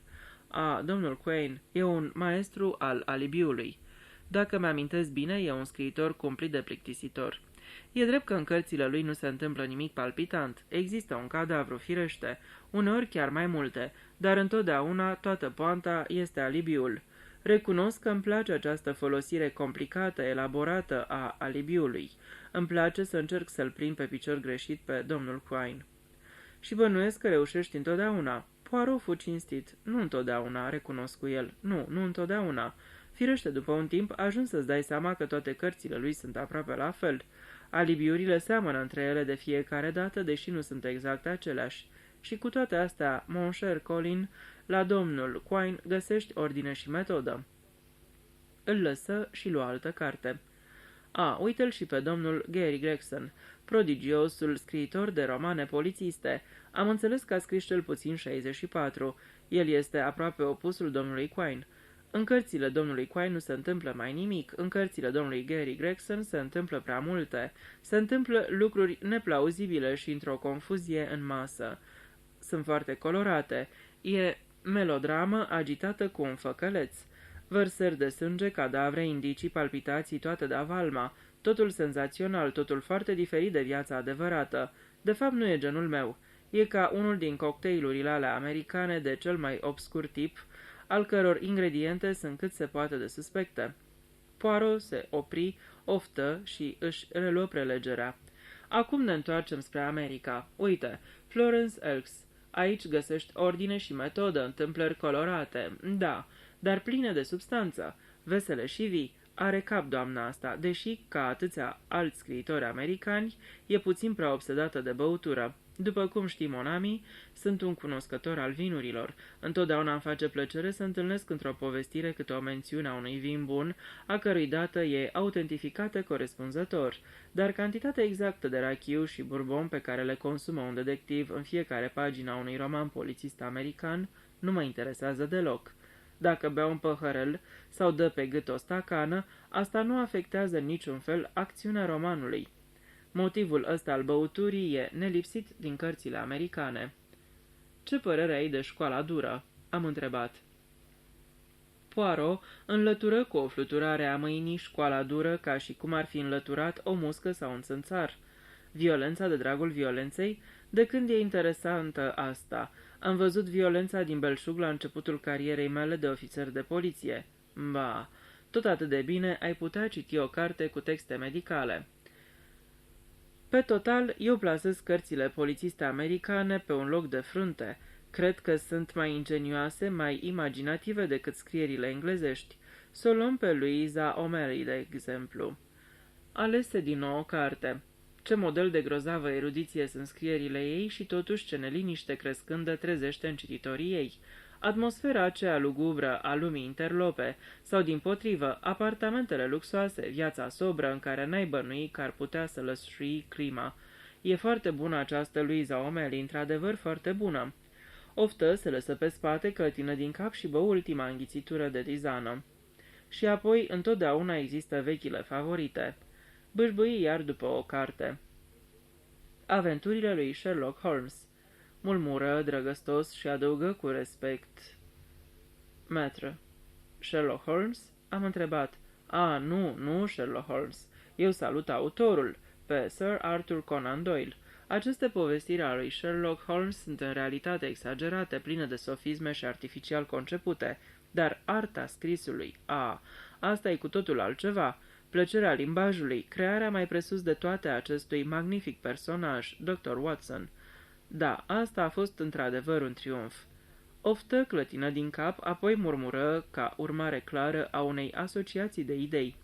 Domnul Quain e un maestru al alibiului. Dacă mi-amintesc bine, e un scriitor cumplit de plictisitor. E drept că în cărțile lui nu se întâmplă nimic palpitant. Există un cadavru, firește, uneori chiar mai multe, dar întotdeauna toată poanta este alibiul. Recunosc că îmi place această folosire complicată, elaborată a alibiului. Îmi place să încerc să-l prind pe picior greșit pe domnul Quine. Și bănuiesc că reușești întotdeauna. Poirot fu cinstit. Nu întotdeauna, recunosc cu el. Nu întotdeauna. Firește, după un timp, ajungi să-ți dai seama că toate cărțile lui sunt aproape la fel. Alibiurile seamănă între ele de fiecare dată, deși nu sunt exact aceleași. Și cu toate astea, mon cher Colin, la domnul Quine găsești ordine și metodă. Îl lăsă și lua altă carte. Uite-l și pe domnul Gary Gregson, prodigiosul scriitor de romane polițiste. Am înțeles că a scris cel puțin 64. El este aproape opusul domnului Quine. În cărțile domnului Quine nu se întâmplă mai nimic, în cărțile domnului Gary Gregson se întâmplă prea multe. Se întâmplă lucruri neplauzibile și într-o confuzie în masă. Sunt foarte colorate. E melodramă agitată cu un făcăleț. Vărsări de sânge, cadavre, indicii, palpitații, toate de avalma. Totul senzațional, totul foarte diferit de viața adevărată. De fapt, nu e genul meu. E ca unul din cocktailurile alea americane de cel mai obscur tip, al căror ingrediente sunt cât se poate de suspecte. Poirot se opri, oftă și își reluă prelegerea. Acum ne întoarcem spre America. Uite, Florence Elks. Aici găsești ordine și metodă, întâmplări colorate, da, dar pline de substanță, vesele și vii. Are cap doamna asta, deși, ca atâția alți scriitori americani, e puțin prea obsedată de băutură. După cum știi, Monami, sunt un cunoscător al vinurilor. Întotdeauna îmi face plăcere să întâlnesc într-o povestire câte o mențiune a unui vin bun, a cărui dată e autentificată corespunzător, dar cantitatea exactă de rachiu și bourbon pe care le consumă un detectiv în fiecare pagină a unui roman polițist american nu mă interesează deloc. Dacă bea un păhărel sau dă pe gât o stacană, asta nu afectează în niciun fel acțiunea romanului. Motivul ăsta al băuturii e nelipsit din cărțile americane. Ce părere ai de școala dură?" am întrebat. Poirot înlătură cu o fluturare a mâinii școala dură ca și cum ar fi înlăturat o muscă sau un țânțar. Violența de dragul violenței? De când e interesantă asta? Am văzut violența din belșug la începutul carierei mele de ofițer de poliție. Ba, tot atât de bine ai putea citi o carte cu texte medicale. Pe total, eu plasez cărțile polițiste americane pe un loc de frunte. Cred că sunt mai ingenioase, mai imaginative decât scrierile englezești. Să o luăm pe Louisa O'Malley, de exemplu. Alese din nou o carte. Ce model de grozavă erudiție sunt scrierile ei și totuși ce neliniște crescândă trezește în cititorii ei. Atmosfera aceea lugubră a lumii interlope, sau dimpotrivă, apartamentele luxoase, viața sobră în care n-ai bănui că ar putea să lăsșui crima. E foarte bună această Louisa O'Malley, într-adevăr foarte bună. Oftă se lăsă pe spate, clătină din cap și bă ultima înghițitură de tizană. Și apoi întotdeauna există vechile favorite. Bâșbâi iar după o carte. Aventurile lui Sherlock Holmes. Murmură drăgăstos și adăugă cu respect. Maître. Sherlock Holmes? Am întrebat. Nu Sherlock Holmes. Eu salut autorul, pe Sir Arthur Conan Doyle. Aceste povestiri ale lui Sherlock Holmes sunt în realitate exagerate, pline de sofisme și artificial concepute, dar arta scrisului, asta e cu totul altceva. Plăcerea limbajului, crearea mai presus de toate acestui magnific personaj, Dr. Watson. Da, asta a fost într-adevăr un triumf. Oftă clătină din cap, apoi murmură ca urmare clară a unei asociații de idei.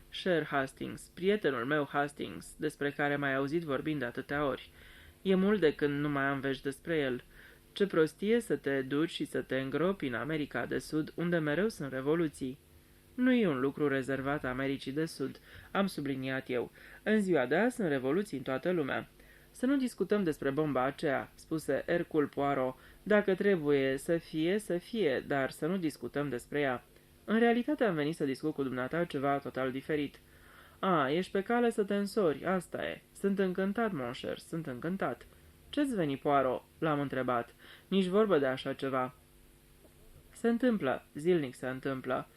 Sher Hastings, prietenul meu Hastings, despre care m-ai auzit vorbind de atâtea ori. E mult de când nu mai am vești despre el. Ce prostie să te duci și să te îngropi în America de Sud, unde mereu sunt revoluții. Nu e un lucru rezervat Americii de Sud, am subliniat eu. În ziua de azi sunt revoluții în toată lumea. Să nu discutăm despre bomba aceea, spuse Hercule Poirot. Dacă trebuie să fie, dar să nu discutăm despre ea. În realitate am venit să discut cu dumneata ceva total diferit. Ești pe cale să te însori, asta e. Sunt încântat, mon cher, sunt încântat. Ce-ți veni, Poirot? L-am întrebat. Nici vorbă de așa ceva. Se întâmplă, zilnic se întâmplă.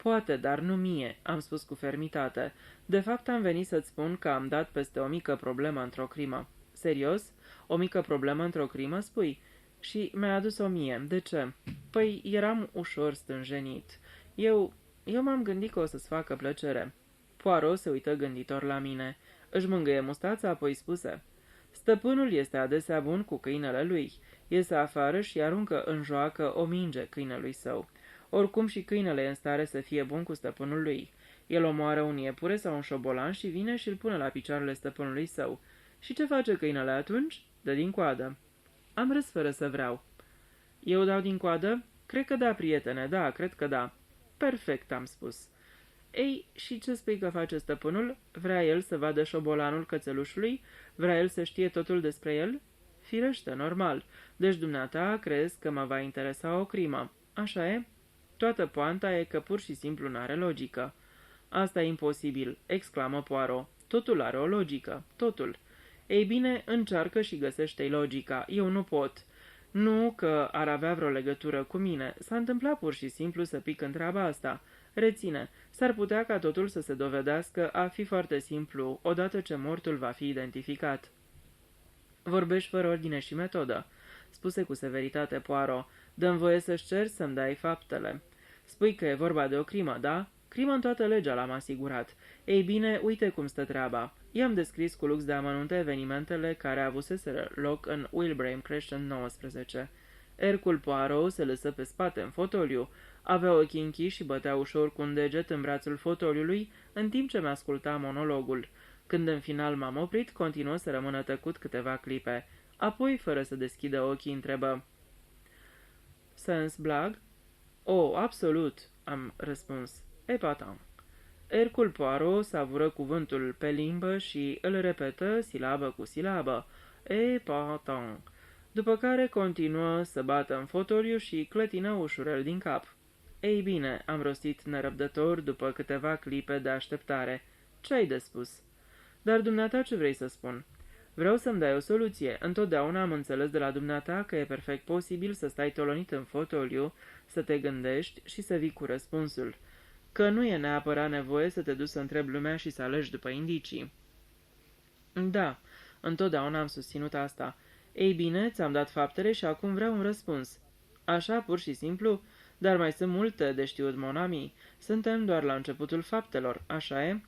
Poate, dar nu mie, am spus cu fermitate. De fapt, am venit să-ți spun că am dat peste o mică problemă într-o crimă. Serios? O mică problemă într-o crimă, spui? Și mi-a adus-o mie. De ce? Păi, eram ușor stânjenit. Eu m-am gândit că o să-ți facă plăcere. Poirot se uită gânditor la mine. Își mângâie mustața, apoi spuse: Stăpânul este adesea bun cu câinele lui. Iese afară și aruncă în joacă o minge câinelui său. Oricum și câinele e în stare să fie bun cu stăpânul lui. El omoară un iepure sau un șobolan și vine și îl pune la picioarele stăpânului său. Și ce face câinele atunci? Dă din coadă. Am râs fără să vreau. Eu dau din coadă? Cred că da, prietene, da, cred că da. Perfect, am spus. Ei, și ce spui că face stăpânul? Vrea el să vadă șobolanul cățelușului? Vrea el să știe totul despre el? Firește, normal. Deci dumneata crezi că mă va interesa o crimă. Așa e? Toată poanta e că pur și simplu n-are logică. Asta e imposibil, exclamă Poirot. Totul are o logică, totul. Ei bine, încearcă și găsește-i logica. Eu nu pot. Nu că ar avea vreo legătură cu mine. S-a întâmplat pur și simplu să pic în treaba asta. Reține, s-ar putea ca totul să se dovedească a fi foarte simplu, odată ce mortul va fi identificat. Vorbești fără ordine și metodă, spuse cu severitate Poirot. Dă-mi voie să-și cer să-mi dai faptele. Spui că e vorba de o crimă, da? Crimă în toată legea, l-am asigurat. Ei bine, uite cum stă treaba. I-am descris cu lux de amănunte evenimentele care avuseseră loc în Wilbraham Crescent 19. Hercule Poirot se lăsă pe spate în fotoliu. Avea ochii închiși și bătea ușor cu un deget în brațul fotoliului, în timp ce mi-asculta monologul. Când în final m-am oprit, continuă să rămână tăcut câteva clipe. Apoi, fără să deschidă ochii, întrebă: Sens blag? Oh, absolut, am răspuns. Epatant. Hercule Poirot savură cuvântul pe limbă și îl repetă silabă cu silabă. Epatant. După care continuă să bată în fotoliu și clătină ușurel din cap. Ei bine, am rostit nerăbdător după câteva clipe de așteptare. Ce-ai de spus? Dar dumneata ce vrei să spun? Vreau să-mi dai o soluție. Întotdeauna am înțeles de la dumneata că e perfect posibil să stai tolonit în fotoliu, să te gândești și să vii cu răspunsul. Că nu e neapărat nevoie să te duci să întrebi lumea și să alegi după indicii. Da, întotdeauna am susținut asta. Ei bine, ți-am dat faptele și acum vreau un răspuns. Așa, pur și simplu, dar mai sunt multe de știut, mon ami. Suntem doar la începutul faptelor, așa e?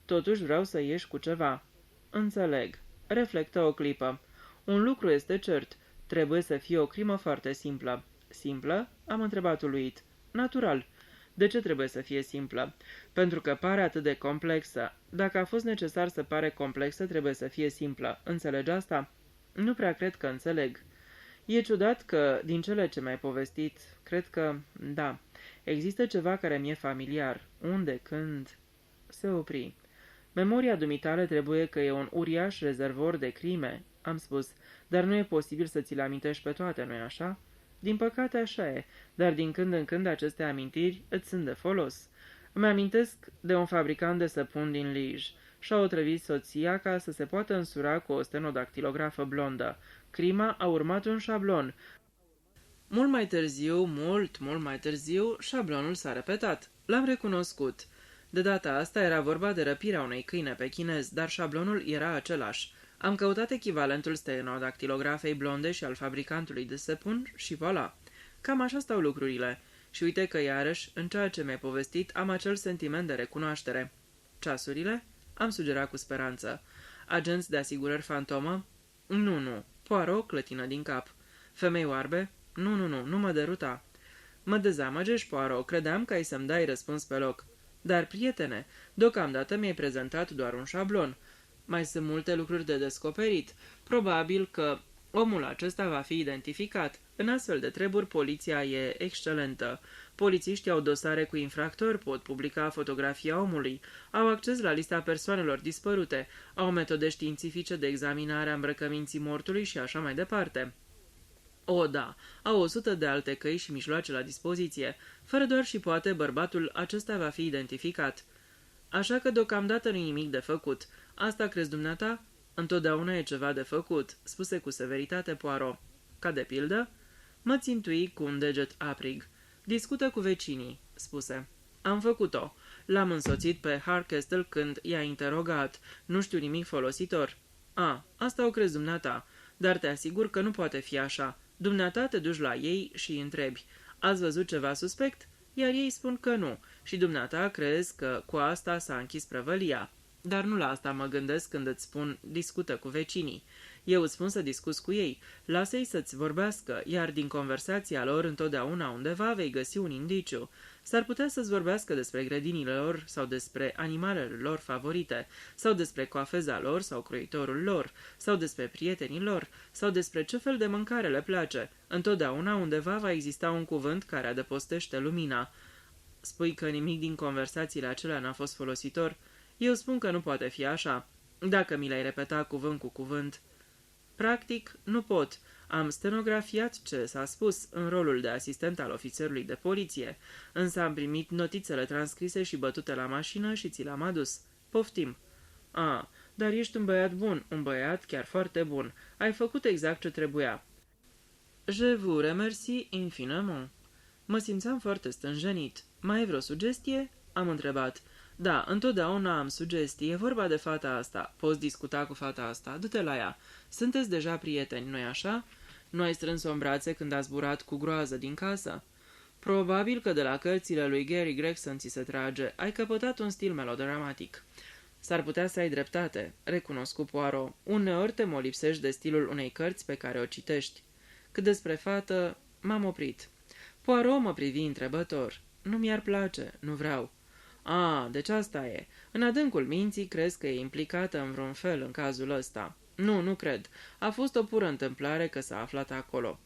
Totuși vreau să ieși cu ceva. Înțeleg. Reflectă o clipă. Un lucru este cert. Trebuie să fie o crimă foarte simplă. Simplă? Am întrebat uluit. Natural. De ce trebuie să fie simplă? Pentru că pare atât de complexă. Dacă a fost necesar să pare complexă, trebuie să fie simplă. Înțelegi asta? Nu prea cred că înțeleg. E ciudat că, din cele ce mi-ai povestit, cred că, da, există ceva care mi-e familiar. Unde, când... Se opri. Memoria dumitale trebuie că e un uriaș rezervor de crime, am spus, dar nu e posibil să ți le amintești pe toate, nu-i așa? Din păcate așa e, dar din când în când aceste amintiri îți sunt de folos. Îmi amintesc de un fabricant de săpun din Liege. Și-a otrăvit soția ca să se poată însura cu o stenodactilografă blondă. Crima a urmat un șablon. Mult mai târziu, șablonul s-a repetat. L-am recunoscut. De data asta era vorba de răpirea unei câine pe chinez, dar șablonul era același. Am căutat echivalentul stenodactilografei blonde și al fabricantului de săpun și voilà. Cam așa stau lucrurile. Și uite că iarăși, în ceea ce mi-ai povestit, am acel sentiment de recunoaștere. Ceasurile? Am sugerat cu speranță. Agenți de asigurări fantomă? Nu. Poirot clătină din cap. Femei oarbe? Nu mă deruta. Mă dezamăgești, Poirot, credeam că ai să-mi dai răspuns pe loc. Dar, prietene, deocamdată mi-ai prezentat doar un șablon. Mai sunt multe lucruri de descoperit. Probabil că omul acesta va fi identificat. În astfel de treburi, poliția e excelentă. Polițiștii au dosare cu infractori, pot publica fotografia omului, au acces la lista persoanelor dispărute, au metode științifice de examinare a îmbrăcăminții mortului și așa mai departe. O, da, au 100 de alte căi și mijloace la dispoziție. Fără doar și poate, bărbatul acesta va fi identificat. Așa că deocamdată nu-i nimic de făcut. Asta crezi dumneata? Întotdeauna e ceva de făcut, spuse cu severitate Poirot. Ca de pildă? Mă țintui cu un deget aprig. Discută cu vecinii, spuse. Am făcut-o. L-am însoțit pe Hardcastle când i-a interogat. Nu știu nimic folositor. Asta o crezi dumneata, dar te asigur că nu poate fi așa. Dumneata te duci la ei și îi întrebi: ați văzut ceva suspect? Iar ei spun că nu, și dumneata crezi că cu asta s-a închis prăvălia. Dar nu la asta mă gândesc când îți spun discută cu vecinii. Eu îți spun să discuți cu ei, lasă-i să-ți vorbească, iar din conversația lor întotdeauna undeva vei găsi un indiciu. S-ar putea să-ți vorbească despre grădinile lor sau despre animalele lor favorite, sau despre coafeza lor sau croitorul lor, sau despre prietenii lor, sau despre ce fel de mâncare le place. Întotdeauna undeva va exista un cuvânt care adăpostește lumina. Spui că nimic din conversațiile acelea n-a fost folositor? Eu spun că nu poate fi așa. Dacă mi le-ai repeta cuvânt cu cuvânt... Practic, nu pot. Am stenografiat ce s-a spus în rolul de asistent al ofițerului de poliție, însă am primit notițele transcrise și bătute la mașină și ți le-am adus. Poftim. Dar ești un băiat bun, un băiat chiar foarte bun. Ai făcut exact ce trebuia. Je vous remercie infiniment. Mă simțeam foarte stânjenit. Mai ai vreo sugestie? Am întrebat. Da, întotdeauna am sugestii. E vorba de fata asta. Poți discuta cu fata asta. Du-te la ea. Sunteți deja prieteni, nu-i așa? Nu ai strâns-o în brațe când a zburat cu groază din casă? Probabil că de la cărțile lui Gary Gregson ți se trage. Ai căpătat un stil melodramatic. S-ar putea să ai dreptate, recunosc cu Poirot. Uneori te molipsești de stilul unei cărți pe care o citești. Cât despre fată, m-am oprit. Poirot mă privi întrebător. Nu mi-ar place, nu vreau. Deci asta e. În adâncul minții crezi că e implicată în vreun fel în cazul ăsta. Nu cred. A fost o pură întâmplare că s-a aflat acolo.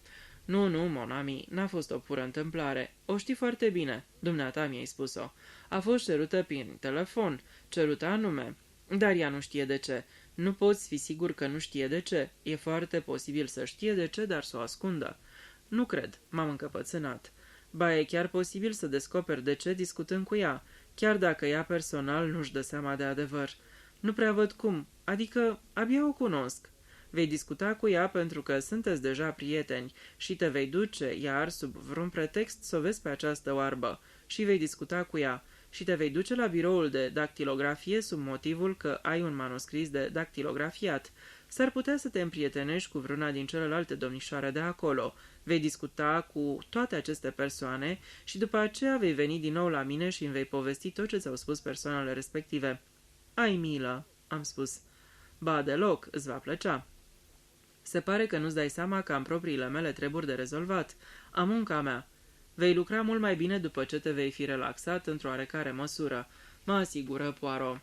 Nu, mon ami, n-a fost o pură întâmplare. O știi foarte bine. Dumneata mi-ai spus-o. A fost cerută prin telefon. Cerută anume. Dar ea nu știe de ce. Nu poți fi sigur că nu știe de ce. E foarte posibil să știe de ce, dar să o ascundă. Nu cred. M-am încăpățânat. Ba, e chiar posibil să descoperi de ce discutând cu ea, chiar dacă ea personal nu-și dă seama de adevăr. Nu prea văd cum, adică abia o cunosc. Vei discuta cu ea pentru că sunteți deja prieteni și te vei duce, iar sub vreun pretext să o vezi pe această oarbă, și vei discuta cu ea și te vei duce la biroul de dactilografie sub motivul că ai un manuscris de dactilografiat. S-ar putea să te împrietenești cu vreuna din celelalte domnișoare de acolo. Vei discuta cu toate aceste persoane și după aceea vei veni din nou la mine și îmi vei povesti tot ce ți-au spus persoanele respective. Ai milă, am spus. Ba, deloc, îți va plăcea. Se pare că nu-ți dai seama că am propriile mele treburi de rezolvat. Am munca mea. Vei lucra mult mai bine după ce te vei fi relaxat într-o oarecare măsură, mă asigură Poirot.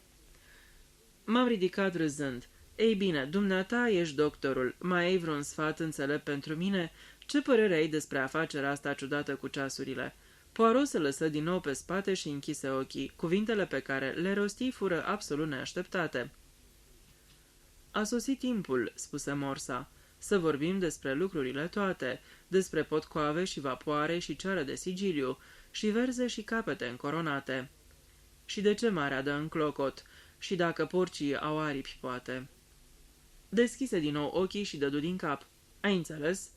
M-am ridicat râzând. Ei bine, dumneata ești doctorul. Mai ai vreun sfat înțelept pentru mine? Ce părere ai despre afacerea asta ciudată cu ceasurile? Poirot se lăsă din nou pe spate și închise ochii. Cuvintele pe care le rosti fură absolut neașteptate. A sosit timpul, spuse Morsa, să vorbim despre lucrurile toate, despre potcoave și vapoare și ceară de sigiliu, și verze și capete încoronate. Și de ce marea dă în clocot? Și dacă porcii au aripi, poate. Deschise din nou ochii și dădu din cap. Ai înțeles?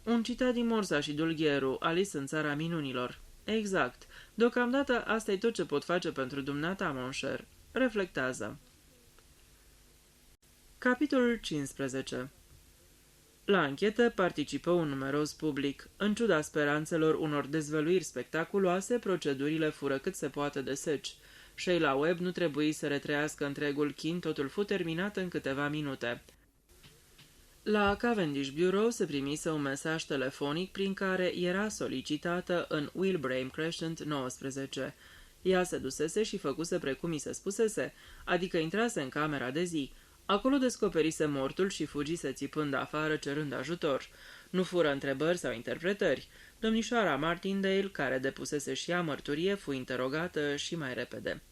Un citat din Morsa și Dulgheru, Alice în țara minunilor. Exact. Deocamdată asta e tot ce pot face pentru dumneata, mon cher. Reflectează. Capitolul 15. La anchetă participă un numeros public. În ciuda speranțelor unor dezvăluiri spectaculoase, procedurile fură cât se poate de seci. Sheila Webb nu trebuie să retrăiască întregul chin, totul fu terminat în câteva minute. La Cavendish Bureau se primise un mesaj telefonic prin care era solicitată în Wilbraham Crescent 19. Ea se dusese și făcuse precum i se spusese, adică intrase în camera de zi. Acolo descoperise mortul și fugise țipând afară cerând ajutor. Nu fură întrebări sau interpretări. Domnișoara Martindale, care depusese și ea mărturie, fu interogată și mai repede.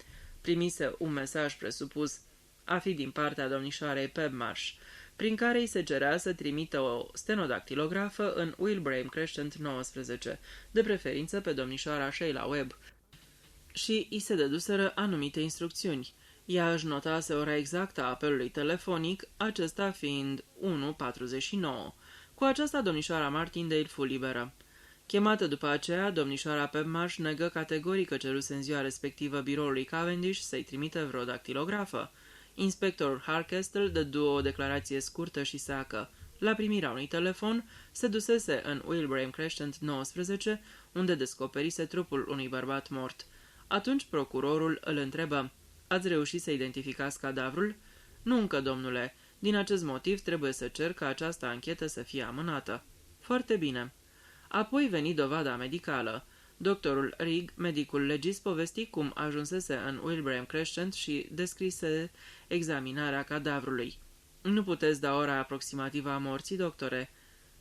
Primise un mesaj presupus a fi din partea domnișoarei Pebmarsh, prin care îi se cerea să trimită o stenodactilografă în Wilbraham Crescent 19, de preferință pe domnișoara Sheila Webb, și îi se dăduseră anumite instrucțiuni. Ea își notase ora exactă a apelului telefonic, acesta fiind 1:49. Cu aceasta domnișoara Martindale fu liberă. Chemată după aceea, domnișoara Pepmarsh negă categoric că ceruse în ziua respectivă biroului Cavendish să-i trimită vreo dactilografă. Inspectorul Harkestel dădu o declarație scurtă și seacă. La primirea unui telefon, se dusese în Wilbraham Crescent 19, unde descoperise trupul unui bărbat mort. Atunci procurorul îl întrebă: "Ați reușit să identificați cadavrul?" "Nu încă, domnule. Din acest motiv trebuie să cer ca această anchetă să fie amânată." "Foarte bine." Apoi veni dovada medicală. Doctorul Rigg, medicul legist, povesti cum ajunsese în Wilbraham Crescent și descrise examinarea cadavrului. "Nu puteți da ora aproximativă a morții, doctore?"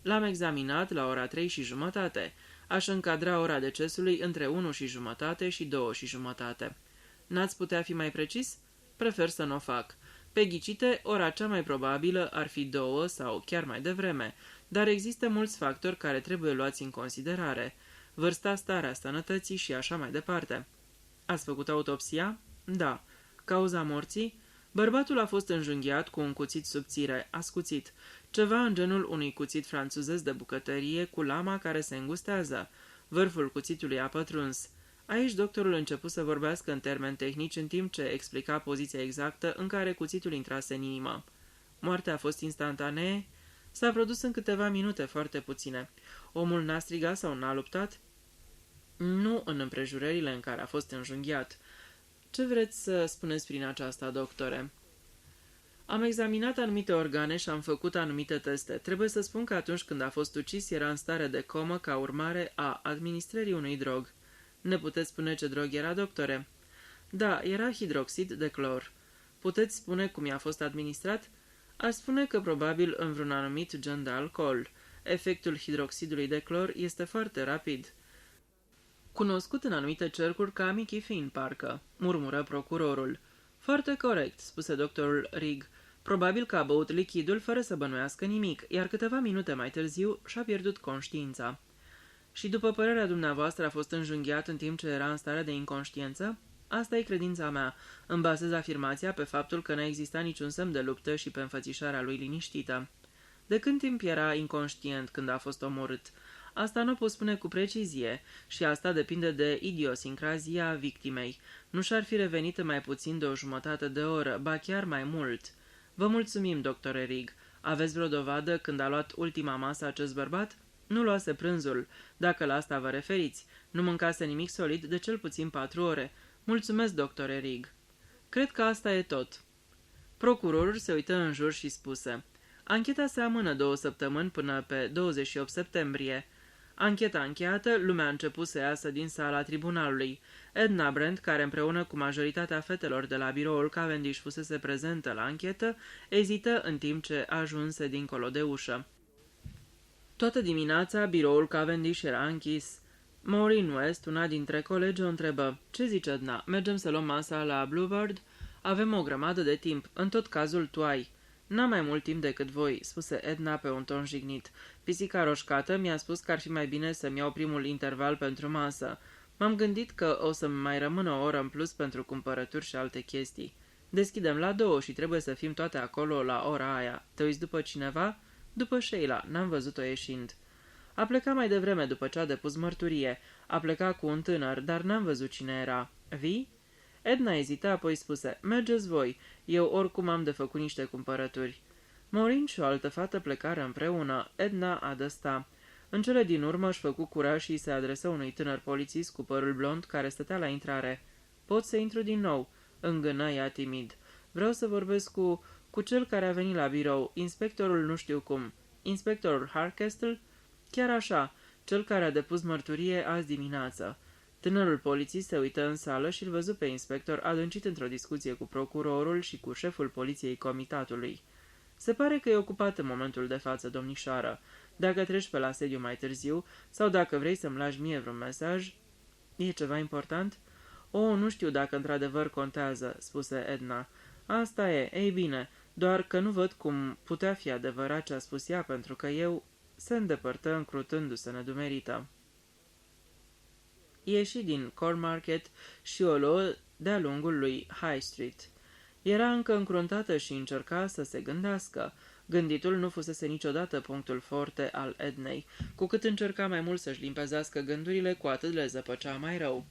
"L-am examinat la ora 3:30. Aș încadra ora decesului între 1:30 și 2:30. "N-ați putea fi mai precis?" "Prefer să nu o fac. Pe ghicite, ora cea mai probabilă ar fi 2 sau chiar mai devreme, dar există mulți factori care trebuie luați în considerare. Vârsta, starea sănătății și așa mai departe." "Ați făcut autopsia?" "Da." "Cauza morții?" "Bărbatul a fost înjunghiat cu un cuțit subțire, ascuțit, ceva în genul unui cuțit franțuzesc de bucătărie cu lama care se îngustează. Vârful cuțitului a pătruns." Aici doctorul început să vorbească în termeni tehnici în timp ce explica poziția exactă în care cuțitul intrase în inimă. "Moartea a fost instantanee?" "S-a produs în câteva minute, foarte puține." "Omul n-a strigat sau n-a luptat?" "Nu în împrejurările în care a fost înjunghiat." "Ce vreți să spuneți prin aceasta, doctore?" "Am examinat anumite organe și am făcut anumite teste. Trebuie să spun că atunci când a fost ucis era în stare de comă ca urmare a administrării unui drog." "Ne puteți spune ce drog era, doctore?" "Da, era hidroxid de clor." "Puteți spune cum i-a fost administrat?" "Aș spune că probabil în vreun anumit gen de alcool. Efectul hidroxidului de clor este foarte rapid." "Cunoscut în anumite cercuri ca amichifin, parcă," murmură procurorul. "Foarte corect," spuse doctorul Rigg. "Probabil că a băut lichidul fără să bănuiască nimic, iar câteva minute mai târziu și-a pierdut conștiința." "Și după părerea dumneavoastră a fost înjunghiat în timp ce era în stare de inconștiență?" "Asta e credința mea. Îmi bazez afirmația pe faptul că n-a existat niciun semn de luptă și pe înfățișarea lui liniștită." "De cât timp era inconștient când a fost omorât?" "Asta nu pot spune cu precizie și asta depinde de idiosincrazia victimei. Nu și-ar fi revenit în mai puțin de o jumătate de oră, ba chiar mai mult." "Vă mulțumim, doctore Rigg. Aveți vreo dovadă când a luat ultima masă acest bărbat?" "Nu luase prânzul, dacă la asta vă referiți. Nu mâncase nimic solid de cel puțin 4 ore. Mulțumesc, doctore Rigg." "Cred că asta e tot." Procurorul se uită în jur și spuse: "Ancheta se amână 2 săptămâni până pe 28 septembrie." Ancheta încheiată, lumea a început să iasă din sala tribunalului. Edna Brent, care împreună cu majoritatea fetelor de la biroul Cavendish fusese prezentă la anchetă, ezită în timp ce ajunse dincolo de ușă. Toată dimineața, biroul Cavendish era închis. Maureen West, una dintre colegi, o întrebă: "Ce zici, Edna? Mergem să luăm masa la Bluebird? Avem o grămadă de timp. În tot cazul, tu ai." "N-am mai mult timp decât voi," spuse Edna pe un ton jignit. "Pisica roșcată mi-a spus că ar fi mai bine să-mi iau primul interval pentru masă. M-am gândit că o să mai rămână o oră în plus pentru cumpărături și alte chestii. Deschidem la 2 și trebuie să fim toate acolo la ora aia. Te uiți după cineva?" "După Sheila. N-am văzut-o ieșind." "A plecat mai devreme după ce a depus mărturie. A plecat cu un tânăr, dar n-am văzut cine era. Vii?" Edna ezită, apoi spuse: "Mergeți voi. Eu oricum am de făcut niște cumpărături." Maureen și o altă fată plecară împreună. Edna adăsta. În cele din urmă își făcu curaj și se adresă unui tânăr polițist cu părul blond care stătea la intrare. "Pot să intru din nou?" îngână ea timid. "Vreau să vorbesc cu cel care a venit la birou, inspectorul nu știu cum." "Inspectorul Harkestel?" "Chiar așa, cel care a depus mărturie azi dimineață." Tânărul polițist se uită în sală și îl văzu pe inspector adâncit într-o discuție cu procurorul și cu șeful poliției comitatului. "Se pare că e ocupat în momentul de față, domnișoară. Dacă treci pe la sediu mai târziu, sau dacă vrei să-mi lași mie vreun mesaj." "E ceva important?" "O, nu știu dacă într-adevăr contează," spuse Edna. "Asta e, ei bine, doar că nu văd cum putea fi adevărat ce a spus ea, pentru că eu..." Se îndepărtă încrutându-se nedumerită. Ieși din Cornmarket și o luă de-a lungul lui High Street. Era încă încruntată și încerca să se gândească. Gânditul nu fusese niciodată punctul forte al Ednei. Cu cât încerca mai mult să-și limpezească gândurile, cu atât le zăpăcea mai rău.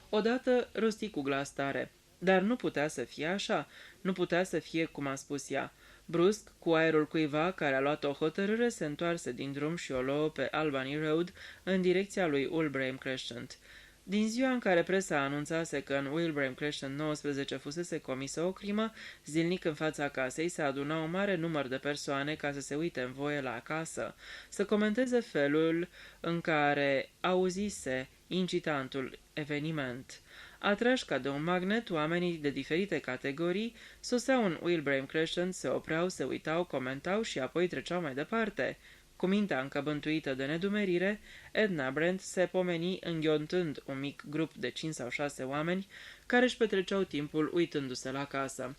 Odată rosti cu glas tare. Dar nu putea să fie așa, nu putea să fie cum a spus ea. Brusc, cu aerul cuiva care a luat o hotărâre, se întoarse din drum și o luă pe Albany Road în direcția lui Wilbraham Crescent. Din ziua în care presa anunțase că în Wilbraham Crescent 19 fusese comisă o crimă, zilnic în fața casei se aduna un mare număr de persoane ca să se uite în voie la casă, să comenteze felul în care auzise incitantul eveniment. Atrași ca de un magnet, oamenii de diferite categorii soseau în Wilbraham Crescent, se opreau, se uitau, comentau și apoi treceau mai departe. Cu mintea încă bântuită de nedumerire, Edna Brent se pomeni înghiontând un mic grup de 5 sau 6 oameni care își petreceau timpul uitându-se la casă.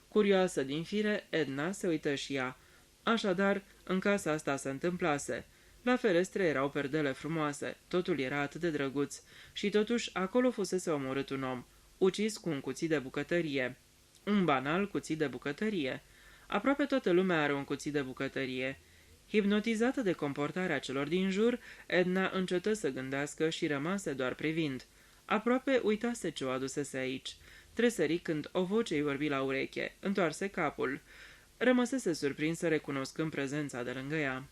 Curioasă din fire, Edna se uită și ea. Așadar, în casa asta se întâmplase. La ferestre erau perdele frumoase, totul era atât de drăguț și totuși acolo fusese omorât un om, ucis cu un cuțit de bucătărie. Un banal cuțit de bucătărie. Aproape toată lumea are un cuțit de bucătărie. Hipnotizată de comportarea celor din jur, Edna încetă să gândească și rămase doar privind. Aproape uitase ce o adusese aici. Tresări când o voce îi vorbi la ureche, întoarse capul. Rămăsese surprinsă recunoscând prezența de lângă ea.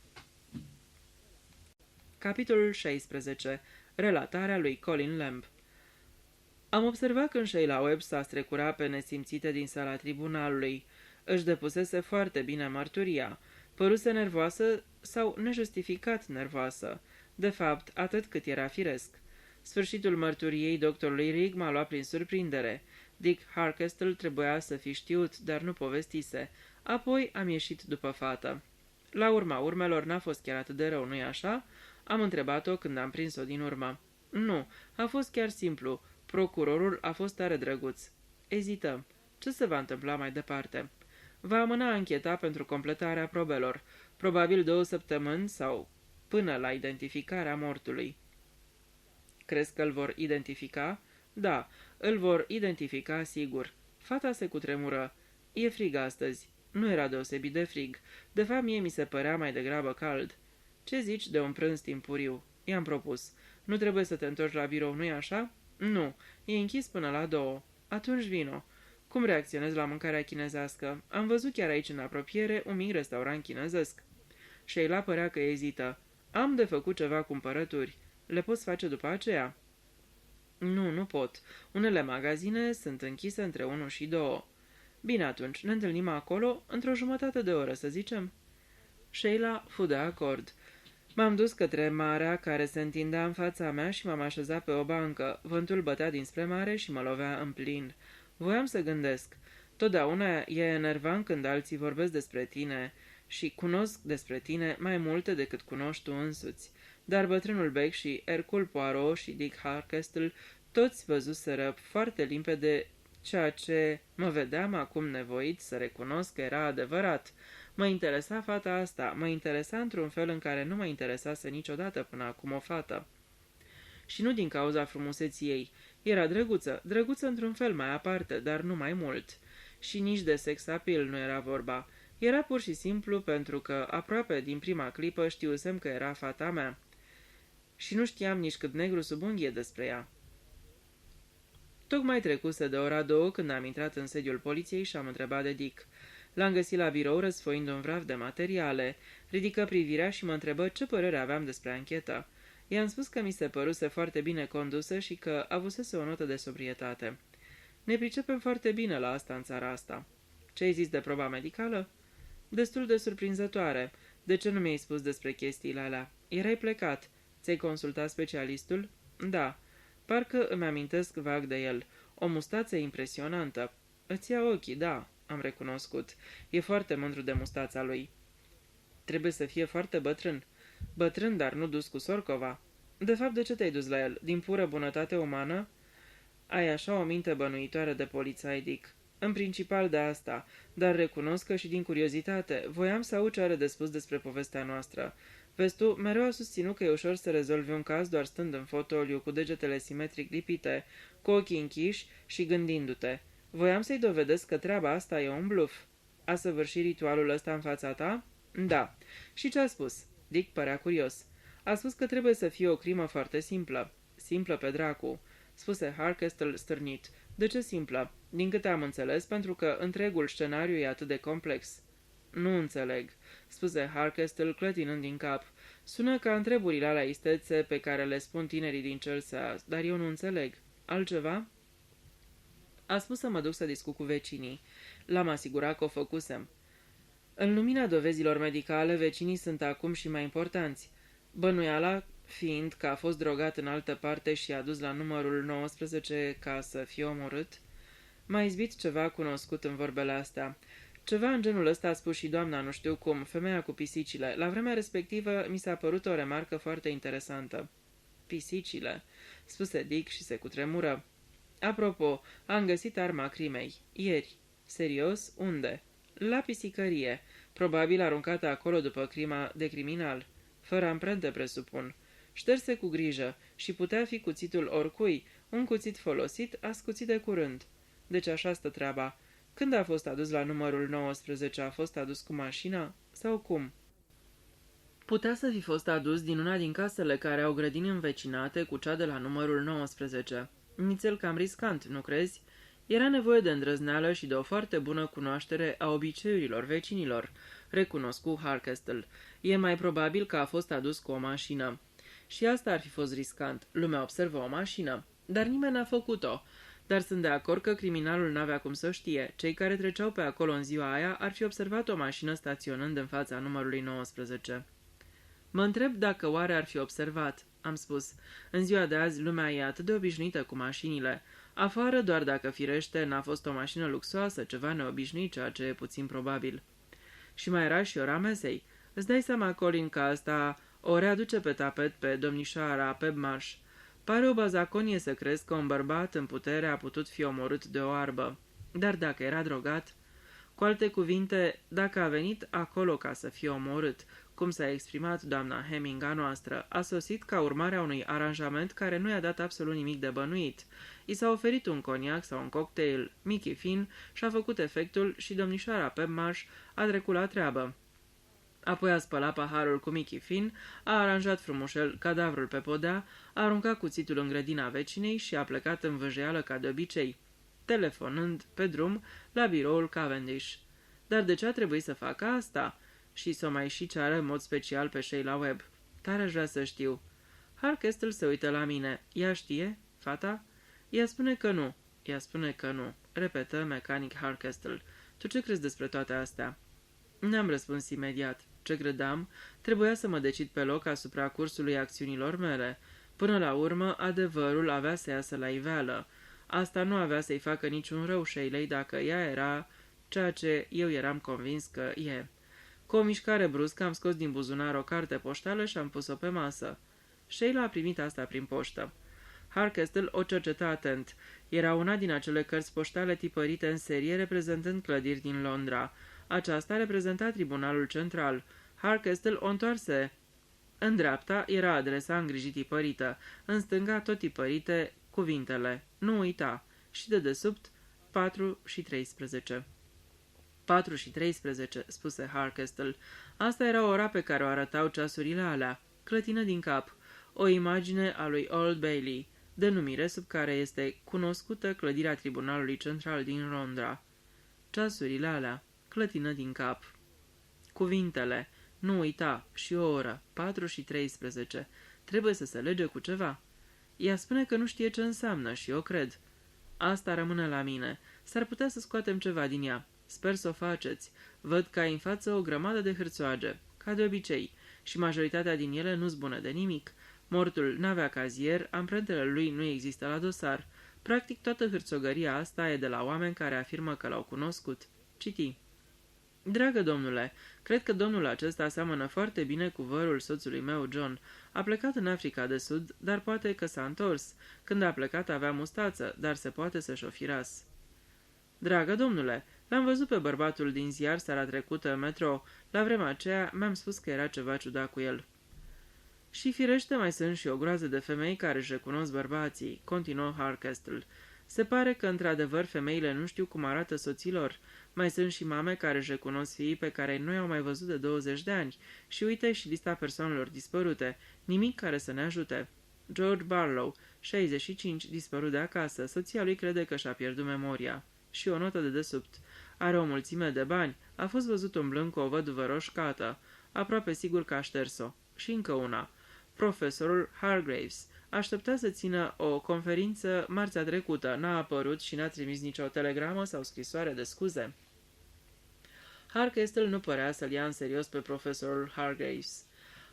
Capitolul 16. Relatarea lui Colin Lamb. Am observat când Sheila Webb s-a strecurat pe nesimțite din sala tribunalului. Își depusese foarte bine mărturia. Păruse nervoasă sau nejustificat nervoasă. De fapt, atât cât era firesc. Sfârșitul mărturiei doctorului Rigg m-a luat prin surprindere. Dick Harkestle trebuia să fi știut, dar nu povestise. Apoi am ieșit după fată. La urma urmelor n-a fost chiar atât de rău, nu-i așa? Am întrebat-o când am prins-o din urmă. Nu, a fost chiar simplu. Procurorul a fost tare drăguț. Ezită. Ce se va întâmpla mai departe? Va amâna ancheta pentru completarea probelor, probabil 2 săptămâni sau până la identificarea mortului. Crezi că îl vor identifica? Da, îl vor identifica sigur. Fata se cutremură. E frig astăzi. Nu era deosebit de frig. De fapt, mie mi se părea mai degrabă cald. Ce zici de un prânz timpuriu? I-am propus. Nu trebuie să te întorci la birou, nu-i așa? Nu, e închis până la 2. Atunci vino. Cum reacționezi la mâncarea chinezească? Am văzut chiar aici în apropiere un mic restaurant chinezesc. Sheila părea că ezită. Am de făcut ceva cumpărături. Le poți face după aceea? Nu, nu pot. Unele magazine sunt închise între 1 și 2. Bine atunci, ne întâlnim acolo într-o jumătate de oră, să zicem. Sheila fu de acord. M-am dus către marea care se întindea în fața mea și m-am așezat pe o bancă. Vântul bătea dinspre mare și mă lovea în plin. Voiam să gândesc. Totdeauna e enervant când alții vorbesc despre tine și cunosc despre tine mai multe decât cunoști tu însuți. Dar bătrânul Beck și Hercule Poirot și Dick Harkestle toți văzuseră foarte limpede ceea ce mă vedeam acum nevoit să recunosc că era adevărat. Mă interesa fata asta, mă interesa într-un fel în care nu mă interesase niciodată până acum o fată. Și nu din cauza frumuseții ei. Era drăguță, drăguță într-un fel mai aparte, dar nu mai mult. Și nici de sex appeal nu era vorba. Era pur și simplu pentru că, aproape din prima clipă, știusem că era fata mea. Și nu știam nici cât negru sub unghie despre ea. Tocmai trecuse de ora 2 când am intrat în sediul poliției și am întrebat de Dick. L-am găsit la birou răsfoind un vraf de materiale. Ridică privirea și mă întrebă ce părere aveam despre anchetă. I-am spus că mi se păruse foarte bine condusă și că avusese o notă de sobrietate. Ne pricepem foarte bine la asta în țara asta. Ce ai zis de proba medicală? Destul de surprinzătoare. De ce nu mi-ai spus despre chestiile alea? Erai plecat. Ți-ai consultat specialistul? Da. Parcă îmi amintesc vag de el. O mustață impresionantă. Îți ia ochii, da, am recunoscut. E foarte mândru de mustața lui. Trebuie să fie foarte bătrân. Bătrân, dar nu dus cu sorcova. De fapt, de ce te-ai dus la el? Din pură bunătate umană? Ai așa o minte bănuitoare de polițai, Dick. În principal de asta, dar recunosc că și din curiozitate. Voiam să aud ce are de spus despre povestea noastră. Vezi tu, mereu a susținut că e ușor să rezolvi un caz doar stând în fotoliu, cu degetele simetric lipite, cu ochii închiși și gândindu-te. Voiam să-i dovedesc că treaba asta e un bluf. A săvârșit ritualul ăsta în fața ta? Da. Și ce a spus? Dick părea curios. A spus că trebuie să fie o crimă foarte simplă. Simplă pe dracu, spuse Harkestel stârnit. De ce simplă? Din câte am înțeles, pentru că întregul scenariu e atât de complex. Nu înțeleg, spuse Harkestel clătinând din cap. Sună ca întreburile alea istețe pe care le spun tinerii din Chelsea, dar eu nu înțeleg. Altceva? A spus să mă duc să discut cu vecinii. L-am asigurat că o făcusem. În lumina dovezilor medicale, vecinii sunt acum și mai importanți. Bănuiala fiind că a fost drogat în altă parte și a dus la numărul 19 ca să fie omorât. M-a izbit ceva cunoscut în vorbele astea. Ceva în genul ăsta a spus și doamna, nu știu cum, femeia cu pisicile. La vremea respectivă mi s-a părut o remarcă foarte interesantă. Pisicile, spuse Dick și se cutremură. Apropo, am găsit arma crimei. Ieri. Serios? Unde? La pisicărie. Probabil aruncată acolo după crima de criminal. Fără amprente, presupun. Șterse cu grijă și putea fi cuțitul oricui, un cuțit folosit, ascuțit de curând. Deci așa stă treaba. Când a fost adus la numărul 19, a fost adus cu mașina? Sau cum? Putea să fi fost adus din una din casele care au grădini învecinate cu cea de la numărul 19. Nițel cam riscant, nu crezi? Era nevoie de îndrăzneală și de o foarte bună cunoaștere a obiceiurilor vecinilor, recunoscu Harkestel. E mai probabil că a fost adus cu o mașină. Și asta ar fi fost riscant. Lumea observă o mașină. Dar nimeni n-a făcut-o. Dar sunt de acord că criminalul n-avea cum să știe. Cei care treceau pe acolo în ziua aia ar fi observat o mașină staționând în fața numărului 19. Mă întreb dacă oare ar fi observat, am spus. În ziua de azi lumea e atât de obișnuită cu mașinile. Afară, doar dacă firește n-a fost o mașină luxoasă, ceva neobișnuit, ceea ce e puțin probabil. Și mai era și ora mesei. Îți dai seama, Colin, că asta o readuce pe tapet pe domnișoara Pebmarsh. Pare o bazaconie să crezi că un bărbat în putere a putut fi omorât de o oarbă. Dar dacă era drogat... Cu alte cuvinte, dacă a venit acolo ca să fie omorât, cum s-a exprimat doamna Hemming a noastră, a sosit ca urmare a unui aranjament care nu i-a dat absolut nimic de bănuit. I s-a oferit un coniac sau un cocktail, Mickey Finn și-a făcut efectul și domnișoara Pebmarsh a trecut la treabă. Apoi a spălat paharul cu Mickey Finn, a aranjat frumușel cadavrul pe podea, a aruncat cuțitul în grădina vecinei și a plecat în vâjeală ca de obicei, telefonând pe drum la biroul Cavendish. Dar de ce a trebuit să facă asta? Și să o mai și ceară în mod special pe Sheila Webb. Tare aș vrea să știu. Harkestel se uită la mine. Ea știe? Fata? Ea spune că nu. Ea spune că nu. Repetă mecanic Harkestel. Tu ce crezi despre toate astea? N-am răspuns imediat. Ce credeam? Trebuia să mă decid pe loc asupra cursului acțiunilor mele. Până la urmă, adevărul avea să iasă la iveală. Asta nu avea să-i facă niciun rău Sheilei dacă ea era ceea ce eu eram convins că e. Cu o mișcare bruscă am scos din buzunar o carte poștală și am pus-o pe masă. Sheila a primit asta prin poștă. Harkestel o cercetă atent. Era una din acele cărți poștale tipărite în serie reprezentând clădiri din Londra. Aceasta reprezenta Tribunalul Central. Harkestel o întoarse. În dreapta era adresa îngrijit tipărită, în stânga tot tipărite cuvintele. Nu uita. Și de desubt 4 și 13. 4 și 13, spuse Harkestel. Asta era ora pe care o arătau ceasurile alea. Clătină din cap. O imagine a lui Old Bailey, denumire sub care este cunoscută clădirea Tribunalului Central din Londra. Ceasurile alea. Clătină din cap. Cuvintele. Nu uita. Și o oră. 4 și 13. Trebuie să se lege cu ceva. Ea spune că nu știe ce înseamnă și eu cred. Asta rămâne la mine. S-ar putea să scoatem ceva din ea. Sper să o faceți. Văd că ai în față o grămadă de hârțoage, ca de obicei, și majoritatea din ele nu-s bune de nimic. Mortul n-avea cazier, amprentele lui nu există la dosar. Practic toată hârțogăria asta e de la oameni care afirmă că l-au cunoscut. Citi. Dragă domnule, cred că domnul acesta seamănă foarte bine cu vărul soțului meu, John. A plecat în Africa de Sud, dar poate că s-a întors. Când a plecat avea mustață, dar se poate să-și o fi ras. Dragă domnule, l-am văzut pe bărbatul din ziar seara trecută în metro. La vremea aceea mi-am spus că era ceva ciudat cu el. Și firește mai sunt și o groază de femei care își recunosc bărbații, continuă Harkestel. Se pare că, într-adevăr, femeile nu știu cum arată soților. Mai sunt și mame care își recunosc fiii pe care noi au mai văzut de 20 de ani. Și uite și lista persoanelor dispărute. Nimic care să ne ajute. George Barlow, 65, dispărut de acasă. Soția lui crede că și-a pierdut memoria. Și o notă de desubt. Are o mulțime de bani. A fost văzut umblând cu o văduvă roșcată. Aproape sigur că a șters-o. Și încă una. Profesorul Hargraves aștepta să țină o conferință marțea trecută. N-a apărut și n-a trimis nicio telegramă sau scrisoare de scuze. Harkestel nu părea să-l ia în serios pe profesorul Hargraves.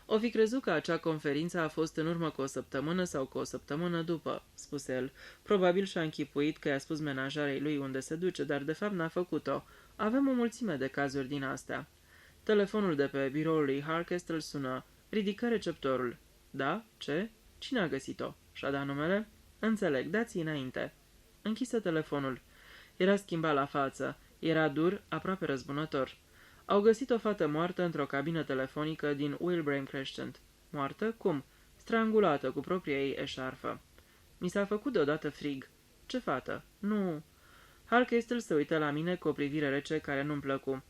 O fi crezut că acea conferință a fost în urmă cu o săptămână sau cu o săptămână după, spuse el. Probabil și-a închipuit că i-a spus menajarei lui unde se duce, dar de fapt n-a făcut-o. Avem o mulțime de cazuri din astea. Telefonul de pe biroul lui Harkestel sună. Ridică receptorul. Da? Ce? Cine a găsit-o? Și-a dat numele? Înțeleg, dați-i înainte. Închise telefonul. Era schimbat la față. Era dur, aproape răzbunător. Au găsit o fată moartă într-o cabină telefonică din Wilbraham Crescent. Moartă? Cum? Strangulată cu propria ei eșarfă. Mi s-a făcut deodată frig. Ce fată? Nu... Harkestel se uită la mine cu o privire rece care nu-mi plăcu.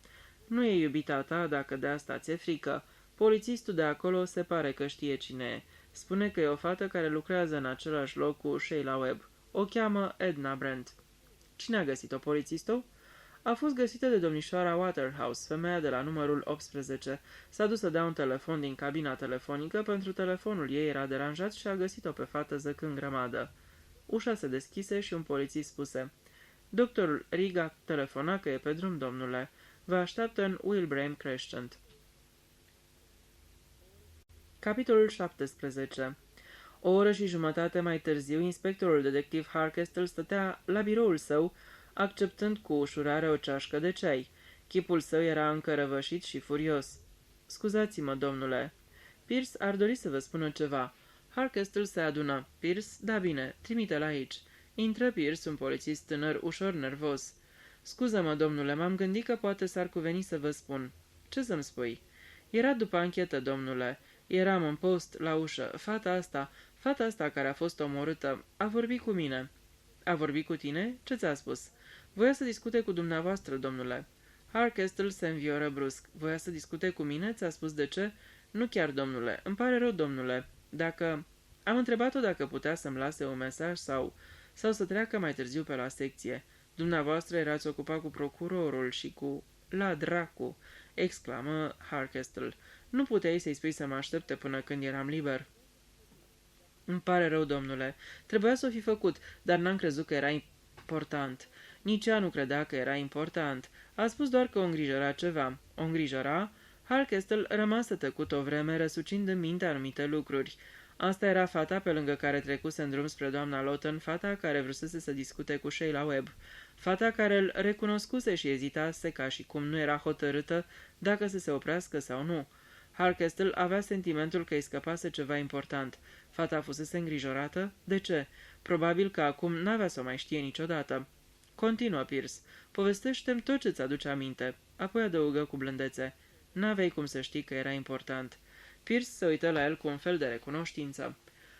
Nu e iubita ta dacă de asta ți-e frică. Polițistul de acolo se pare că știe cine e. Spune că e o fată care lucrează în același loc cu Sheila Webb. O cheamă Edna Brent. Cine a găsit-o, polițistul? A fost găsită de domnișoara Waterhouse, femeia de la numărul 18. S-a dus să dea un telefon din cabina telefonică pentru telefonul ei era deranjat și a găsit-o pe fată zăcând grămadă. Ușa se deschise și un polițist spuse: Doctorul Riga telefona că e pe drum, domnule. Vă așteaptă în Wilbraham Crescent. Capitolul 17. O oră și jumătate mai târziu, inspectorul detectiv Harkestel stătea la biroul său, acceptând cu ușurare o ceașcă de ceai. Chipul său era încă răvășit și furios. Scuzați-mă, domnule. Pierce ar dori să vă spună ceva. Harkestel se adună. Pierce? Da bine, trimite-l aici. Intră Pierce, un polițist tânăr, ușor nervos. Scuză-mă, domnule, m-am gândit că poate s-ar cuveni să vă spun. Ce să-mi spui? Era după anchetă, domnule. Eram în post la ușă. Fata asta care a fost omorâtă, a vorbit cu mine. A vorbit cu tine? Ce ți-a spus? Voia să discute cu dumneavoastră, domnule. Harkestel se învioră brusc. Voia să discute cu mine? Ți-a spus de ce? Nu chiar, domnule. Îmi pare rău, domnule. Dacă... Am întrebat-o dacă putea să-mi lase un mesaj sau să treacă mai târziu pe la secție. Dumneavoastră erați ocupat cu procurorul și cu... La dracu! Exclamă Harkestel. Nu puteai să-i spui să mă aștepte până când eram liber. Îmi pare rău, domnule. Trebuia să o fi făcut, dar n-am crezut că era important. Nici ea nu credea că era important. A spus doar că o îngrijora ceva. O îngrijora? Harkestel rămase tăcut o vreme, răsucind în minte anumite lucruri. Asta era fata pe lângă care trecuse în drum spre doamna Lawton, fata care vrusese să discute cu Sheila Webb. Fata care îl recunoscuse și ezitase ca și cum nu era hotărâtă dacă să se oprească sau nu. Harkestel avea sentimentul că îi scăpase ceva important. Fata fusese îngrijorată? De ce? Probabil că acum n-avea să o mai știe niciodată. Continuă, Pierce. Povestește-mi tot ce-ți aduce aminte. Apoi adăugă cu blândețe. N-aveai cum să știi că era important. Pierce se uită la el cu un fel de recunoștință.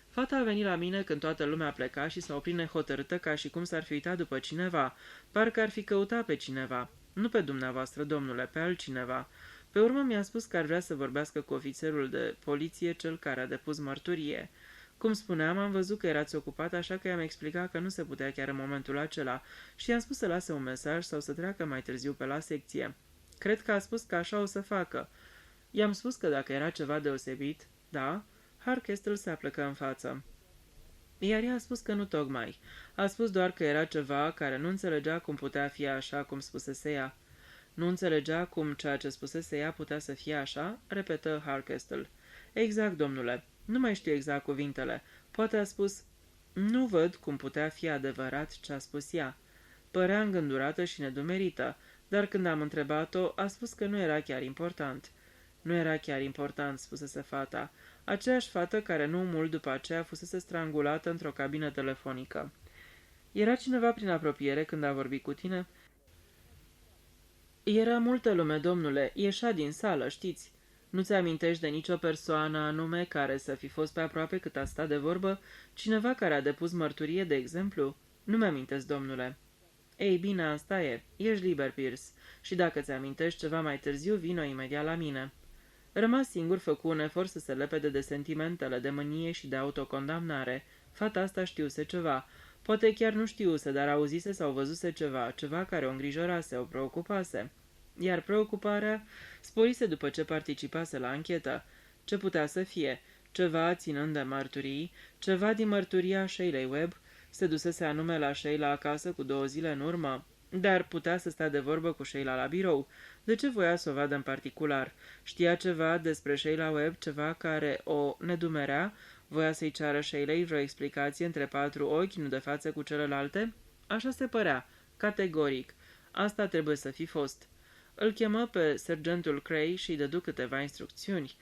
Fata a venit la mine când toată lumea pleca și s-a oprit nehotărâtă ca și cum s-ar fi uitat după cineva. Parcă ar fi căutat pe cineva. Nu pe dumneavoastră, domnule, pe altcineva. Pe urmă mi-a spus că ar vrea să vorbească cu ofițerul de poliție, cel care a depus mărturie. Cum spuneam, am văzut că erați ocupat, așa că i-am explicat că nu se putea chiar în momentul acela și i-am spus să lase un mesaj sau să treacă mai târziu pe la secție. Cred că a spus că așa o să facă. I-am spus că dacă era ceva deosebit, da, Harkestel se aplecă în față. Iar ea a spus că nu tocmai. A spus doar că era ceva care nu înțelegea cum putea fi așa cum spusese ea. Nu înțelegea cum ceea ce spusese ea putea să fie așa? Repetă Harkestel. Exact, domnule. Nu mai știu exact cuvintele. Poate a spus... Nu văd cum putea fi adevărat ce a spus ea. Părea îngândurată și nedumerită, dar când am întrebat-o, a spus că nu era chiar important. Nu era chiar important, spusese fata. Aceeași fată care nu mult după aceea fusese strangulată într-o cabină telefonică. Era cineva prin apropiere când a vorbit cu tine? Era multă lume, domnule. Ieșea din sală, știți. Nu-ți amintești de nicio persoană anume care să fi fost pe aproape cât a stat de vorbă? Cineva care a depus mărturie, de exemplu? Nu mi-amintesc, domnule. Ei bine, asta e. Ești liber, Pierce. Și dacă ți-amintești ceva mai târziu, vino imediat la mine. Rămas singur, făcu un efort să se lepede de sentimentele de mânie și de autocondamnare. Fata asta știuse ceva. Poate chiar nu știuse, dar auzise sau văzuse ceva care o îngrijorase, o preocupase. Iar preocuparea sporise după ce participase la anchetă. Ce putea să fie? Ceva ținând de mărturii, ceva din mărturia Sheilei Webb. Se dusese anume la Sheila acasă cu 2 zile în urmă, dar putea să stea de vorbă cu Sheila la birou. De ce voia să o vadă în particular? Știa ceva despre Sheila Webb, ceva care o nedumerea? Voia să-i ceară Sheilei vreo explicație între 4 ochi, nu de față cu celelalte? Așa se părea, categoric. Asta trebuie să fi fost. Îl chemă pe sergentul Cray și îi dădu câteva instrucțiuni.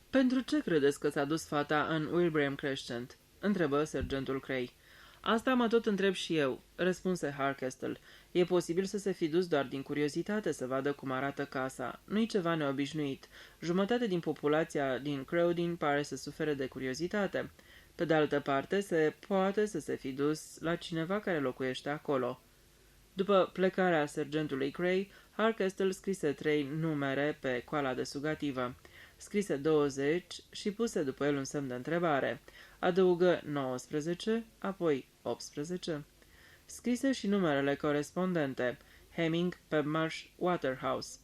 Pentru ce credeți că s-a dus fata în Wilbraham Crescent? Întrebă sergentul Cray. Asta mă tot întreb și eu, răspunse Harkestel. E posibil să se fi dus doar din curiozitate să vadă cum arată casa. Nu-i ceva neobișnuit. Jumătate din populația din Crowding pare să sufere de curiozitate. Pe de altă parte, se poate să se fi dus la cineva care locuiește acolo. După plecarea sergentului Cray, Harkestel scrise 3 numere pe coala de sugativă. Scrise 20 și puse după el un semn de întrebare. Adăugă 19, apoi 18. Scrise și numerele corespondente, Hemming, Pebmarsh, Waterhouse.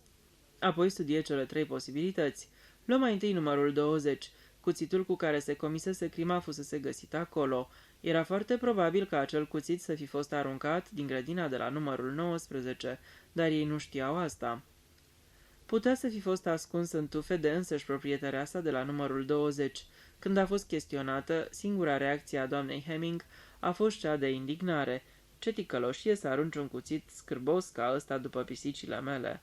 Apoi studie cele 3 posibilități. Luă mai întâi numărul 20. Cuțitul cu care se comisese crima fusese găsit acolo. Era foarte probabil ca acel cuțit să fi fost aruncat din grădina de la numărul 19, dar ei nu știau asta. Putea să fi fost ascuns în tufe de însăși proprietarea sa de la numărul 20. Când a fost chestionată, singura reacție a doamnei Hemming a fost cea de indignare. Ce ticăloșie să arunci un cuțit scârbos ca ăsta după pisicile mele,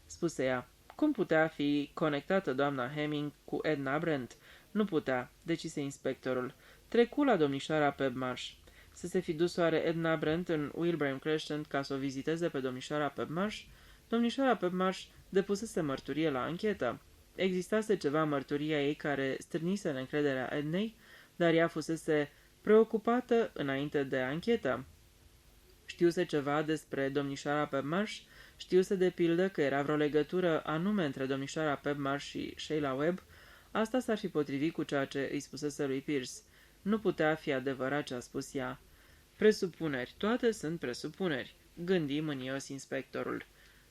spuse ea. Cum putea fi conectată doamna Hemming cu Edna Brent? Nu putea, decise inspectorul. Trecu la domnișoara Pebmarsh. Să se fi dus oare Edna Brent în Wilbraham Crescent ca să o viziteze pe domnișoara Pebmarsh? Domnișoara Pebmarsh depusese mărturie la anchetă. Existase ceva în mărturia ei care stârnise neîncrederea Ednei, dar ea fusese preocupată înainte de anchetă. Știuse ceva despre domnișoara Pebmarsh? Știuse de pildă că era vreo legătură anume între domnișoara Pebmarsh și Sheila Webb? Asta s-ar fi potrivit cu ceea ce îi spusese lui Pierce. Nu putea fi adevărat ce a spus ea. Presupuneri, toate sunt presupuneri, gândi mânios inspectorul.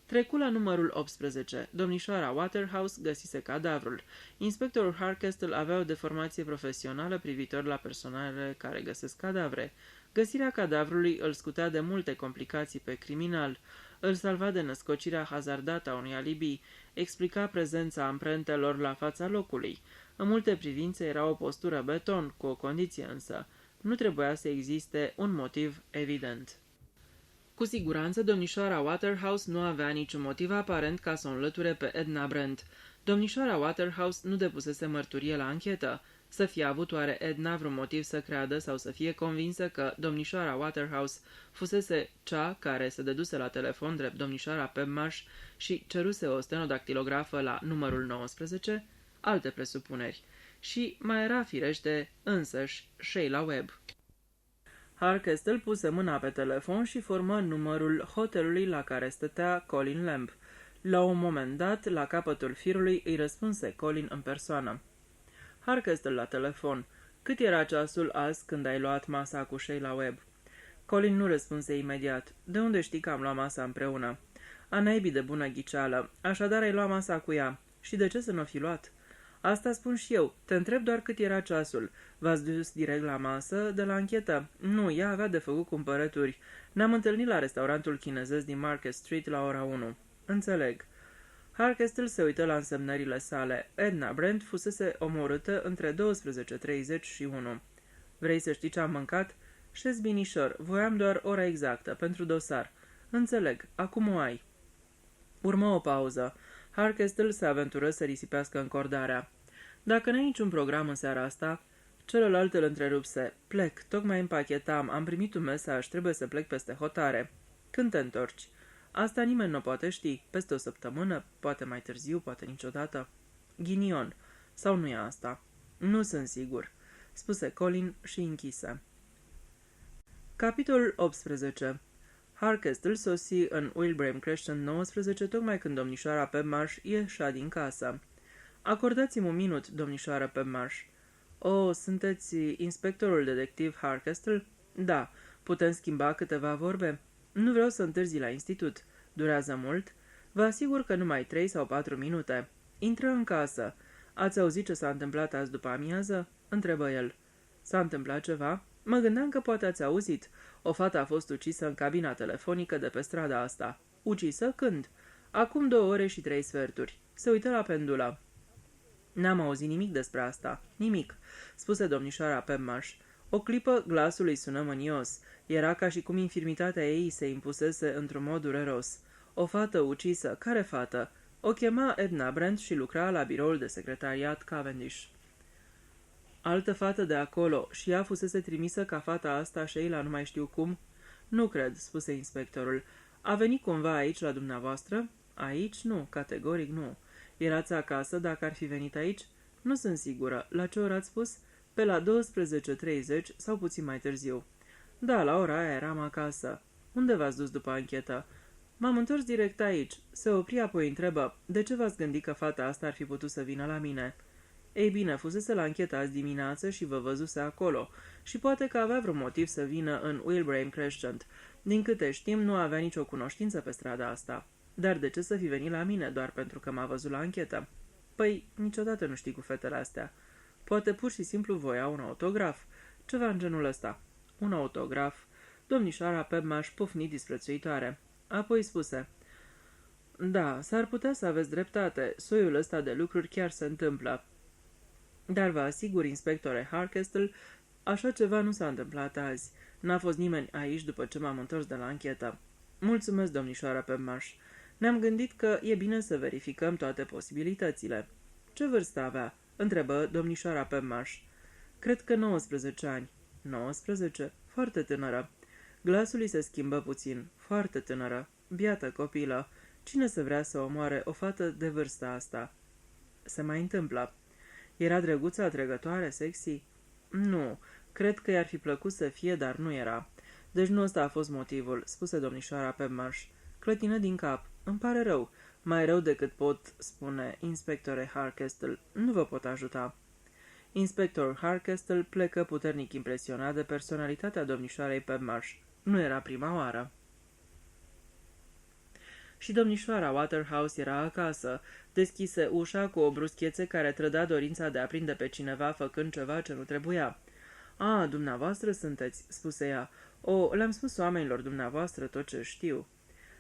Trecu la numărul 18. Domnișoara Waterhouse găsise cadavrul. Inspectorul Harkestel avea o deformație profesională privitor la persoanele care găsesc cadavre. Găsirea cadavrului îl scutea de multe complicații pe criminal, îl salva de născocirea hazardată a unui alibi, explica prezența amprentelor la fața locului. În multe privințe era o postură beton, cu o condiție însă. Nu trebuia să existe un motiv evident. Cu siguranță, domnișoara Waterhouse nu avea niciun motiv aparent ca să o înlăture pe Edna Brent. Domnișoara Waterhouse nu depusese mărturie la anchetă. Să fie avut oare Edna vreun motiv să creadă sau să fie convinsă că domnișoara Waterhouse fusese cea care se deduse la telefon drept domnișoara Pebmarsh și ceruse o stenodactilografă la numărul 19? Alte presupuneri. Și mai era firește însăși Sheila Webb. Harkestel puse mâna pe telefon și formă numărul hotelului la care stătea Colin Lamb. La un moment dat, la capătul firului, îi răspunse Colin în persoană. Harkestel la telefon. Cât era ceasul azi când ai luat masa cu Sheila Webb? Colin nu răspunse imediat. De unde știi că am luat masa împreună? A naibii de bună ghiceală. Așadar ai luat masa cu ea. Și de ce să nu o fi luat? Asta spun și eu. Te întreb doar cât era ceasul. V-ați dus direct la masă de la anchetă? Nu, ea avea de făcut cumpărături. Ne-am întâlnit la restaurantul chinezesc din Market Street la ora 1. Înțeleg. Harkestel se uită la însemnările sale. Edna Brent fusese omorâtă între 12:30 și 1. Vrei să știi ce am mâncat? Șezi binișor, voiam doar ora exactă, pentru dosar. Înțeleg, acum o ai. Urmă o pauză. Harkestel se aventură să risipească încordarea. Dacă n-ai niciun program în seara asta... Celălalt îl întrerupse. Plec, tocmai împachetam, am primit un mesaj, trebuie să plec peste hotare. Când te întorci? Asta nimeni nu poate ști. Peste o săptămână, poate mai târziu, poate niciodată. Ghinion. Sau nu e asta? Nu sunt sigur, spuse Colin și închise. Capitolul 18. Harkestle sosi în Wilbraham Crescent 19 tocmai când domnișoara Pebmarsh ieșea din casă. Acordați-mi un minut, domnișoară Pebmarsh. O, sunteți inspectorul detectiv Harkestle? Da. Putem schimba câteva vorbe? Nu vreau să întârzi la institut. Durează mult? Vă asigur că numai 3 sau 4 minute. Intră în casă. Ați auzit ce s-a întâmplat azi după amiază? Întrebă el. S-a întâmplat ceva? Mă gândeam că poate ați auzit. O fată a fost ucisă în cabina telefonică de pe strada asta. Ucisă? Când? Acum 2 ore și 3 sferturi. Se uită la pendulă. N-am auzit nimic despre asta. Nimic, spuse domnișoara Pebmarsh. O clipă glasul îi sună mânios. Era ca și cum infirmitatea ei se impusese într-un mod dureros. O fată ucisă. Care fată? O chema Edna Brent și lucra la biroul de secretariat Cavendish. Altă fată de acolo, și ea fusese trimisă ca fata asta Sheila nu mai știu cum? Nu cred, spuse inspectorul. A venit cumva aici la dumneavoastră? Aici? Nu, categoric nu. Erați acasă dacă ar fi venit aici? Nu sunt sigură. La ce oră ați spus? Pe la 12:30 sau puțin mai târziu. Da, la ora aia eram acasă. Unde v-ați dus după anchetă? M-am întors direct aici. Se opri apoi întrebă, de ce v-ați gândit că fata asta ar fi putut să vină la mine? Ei bine, fusese la anchetă azi dimineață și vă văzuse acolo. Și poate că avea vreun motiv să vină în Wilbraham Crescent. Din câte știm, nu avea nicio cunoștință pe strada asta. Dar de ce să fi venit la mine doar pentru că m-a văzut la anchetă? Păi, niciodată nu știi cu fetele astea. Poate pur și simplu voia un autograf. Ceva în genul ăsta. Un autograf. Domnișoara Pebmarsh pufni disprețuitoare. Apoi spuse, da, s-ar putea să aveți dreptate. Soiul ăsta de lucruri chiar se întâmplă. Dar vă asigur, inspectore Harkestle, așa ceva nu s-a întâmplat azi. N-a fost nimeni aici după ce m-am întors de la anchetă. Mulțumesc, domnișoara Pebmarsh. Ne-am gândit că e bine să verificăm toate posibilitățile. Ce vârstă avea? Întrebă domnișoara Pebmarsh. Cred că 19 ani. 19? Foarte tânără. Glasul îi se schimbă puțin. Foarte tânără. Biată copilă. Cine să vrea să omoare o fată de vârsta asta? Se mai întâmplă. Era drăguță, atrăgătoare, sexy? Nu. Cred că i-ar fi plăcut să fie, dar nu era. Deci nu ăsta a fost motivul, spuse domnișoara Pebmarsh. Clătină din cap. Îmi pare rău. Mai rău decât pot spune, inspectore Harkestle. Nu vă pot ajuta. Inspectorul Harkestle plecă puternic impresionat de personalitatea domnișoarei Pebmarsh. Nu era prima oară. Și domnișoara Waterhouse era acasă. Deschise ușa cu o bruschețe care trăda dorința de a prinde pe cineva făcând ceva ce nu trebuia. A, dumneavoastră sunteți," spuse ea. O, le-am spus oamenilor dumneavoastră tot ce știu."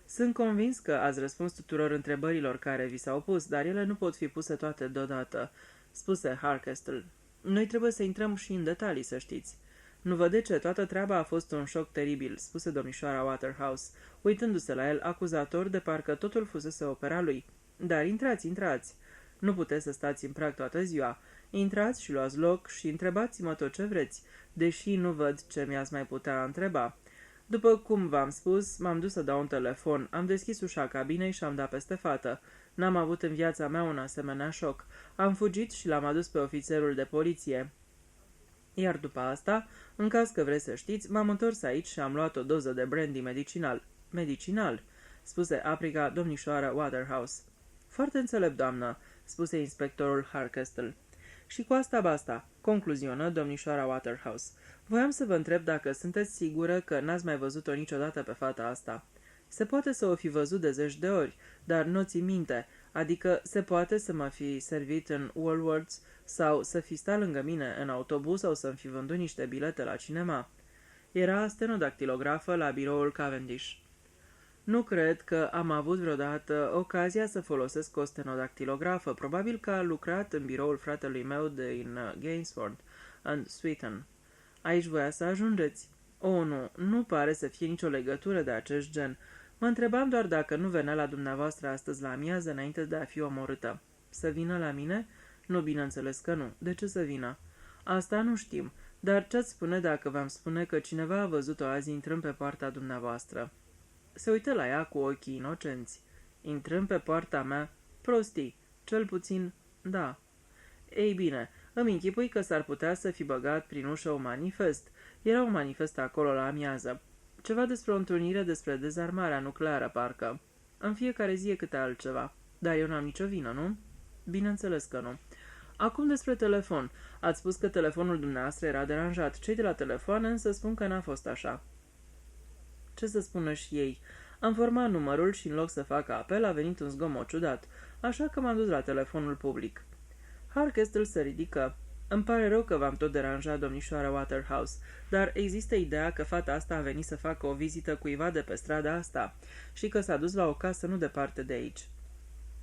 Sunt convins că ați răspuns tuturor întrebărilor care vi s-au pus, dar ele nu pot fi puse toate deodată," spuse Harkestle. Noi trebuie să intrăm și în detalii, să știți." Nu văd de ce, toată treaba a fost un șoc teribil," spuse domnișoara Waterhouse, uitându-se la el acuzator de parcă totul fusese opera lui. Dar intrați, intrați. Nu puteți să stați în prag toată ziua. Intrați și luați loc și întrebați-mă tot ce vreți, deși nu văd ce mi-ați mai putea întreba. După cum v-am spus, m-am dus să dau un telefon, am deschis ușa cabinei și am dat peste fată. N-am avut în viața mea un asemenea șoc. Am fugit și l-am adus pe ofițerul de poliție. Iar după asta, în caz că vreți să știți, m-am întors aici și am luat o doză de brandy medicinal. Medicinal? Spuse apriga domnișoara Waterhouse. Foarte înțelept, doamnă, spuse inspectorul Harkestle. Și cu asta basta, concluzionă domnișoara Waterhouse. Voiam să vă întreb dacă sunteți sigură că n-ați mai văzut-o niciodată pe fata asta. Se poate să o fi văzut de 10 de ori, dar nu ți minte, adică se poate să mă fi servit în Woolworths sau să fi stat lângă mine în autobuz sau să-mi fi vândut niște bilete la cinema. Era stenodactilografă la biroul Cavendish. Nu cred că am avut vreodată ocazia să folosesc o stenodactilografă. Probabil că a lucrat în biroul fratelui meu din Gainsford, în Swetton. Aici voia să ajungeți. O, nu pare să fie nicio legătură de acest gen. Mă întrebam doar dacă nu venea la dumneavoastră astăzi la amiază înainte de a fi omorâtă. Să vină la mine? Nu, bineînțeles că nu. De ce să vină? Asta nu știm, dar ce-ați spune dacă v-am spune că cineva a văzut-o azi intrând pe poarta dumneavoastră? Se uită la ea cu ochii inocenți. Intrând pe poarta mea? Prostii. Cel puțin, da. Ei bine, îmi închipui că s-ar putea să fi băgat prin ușă un manifest. Era un manifest acolo la amiază. Ceva despre o întâlnire despre dezarmarea nucleară, parcă. În fiecare zi e câte altceva. Dar eu n-am nicio vină, nu? Bineînțeles că nu. Acum despre telefon. Ați spus că telefonul dumneavoastră era deranjat. Cei de la telefoane însă spun că n-a fost așa. Ce să spună și ei? Am format numărul și în loc să facă apel a venit un zgomot ciudat, așa că m-am dus la telefonul public. Harkestel se ridică. Îmi pare rău că v-am tot deranjat, domnișoară Waterhouse, dar există ideea că fata asta a venit să facă o vizită cuiva de pe strada asta și că s-a dus la o casă nu departe de aici.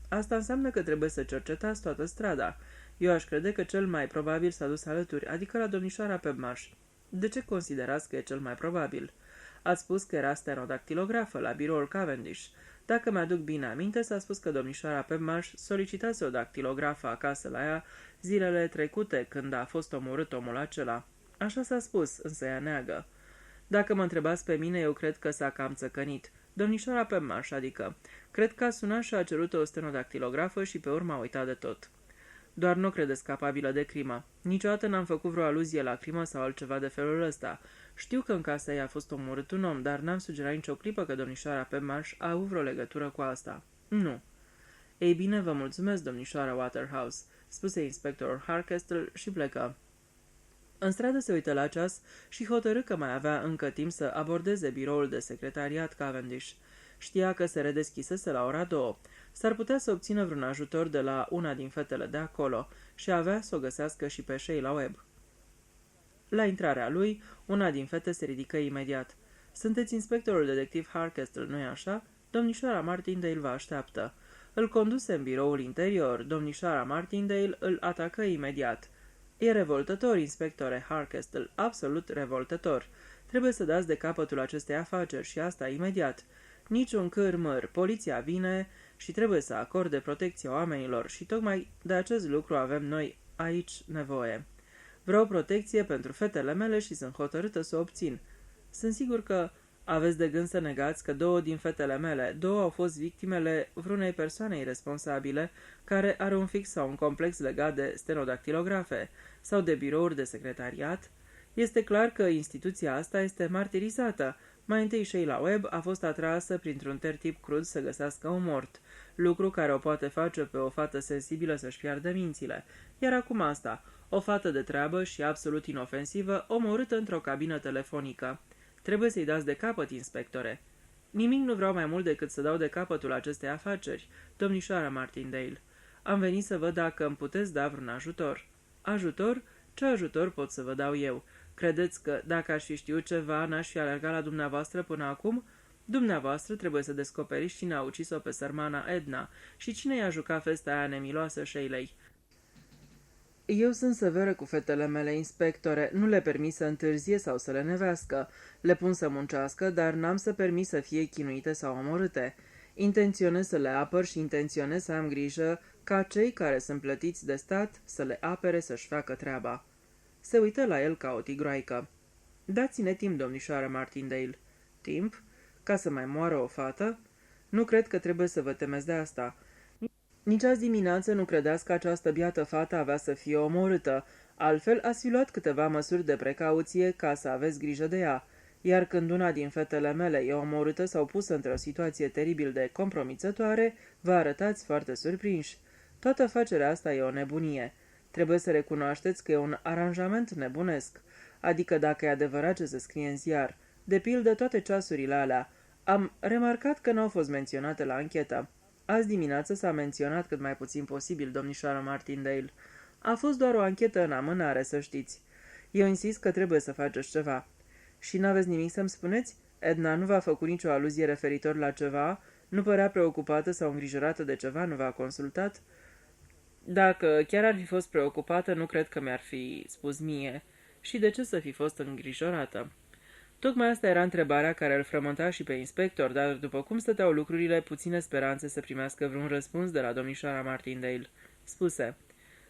Asta înseamnă că trebuie să cercetați toată strada. Eu aș crede că cel mai probabil s-a dus alături, adică la domnișoara Pebmarsh. De ce considerați că e cel mai probabil? Ați spus că era stenodactilografă la biroul Cavendish. Dacă mi-aduc bine aminte, s-a spus că domnișoara Pebmarsh solicitase o dactilografă acasă la ea zilele trecute, când a fost omorât omul acela. Așa s-a spus, însă ea neagă. Dacă mă întrebați pe mine, eu cred că s-a cam țăcănit. Domnișoara Pebmarsh, adică. Cred că a sunat și a cerut o stenodactilografă și pe urmă a uitat de tot. Doar nu credeți capabilă de crimă. Niciodată n-am făcut vreo aluzie la crimă sau altceva de felul ăsta. Știu că în casa ei a fost omorât un om, dar n-am sugerat nicio clipă că domnișoara Pebmarsh a avut vreo legătură cu asta. Nu. Ei bine, vă mulțumesc, domnișoara Waterhouse, spuse inspectorul Harkestel și plecă. În stradă se uită la ceas și hotărâ că mai avea încă timp să abordeze biroul de secretariat Cavendish. Știa că se redeschisese la ora 2. S-ar putea să obțină vreun ajutor de la una din fetele de acolo și avea să o găsească și pe Sheila Webb. La intrarea lui, una din fete se ridică imediat. Sunteți inspectorul detectiv Harkestel, nu-i așa? Domnișoara Martindale vă așteaptă. Îl conduse în biroul interior. Domnișoara Martindale îl atacă imediat. E revoltător, inspectore Harkestel, absolut revoltător. Trebuie să dați de capătul acestei afaceri și asta imediat. Niciun cârmăr, poliția vine și trebuie să acorde protecție oamenilor și tocmai de acest lucru avem noi aici nevoie. Vreau protecție pentru fetele mele și sunt hotărâtă să o obțin. Sunt sigur că aveți de gând să negați că 2 din fetele mele, 2 au fost victimele vreunei persoane irresponsabile care are un fix sau un complex legat de stenodactilografe sau de birouri de secretariat? Este clar că instituția asta este martirizată. Mai întâi Sheila Webb a fost atrasă printr-un tertip crud să găsească un mort, lucru care o poate face pe o fată sensibilă să-și piardă mințile. Iar acum asta, o fată de treabă și absolut inofensivă, omorâtă într-o cabină telefonică. Trebuie să-i dați de capăt, inspectore. Nimic nu vreau mai mult decât să dau de capătul acestei afaceri, domnișoara Martindale. Am venit să văd dacă îmi puteți da vreun ajutor. Ajutor? Ce ajutor pot să vă dau eu? Credeți că, dacă aș fi știut ceva, n-aș fi alergat la dumneavoastră până acum? Dumneavoastră trebuie să descoperiți cine a ucis-o pe sărmana Edna și cine i-a jucat festa aia nemiloasă Sheilei. Eu sunt severă cu fetele mele, inspectore, nu le permit să întârzie sau să le nevească. Le pun să muncească, dar n-am să permit să fie chinuite sau omorâte. Intenționez să le apăr și intenționez să am grijă ca cei care sunt plătiți de stat să le apere să-și facă treaba. Se uită la el ca o tigroaică. Dați-ne timp, domnișoară Martindale. Timp? Ca să mai moară o fată? Nu cred că trebuie să vă temeți de asta. Nici azi dimineață nu credeți că această biată fată avea să fie omorâtă, altfel ați fi luat câteva măsuri de precauție ca să aveți grijă de ea, iar când una din fetele mele e omorâtă sau pusă într-o situație teribil de compromițătoare, vă arătați foarte surprinși. Toată afacerea asta e o nebunie. Trebuie să recunoașteți că e un aranjament nebunesc, adică dacă e adevărat ce se scrie în ziar, de pildă toate ceasurile alea. Am remarcat că n-au fost menționate la anchetă. Azi dimineață s-a menționat cât mai puțin posibil, domnișoară Martindale. A fost doar o anchetă în amânare, să știți. Eu insist că trebuie să faceți ceva. Și n-aveți nimic să-mi spuneți? Edna nu v-a făcut nicio aluzie referitor la ceva? Nu părea preocupată sau îngrijorată de ceva? Nu v-a consultat? Dacă chiar ar fi fost preocupată, nu cred că mi-ar fi spus mie. Și de ce să fi fost îngrijorată? Tocmai asta era întrebarea care îl frământa și pe inspector, dar după cum stăteau lucrurile, puține speranțe să primească vreun răspuns de la domnișoara Martindale. Spuse: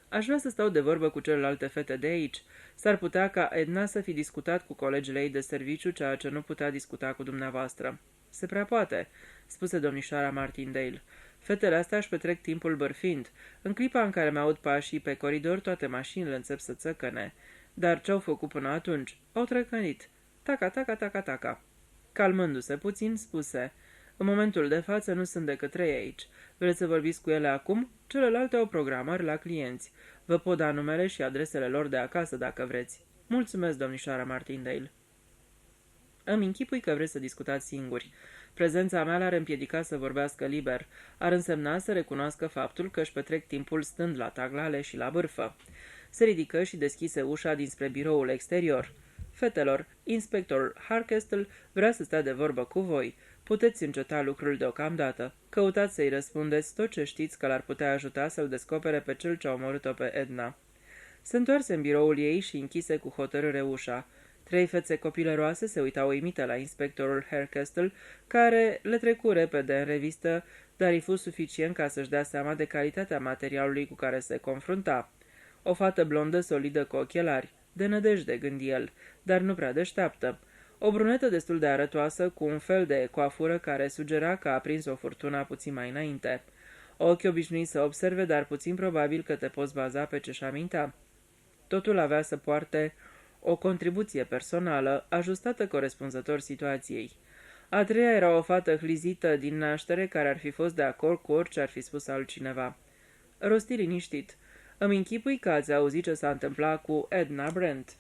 aș vrea să stau de vorbă cu celelalte fete de aici. S-ar putea ca Edna să fi discutat cu colegele ei de serviciu ceea ce nu putea discuta cu dumneavoastră. Se prea poate, spuse domnișoara Martindale. Fetele astea își petrec timpul bârfind. În clipa în care mi-aud pașii pe coridor, toate mașinile încep să țăcăne. Dar ce-au făcut până atunci? Au trăcănit. Taca, taca, taca, taca. Calmându-se puțin, spuse: în momentul de față nu sunt decât 3 aici. Vreți să vorbiți cu ele acum? Celelalte au programări la clienți. Vă pot da numele și adresele lor de acasă dacă vreți. Mulțumesc, domnișoara Martindale. Îmi închipui că vreți să discutați singuri. Prezența mea l-ar împiedica să vorbească liber. Ar însemna să recunoască faptul că își petrec timpul stând la taglale și la bârfă. Se ridică și deschise ușa dinspre biroul exterior. Fetelor, inspectorul Harkestle vrea să stea de vorbă cu voi. Puteți înceta lucrul deocamdată. Căutați să-i răspundeți tot ce știți că l-ar putea ajuta să-l descopere pe cel ce a omorât-o pe Edna. Se întoarse în biroul ei și închise cu hotărâre ușa. 3 fețe copileroase se uitau uimite la inspectorul Harkestle, care le trecu repede în revistă, dar îi fu suficient ca să-și dea seama de calitatea materialului cu care se confrunta. O fată blondă solidă cu ochelari, de nădejde, gândi el, dar nu prea deșteaptă. O brunetă destul de arătoasă, cu un fel de coafură care sugera că a prins o furtună puțin mai înainte. Ochi obișnuiți să observe, dar puțin probabil că te poți baza pe ce-și amintea. Totul avea să poarte o contribuție personală, ajustată corespunzător situației. A treia era o fată hlizită din naștere care ar fi fost de acord cu orice ar fi spus altcineva. Rosti liniștit: îmi închipui că ați auzit ce s-a întâmplat cu Edna Brent.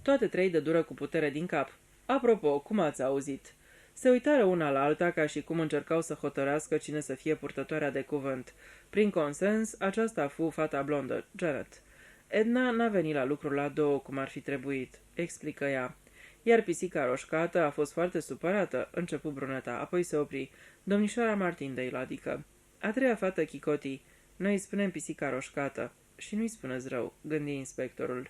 Toate 3 dădură cu putere din cap. Apropo, cum ați auzit? Se uitară una la alta ca și cum încercau să hotărească cine să fie purtătoarea de cuvânt. Prin consens, aceasta fu fata blondă, Janet. Edna n-a venit la lucru la 2 cum ar fi trebuit, explică ea. Iar pisica roșcată a fost foarte supărată, începu bruneta, apoi se opri. Domnișoara Martindale, adică. A treia fată chicotii. Noi îi spunem pisica roșcată. Și nu-i spuneți rău, gândi inspectorul.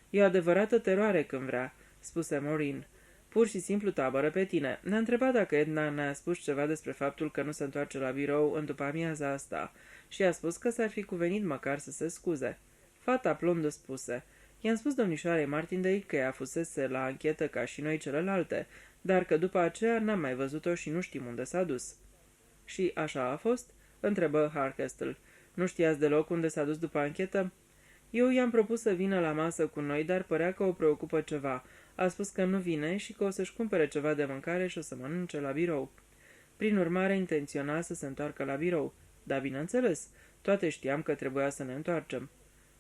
E o adevărată teroare când vrea, spuse Maureen. Pur și simplu tabără pe tine. Ne-a întrebat dacă Edna ne-a spus ceva despre faptul că nu se întoarce la birou în după-amiaza asta și a spus că s-ar fi cuvenit măcar să se scuze. Fata blondă spuse: i-am spus domnișoarei Martindale că ea fusese la anchetă ca și noi celelalte, dar că după aceea n-am mai văzut-o și nu știm unde s-a dus. Și așa a fost? Întrebă Harkestle. Nu știați deloc unde s-a dus după anchetă? Eu i-am propus să vină la masă cu noi, dar părea că o preocupă ceva. A spus că nu vine și că o să-și cumpere ceva de mâncare și o să mănânce la birou. Prin urmare, intenționa să se întoarcă la birou. Dar bineînțeles, toate știam că trebuia să ne întoarcem.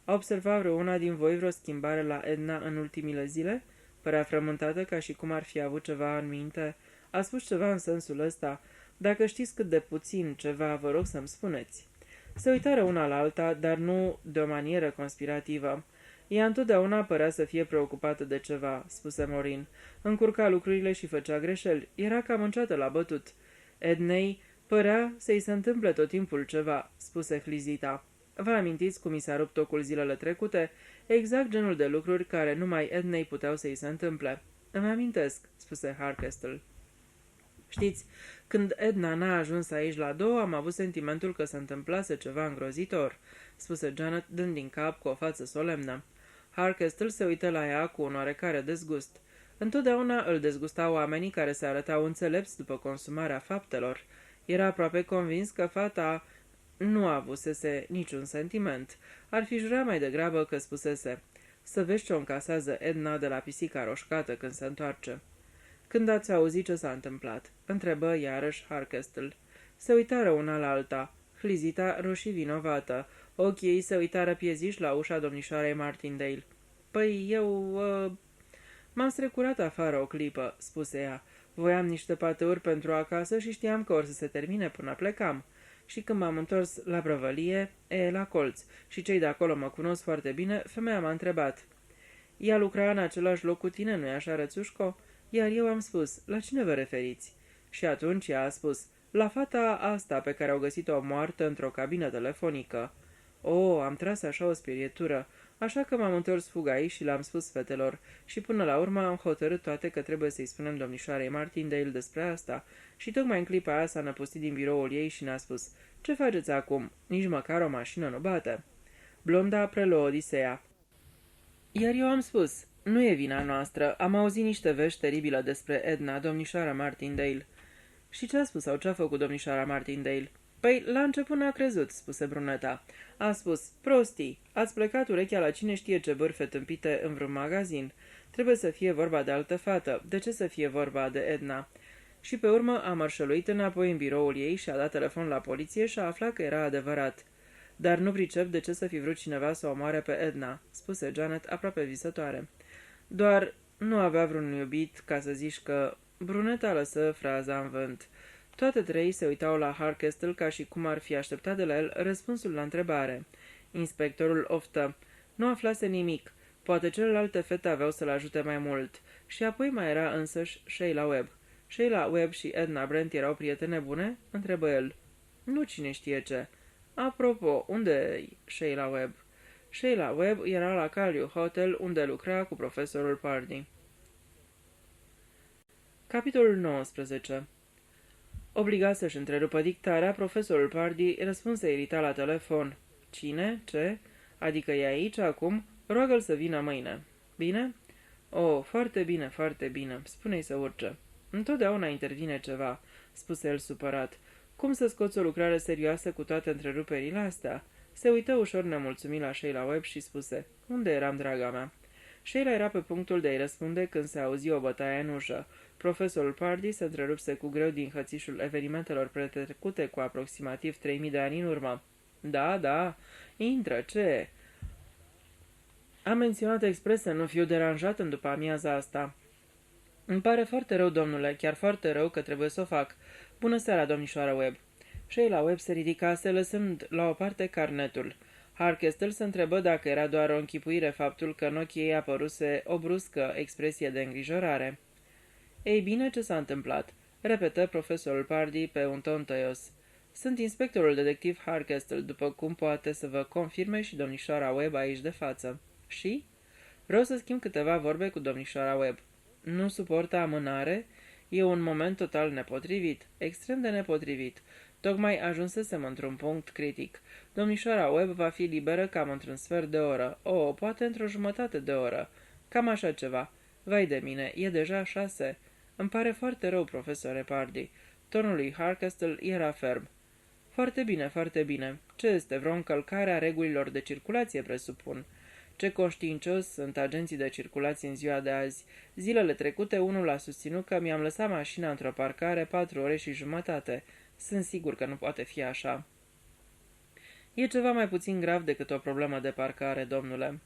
A observat vreuna din voi vreo schimbare la Edna în ultimile zile? Părea frământată ca și cum ar fi avut ceva în minte. A spus ceva în sensul ăsta. Dacă știți cât de puțin ceva, vă rog să-mi spuneți. Se uitară una la alta, dar nu de o manieră conspirativă. Ea întotdeauna părea să fie preocupată de ceva, spuse Maureen. Încurca lucrurile și făcea greșeli. Era cam înceată la bătut. Ednei părea să-i se întâmple tot timpul ceva, spuse Hlizita. Vă amintiți cum i s-a rupt ocul zilele trecute? Exact genul de lucruri care numai Ednei puteau să-i se întâmple. Îmi amintesc, spuse Harkestle. Știți, când Edna n-a ajuns aici la 2, am avut sentimentul că se întâmplase ceva îngrozitor, spuse Janet, dând din cap cu o față solemnă. Harkestle se uită la ea cu un oarecare dezgust. Întotdeauna îl dezgustau oamenii care se arătau înțelepți după consumarea faptelor. Era aproape convins că fata nu avusese niciun sentiment. Ar fi jurat mai degrabă că spusese: să vezi ce o încasează Edna de la pisica roșcată când se întoarce. Când ați auzit ce s-a întâmplat? Întrebă iarăși Harkestle. Se uitară una la alta. Hlizita roșii vinovată. Ochii ei se uitară pieziși la ușa domnișoarei Martindale. Păi eu... m-am strecurat afară o clipă, spuse ea. Voiam niște pateuri pentru acasă și știam că or să se termine până plecam. Și când m-am întors la prăvălie, la colț, și cei de acolo mă cunosc foarte bine, femeia m-a întrebat: ea lucra în același loc cu tine, nu-i așa, Rățușco? Iar eu am spus: la cine vă referiți? Și atunci ea a spus: la fata asta pe care au găsit-o moartă într-o cabină telefonică. Am tras așa o spirietură, așa că m-am întors fugai și le-am spus fetelor și până la urmă am hotărât toate că trebuie să-i spunem domnișoarei Martindale despre asta și tocmai în clipa aia s-a năpustit din biroul ei și ne-a spus: ce faceți acum? Nici măcar o mașină nu bate. Blonda preluă Odiseea. Iar eu am spus: nu e vina noastră, am auzit niște vești teribile despre Edna, domnișoara Martindale. Și ce a spus sau ce a făcut domnișoara Martindale? Păi, la început n-a crezut, spuse bruneta. A spus, prostii, ați plecat urechea la cine știe ce bârfe tâmpite în vreun magazin. Trebuie să fie vorba de altă fată. De ce să fie vorba de Edna? Și pe urmă a mărșăluit înapoi în biroul ei și a dat telefon la poliție și a aflat că era adevărat. Dar nu pricep de ce să fi vrut cineva să o omoare pe Edna, spuse Janet aproape visătoare. Doar nu avea vreun iubit ca să zici că... Bruneta lăsă fraza în vânt. Toate trei se uitau la Hardcastle ca și cum ar fi așteptat de la el răspunsul la întrebare. Inspectorul oftă. Nu aflase nimic. Poate celelalte fete aveau să-l ajute mai mult. Și apoi mai era însăși Sheila Webb. Sheila Webb și Edna Brent erau prietene bune? Întrebă el. Nu cine știe ce. Apropo, unde-i Sheila Webb? Sheila Webb era la Calliu Hotel, unde lucra cu profesorul Pardee. Capitolul 19. Obligat să-și întrerupă dictarea, profesorul Pardee răspunse iritat la telefon. Cine? Ce? Adică e aici acum? Roagă-l să vină mâine. Bine? Oh, foarte bine, foarte bine. Spune-i să urce. Întotdeauna intervine ceva, spuse el supărat. Cum să scoți o lucrare serioasă cu toate întreruperile astea? Se uită ușor nemulțumit la Sheila Webb și spuse, unde eram, draga mea? Sheila era pe punctul de a-i răspunde când se auzi o bătaie în ușă. Profesorul Pardee se întrerupse cu greu din hățișul evenimentelor petrecute cu aproximativ 3000 de ani în urmă. Da, da, intră, ce? Am menționat expres să nu fiu deranjat în după amiaza asta. Îmi pare foarte rău, domnule, chiar foarte rău că trebuie să o fac. Bună seara, domnișoară Webb. Sheila Webb se ridicase, lăsând la o parte carnetul. Hardcastle se întrebă dacă era doar o închipuire faptul că în ochii ei apăruse o bruscă expresie de îngrijorare. Ei bine, ce s-a întâmplat? Repetă profesorul Pardee pe un ton tăios. Sunt inspectorul detectiv Hardcastle, după cum poate să vă confirme și domnișoara Webb aici de față. Și? Vreau să schimb câteva vorbe cu domnișoara Webb. Nu suportă amânare? E un moment total nepotrivit, extrem de nepotrivit. Tocmai ajunsesem într-un punct critic. Domnișoara Webb va fi liberă cam într-un sfert de oră. O, poate într-o jumătate de oră. Cam așa ceva. Vai de mine, e deja 6. Îmi pare foarte rău, profesore Pardee. Tonul lui Hardcastle era ferm. Foarte bine, foarte bine. Ce este, vreo încălcare a regulilor de circulație, presupun? Ce conștiincios sunt agenții de circulație în ziua de azi. Zilele trecute, unul a susținut că mi-am lăsat mașina într-o parcare 4 ore și jumătate. Sunt sigur că nu poate fi așa. E ceva mai puțin grav decât o problemă de parcare, domnule.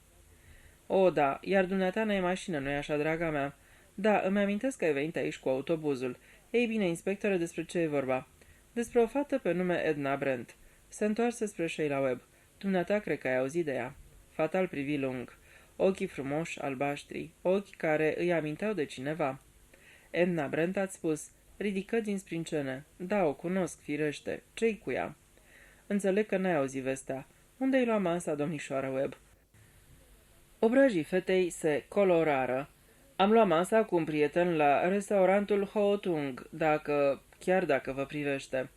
O, da, iar dumneata n-ai mașină, nu-i așa, draga mea? Da, îmi amintesc că ai venit aici cu autobuzul. Ei bine, inspectore, despre ce e vorba? Despre o fată pe nume Edna Brent. Se întoarse spre Sheila Webb. Dumneata cred că ai auzit de ea. Fata îl privi lung. Ochii frumoși, albaștri, ochi care îi aminteau de cineva. Edna Brent, ați spus, ridică din sprincene. Da, o cunosc, firește. Ce-i cu ea? Înțeleg că n-ai auzit vestea. Unde-i lua masa, domnișoară Webb? Obrajii fetei se colorară. Am luat masa cu un prieten la restaurantul Hootung, chiar dacă vă privește.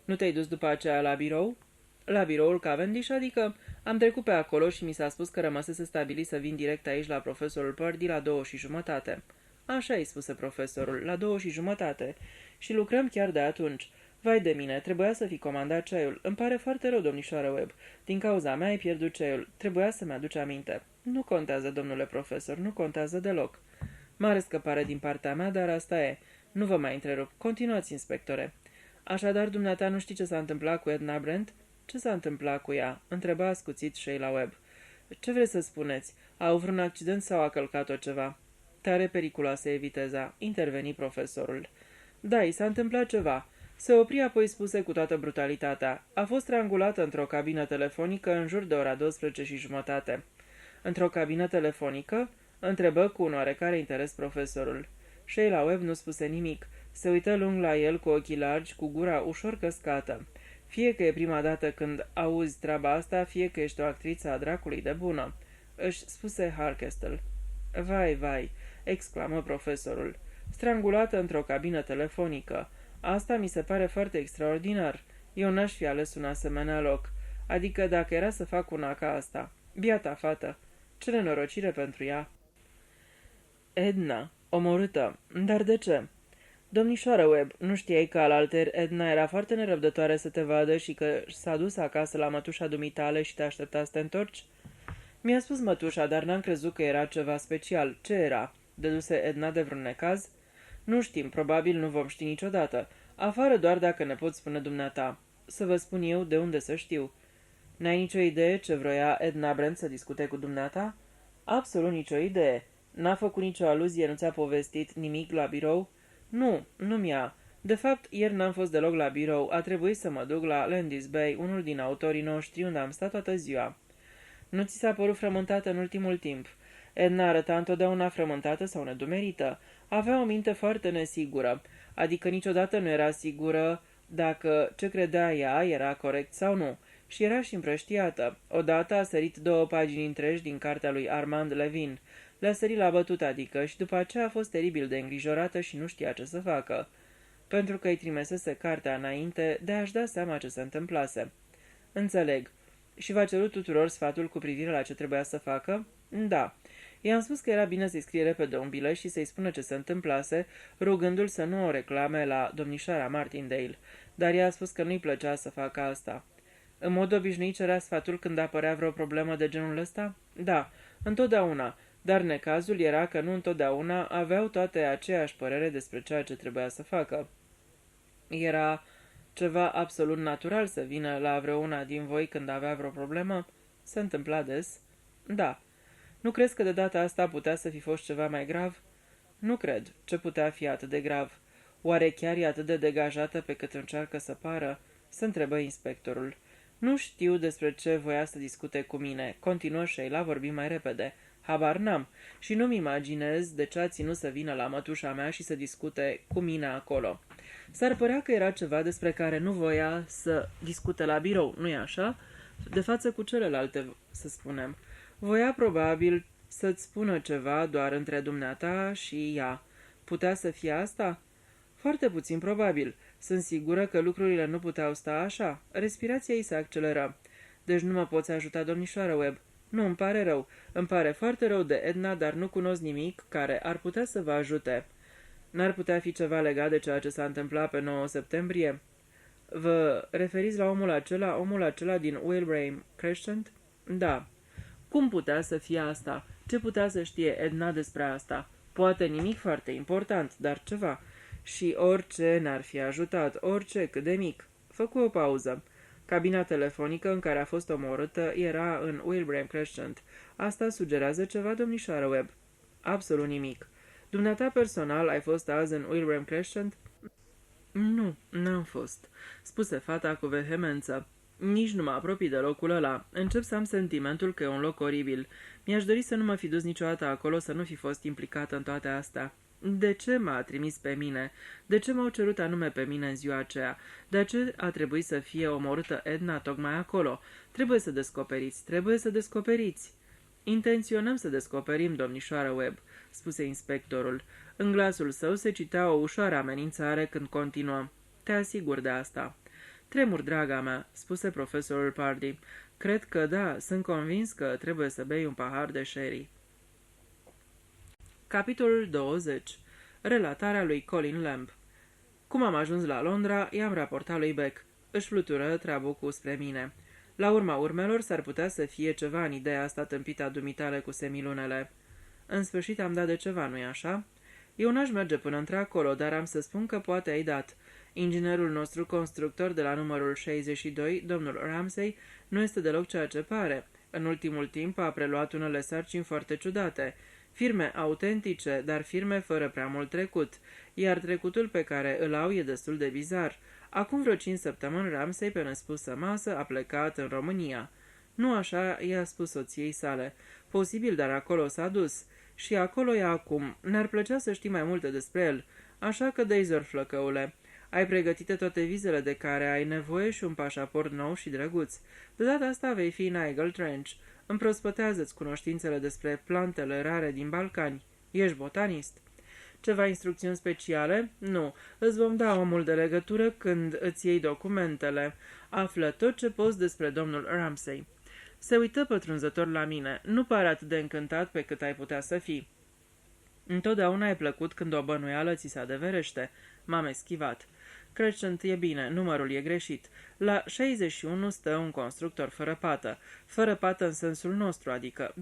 Nu te-ai dus după aceea la birou? La biroul Cavendish, adică am trecut pe acolo și mi s-a spus că rămăsese stabilit să vin direct aici la profesorul Pardee la 2:30. Așa îi spuse profesorul, la 2:30. Și lucrăm chiar de atunci. Vai de mine, trebuia să fi comandat ceaiul. Îmi pare foarte rău, domnișoară Webb. Din cauza mea ai pierdut ceaiul. Trebuia să-mi aduci aminte. Nu contează, domnule profesor, nu contează deloc. Mare scăpare din partea mea, dar asta e. Nu vă mai întrerup. Continuați, inspectore. Așadar, dumneata nu știi ce s-a întâmplat cu Edna Brent? Ce s-a întâmplat cu ea? Întreba ascuțit Sheila Webb. Ce vreți să spuneți? A avut vreun accident sau a călcat-o ceva? Tare periculoasă e viteza, interveni profesorul. Da, i s-a întâmplat ceva. Se opri, apoi spuse cu toată brutalitatea. A fost strangulată într-o cabină telefonică în jur de ora 12:30. Într-o cabină telefonică? Întrebă cu un oarecare interes profesorul. Sheila Webb nu spuse nimic. Se uită lung la el cu ochii largi, cu gura ușor căscată. Fie că e prima dată când auzi treaba asta, fie că ești o actriță a dracului de bună, își spuse Hardcastle. Vai, vai, exclamă profesorul. Strangulată într-o cabină telefonică. Asta mi se pare foarte extraordinar. Eu n-aș fi ales un asemenea loc. Adică dacă era să fac una ca asta. Biata fată. Ce nenorocire pentru ea. Edna, omorâtă. Dar de ce? Domnișoară Webb, nu știai că alaltăieri Edna era foarte nerăbdătoare să te vadă și că s-a dus acasă la mătușa dumitale și te aștepta să te întorci? Mi-a spus mătușa, dar n-am crezut că era ceva special. Ce era? Dăduse Edna de vreun necaz? Nu știm, probabil nu vom ști niciodată. Afară doar dacă ne poți spune dumneata. Să vă spun eu de unde să știu. N-ai nicio idee ce vroia Edna Brent să discute cu dumneata? Absolut nicio idee. N-a făcut nicio aluzie, nu ți-a povestit nimic la birou? Nu mi-a. De fapt, ieri n-am fost deloc la birou. A trebuit să mă duc la Landis Bay, unul din autorii noștri, unde am stat toată ziua. Nu ți s-a părut frământată în ultimul timp? Edna arăta întotdeauna frământată sau nedumerită. Avea o minte foarte nesigură, adică niciodată nu era sigură dacă ce credea ea era corect sau nu. Și era și împrăștiată. Odată a sărit 2 pagini întregi din cartea lui Armand Levin. Le-a sărit la bătut, adică, și după aceea a fost teribil de îngrijorată și nu știa ce să facă. Pentru că îi trimisese cartea înainte de a-și da seama ce se întâmplase. Înțeleg. Și v-a cerut tuturor sfatul cu privire la ce trebuia să facă? Da. I-am spus că era bine să-i scrie repede un bilet și să-i spună ce se întâmplase, rugându-l să nu o reclame la domnișoara Martindale, dar ea a spus că nu-i plăcea să facă asta. În mod obișnuit cerea sfatul când apărea vreo problemă de genul ăsta? Da, întotdeauna, dar necazul era că nu întotdeauna aveau toate aceeași părere despre ceea ce trebuia să facă. Era ceva absolut natural să vină la vreuna din voi când avea vreo problemă? Se întâmpla des? Da. Nu crezi că de data asta putea să fi fost ceva mai grav? Nu cred. Ce putea fi atât de grav? Oare chiar e atât de degajată pe cât încearcă să pară? Se întrebă inspectorul. Nu știu despre ce voia să discute cu mine. Continuă Sheila, vorbi mai repede. Habar n-am. Și nu-mi imaginez de ce a ținut să vină la mătușa mea și să discute cu mine acolo. S-ar părea că era ceva despre care nu voia să discute la birou, nu-i așa? De față cu celelalte, să spunem. Voia probabil să-ți spună ceva doar între dumneata și ea. Putea să fie asta? Foarte puțin probabil. Sunt sigură că lucrurile nu puteau sta așa. Respirația ei se acceleră. Deci nu mă poți ajuta, domnișoară Webb. Nu, îmi pare rău. Îmi pare foarte rău de Edna, dar nu cunosc nimic care ar putea să vă ajute. N-ar putea fi ceva legat de ceea ce s-a întâmplat pe 9 septembrie? Vă referiți la omul acela din Wilbraham Crescent? Da. Cum putea să fie asta? Ce putea să știe Edna despre asta? Poate nimic foarte important, dar ceva. Și orice n-ar fi ajutat, orice, cât de mic. Făcu o pauză. Cabina telefonică în care a fost omorâtă era în Wilbraham Crescent. Asta sugerează ceva, domnișoară Webb? Absolut nimic. Dumneata personal ai fost azi în Wilbraham Crescent? Nu, n-am fost, spuse fata cu vehemență. Nici nu mă apropii de locul ăla. Încep să am sentimentul că e un loc oribil. Mi-aș dori să nu mă fi dus niciodată acolo, să nu fi fost implicată în toate astea. De ce m-a trimis pe mine? De ce m-au cerut anume pe mine în ziua aceea? De ce a trebuit să fie omorâtă Edna tocmai acolo? Trebuie să descoperiți. Intenționăm să descoperim, domnișoară Webb, spuse inspectorul. În glasul său se citea o ușoară amenințare când continuă. Te asigur de asta. Tremur, draga mea, spuse profesorul Pardy. Cred că da, sunt convins că trebuie să bei un pahar de sherry. Capitolul 20. Relatarea lui Colin Lamb. Cum am ajuns la Londra, i-am raportat lui Beck. Își flutură trabucul spre mine. La urma urmelor s-ar putea să fie ceva în ideea asta tâmpită a dumitale cu semilunele. În sfârșit am dat de ceva, nu-i așa? Eu n-aș merge până într-acolo, dar am să spun că poate ai dat. Inginerul nostru constructor de la numărul 62, domnul Ramsay, nu este deloc ceea ce pare. În ultimul timp a preluat unele sarcini foarte ciudate. Firme autentice, dar firme fără prea mult trecut, iar trecutul pe care îl au e destul de bizar. Acum vreo 5 săptămâni Ramsay, pe nespusă masă, a plecat în România. Nu așa i-a spus soției sale. Posibil, dar acolo s-a dus. Și acolo e acum. Ne-ar plăcea să știi mai multe despre el. Așa că dă-i zor, flăcăule. Ai pregătite toate vizele de care ai nevoie și un pașaport nou și drăguț. De data asta vei fi în Eagle Trench. Împrospătează-ți cunoștințele despre plantele rare din Balcani. Ești botanist? Ceva instrucțiuni speciale? Nu. Îți vom da omul de legătură când îți iei documentele. Află tot ce poți despre domnul Ramsay. Se uită pătrunzător la mine. Nu pare atât de încântat pe cât ai putea să fii. Întotdeauna e plăcut când o bănuială ți se adeverește. M-am eschivat. Crescent e bine, numărul e greșit. La 61 stă un constructor fără pată în sensul nostru, adică...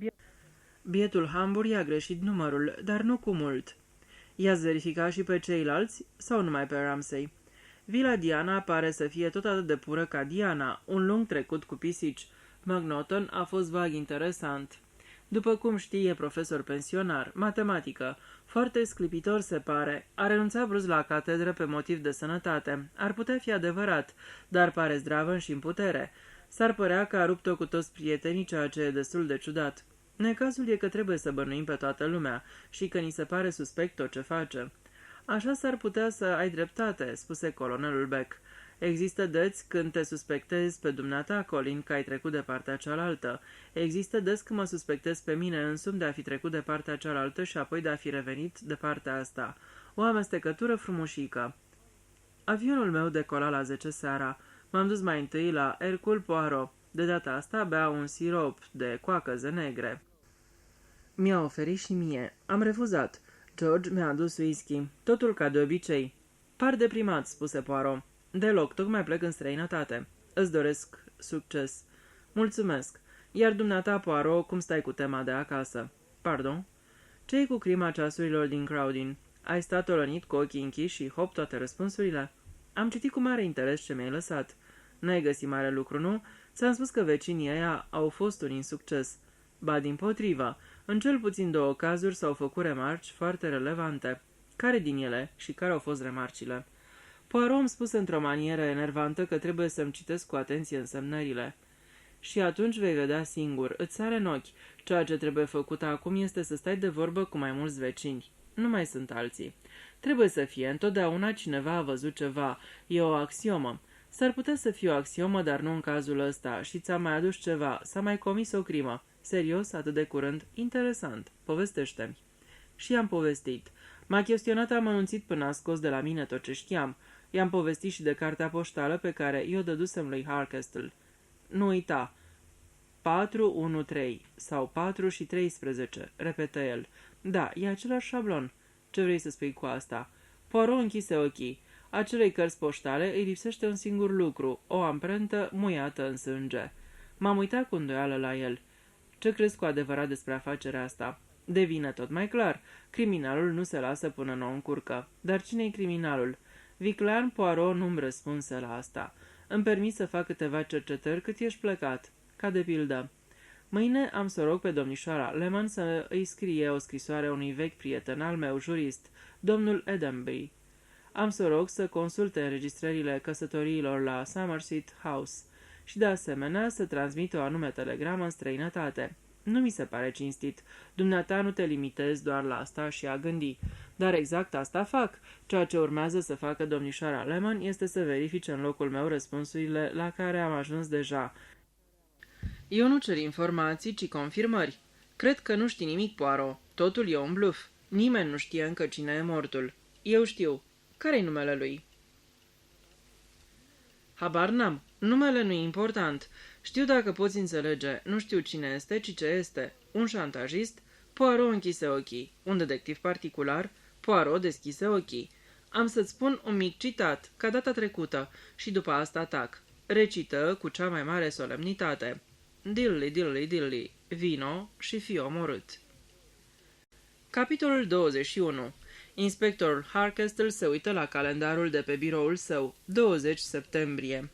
Bietul Hambur i-a greșit numărul, dar nu cu mult. I-ați verificat și pe ceilalți sau numai pe Ramsay? Vila Diana pare să fie tot atât de pură ca Diana, un lung trecut cu pisici. McNaughton a fost vag interesant. După cum știi, e profesor pensionar, matematică, foarte sclipitor se pare. A renunțat brusc la catedră pe motiv de sănătate. Ar putea fi adevărat, dar pare zdravă și în putere. S-ar părea că a rupt-o cu toți prietenii, ceea ce e destul de ciudat. Necazul e că trebuie să bănuim pe toată lumea și că ni se pare suspect tot ce face. Așa s-ar putea să ai dreptate, spuse colonelul Beck. Există dăți când te suspectezi pe dumneata, Colin, că ai trecut de partea cealaltă. Există dăți când mă suspectez pe mine însumi de a fi trecut de partea cealaltă și apoi de a fi revenit de partea asta. O amestecătură frumușică. Avionul meu decola la 10 seara. M-am dus mai întâi la Hercule Poirot. De data asta bea un sirop de coacăze negre. Mi-a oferit și mie. Am refuzat. George mi-a adus whisky. Totul ca de obicei. Par deprimat, spuse Poirot. Deloc, tocmai plec în străinătate. Îți doresc succes. Mulțumesc. Iar dumneata, Poirot, cum stai cu tema de acasă? Pardon? Ce-i cu crima ceasurilor din Crowdin? Ai stat olănit cu ochii închiși și hop toate răspunsurile? Am citit cu mare interes ce mi-ai lăsat. N-ai găsit mare lucru, nu? Ți-am spus că vecinii ăia au fost un insucces. Ba dimpotrivă, în cel puțin 2 cazuri s-au făcut remarci foarte relevante. Care din ele și care au fost remarcile? Poirot îmi spuse într-o manieră enervantă că trebuie să-mi citesc cu atenție însemnările. Și atunci vei vedea singur, îți sare în ochi. Ceea ce trebuie făcut acum este să stai de vorbă cu mai mulți vecini. Nu mai sunt alții. Trebuie să fie, întotdeauna cineva a văzut ceva. E o axiomă. S-ar putea să fie o axiomă, dar nu în cazul ăsta. Și ți-a mai adus ceva, s-a mai comis o crimă. Serios, atât de curând? Interesant. Povestește-mi. Și i-am povestit. M-a chestionat amănunțit până a scos de la mine tot ce știam. I-am povestit și de cartea poștală pe care i-o dădusem lui Harkestle. Nu uita. 413 sau 4 și 13, repetă el. Da, e același șablon. Ce vrei să spui cu asta? Poirot închise ochii. Acelei cărți poștale îi lipsește un singur lucru, o amprentă muiată în sânge. M-am uitat cu îndoială la el. Ce crezi cu adevărat despre afacerea asta? Devine tot mai clar. Criminalul nu se lasă până nu o încurcă. Dar cine-i criminalul? Viclean Poirot nu-mi răspunse la asta. Îmi permis să fac câteva cercetări cât ești plecat. Ca de pildă. Mâine am să rog pe domnișoara Lemon să îi scrie o scrisoare unui vechi prieten al meu, jurist, domnul Edenby. Am să rog să consulte înregistrările căsătoriilor la Somerset House și de asemenea să transmită o anume telegramă în străinătate. Nu mi se pare cinstit. Dumneata nu te limitezi doar la asta și a gândi. Dar exact asta fac. Ceea ce urmează să facă domnișoara Lemon este să verifice în locul meu răspunsurile la care am ajuns deja. Eu nu cer informații, ci confirmări. Cred că nu știi nimic, Poirot. Totul e un bluf. Nimeni nu știe încă cine e mortul. Eu știu. Care-i numele lui? Habar n-am. Numele nu e important. Știu dacă poți înțelege. Nu știu cine este, ci ce este. Un șantajist? Poirot închise ochii. Un detectiv particular? Poirot deschise ochii. Am să-ți spun un mic citat, ca data trecută, și după asta tac. Recită cu cea mai mare solemnitate. Dilly, dilly, dilly, vino și fii omorât. Capitolul 21. Inspectorul Harkestle se uită la calendarul de pe biroul său. 20 septembrie.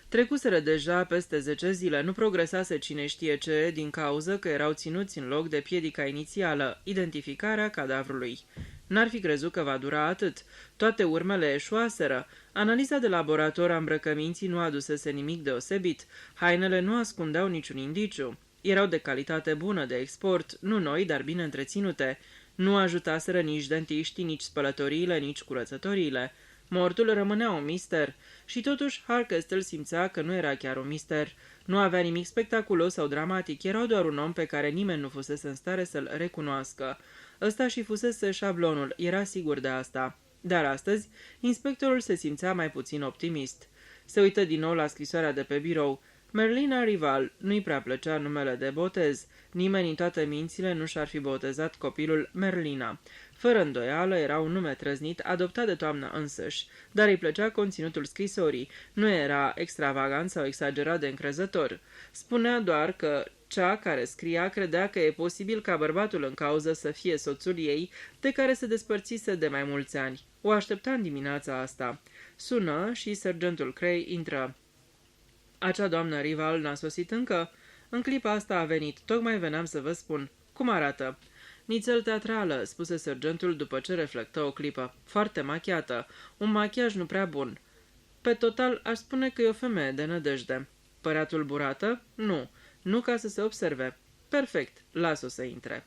Trecuseră deja peste 10 zile, nu progresase cine știe ce, din cauză că erau ținuți în loc de piedica inițială, identificarea cadavrului. N-ar fi crezut că va dura atât. Toate urmele eșuaseră. Analiza de laborator a îmbrăcăminții nu adusese nimic deosebit. Hainele nu ascundeau niciun indiciu. Erau de calitate bună de export, nu noi, dar bine întreținute. Nu ajutaseră nici dentiștii, nici spălătoriile, nici curățătoriile. Mortul rămânea un mister. Și totuși Harkestle simțea că nu era chiar un mister. Nu avea nimic spectaculos sau dramatic, era doar un om pe care nimeni nu fusese în stare să-l recunoască. Ăsta și fusese șablonul, era sigur de asta. Dar astăzi, inspectorul se simțea mai puțin optimist. Se uită din nou la scrisoarea de pe birou. Merlina Rival nu-i prea plăcea numele de botez. Nimeni în toate mințile nu și-ar fi botezat copilul Merlina. Fără îndoială, era un nume trăznit, adoptat de toamna însăși, dar îi plăcea conținutul scrisorii, nu era extravagant sau exagerat de încrezător. Spunea doar că cea care scria credea că e posibil ca bărbatul în cauză să fie soțul ei, de care se despărțise de mai mulți ani. O aștepta în dimineața asta. Sună și sergentul Cray intră. Acea doamnă Rival n-a sosit încă? În clipa asta a venit, tocmai veneam să vă spun. Cum arată? Nițel teatrală, spuse sergentul după ce reflectă o clipă. Foarte machiată. Un machiaj nu prea bun. Pe total, aș spune că e o femeie de nădejde. Părea tulburată? Nu. Nu ca să se observe. Perfect. Las-o să intre.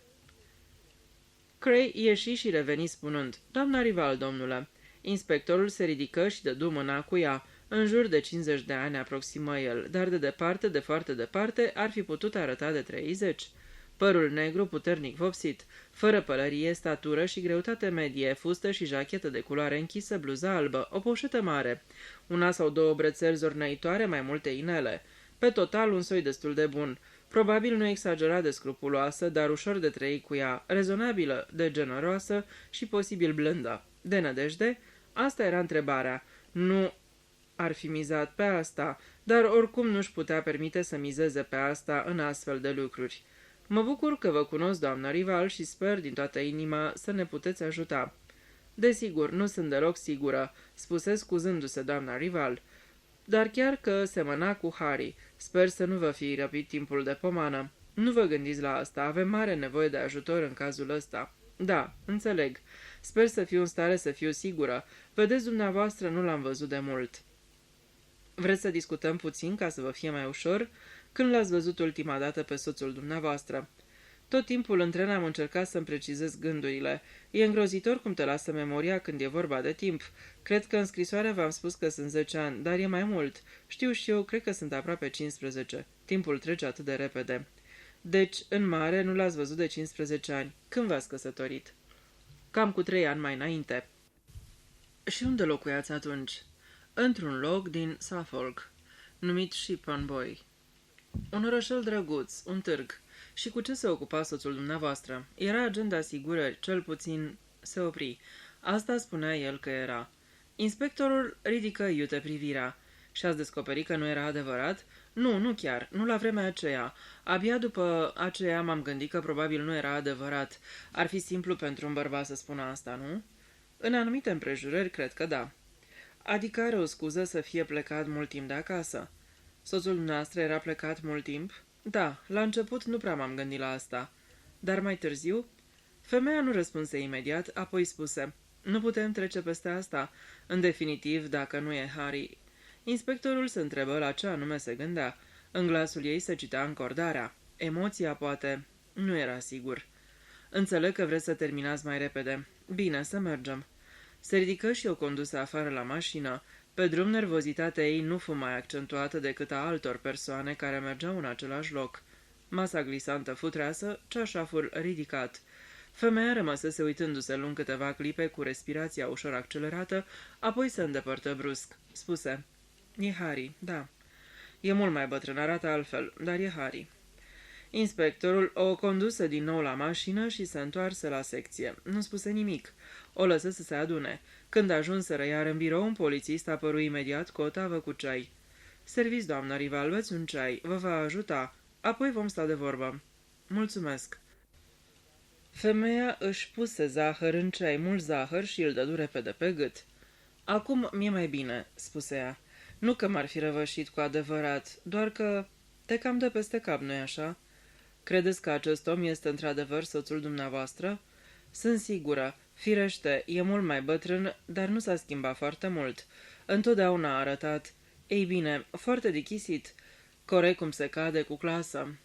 Cray ieși și reveni spunând, doamna Rival, domnule. Inspectorul se ridică și dădu mâna cu ea. În jur de 50 de ani aproximă el, dar de departe, de foarte departe, ar fi putut arăta de 30. Părul negru puternic vopsit, fără pălărie, statură și greutate medie, fustă și jachetă de culoare închisă, bluză albă, o poșetă mare, una sau două brățări zornăitoare, mai multe inele. Pe total, un soi destul de bun. Probabil nu exagerat de scrupuloasă, dar ușor de trăi cu ea, rezonabilă, de generoasă și posibil blândă. De nădejde? Asta era întrebarea. Nu ar fi mizat pe asta, dar oricum nu-și putea permite să mizeze pe asta în astfel de lucruri. Mă bucur că vă cunosc, doamna Rival, și sper din toată inima să ne puteți ajuta. Desigur, nu sunt deloc sigură, spuse scuzându-se doamna Rival, dar chiar că semăna cu Harry. Sper să nu vă fi răpit timpul de pomană. Nu vă gândiți la asta, avem mare nevoie de ajutor în cazul ăsta. Da, înțeleg. Sper să fiu în stare să fiu sigură. Vedeți, dumneavoastră, nu l-am văzut de mult. Vreți să discutăm puțin ca să vă fie mai ușor? Când l-ați văzut ultima dată pe soțul dumneavoastră? Tot timpul în tren am încercat să-mi precizez gândurile. E îngrozitor cum te lasă memoria când e vorba de timp. Cred că în scrisoare v-am spus că sunt 10 ani, dar e mai mult. Știu și eu, cred că sunt aproape 15. Timpul trece atât de repede. Deci, în mare, nu l-ați văzut de 15 ani. Când v-ați căsătorit? Cam cu 3 ani mai înainte. Și unde locuiați atunci? Într-un loc din Suffolk, numit Shippenboy. Un orășel drăguț, un târg. Și cu ce se ocupa soțul dumneavoastră? Era agent de asigurări, cel puțin se opri. Asta spunea el că era. Inspectorul ridică iute privirea. Și-ați descoperit că nu era adevărat? Nu, nu chiar, nu la vremea aceea. Abia după aceea m-am gândit că probabil nu era adevărat. Ar fi simplu pentru un bărbat să spună asta, nu? În anumite împrejurări, cred că da. Adică are o scuză să fie plecat mult timp de acasă. Soțul dumneavoastră era plecat mult timp? Da, la început nu prea m-am gândit la asta. Dar mai târziu? Femeia nu răspunse imediat, apoi spuse, nu putem trece peste asta. În definitiv, dacă nu e Harry. Inspectorul se întrebă la ce anume se gândea. În glasul ei se citea încordarea. Emoția, poate. Nu era sigur. Înțeleg că vreți să terminați mai repede. Bine, să mergem. Se ridică și o conduse afară la mașină. Pe drum, nervozitatea ei nu fu mai accentuată decât a altor persoane care mergeau în același loc. Masa glisantă fu treasă, ceașaful ridicat. Femeia rămăsese uitându-se lung câteva clipe cu respirația ușor accelerată, apoi se îndepărtă brusc. Spuse, e Harry, da. E mult mai bătrân, arată altfel, dar e Harry. Inspectorul o conduse din nou la mașină și se întoarse la secție. Nu spuse nimic. O lăsă să se adune. Când ajunseră iar în birou, un polițist apăru imediat cu o tavă cu ceai. Serviți, doamna Rival, veți un ceai. Vă va ajuta. Apoi vom sta de vorbă. Mulțumesc. Femeia își puse zahăr în ceai, mult zahăr, și îl dădu repede pe gât. Acum mi-e mai bine, spuse ea. Nu că m-ar fi răvășit cu adevărat, doar că te cam dă peste cap, nu-i așa? Credeți că acest om este într-adevăr soțul dumneavoastră? Sunt sigură. Firește, e mult mai bătrân, dar nu s-a schimbat foarte mult. Întotdeauna a arătat. Ei bine, foarte dichisit. Corect cum se cade, cu clasă.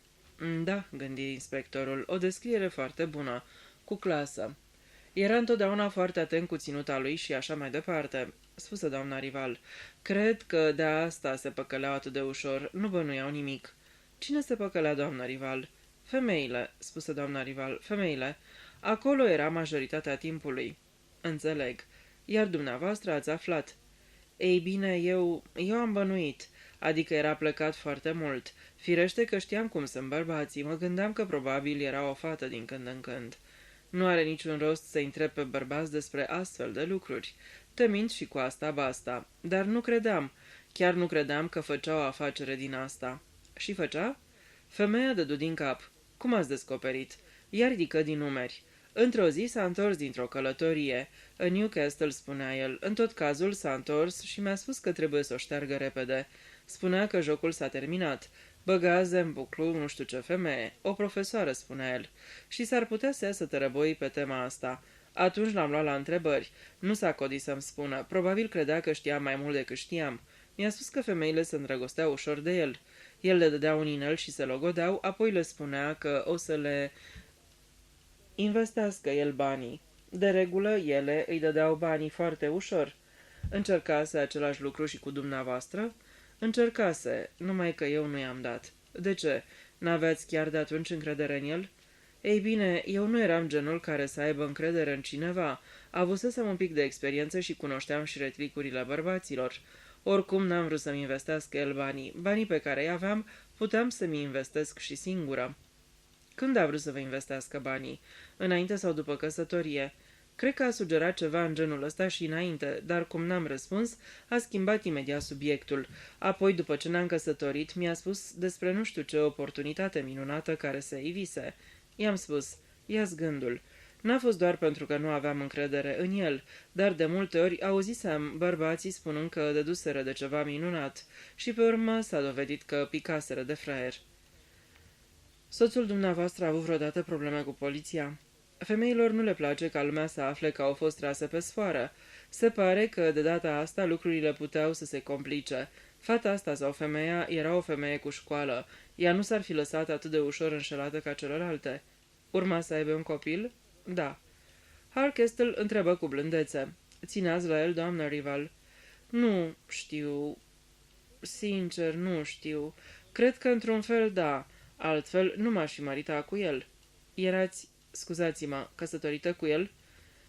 Da, gândi inspectorul, o descriere foarte bună. Cu clasă. Era întotdeauna foarte atent cu ținuta lui și așa mai departe, spuse doamna Rival. Cred că de asta se păcăleau atât de ușor, nu bănuiau nimic. Cine se păcălea, doamna Rival? Femeile, spuse doamna Rival, femeile. Acolo era majoritatea timpului. Înțeleg. Iar dumneavoastră ați aflat. Ei bine, eu am bănuit. Adică era plecat foarte mult. Firește că știam cum sunt bărbații. Mă gândeam că probabil era o fată din când în când. Nu are niciun rost să întreb pe bărbați despre astfel de lucruri. Te mint și cu asta basta. Dar nu credeam, chiar nu credeam că făcea o afacere din asta. Și făcea? Femeia dădu din cap. Cum ați descoperit? Ea ridică din numeri. Într-o zi s-a întors dintr-o călătorie. În Newcastle, spunea el. În tot cazul s-a întors și mi-a spus că trebuie să o șteargă repede. Spunea că jocul s-a terminat. Băgaze în buclu nu știu ce femeie. O profesoară, spunea el. Și s-ar putea să iasă tărăboi pe tema asta. Atunci l-am luat la întrebări. Nu s-a codit să-mi spună. Probabil credea că știam mai mult decât știam. Mi-a spus că femeile se îndrăgosteau ușor de el. El le dădea un inel și se logodeau, apoi le spunea că o să le investească el banii. De regulă, ele îi dădeau banii foarte ușor. Încercase același lucru și cu dumneavoastră? Încercase, numai că eu nu i-am dat. De ce? N-aveați chiar de atunci încredere în el? Ei bine, eu nu eram genul care să aibă încredere în cineva. Avusesem un pic de experiență și cunoșteam și retricurile bărbaților. Oricum n-am vrut să-mi investească el banii. Banii pe care îi aveam, puteam să-mi investesc și singură. Când a vrut să vă investească banii? Înainte sau după căsătorie? Cred că a sugerat ceva în genul ăsta și înainte, dar cum n-am răspuns, a schimbat imediat subiectul. Apoi, după ce ne-am căsătorit, mi-a spus despre nu știu ce oportunitate minunată care se ivise. I-am spus, ia-ți gândul. N-a fost doar pentru că nu aveam încredere în el, dar de multe ori auzisem bărbații spunând că dăduseră de ceva minunat și pe urmă s-a dovedit că picaseră de fraier. Soțul dumneavoastră a avut vreodată probleme cu poliția? Femeilor nu le place ca lumea să afle că au fost trase pe sfoară. Se pare că de data asta lucrurile puteau să se complice. Fata asta sau femeia era o femeie cu școală. Ea nu s-ar fi lăsat atât de ușor înșelată ca celelalte. Urma să aibă un copil? Da. Harkestel întrebă cu blândețe. Țineați la el, doamnă Rival? Nu știu. Sincer, nu știu. Cred că într-un fel da. Altfel nu m-aș fi maritat cu el. Erați, scuzați-mă, căsătorită cu el?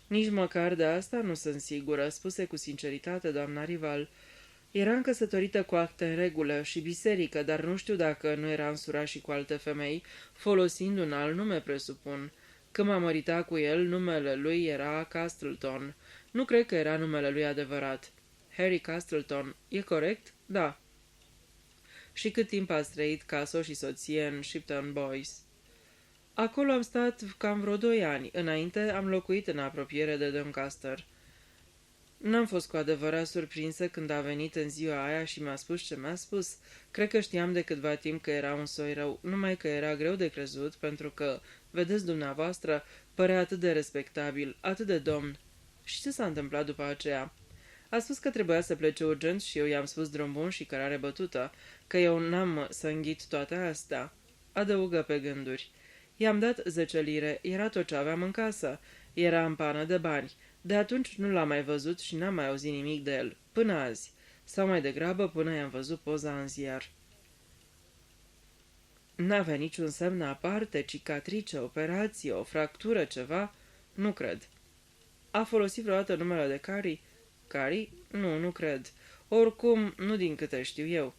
Nici măcar de asta nu sunt sigură, spuse cu sinceritate doamna Rival. Eram căsătorită cu acte în regulă și biserică, dar nu știu dacă nu era însurat și cu alte femei, folosind un alt nume, presupun. Când m-am măritat cu el, numele lui era Castleton. Nu cred că era numele lui adevărat. Harry Castleton. E corect? Da. Și cât timp ați trăit ca soț și soție în Shipton Boys? Acolo am stat cam vreo 2 ani. Înainte am locuit în apropiere de Doncaster. N-am fost cu adevărat surprinsă când a venit în ziua aia și mi-a spus ce mi-a spus. Cred că știam de câtva timp că era un soi rău, numai că era greu de crezut, pentru că, vedeți dumneavoastră, părea atât de respectabil, atât de domn. Și ce s-a întâmplat după aceea? A spus că trebuia să plece urgent și eu i-am spus drum bun și cărare bătută, că eu n-am să înghit toate astea. Adăugă pe gânduri. I-am dat 10 lire, era tot ce aveam în casă. Era în pană de bani. De atunci nu l-am mai văzut și n-am mai auzit nimic de el, până azi. Sau mai degrabă până i-am văzut poza în ziar. N-avea niciun semn aparte, cicatrice, operație, o fractură, ceva? Nu cred. A folosit vreodată numele de Carrie? Carrie? Nu cred. Oricum, nu din câte știu eu.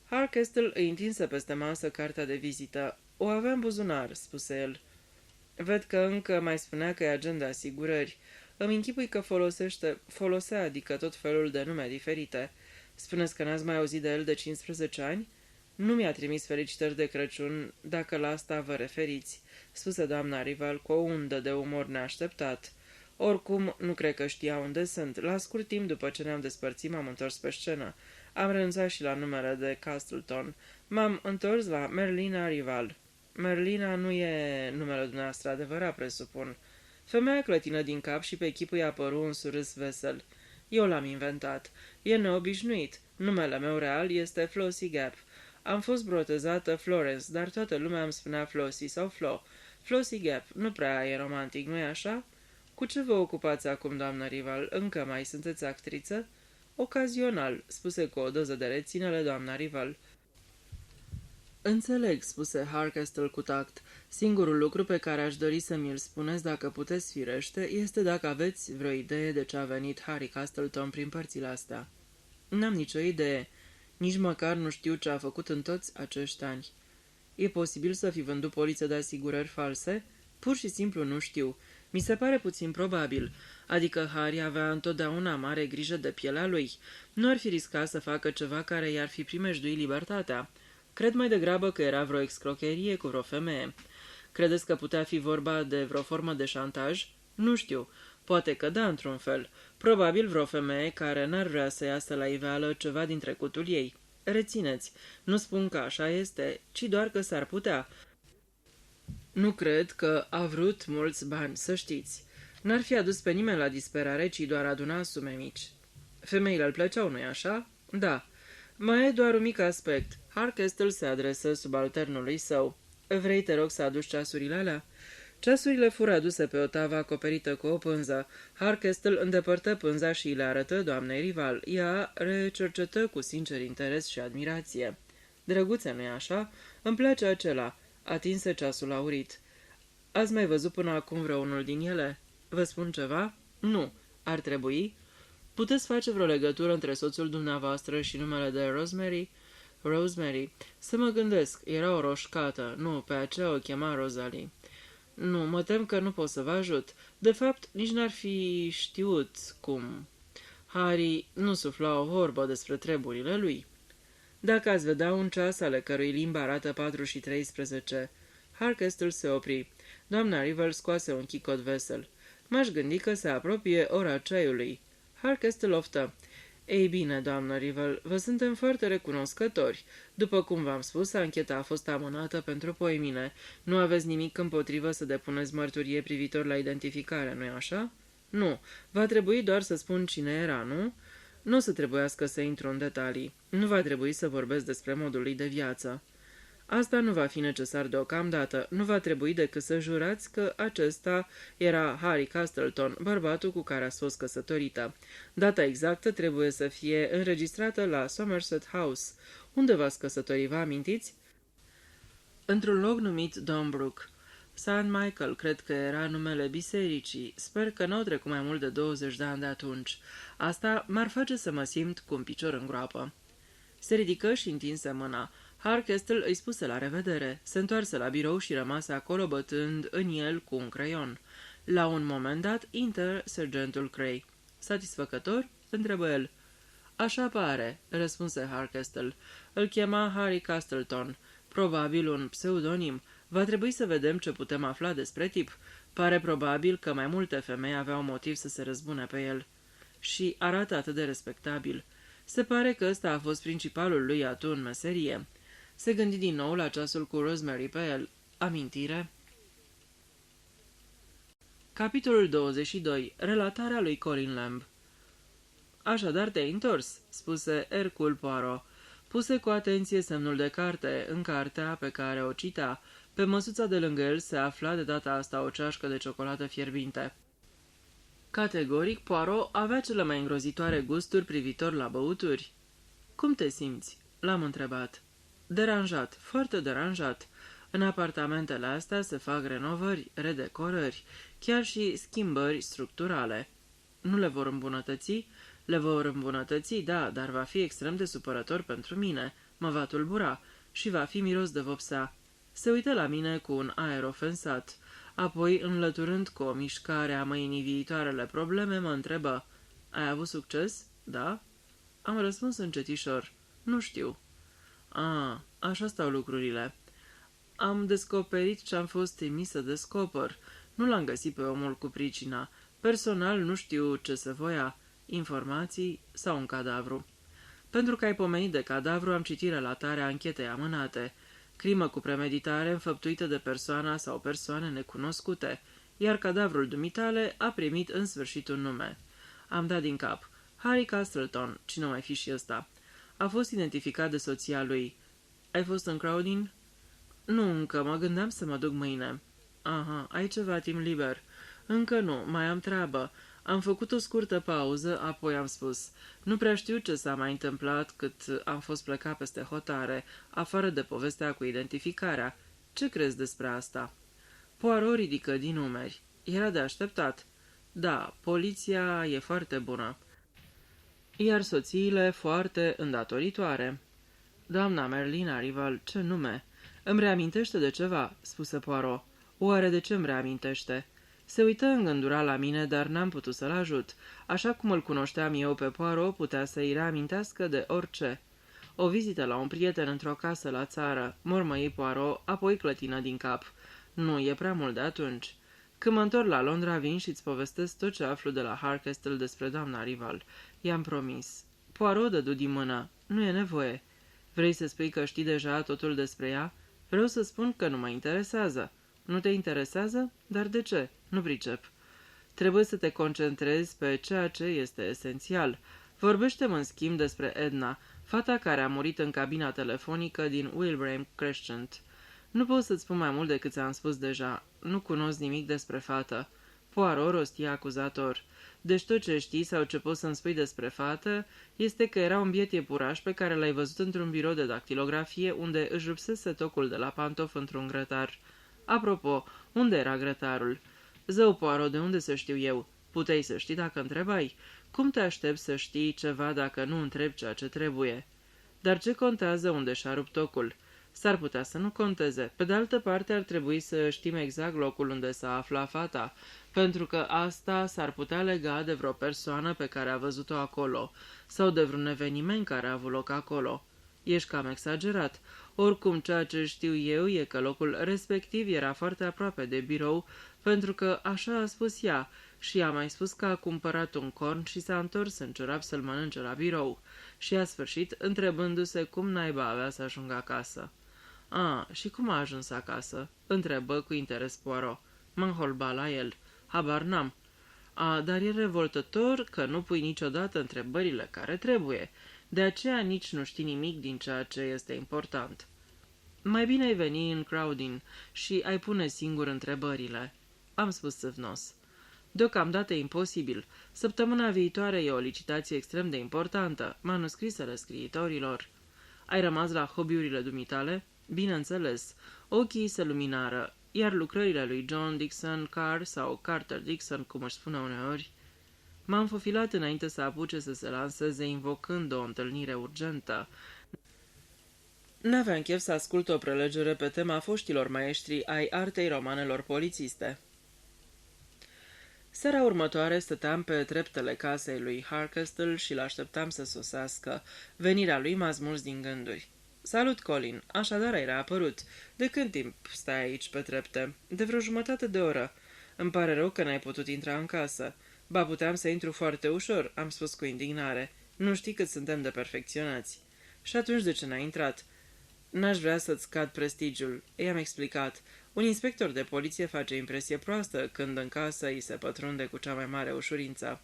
Harkestel îi întinse peste masă cartea de vizită. O avea în buzunar, spuse el. Ved că încă mai spunea că e agent de asigurări. Îmi închipui că folosea, adică tot felul de nume diferite. Spuneți că n-ați mai auzit de el de 15 ani? Nu mi-a trimis felicitări de Crăciun, dacă la asta vă referiți, spuse doamna Rival cu o undă de umor neașteptat. Oricum, nu cred că știa unde sunt. La scurt timp după ce ne-am despărțit, m-am întors pe scenă. Am renunțat și la numele de Castleton. M-am întors la Merlina Rival. Merlina nu e numele dumneavoastră adevărat, presupun. Femeia clătină din cap și pe chipul i-a apărut un surâs vesel. Eu l-am inventat. E neobișnuit. Numele meu real este Flossie Gap. Am fost botezată Florence, dar toată lumea îmi spunea Flossie sau Flo. Flossie Gap nu prea e romantic, nu-i așa? Cu ce vă ocupați acum, doamnă Rival? Încă mai sunteți actriță? Ocazional, spuse cu o doză de reținere doamna Rival. Înțeleg, spuse Harkestel cu tact. Singurul lucru pe care aș dori să mi-l spuneți, dacă puteți firește, este dacă aveți vreo idee de ce a venit Harry Castleton prin părțile astea. N-am nicio idee. Nici măcar nu știu ce a făcut în toți acești ani. E posibil să fi vândut polițe de asigurări false? Pur și simplu nu știu. Mi se pare puțin probabil. Adică Harry avea întotdeauna mare grijă de pielea lui. Nu ar fi riscat să facă ceva care i-ar fi primejduit libertatea. Cred mai degrabă că era vreo excrocherie cu vreo femeie. Credeți că putea fi vorba de vreo formă de șantaj? Nu știu. Poate că da, într-un fel. Probabil vreo femeie care n-ar vrea să iasă la iveală ceva din trecutul ei. Rețineți, nu spun că așa este, ci doar că s-ar putea. Nu cred că a vrut mulți bani, să știți. N-ar fi adus pe nimeni la disperare, ci doar aduna sume mici. Femeile îl plăceau, nu-i așa? Da. Mai e doar un mic aspect. Harkestel se adresă subalternului său. Vrei, te rog, să aduci ceasurile alea? Ceasurile fură aduse pe o tavă acoperită cu o pânză. Harkestel îndepărtă pânza și le arătă doamnei rival. Ea recercetă cu sincer interes și admirație. Drăguțe, nu-i așa? Îmi place acela. Atinse ceasul aurit. Ați mai văzut până acum vreunul din ele? Vă spun ceva? Nu. Ar trebui? Puteți face vreo legătură între soțul dumneavoastră și numele de Rosemary? Rosemary. Să mă gândesc, era o roșcată. Nu, pe aceea o chema Rosalie. Nu, mă tem că nu pot să vă ajut. De fapt, nici n-ar fi știut cum. Harry nu sufla o vorbă despre treburile lui. Dacă ați vedea un ceas ale cărui limba arată 4:13. Harkestel se opri. Doamna Rivel scoase un chicot vesel. M-aș gândi că se apropie ora ceaiului. Harkestel oftă. Ei bine, doamnă Rivel, vă suntem foarte recunoscători. După cum v-am spus, ancheta a fost amânată pentru poimine. Nu aveți nimic împotrivă să depuneți mărturie privitor la identificare, nu-i așa? Nu. Va trebui doar să spun cine era, nu? Nu o să trebuiască să intru în detalii. Nu va trebui să vorbesc despre modul lui de viață. Asta nu va fi necesar deocamdată. Nu va trebui decât să jurați că acesta era Harry Castleton, bărbatul cu care ați fost căsătorită. Data exactă trebuie să fie înregistrată la Somerset House. Unde v-ați căsători, vă amintiți? Într-un loc numit Donbrook. St. Michael, cred că era numele bisericii. Sper că n-au trecut mai mult de 20 de ani de atunci. Asta m-ar face să mă simt cu un picior în groapă. Se ridică și întinse mâna. Harkestel îi spuse la revedere. Se întoarse la birou și rămase acolo bătând în el cu un creion. La un moment dat, intră sergentul Cray. Satisfăcător? Întrebă el. Așa pare, răspunse Harkestel. Îl chema Harry Castleton. Probabil un pseudonim. Va trebui să vedem ce putem afla despre tip. Pare probabil că mai multe femei aveau motiv să se răzbune pe el. Și arată atât de respectabil. Se pare că ăsta a fost principalul lui atu în meserie. Se gândi din nou la ceasul cu Rosemary pe el. Amintire? Capitolul 22. Relatarea lui Colin Lamb. Așadar te-ai întors, spuse Hercule Poirot. Puse cu atenție semnul de carte în cartea pe care o cita. Pe măsuța de lângă el se afla de data asta o ceașcă de ciocolată fierbinte. Categoric, Poirot avea cele mai îngrozitoare gusturi privitor la băuturi. Cum te simți?" l-am întrebat. Deranjat, foarte deranjat. În apartamentele astea se fac renovări, redecorări, chiar și schimbări structurale. Nu le vor îmbunătăți? Le vor îmbunătăți, da, dar va fi extrem de supărător pentru mine. Mă va tulbura și va fi miros de vopsea. Se uită la mine cu un aer ofensat. Apoi, înlăturând cu o mișcare a mâinii viitoarele probleme, mă întrebă. Ai avut succes? Da? Am răspuns încetișor. Nu știu. Așa stau lucrurile. Am descoperit ce am fost trimis să descoper. Nu l-am găsit pe omul cu pricina. Personal nu știu ce se voia. Informații sau un cadavru. Pentru că ai pomenit de cadavru, am citit relatarea anchetei amânate. Crimă cu premeditare înfăptuită de persoana sau persoane necunoscute, iar cadavrul dumitale a primit în sfârșit un nume. Am dat din cap. Harry Castleton, cine mai fi și ăsta. A fost identificat de soția lui. Ai fost în Crowdin? Nu încă, mă gândeam să mă duc mâine. Aha, ai ceva timp liber. Încă nu, mai am treabă. Am făcut o scurtă pauză, apoi am spus. Nu prea știu ce s-a mai întâmplat cât am fost plecat peste hotare, afară de povestea cu identificarea. Ce crezi despre asta? Poirot ridică din numeri. Era de așteptat. Da, poliția e foarte bună. Iar soțiile foarte îndatoritoare. Doamna Merlina Rival, ce nume? Îmi reamintește de ceva, spuse Poirot. Oare de ce îmi reamintește? Se uită îngândurat la mine, dar n-am putut să-l ajut. Așa cum îl cunoșteam eu pe Poirot, putea să-i reamintească de orice. O vizită la un prieten într-o casă la țară, mormăi Poirot, apoi clătină din cap. Nu, e prea mult de atunci. Când mă întorc la Londra, vin și-ți povestesc tot ce aflu de la Harkestle despre doamna Rival. I-am promis. Poirot dădu din mână. Nu e nevoie. Vrei să spui că știi deja totul despre ea? Vreau să spun că nu mă interesează. Nu te interesează? Dar de ce? Nu pricep. Trebuie să te concentrezi pe ceea ce este esențial. Vorbește-mi în schimb despre Edna, fata care a murit în cabina telefonică din Wilbraham Crescent. Nu pot să-ți spun mai mult decât ți-am spus deja. Nu cunosc nimic despre fată. Poirot rosti acuzator. Deci tot ce știi sau ce poți să-mi spui despre fată este că era un biet iepuraș pe care l-ai văzut într-un birou de dactilografie unde își rupsese tocul de la pantof într-un grătar. Apropo, unde era grătarul? Zău, Poirot, de unde să știu eu? Puteai să știi dacă întrebai. Cum te aștepți să știi ceva dacă nu întrebi ceea ce trebuie? Dar ce contează unde și-a rupt tocul? S-ar putea să nu conteze. Pe de altă parte, ar trebui să știm exact locul unde s-a aflat fata, pentru că asta s-ar putea lega de vreo persoană pe care a văzut-o acolo, sau de vreun eveniment care a avut loc acolo. Ești cam exagerat. Oricum, ceea ce știu eu e că locul respectiv era foarte aproape de birou, pentru că așa a spus ea, și a mai spus că a cumpărat un corn și s-a întors în ciorap să-l mănânce la birou, și a sfârșit întrebându-se cum naiba avea să ajungă acasă. Și cum a ajuns acasă?" întrebă cu interes Poirot. M-am holbat la el. Habar n-am. Dar e revoltător că nu pui niciodată întrebările care trebuie. De aceea nici nu știi nimic din ceea ce este important. Mai bine ai veni în Crowdin și ai pune singur întrebările." Am spus sâvnos. Deocamdată e imposibil. Săptămâna viitoare e o licitație extrem de importantă, manuscrisele scriitorilor. Ai rămas la hobby-urile dumitale? Bineînțeles. Ochii se luminară, iar lucrările lui John Dixon Carr sau Carter Dixon, cum își spune uneori, m-am fofilat înainte să apuce să se lanseze invocând o întâlnire urgentă. N-aveam chef să ascult o prelegere pe tema foștilor maestri ai artei romanelor polițiste. Seara următoare stăteam pe treptele casei lui Harkestle și l-așteptam să sosească. Venirea lui m-a smuls din gânduri. Salut, Colin. Așadar ai reapărut. De când timp stai aici pe trepte? De vreo jumătate de oră. Îmi pare rău că n-ai putut intra în casă. Ba, puteam să intru foarte ușor, am spus cu indignare. Nu știi cât suntem de perfecționați. Și atunci de ce n-ai intrat? N-aș vrea să-ți scad prestigiul. I-am explicat. Un inspector de poliție face impresie proastă când în casă îi se pătrunde cu cea mai mare ușurință.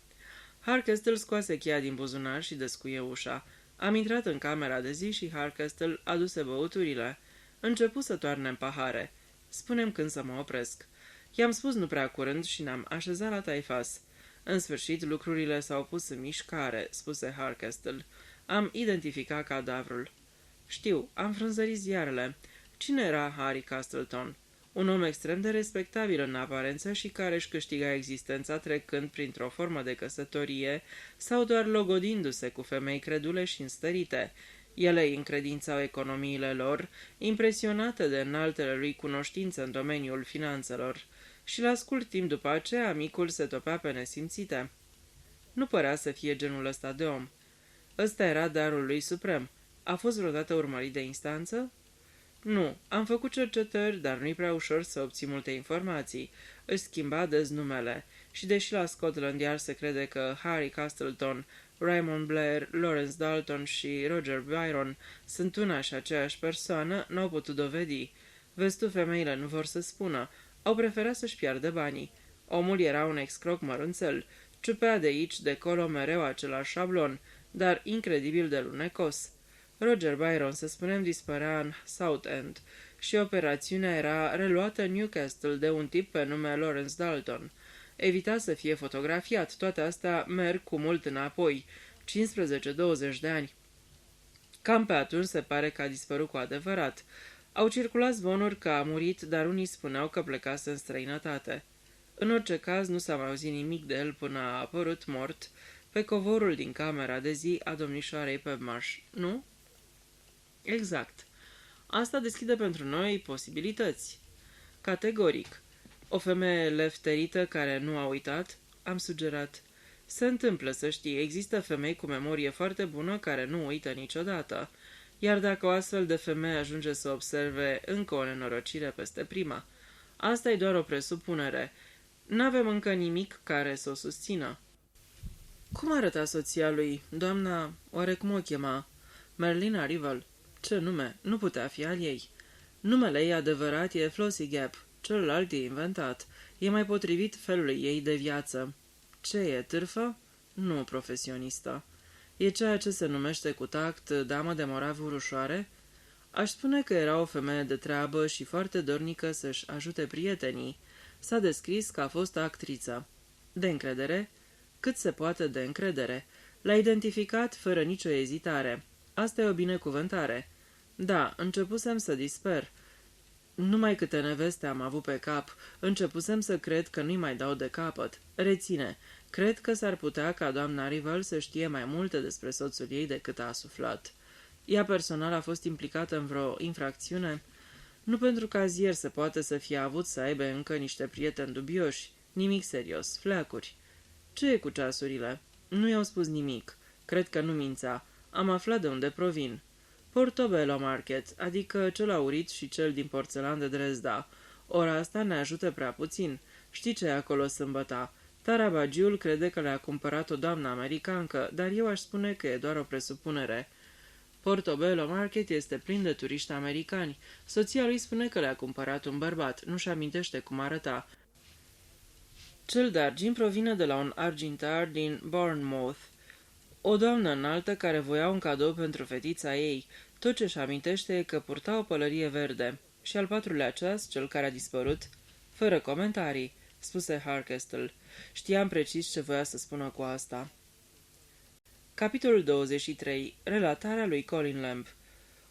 Harkestle scoase cheia din buzunar și descuie ușa. Am intrat în camera de zi și Harkestle aduse băuturile. Începu să toarne în pahare. Spune-mi când să mă opresc. I-am spus nu prea curând și ne-am așezat la taifas. În sfârșit, lucrurile s-au pus în mișcare, spuse Harkestle. Am identificat cadavrul. Știu, am frânzărit ziarele. Cine era Harry Castleton? Un om extrem de respectabil în aparență și care își câștiga existența trecând printr-o formă de căsătorie sau doar logodindu-se cu femei credule și înstărite. Ele îi încredințau economiile lor, impresionate de înaltele lui cunoștințe în domeniul finanțelor, și la scurt timp după aceea amicul se topea pe nesimțite. Nu părea să fie genul ăsta de om. Ăsta era darul lui suprem. A fost vreodată urmărit de instanță? Nu, am făcut cercetări, dar nu-i prea ușor să obții multe informații. Își schimba des numele și deși la Scotland Yard se crede că Harry Castleton, Raymond Blair, Lawrence Dalton și Roger Byron sunt una și aceeași persoană, n-au putut dovedi. Vezi tu, femeile nu vor să spună. Au preferat să-și piardă banii. Omul era un excroc mărunțel. Ciupea de aici, de colo, mereu același șablon, dar incredibil de lunecos. Roger Byron, să spunem, dispărea în Southend și operațiunea era reluată în Newcastle de un tip pe nume Lawrence Dalton. Evita să fie fotografiat, toate astea merg cu mult înapoi, 15-20 de ani. Cam pe atunci se pare că a dispărut cu adevărat. Au circulat zvonuri că a murit, dar unii spuneau că plecase în străinătate. În orice caz, nu s-a mai auzit nimic de el până a apărut mort pe covorul din camera de zi a domnișoarei Pebmarsh, nu? Exact. Asta deschide pentru noi posibilități. Categoric. O femeie lefterită care nu a uitat? Am sugerat. Se întâmplă, să știi, există femei cu memorie foarte bună care nu uită niciodată. Iar dacă o astfel de femeie ajunge să observe încă o nenorocire peste prima, asta e doar o presupunere. N-avem încă nimic care să o susțină. Cum arăta soția lui, doamna, oarecum o chema? Merlina Rival. Ce nume? Nu putea fi al ei. Numele ei adevărat e Flossie Gap, celălalt e inventat. E mai potrivit felului ei de viață. Ce e, târfă? Nu profesionistă. E ceea ce se numește cu tact damă de moravuri ușoare? Aș spune că era o femeie de treabă și foarte dornică să-și ajute prietenii. S-a descris că a fost actriță. De încredere? Cât se poate de încredere. L-a identificat fără nicio ezitare. Asta e o binecuvântare. Da, începusem să disper. Numai câte neveste am avut pe cap, începusem să cred că nu-i mai dau de capăt. Reține, cred că s-ar putea ca doamna Rival să știe mai multe despre soțul ei decât a suflat. Ea personal a fost implicată în vreo infracțiune? Nu pentru că azi ieri se poate să fie avut să aibă încă niște prieteni dubioși. Nimic serios, fleacuri. Ce e cu ceasurile? Nu i-au spus nimic. Cred că nu mința. Am aflat de unde provin. Portobello Market, adică cel aurit și cel din porțelan de Dresda. Ora asta ne ajută prea puțin. Știi ce e acolo sâmbăta? Tarabagiul crede că le-a cumpărat o doamnă americancă, dar eu aș spune că e doar o presupunere. Portobello Market este plin de turiști americani. Soția lui spune că le-a cumpărat un bărbat. Nu-și amintește cum arăta. Cel de argint provine de la un argintar din Bournemouth. O doamnă înaltă care voia un cadou pentru fetița ei. Tot ce-și amintește e că purta o pălărie verde. Și al patrulea ceas, cel care a dispărut, fără comentarii, spuse Harkestle. Știam precis ce voia să spună cu asta. Capitolul 23. Relatarea lui Colin Lamb.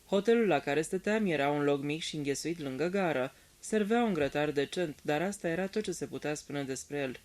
Hotelul la care stăteam era un loc mic și înghesuit lângă gară. Servea un grătar decent, dar asta era tot ce se putea spune despre el.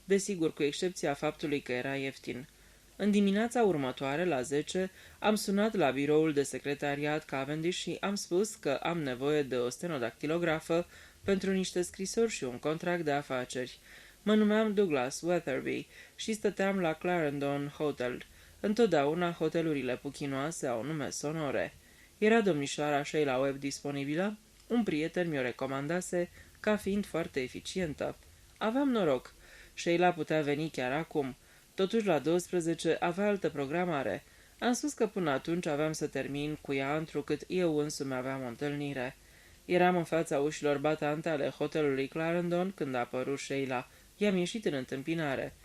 Desigur, cu excepția faptului că era ieftin. În dimineața următoare, la 10, am sunat la biroul de secretariat Cavendish și am spus că am nevoie de o stenodactilografă pentru niște scrisori și un contract de afaceri. Mă numeam Douglas Wetherby și stăteam la Clarendon Hotel. Întotdeauna hotelurile puchinoase au nume sonore. Era domnișoara Sheila Webb disponibilă? Un prieten mi-o recomandase ca fiind foarte eficientă. Aveam noroc. Sheila putea veni chiar acum. Totuși la 12 avea altă programare. Am spus că până atunci aveam să termin cu ea, întrucât eu însumi aveam o întâlnire. Eram în fața ușilor batante ale hotelului Clarendon când a apărut Sheila. I-am ieșit în întâmpinare.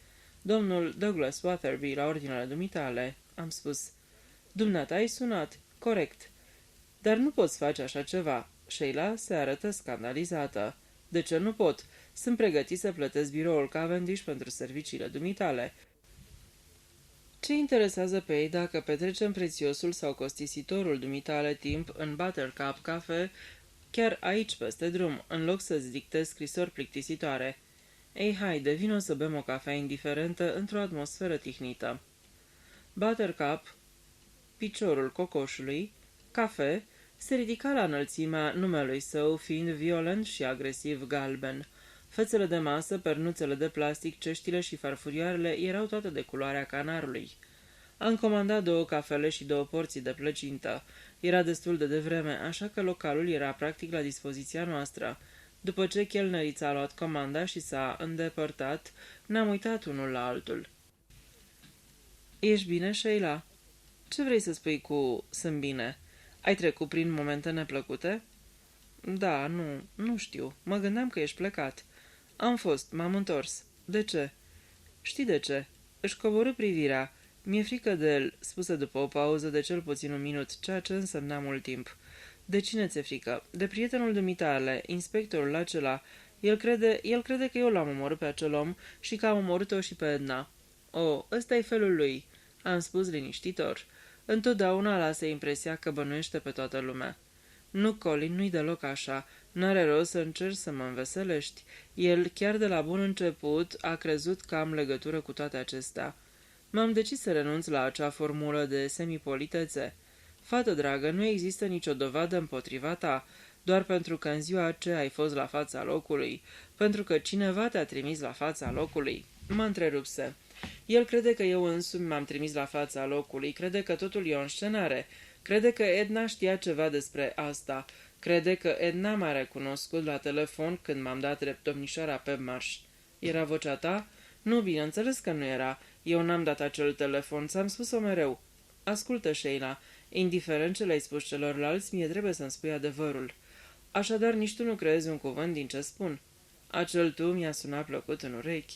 Domnul Douglas Wetherby, la ordinele dumitale, am spus. Dumneata ai sunat? Corect. Dar nu poți face așa ceva. Sheila se arătă scandalizată. De ce nu pot? Sunt pregătit să plătesc biroul Cavendish pentru serviciile dumitale. Ce interesează pe ei dacă petrecem prețiosul sau costisitorul dumitale timp în Buttercup Cafe, chiar aici peste drum, în loc să-ți dictezi scrisori plictisitoare? Ei, haide, vino să bem o cafea indiferentă într-o atmosferă tihnită. Buttercup, piciorul cocoșului, cafe, se ridica la înălțimea numelui său, fiind violent și agresiv galben. Fețele de masă, pernuțele de plastic, ceștile și farfurioarele erau toate de culoarea canarului. Am comandat 2 cafele și 2 porții de plăcintă. Era destul de devreme, așa că localul era practic la dispoziția noastră. După ce chelnerița a luat comanda și s-a îndepărtat, ne-am uitat unul la altul. Ești bine, Sheila? Ce vrei să spui cu "sunt bine"? Ai trecut prin momente neplăcute? Da, nu știu. Mă gândeam că ești plecat. Am fost, m-am întors. De ce? Știi de ce? Își coborî privirea. Mi-e frică de el, spuse după o pauză de cel puțin un minut, ceea ce însemna mult timp. De cine ți-e frică? De prietenul dumitale, inspectorul acela. El crede că eu l-am omorât pe acel om și că am omorât-o și pe Edna. Oh, ăsta e felul lui, am spus liniștitor. Întotdeauna lasă impresia că bănuiește pe toată lumea. Nu, Colin, nu-i deloc așa. N-are rost să încerci să mă înveselești. El, chiar de la bun început, a crezut că am legătură cu toate acestea. M-am decis să renunț la acea formulă de semipolitețe. Fată dragă, nu există nicio dovadă împotriva ta. doar pentru că în ziua aceea ai fost la fața locului, pentru că cineva te-a trimis la fața locului. Mă întrerupse. El crede că eu însumi m-am trimis la fața locului, crede că totul e o înscenare, crede că Edna știa ceva despre asta, crede că Edna m-a recunoscut la telefon când m-am dat drept domnișoara pe marș. Era vocea ta? Nu, bineînțeles că nu era. Eu n-am dat acel telefon, ți-am spus-o mereu. Ascultă, Sheila, indiferent ce le-ai spus celorlalți, mie trebuie să-mi spui adevărul. Așadar, nici tu nu crezi un cuvânt din ce spun. Acel tu mi-a sunat plăcut în urechi.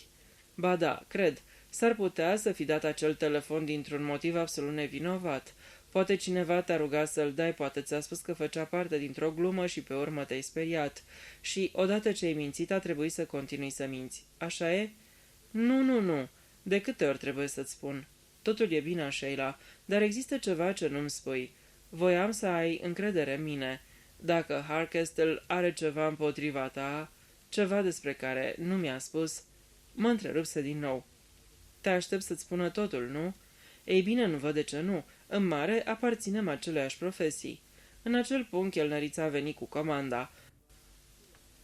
Ba da, cred. S-ar putea să fi dat acel telefon dintr-un motiv absolut nevinovat. Poate cineva te-a rugat să-l dai, poate ți-a spus că făcea parte dintr-o glumă și pe urmă te-ai speriat. Și, odată ce ai mințit, a trebuit să continui să minți. Așa e? Nu. De câte ori trebuie să-ți spun? Totul e bine, Sheila, dar există ceva ce nu-mi spui. Voiam să ai încredere în mine. Dacă Harkestel are ceva împotriva ta, ceva despre care nu mi-a spus, mă întrerupse din nou. Te aștept să-ți spună totul, nu? Ei bine, nu văd de ce nu. În mare aparținem aceleiași profesii. În acel punct, chelnărița a venit cu comanda.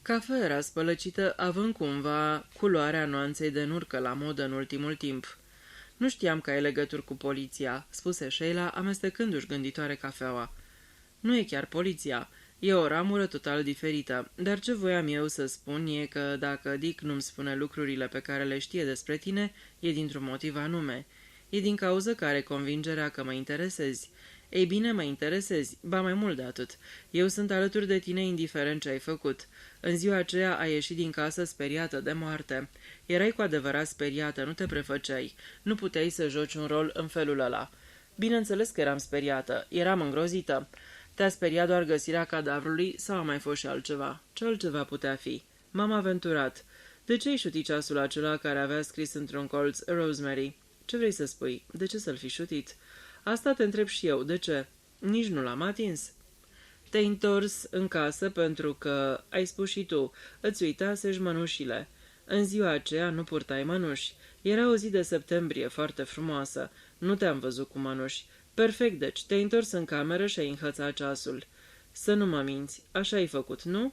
Cafea era spălăcită, având cumva culoarea nuanței de nurcă la modă în ultimul timp. Nu știam că ai legături cu poliția, spuse Sheila, amestecându-și gânditoare cafeaua. Nu e chiar poliția. E o ramură total diferită, dar ce voiam eu să spun e că dacă Dick nu-mi spune lucrurile pe care le știe despre tine, e dintr-un motiv anume. E din cauză că are convingerea că mă interesezi. Ei bine, mă interesezi, ba mai mult de atât. Eu sunt alături de tine indiferent ce ai făcut. În ziua aceea ai ieșit din casă speriată de moarte. Erai cu adevărat speriată, nu te prefăceai. Nu puteai să joci un rol în felul ăla. Bineînțeles că eram speriată, eram îngrozită. Te-a speriat doar găsirea cadavrului sau a mai fost și altceva? Ce altceva putea fi? M-am aventurat. De ce ai șutit ceasul acela care avea scris într-un colț Rosemary? Ce vrei să spui? De ce să-l fi șutit? Asta te întreb și eu. De ce? Nici nu l-am atins. Te-ai întors în casă pentru că, ai spus și tu, îți uitasești mănușile. În ziua aceea nu purtai mănuși. Era o zi de septembrie foarte frumoasă. Nu te-am văzut cu mănuși. Perfect, deci, te-ai întors în cameră și ai înhățat ceasul. Să nu mă minți, așa ai făcut, nu?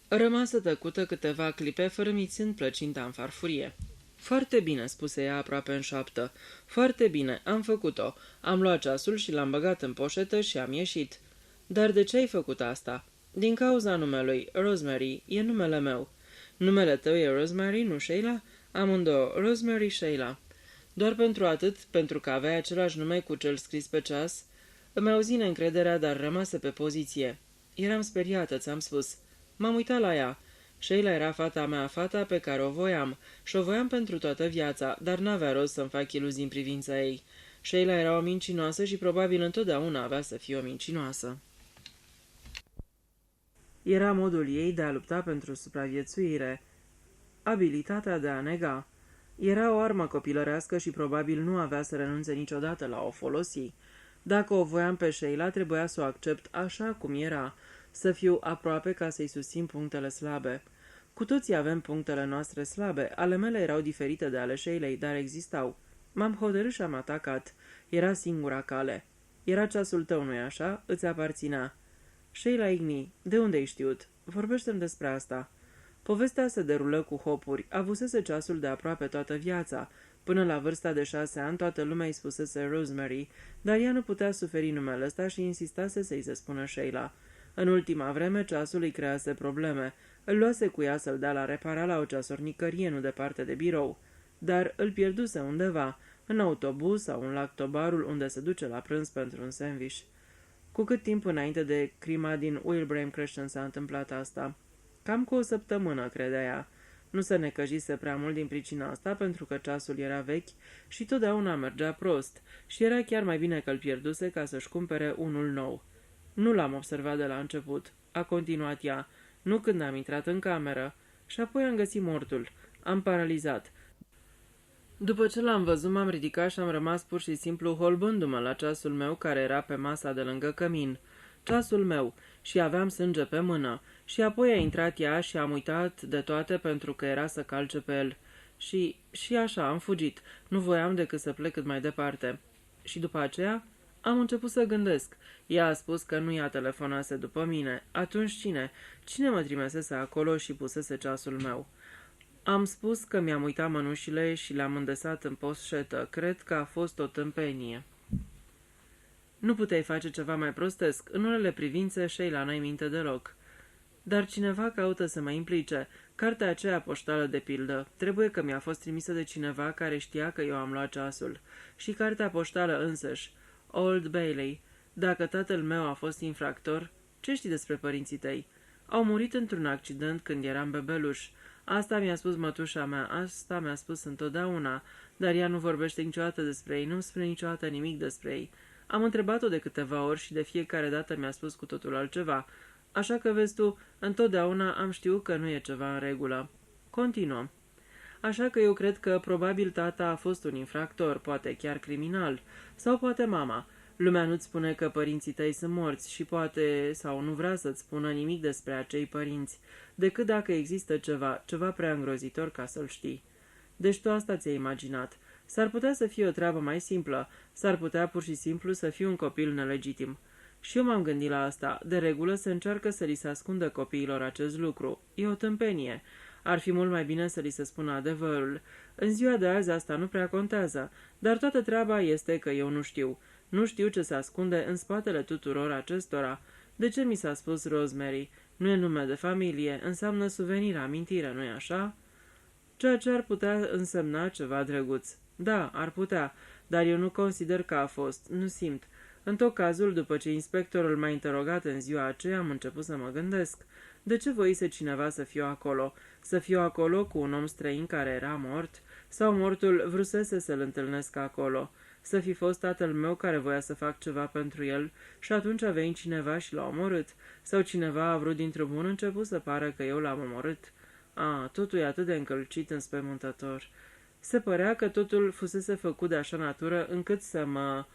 Rămasă tăcută câteva clipe, fărâmițând plăcinta în farfurie. Foarte bine, spuse ea aproape în șoaptă. Foarte bine, am făcut-o. Am luat ceasul și l-am băgat în poșetă și am ieșit. Dar de ce ai făcut asta? Din cauza numelui. Rosemary e numele meu. Numele tău e Rosemary, nu Sheila? Amândouă, Rosemary Sheila. Doar pentru atât, pentru că aveai același nume cu cel scris pe ceas? Îmi auzi neîncrederea, dar rămase pe poziție. Eram speriată, ți-am spus. M-am uitat la ea. Sheila era fata mea, fata pe care o voiam. Și o voiam pentru toată viața, dar n-avea rost să-mi fac iluzii în privința ei. Sheila era o mincinoasă și probabil întotdeauna avea să fie o mincinoasă. Era modul ei de a lupta pentru supraviețuire. Abilitatea de a nega. Era o armă copilărească și probabil nu avea să renunțe niciodată la o folosi. Dacă o voiam pe Sheila, trebuia să o accept așa cum era, să fiu aproape ca să-i susțin punctele slabe. Cu toții avem punctele noastre slabe, ale mele erau diferite de ale Sheilei, dar existau. M-am hotărât și am atacat. Era singura cale. Era ceasul tău, nu-i așa? Îți aparținea. Sheila Igni, de unde ai știut? Vorbește-mi despre asta. Povestea se derulă cu hopuri. Avusese ceasul de aproape toată viața. Până la vârsta de 6 ani, toată lumea îi spusese Rosemary, dar ea nu putea suferi numele ăsta și insistase să-i se spună Sheila. În ultima vreme, ceasul îi crease probleme. Îl luase cu ea să-l dea la repara la o ceasornicărie nu departe de birou. Dar îl pierduse undeva, în autobuz sau în lactobarul unde se duce la prânz pentru un sandwich. Cu cât timp înainte de crima din Wilbraham Crescent s-a întâmplat asta? Cam cu o săptămână, credea ea. Nu se necăjise prea mult din pricina asta, pentru că ceasul era vechi și totdeauna mergea prost, și era chiar mai bine că îl pierduse ca să-și cumpere unul nou. Nu l-am observat de la început, a continuat ea, nu când am intrat în cameră, și apoi am găsit mortul. Am paralizat. După ce l-am văzut, m-am ridicat și am rămas pur și simplu holbându-mă la ceasul meu care era pe masa de lângă cămin. Ceasul meu, și aveam sânge pe mână, și apoi a intrat ea și am uitat de toate pentru că era să calce pe el. Și așa am fugit, nu voiam decât să plec cât mai departe. Și după aceea Am început să gândesc. Ea a spus că nu i-a telefonase după mine. Atunci cine? Cine mă trimisese acolo și pusese ceasul meu? Am spus că mi-am uitat mănușile și le-am îndesat în poșetă. Cred că a fost o tâmpenie. Nu puteai face ceva mai prostesc. În unele privințe, Sheila n-ai minte deloc. Dar cineva caută să mă implice. Cartea aceea poștală, de pildă, trebuie că mi-a fost trimisă de cineva care știa că eu am luat ceasul. Și cartea poștală însăși, Old Bailey. Dacă tatăl meu a fost infractor, ce știi despre părinții tăi? Au murit într-un accident când eram bebeluș. Asta mi-a spus mătușa mea, asta mi-a spus întotdeauna, dar ea nu vorbește niciodată despre ei, nu spune niciodată nimic despre ei. Am întrebat-o de câteva ori și de fiecare dată mi-a spus cu totul altceva. Așa că, vezi tu, întotdeauna am știut că nu e ceva în regulă. Continuăm. Așa că eu cred că probabil tata a fost un infractor, poate chiar criminal, sau poate mama. Lumea nu-ți spune că părinții tăi sunt morți și poate, sau nu vrea să-ți spună nimic despre acei părinți, decât dacă există ceva prea îngrozitor ca să-l știi. Deci tu asta ți-ai imaginat. S-ar putea să fie o treabă mai simplă, s-ar putea pur și simplu să fiu un copil nelegitim. Și eu m-am gândit la asta. De regulă se încearcă să li se ascundă copiilor acest lucru. E o tâmpenie. Ar fi mult mai bine să li se spună adevărul. În ziua de azi asta nu prea contează, dar toată treaba este că eu nu știu. Nu știu ce se ascunde în spatele tuturor acestora. De ce mi s-a spus Rosemary? Nu e nume de familie, înseamnă suvenir, amintire, nu-i așa? Ceea ce ar putea însemna ceva drăguț. Da, ar putea, dar eu nu consider că a fost, nu simt. În tot cazul, după ce inspectorul m-a interogat în ziua aceea, am început să mă gândesc. De ce voise cineva să fiu acolo? Să fiu acolo cu un om străin care era mort? Sau mortul vrusese să-l întâlnesc acolo? Să fi fost tatăl meu care voia să fac ceva pentru el și atunci a venit cineva și l-a omorât? Sau cineva a vrut dintr-un bun început să pară că eu l-am omorât? Totul e atât de încălcit, înspăimântător. Se părea că totul fusese făcut de așa natură încât să mă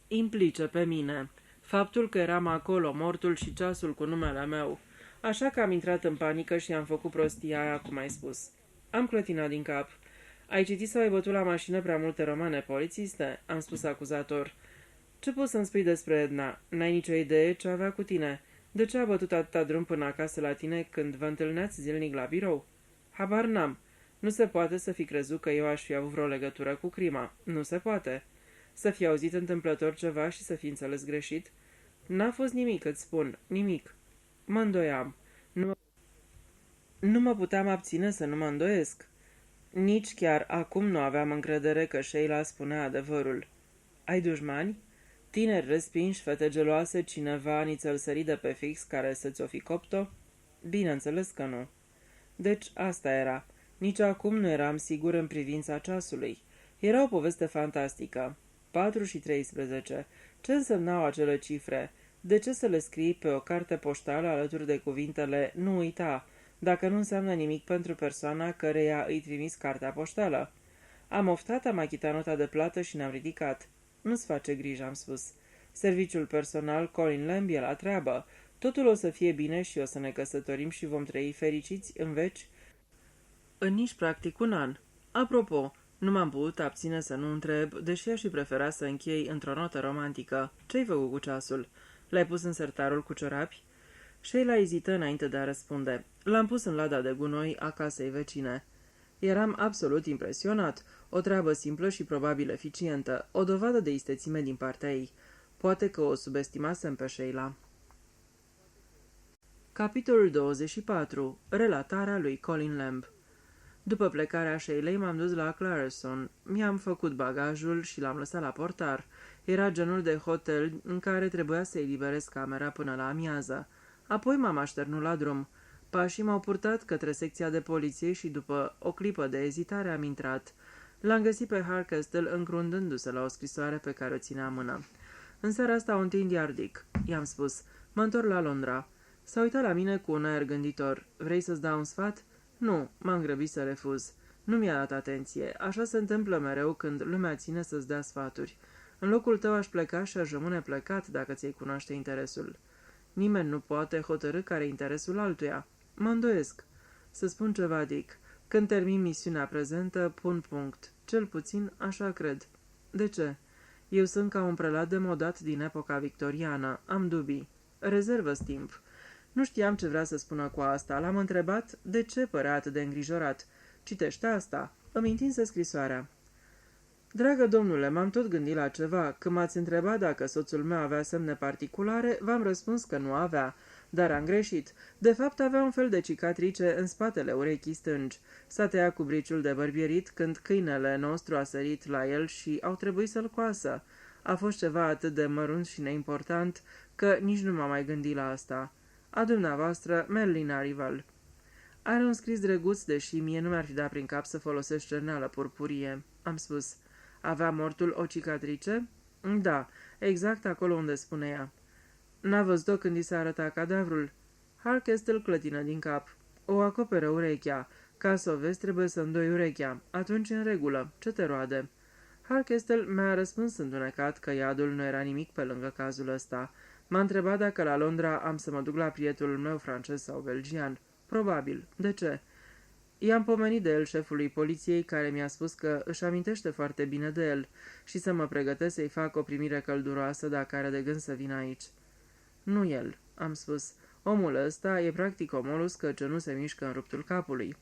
implice pe mine. Faptul că eram acolo, mortul și ceasul cu numele meu. Așa că am intrat în panică și am făcut prostia aia, cum ai spus. Am clătinat din cap. Ai citit sau ai bătut la mașină prea multe romane polițiste? Am spus acuzator. Ce poți să-mi spui despre Edna? N-ai nicio idee ce avea cu tine? De ce a bătut atâta drum până acasă la tine când vă întâlneați zilnic la birou? Habar n-am. Nu se poate să fi crezut că eu aș fi avut vreo legătură cu crima. Nu se poate. Să fi auzit întâmplător ceva și să fi înțeles greșit? N-a fost nimic, îți spun, nimic. Mă îndoiam. Nu mă puteam abține să nu mă îndoiesc. Nici chiar acum nu aveam încredere că Sheila spunea adevărul. Ai dușmani? Tineri respinși, fete geloase, cineva nițel de pe fix care să-ți-o fi copt-o? Bineînțeles că nu. Deci asta era. Nici acum nu eram sigur în privința ceasului. Era o poveste fantastică. 4:13. Ce însemnau acele cifre? De ce să le scrii pe o carte poștală alături de cuvintele "nu uita", dacă nu înseamnă nimic pentru persoana căreia îi trimis cartea poștală? Am oftat, am achitat nota de plată și ne-am ridicat. Nu-ți face griji, am spus. Serviciul personal Colin Lamb e la treabă. Totul o să fie bine și o să ne căsătorim și vom trăi fericiți în veci în nici practic un an. Apropo, nu m-am putut abține să nu întreb, deși aș fi prefera să închei într-o notă romantică. Ce-ai făcut cu ceasul? L-ai pus în sertarul cu ciorapi? Sheila ezită înainte de a răspunde. L-am pus în lada de gunoi a casei vecine. Eram absolut impresionat. O treabă simplă și probabil eficientă. O dovadă de istețime din partea ei. Poate că o subestimasem pe Sheila. Capitolul 24. Relatarea lui Colin Lamb. După plecarea Sheilei m-am dus la Clarkson. Mi-am făcut bagajul și l-am lăsat la portar. Era genul de hotel în care trebuia să eliberez camera până la amiază. Apoi m-am așternut la drum. Pașii m-au purtat către secția de poliție și după o clipă de ezitare am intrat. L-am găsit pe Harcastle încrundându-se la o scrisoare pe care o ținea în mână. În seara asta un tindiardic, i-am spus. Mă întorc la Londra. S-a uitat la mine cu un aer gânditor. Vrei să-ți dau un sfat? Nu, m-am grăbit să refuz. Nu mi-a dat atenție. Așa se întâmplă mereu când lumea ține să-ți dea sfaturi. În locul tău aș pleca și aș rămâne plecat dacă ți-ai cunoaște interesul. Nimeni nu poate hotărî care e interesul altuia. Mă îndoiesc. Să spun ceva, Dick. Când termin misiunea prezentă, pun punct. Cel puțin, așa cred. De ce? Eu sunt ca un prelat demodat din epoca victoriană. Am dubii. Rezervă-ți timp. Nu știam ce vrea să spună cu asta. L-am întrebat de ce părea atât de îngrijorat. Citește asta. Îmi întinse scrisoarea. Dragă domnule, m-am tot gândit la ceva. Când m-ați întrebat dacă soțul meu avea semne particulare, v-am răspuns că nu avea, dar am greșit. De fapt, avea un fel de cicatrice în spatele urechii stângi. S-a tăiat cu briciul de bărbierit când câinele nostru a sărit la el și au trebuit să-l coasă. A fost ceva atât de mărunt și neimportant că nici nu m-am mai gândit la asta. A dumneavoastră, Merlina Rival. Are un scris drăguț, deși mie nu mi-ar fi dat prin cap să folosesc cerneală purpurie. Am spus. Avea mortul o cicatrice? Da, exact acolo unde spune ea. N-a văzut-o când i s-a arătat cadavrul? Harkestel clătină din cap. O acoperă urechea. Ca să o vezi, trebuie să îndoi urechea. Atunci în regulă. Ce te roade? Harkestel mi-a răspuns întunecat că iadul nu era nimic pe lângă cazul ăsta. M-a întrebat dacă la Londra am să mă duc la prietenul meu francez sau belgian. Probabil. De ce? I-am pomenit de el șefului poliției, care mi-a spus că își amintește foarte bine de el și să mă pregătesc să-i fac o primire călduroasă dacă are de gând să vină aici. Nu el, am spus. Omul ăsta e practic o moluscă ce nu se mișcă în ruptul capului.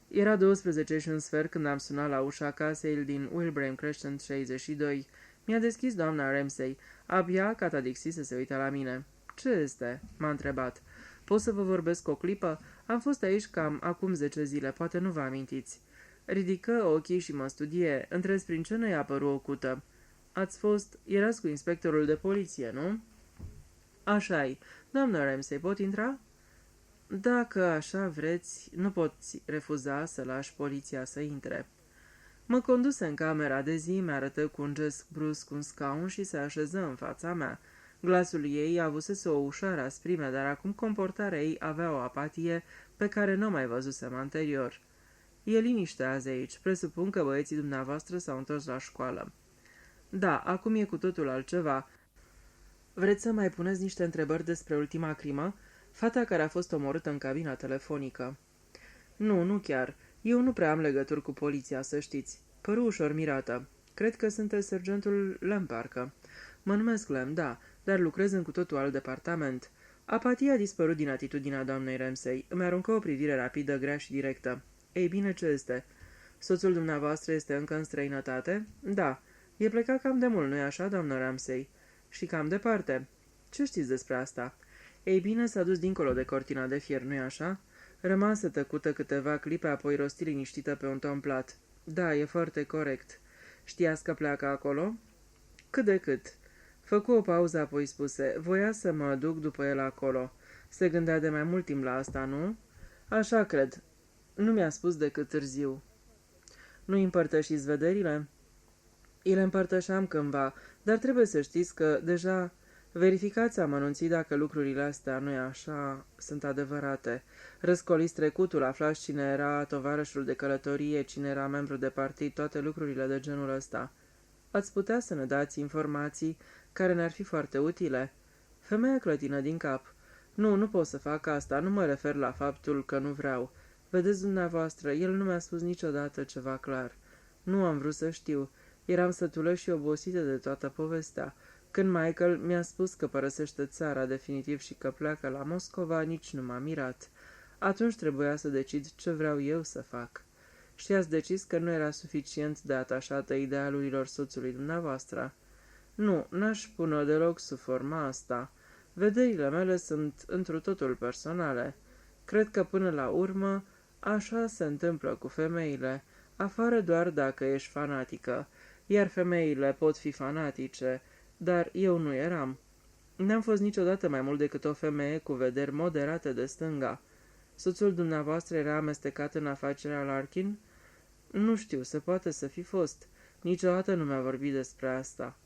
Era 12 și un sfert când am sunat la ușa casei din Wilbraham Crescent 62. Mi-a deschis doamna Ramsay. Abia Catadixi să se uită la mine. Ce este? M-a întrebat. Pot să vă vorbesc o clipă? Am fost aici cam acum 10 zile, poate nu vă amintiți. Ridică ochii și mă studie. Întrezi prin ce ne-i apăru o cută. Ați fost... Erați cu inspectorul de poliție, nu? Așa-i. Doamnă Ramsay, pot intra? Dacă așa vreți, nu poți refuza să lași poliția să intre. Mă conduse în camera de zi, mi-arătă cu un gest brusc un scaun și se așeză în fața mea. Glasul ei avusese o ușoară asprime, dar acum comportarea ei avea o apatie pe care nu mai văzusem anterior. E liniște azi aici. Presupun că băieții dumneavoastră s-au întors la școală. Da, acum e cu totul altceva. Vreți să mai puneți niște întrebări despre ultima crimă? Fata care a fost omorâtă în cabina telefonică. Nu, nu chiar. Eu nu prea am legături cu poliția, să știți. Păru ușor mirată. Cred că sunteți sergentul Lem, parcă. Mă numesc Lem, da, dar lucrez în cu totul alt departament. Apatia a dispărut din atitudinea doamnei Ramsay. Îmi aruncă o privire rapidă, grea și directă. Ei bine, ce este? Soțul dumneavoastră este încă în străinătate? Da. E plecat cam de mult, nu-i așa, doamnă Ramsay? Și cam departe. Ce știți despre asta? Ei bine, s-a dus dincolo de cortina de fier, nu-i așa? Rămasă tăcută câteva clipe, apoi rosti liniștită pe un ton plat. Da, e foarte corect. Știați că pleacă acolo? Cât de cât. Făcu o pauză, apoi spuse, voia să mă duc după el acolo. Se gândea de mai mult timp la asta, nu? Așa cred. Nu mi-a spus decât târziu. Nu-i împărtășiți vederile? Îi le împărtășeam cândva, dar trebuie să știți că deja... Verificați amănunții dacă lucrurile astea, nu-i așa, sunt adevărate. Răscoliți trecutul, aflați cine era tovarășul de călătorie, cine era membru de partid, toate lucrurile de genul ăsta. Ați putea să ne dați informații care ne-ar fi foarte utile? Femeia clătină din cap. Nu pot să fac asta, nu mă refer la faptul că nu vreau. Vedeți dumneavoastră, el nu mi-a spus niciodată ceva clar. Nu am vrut să știu. Eram sătulă și obosită de toată povestea. Când Michael mi-a spus că părăsește țara definitiv și că pleacă la Moscova, nici nu m-a mirat. Atunci trebuia să decid ce vreau eu să fac. Și ați decis că nu era suficient de atașată idealurilor soțului dumneavoastră. Nu, n-aș pune deloc sub forma asta. Vederile mele sunt întru totul personale. Cred că până la urmă așa se întâmplă cu femeile, afară doar dacă ești fanatică, iar femeile pot fi fanatice, dar eu nu eram. N-am fost niciodată mai mult decât o femeie cu vederi moderate de stânga. Soțul dumneavoastră era amestecat în afacerea Larkin? Nu știu, se poate să fi fost. Niciodată nu mi-a vorbit despre asta.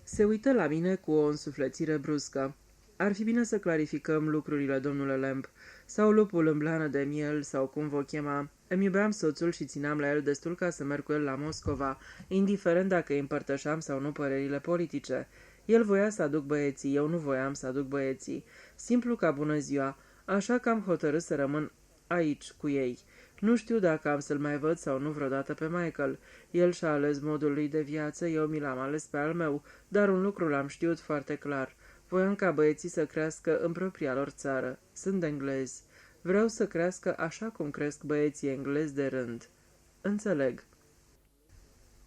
Se uită la mine cu o însuflețire bruscă. Ar fi bine să clarificăm lucrurile, domnule Lamb, sau lupul în blană de miel, sau cum vă chema. Îmi iubeam soțul și țineam la el destul ca să merg cu el la Moscova, indiferent dacă îi împărtășeam sau nu părerile politice. El voia să aduc băieții, eu nu voiam să aduc băieții. Simplu ca bună ziua, așa că am hotărât să rămân aici, cu ei. Nu știu dacă am să-l mai văd sau nu vreodată pe Michael. El și-a ales modul lui de viață, eu mi l-am ales pe al meu, dar un lucru l-am știut foarte clar. Voiam ca băieții să crească în propria lor țară. Sunt englezi. Vreau să crească așa cum cresc băieții englezi de rând. Înțeleg.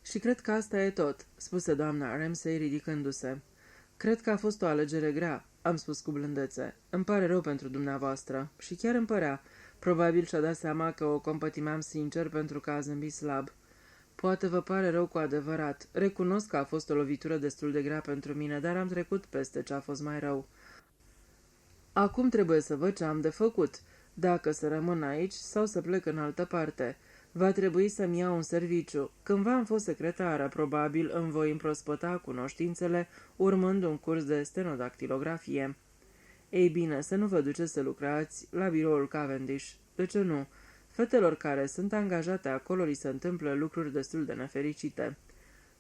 Și cred că asta e tot, spuse doamna Ramsay ridicându-se. Cred că a fost o alegere grea, am spus cu blândețe. Îmi pare rău pentru dumneavoastră. Și chiar îmi părea. Probabil și-a dat seama că o compătimeam sincer pentru că a zâmbit slab. Poate vă pare rău cu adevărat. Recunosc că a fost o lovitură destul de grea pentru mine, dar am trecut peste ce a fost mai rău. Acum trebuie să văd ce am de făcut, dacă să rămân aici sau să plec în altă parte. Va trebui să-mi iau un serviciu. Cândva am fost secretară, probabil îmi voi împrospăta cunoștințele urmând un curs de stenodactilografie. Ei bine, să nu vă duceți să lucrați la biroul Cavendish. De ce nu? Fetelor care sunt angajate acolo li se întâmplă lucruri destul de nefericite.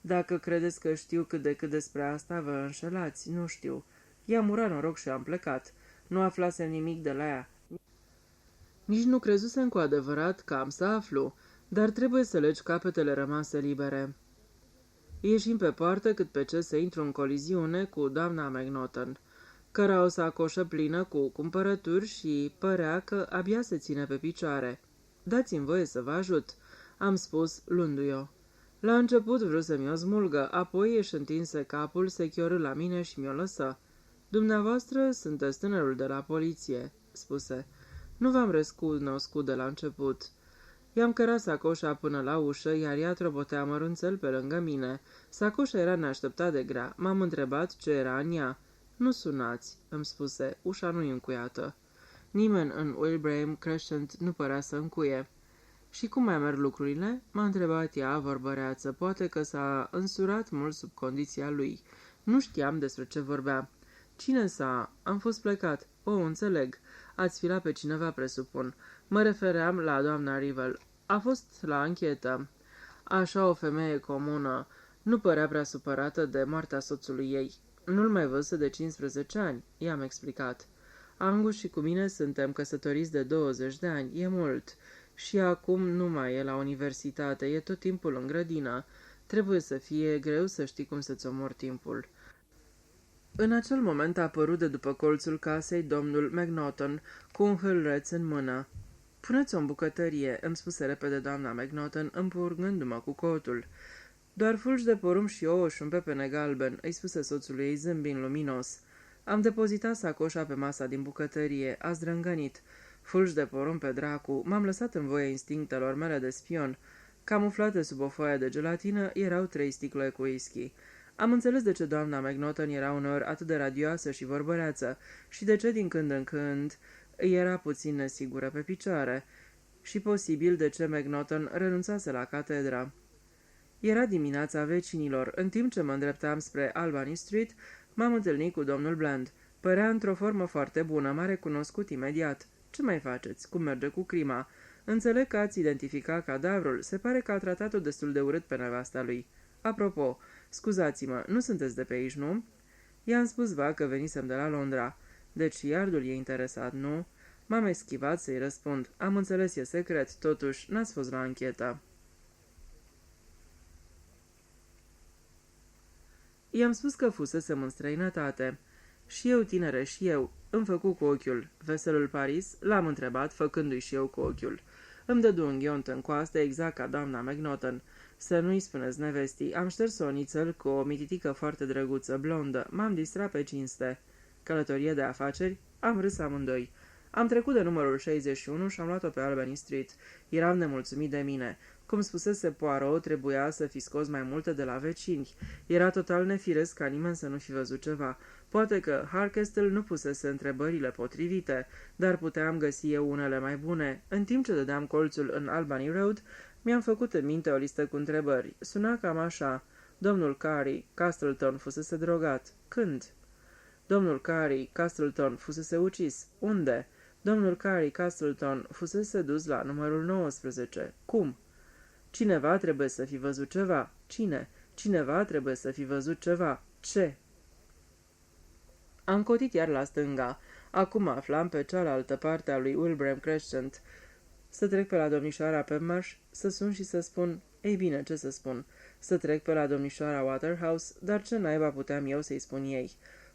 Dacă credeți că știu cât de cât despre asta, vă înșelați, nu știu. I-am urat noroc și am plecat. Nu aflasem nimic de la ea. Nici nu crezusem cu adevărat că am să aflu, dar trebuie să legi capetele rămase libere. Ieșim pe poartă cât pe ce să intru în coliziune cu doamna McNaughton, căra o sacoșă plină cu cumpărături și părea că abia se ține pe picioare. Dați-mi voie să vă ajut, am spus, luându-i-o. La început vreau să mi-o smulgă, apoi își întinse capul, se chiorâ la mine și mi-o lăsă. Dumneavoastră sunteți tânărul de la poliție, spuse. Nu v-am recunoscut de la început. I-am cărat sacoșa până la ușă, iar ea trobotea mărunțel pe lângă mine. Sacoșa era neașteptat de grea. M-am întrebat ce era în ea. Nu sunați, îmi spuse, ușa nu-i încuiată. Nimeni în Wilbraham Crescent nu părea să încuie. Și cum mai merg lucrurile? M-a întrebat ea, vorbăreață, poate că s-a însurat mult sub condiția lui. Nu știam despre ce vorbea. Cine s-a... Am fost plecat. O, înțeleg. Ați filat pe cineva, presupun. Mă refeream la doamna Rivel. A fost la anchetă. Așa o femeie comună. Nu părea prea supărată de moartea soțului ei. Nu-l mai văzuse de 15 ani, i-am explicat. Angus și cu mine suntem căsătoriți de 20 de ani, e mult. Și acum nu mai e la universitate, e tot timpul în grădină. Trebuie să fie greu să știi cum să-ți omori timpul. În acel moment a apărut de după colțul casei domnul McNaughton cu un hâlreț în mână. Puneți-o în bucătărie, îmi spuse repede doamna McNaughton, împurgându-mă cu cotul. Doar fulgi de porumb și ouă și un pepene galben, îi spuse soțului ei zâmbind luminos. Am depozitat sacoșa pe masa din bucătărie, a zdrângănit. Fulgi de porumb pe dracu, m-am lăsat în voie instinctelor mele de spion. Camuflate sub o foaie de gelatină erau 3 sticle cu whisky. Am înțeles de ce doamna McNaughton era uneori atât de radioasă și vorbăreață și de ce din când în când era puțin nesigură pe picioare și posibil de ce McNaughton renunțase la catedra. Era dimineața vecinilor. În timp ce mă îndreptam spre Albany Street, m-am întâlnit cu domnul Bland. Părea într-o formă foarte bună, m-a recunoscut imediat. Ce mai faceți? Cum merge cu crima? Înțeleg că ați identificat cadavrul. Se pare că a tratat-o destul de urât pe nevasta lui. Apropo, scuzați-mă, nu sunteți de pe aici, nu? I-am spus vag că venisem de la Londra. Deci iardul e interesat, nu? M-am eschivat să-i răspund. Am înțeles, e secret, totuși n-ați fost la anchetă. I-am spus că fusesem în străinătate. Și eu, tinere, și eu. Îmi făcu cu ochiul. Veselul Paris? L-am întrebat, făcându-i și eu cu ochiul. Îmi dădu un ghiont în coastă, exact ca doamna McNaughton. Să nu-i spuneți nevestii. Am șters o nițel cu o mititică foarte drăguță, blondă. M-am distrat pe cinste. Călătorie de afaceri? Am râs amândoi. Am trecut de numărul 61 și am luat-o pe Albany Street. Eram nemulțumit de mine. Cum spusese Poirot, trebuia să fi scos mai multe de la vecini. Era total nefiresc ca nimeni să nu fi văzut ceva. Poate că Harkestel nu pusese întrebările potrivite, dar puteam găsi eu unele mai bune. În timp ce dădeam colțul în Albany Road, mi-am făcut în minte o listă cu întrebări. Suna cam așa. Domnul Carey, Castleton, fusese drogat. Când? Domnul Carey, Castleton, fusese ucis. Unde? Domnul Carey, Castleton, fusese dus la numărul 19. Cum? Cineva trebuie să fi văzut ceva. Cine? Cineva trebuie să fi văzut ceva. Ce? Am cotit iar la stânga. Acum aflam pe cealaltă parte a lui Wilbraham Crescent. Să trec pe la domnișoara Pemmarsh, să sun și să spun, ei bine, ce să spun, să trec pe la domnișoara Waterhouse, dar ce naiba puteam eu să-i spun ei?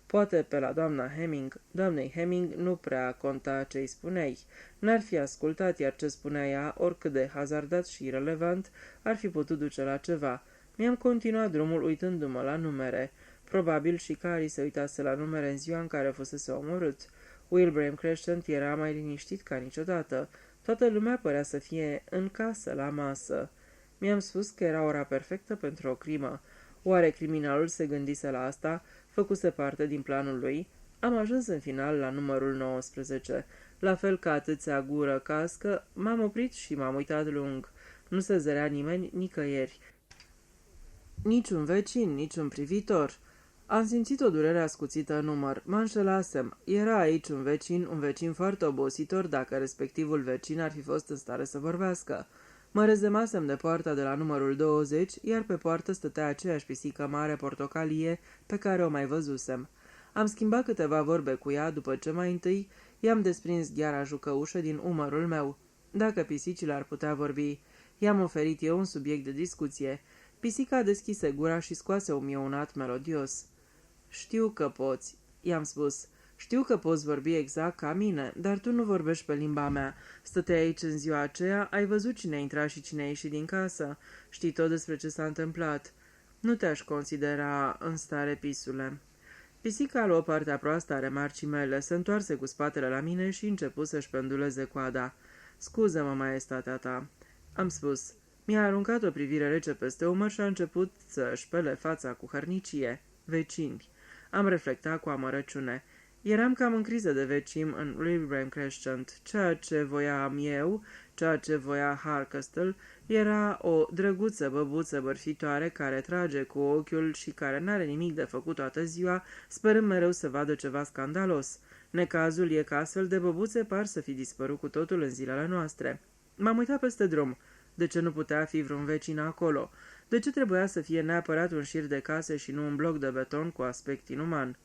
Poate pe la doamna Hemming. Doamnei Hemming nu prea conta ce-i spuneai. N-ar fi ascultat, iar ce spunea ea, oricât de hazardat și irelevant, ar fi putut duce la ceva. Mi-am continuat drumul uitându-mă la numere. Probabil și Carrie se uitase la numere în ziua în care fusese omorât. Wilbraham Crescent era mai liniștit ca niciodată. Toată lumea părea să fie în casă, la masă. Mi-am spus că era ora perfectă pentru o crimă. Oare criminalul se gândise la asta? Făcuse parte din planul lui? Am ajuns în final la numărul 19. La fel ca atâția gură cască, m-am oprit și m-am uitat lung. Nu se zărea nimeni nicăieri. Niciun vecin, niciun privitor. Am simțit o durere ascuțită în număr. Mă înșelasem. Era aici un vecin foarte obositor dacă respectivul vecin ar fi fost în stare să vorbească. Mă rezemasem de poarta de la numărul 20, iar pe poartă stătea aceeași pisică mare portocalie pe care o mai văzusem. Am schimbat câteva vorbe cu ea după ce mai întâi i-am desprins gheara jucăușă din umărul meu. Dacă pisicile ar putea vorbi, i-am oferit eu un subiect de discuție. Pisica deschise gura și scoase un mieunat melodios. Știu că poți, i-am spus. Știu că poți vorbi exact ca mine, dar tu nu vorbești pe limba mea. Stăteai aici în ziua aceea, ai văzut cine a intrat și cine a ieșit din casă. Știi tot despre ce s-a întâmplat. Nu te-aș considera în stare, pisule. Pisica luă partea proastă a remarcii mele, se întoarse cu spatele la mine și începu să-și penduleze coada. Scuză-mă, maestatea ta, am spus. Mi-a aruncat o privire rece peste umăr și a început să-și pele fața cu hărnicie. Vecini. Am reflectat cu amărăciune. Eram cam în criză de vecim în Wilbraham Crescent. Ceea ce voiam eu, ceea ce voia Harcastle, era o drăguță băbuță bărfitoare care trage cu ochiul și care n-are nimic de făcut toată ziua, sperând mereu să vadă ceva scandalos. Necazul e că astfel de băbuțe par să fi dispărut cu totul în zilele noastre. M-am uitat peste drum. De ce nu putea fi vreun vecin acolo? De ce trebuia să fie neapărat un șir de case și nu un bloc de beton cu aspect inuman?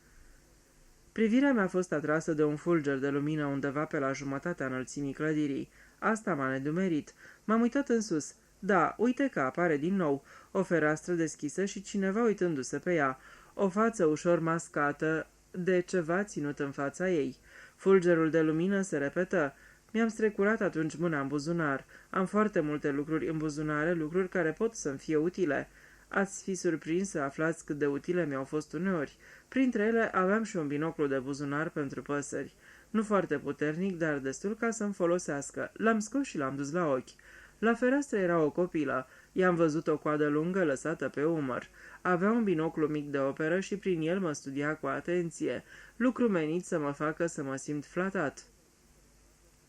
Privirea mea a fost atrasă de un fulger de lumină undeva pe la jumătatea înălțimii clădirii. Asta m-a nedumerit. M-am uitat în sus. Da, uite că apare din nou. O fereastră deschisă și cineva uitându-se pe ea. O față ușor mascată de ceva ținut în fața ei. Fulgerul de lumină se repetă. Mi-am strecurat atunci mâna în buzunar. Am foarte multe lucruri în buzunare, lucruri care pot să-mi fie utile. Ați fi surprins să aflați cât de utile mi-au fost uneori. Printre ele aveam și un binoclu de buzunar pentru păsări. Nu foarte puternic, dar destul ca să-mi folosească. L-am scos și l-am dus la ochi. La fereastră era o copilă. I-am văzut o coadă lungă lăsată pe umăr. Avea un binoclu mic de operă și prin el mă studia cu atenție, lucru menit să mă facă să mă simt flatat.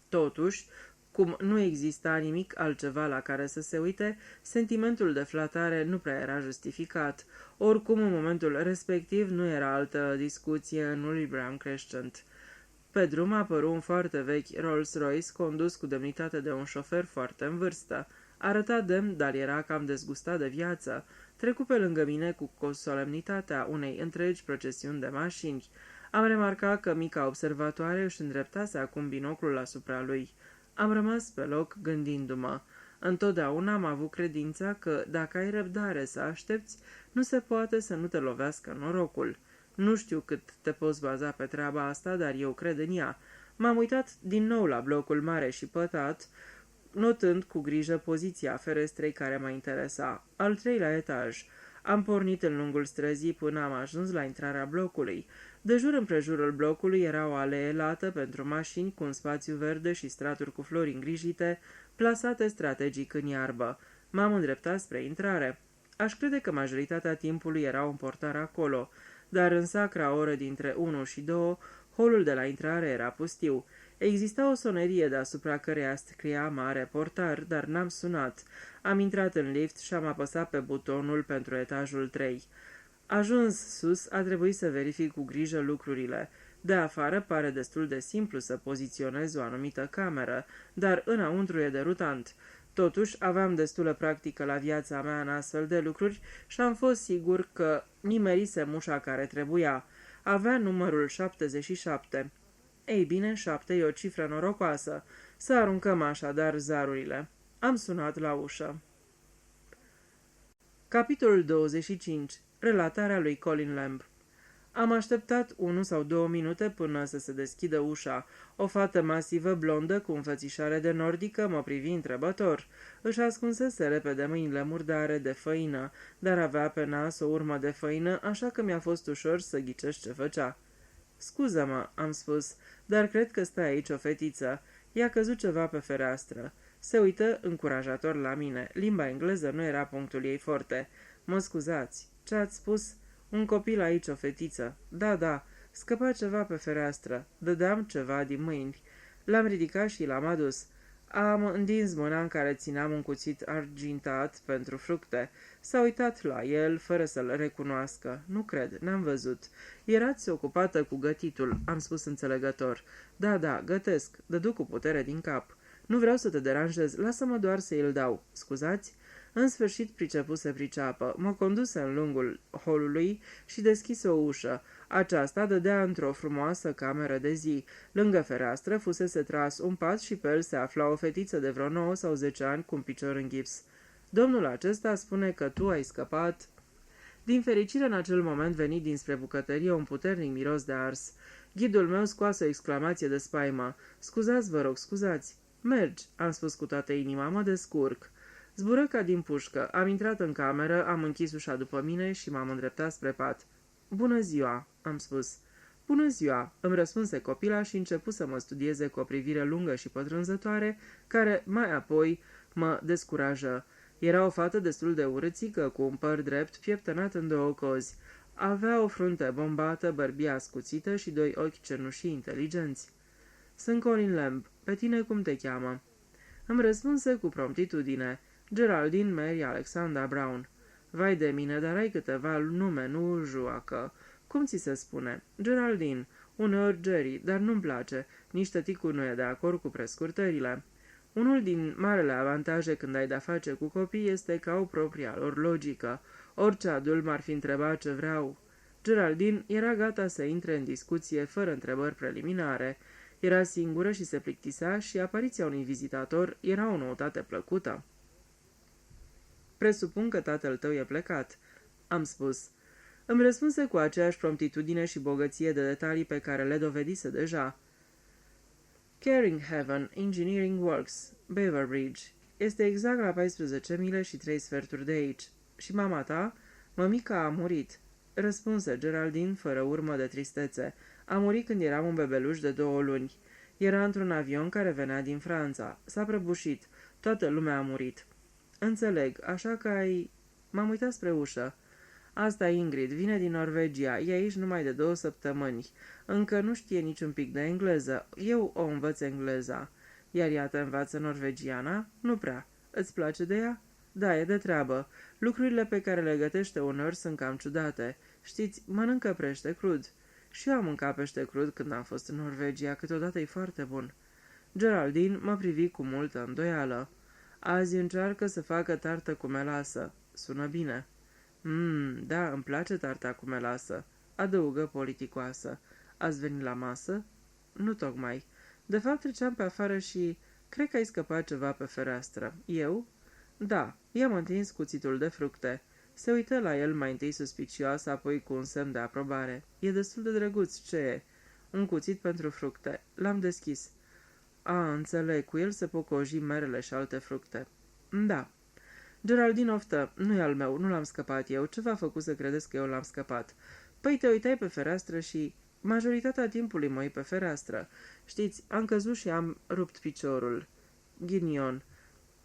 Totuși, cum nu exista nimic altceva la care să se uite, sentimentul de flatare nu prea era justificat. Oricum, în momentul respectiv, nu era altă discuție în Wilbraham Crescent. Pe drum apăru un foarte vechi Rolls-Royce condus cu demnitate de un șofer foarte în vârstă. Arăta demn, dar era cam dezgustat de viață. Trecu pe lângă mine cu solemnitatea unei întregi procesiuni de mașini. Am remarcat că mica observatoare își îndreptase acum binoclul asupra lui. Am rămas pe loc gândindu-mă. Întotdeauna am avut credința că, dacă ai răbdare să aștepți, nu se poate să nu te lovească norocul. Nu știu cât te poți baza pe treaba asta, dar eu cred în ea. M-am uitat din nou la blocul mare și pătat, notând cu grijă poziția ferestrei care mă interesa. Al 3-lea etaj. Am pornit în lungul străzii până am ajuns la intrarea blocului. De jur împrejurul blocului era o alee lată pentru mașini cu un spațiu verde și straturi cu flori îngrijite, plasate strategic în iarbă. M-am îndreptat spre intrare. Aș crede că majoritatea timpului era un portar acolo, dar în sacra oră dintre 1 și 2, holul de la intrare era pustiu. Exista o sonerie deasupra căreia scria mare portar, dar n-am sunat. Am intrat în lift și am apăsat pe butonul pentru etajul 3. Ajuns sus, a trebuit să verific cu grijă lucrurile. De afară pare destul de simplu să poziționez o anumită cameră, dar înăuntru e derutant. Totuși, aveam destulă practică la viața mea în astfel de lucruri și am fost sigur că nimerisem ușa care trebuia. Avea numărul 77. Ei bine, 7 e o cifră norocoasă. Să aruncăm așadar zarurile. Am sunat la ușă. Capitolul 25. Relatarea lui Colin Lamb. Am așteptat 1 sau 2 minute până să se deschidă ușa. O fată masivă blondă cu înfățișare de nordică mă privi întrebător. Își ascunsese repede mâinile murdare de făină, dar avea pe nas o urmă de făină, așa că mi-a fost ușor să ghicesc ce făcea. Scuză-mă, am spus, dar cred că stă aici o fetiță. I-a căzut ceva pe fereastră. Se uită încurajator la mine. Limba engleză nu era punctul ei forte. Mă scuzați. Ce ați spus? Un copil aici, o fetiță. Da, scăpa ceva pe fereastră. Dădeam ceva din mâini. L-am ridicat și l-am adus. Am întins mâna în care țineam un cuțit argintat pentru fructe. S-a uitat la el, fără să-l recunoască. Nu cred, n-am văzut. Erați ocupată cu gătitul, am spus înțelegător. Da, gătesc. Dădu cu putere din cap. Nu vreau să te deranjez, lasă-mă doar să îl dau. Scuzați? În sfârșit pricepu să priceapă. Mă conduse în lungul holului și deschise o ușă. Aceasta dădea într-o frumoasă cameră de zi. Lângă fereastră fusese tras un pat și pe el se afla o fetiță de vreo 9 sau 10 ani cu un picior în gips. Domnul acesta spune că tu ai scăpat. Din fericire, în acel moment veni dinspre bucătărie un puternic miros de ars. Ghidul meu scoase o exclamație de spaimă. Scuzați, vă rog, scuzați. Mergi, am spus cu toată inima, mă descurc. Zbură ca din pușcă. Am intrat în cameră, am închis ușa după mine și m-am îndreptat spre pat. Bună ziua, am spus. Bună ziua, îmi răspunse copila și începu să mă studieze cu o privire lungă și pătrunzătoare, care mai apoi mă descurajă. Era o fată destul de urâțică, cu un păr drept, pieptănat în 2 cozi. Avea o frunte bombată, bărbie ascuțită și 2 ochi cenușii inteligenți. Sunt Colin Lamb. Pe tine cum te cheamă? Îmi răspunse cu promptitudine. Geraldine Mary Alexandra Brown. Vai de mine, dar ai câteva nume, nu joacă. Cum ți se spune? Geraldine. Uneori Jerry, dar nu-mi place. Nici tăticul nu e de acord cu prescurtările. Unul din marele avantaje când ai de-a face cu copii este că au propria lor logică. Orice adult m-ar fi întrebat ce vreau. Geraldine era gata să intre în discuție fără întrebări preliminare. Era singură și se plictisea și apariția unui vizitator era o noutate plăcută. Presupun că tatăl tău e plecat, am spus. Îmi răspunse cu aceeași promptitudine și bogăție de detalii pe care le dovedise deja. Caring Haven Engineering Works, Beverbridge. Este exact la 14 mile și 3 sferturi de aici. Și mama ta? Mămica a murit. Răspunse Geraldine fără urmă de tristețe. A murit când eram un bebeluș de 2 luni. Era într-un avion care venea din Franța. S-a prăbușit. Toată lumea a murit. Înțeleg, așa că ai... M-am uitat spre ușă. Asta Ingrid, vine din Norvegia, e aici numai de 2 săptămâni. Încă nu știe niciun pic de engleză. Eu o învăț engleza. Iar ea te învață norvegiana? Nu prea. Îți place de ea? Da, e de treabă. Lucrurile pe care le gătește uneori sunt cam ciudate. Știți, mănâncă pește crud. Și eu am mâncat pește crud când am fost în Norvegia, câteodată e foarte bun. Geraldine mă privi cu multă îndoială. Azi încearcă să facă tartă cu melasă. Sună bine. Da, îmi place tarta cu melasă, adăugă politicoasă. Ați venit la masă? Nu tocmai. De fapt treceam pe afară și... Cred că ai scăpat ceva pe fereastră. Eu? Da, i-am întins cuțitul de fructe. Se uită la el mai întâi suspicios, apoi cu un semn de aprobare. E destul de drăguț, ce e? Un cuțit pentru fructe. L-am deschis. Înțeleg, cu el se pocoji merele și alte fructe. Da. Geraldine oftă, nu-i al meu, nu l-am scăpat eu. Ce v-a făcut să credeți că eu l-am scăpat? Păi te uitai pe fereastră și... Majoritatea timpului mă uit pe fereastră. Știți, am căzut și am rupt piciorul. Ghinion.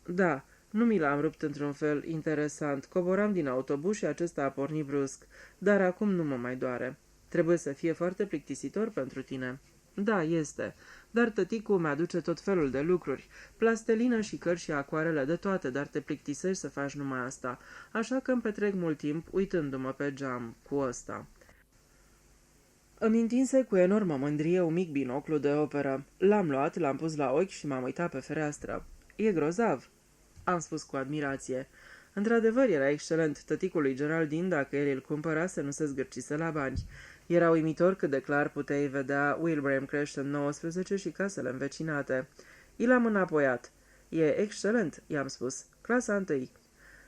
Da, nu mi l-am rupt într-un fel interesant. Coboram din autobuz și acesta a pornit brusc. Dar acum nu mă mai doare. Trebuie să fie foarte plictisitor pentru tine. Da, este. Dar tăticul mi-aduce tot felul de lucruri. Plastelină și cărți și acoarele de toate, dar te plictisești să faci numai asta. Așa că îmi petrec mult timp uitându-mă pe geam cu ăsta. Îmi întinse cu enormă mândrie un mic binoclu de operă. L-am luat, l-am pus la ochi și m-am uitat pe fereastră. E grozav, am spus cu admirație. Într-adevăr era excelent. Tăticul lui Geraldine, dacă el îl cumpăra, să nu se zgârcise la bani. Era uimitor cât de clar puteai vedea Wilbraham Crescent 19 și casele învecinate. I l-am înapoiat. E excelent, i-am spus. Clasa 1.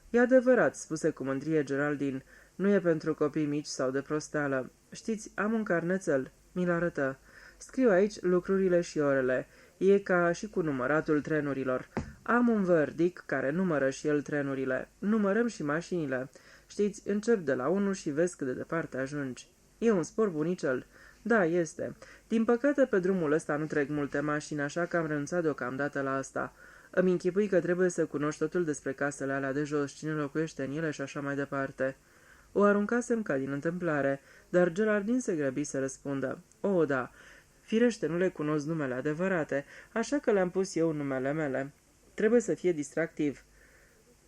E adevărat, spuse cu mândrie Geraldine. Nu e pentru copii mici sau de prosteală. Știți, am un carnețel. Mi-l arătă. Scriu aici lucrurile și orele. E ca și cu număratul trenurilor. Am un verdict care numără și el trenurile. Numărăm și mașinile. Știți, încep de la 1 și vezi cât de departe ajungi. E un spor bunicel. Da, este. Din păcate, pe drumul ăsta nu trec multe mașini, așa că am renunțat deocamdată la asta. Îmi închipui că trebuie să cunoști totul despre casele alea de jos, cine locuiește în ele și așa mai departe. O aruncasem ca din întâmplare, dar Geraldine se grăbi să răspundă. O, da, firește nu le cunosc numele adevărate, așa că le-am pus eu numele mele. Trebuie să fie distractiv.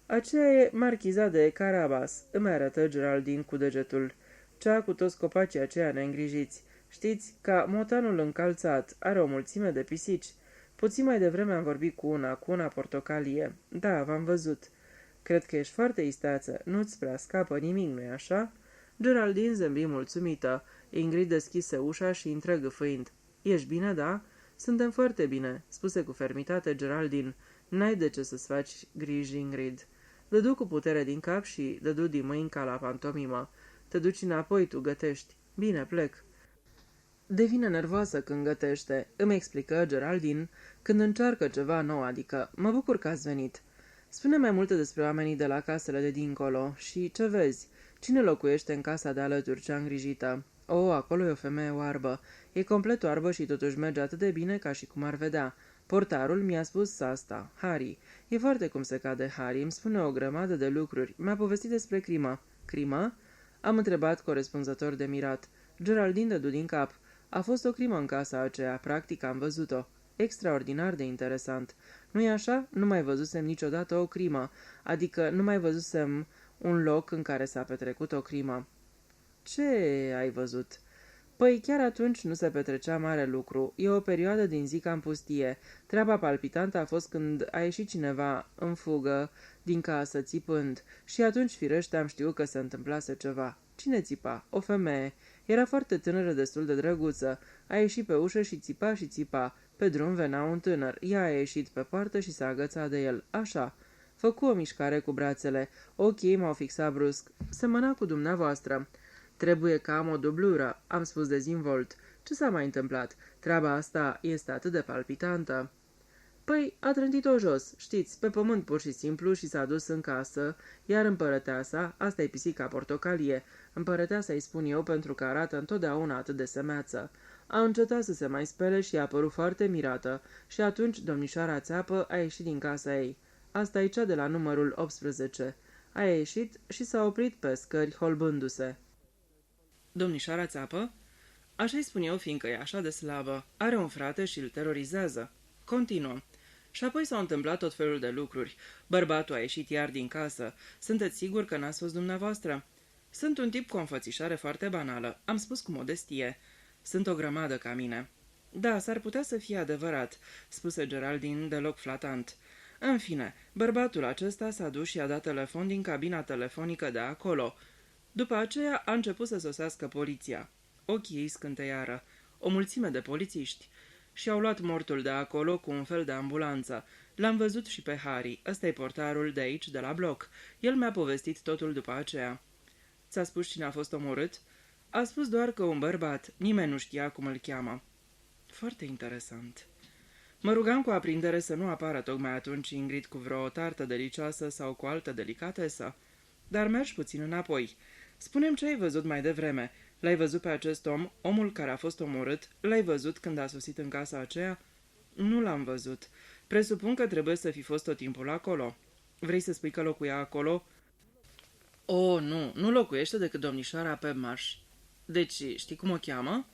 Aceea e marchiza de Carabas, îmi arătă Geraldine cu degetul. Cea cu toți copacii aceia neîngrijiți. Știți, ca motanul încalțat, are o mulțime de pisici. Puțin mai devreme am vorbit cu una portocalie. Da, v-am văzut. Cred că ești foarte isteață, nu-ți prea scapă nimic, nu-i așa? Geraldine zâmbi mulțumită. Ingrid deschise ușa și intră gâfâind. Ești bine, da? Suntem foarte bine, spuse cu fermitate Geraldine. N-ai de ce să-ți faci griji, Ingrid. Dădu cu putere din cap și dădu din mâini ca la pantomimă. Te duci înapoi, tu gătești. Bine, plec. Devine nervoasă când gătește, îmi explică Geraldine, când încearcă ceva nou, adică mă bucur că ați venit. Spune mai multe despre oamenii de la casele de dincolo și ce vezi? Cine locuiește în casa de alături, cea îngrijită? O, acolo e o femeie oarbă. E complet oarbă și totuși merge atât de bine ca și cum ar vedea. Portarul mi-a spus asta, Harry. E foarte cum se cade Harry, îmi spune o grămadă de lucruri. Mi-a povestit despre crimă. Crimă? Am întrebat corespunzător de mirat. Geraldine dădu din cap. A fost o crimă în casa aceea, practic am văzut-o. Extraordinar de interesant. Nu-i așa? Nu mai văzusem niciodată o crimă, adică nu mai văzusem un loc în care s-a petrecut o crimă. Ce ai văzut? Păi chiar atunci nu se petrecea mare lucru. E o perioadă din zi cam pustie. Treaba palpitantă a fost când a ieșit cineva în fugă din casă, țipând. Și atunci, firește, am știut că se întâmplase ceva. Cine țipa? O femeie. Era foarte tânără, destul de drăguță. A ieșit pe ușă și țipa și țipa. Pe drum venea un tânăr. Ea a ieșit pe poartă și s-a agățat de el. Așa. Făcu o mișcare cu brațele. Ochii m-au fixat brusc. Semăna cu dumneavoastră. Trebuie că am o dublură, am spus dezvolt. Ce s-a mai întâmplat? Treaba asta este atât de palpitantă. Păi, a trântit-o jos, știți, pe pământ pur și simplu și s-a dus în casă, iar împărăteasa, asta e pisica portocalie, împărăteasa îi spun eu pentru că arată întotdeauna atât de semeață. A încetat să se mai spele și a părut foarte mirată și atunci domnișoara țeapă a ieșit din casa ei. Asta e cea de la numărul 18. A ieșit și s-a oprit pe scări holbându-se. Domnișoara țeapă? Așa-i spun eu, fiindcă e așa de slabă. Are un frate și îl terorizează. Continuă. Și apoi s-au întâmplat tot felul de lucruri. Bărbatul a ieșit iar din casă. Sunteți sigur că n-ați fost dumneavoastră? Sunt un tip cu o înfățișare foarte banală. Am spus cu modestie. Sunt o grămadă ca mine. Da, s-ar putea să fie adevărat, spuse Geraldine deloc flatant. În fine, bărbatul acesta s-a dus și a dat telefon din cabina telefonică de acolo. După aceea a început să sosească poliția. Ochii ei scânteiară. O mulțime de polițiști. Și-au luat mortul de acolo cu un fel de ambulanță. L-am văzut și pe Harry. Ăsta-i portarul de aici, de la bloc. El mi-a povestit totul după aceea. Ți-a spus cine a fost omorât? A spus doar că un bărbat. Nimeni nu știa cum îl cheamă. Foarte interesant. Mă rugam cu aprindere să nu apară tocmai atunci Ingrid cu vreo tartă delicioasă sau cu altă delicatesă. Dar mergi puțin înapoi. Spune-mi ce ai văzut mai devreme. L-ai văzut pe acest om, omul care a fost omorât? L-ai văzut când a sosit în casa aceea? Nu l-am văzut. Presupun că trebuie să fi fost tot timpul acolo. Vrei să spui că locuia acolo? Oh, nu locuiește decât domnișoara Pebmarsh. Deci, știi cum o cheamă?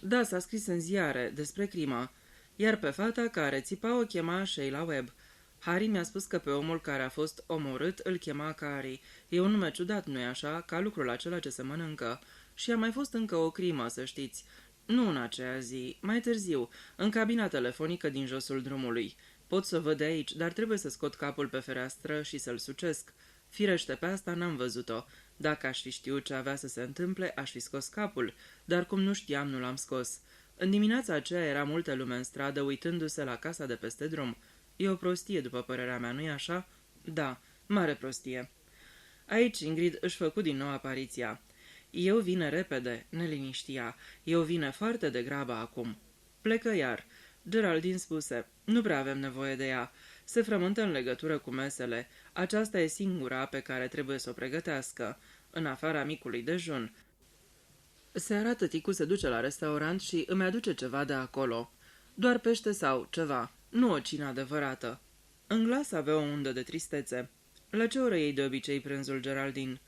Da, s-a scris în ziare, despre crimă. Iar pe fata care țipa o chema Sheila Webb. Harry mi-a spus că pe omul care a fost omorât îl chema Carrie. E un nume ciudat, nu-i așa, ca lucrul acela ce se mănâncă. Și a mai fost încă o crimă, să știți. Nu în aceea zi, mai târziu, în cabina telefonică din josul drumului. Pot să o văd de aici, dar trebuie să scot capul pe fereastră și să-l sucesc. Firește, pe asta n-am văzut-o. Dacă aș fi știut ce avea să se întâmple, aș fi scos capul, dar cum nu știam, nu l-am scos. În dimineața aceea era multă lume în stradă uitându-se la casa de peste drum. E o prostie, după părerea mea, nu-i așa? Da, mare prostie. Aici Ingrid își făcu din nou apariția. Eu vine repede, ne liniștia. Eu vine foarte degrabă acum. Plecă iar. Geraldine spuse, nu prea avem nevoie de ea. Se frământă în legătură cu mesele. Aceasta e singura pe care trebuie să o pregătească, în afara micului dejun. Seara tăticu se duce la restaurant și îmi aduce ceva de acolo. Doar pește sau ceva, nu o cină adevărată. În glas avea o undă de tristețe. La ce oră iei de obicei prânzul, Geraldine?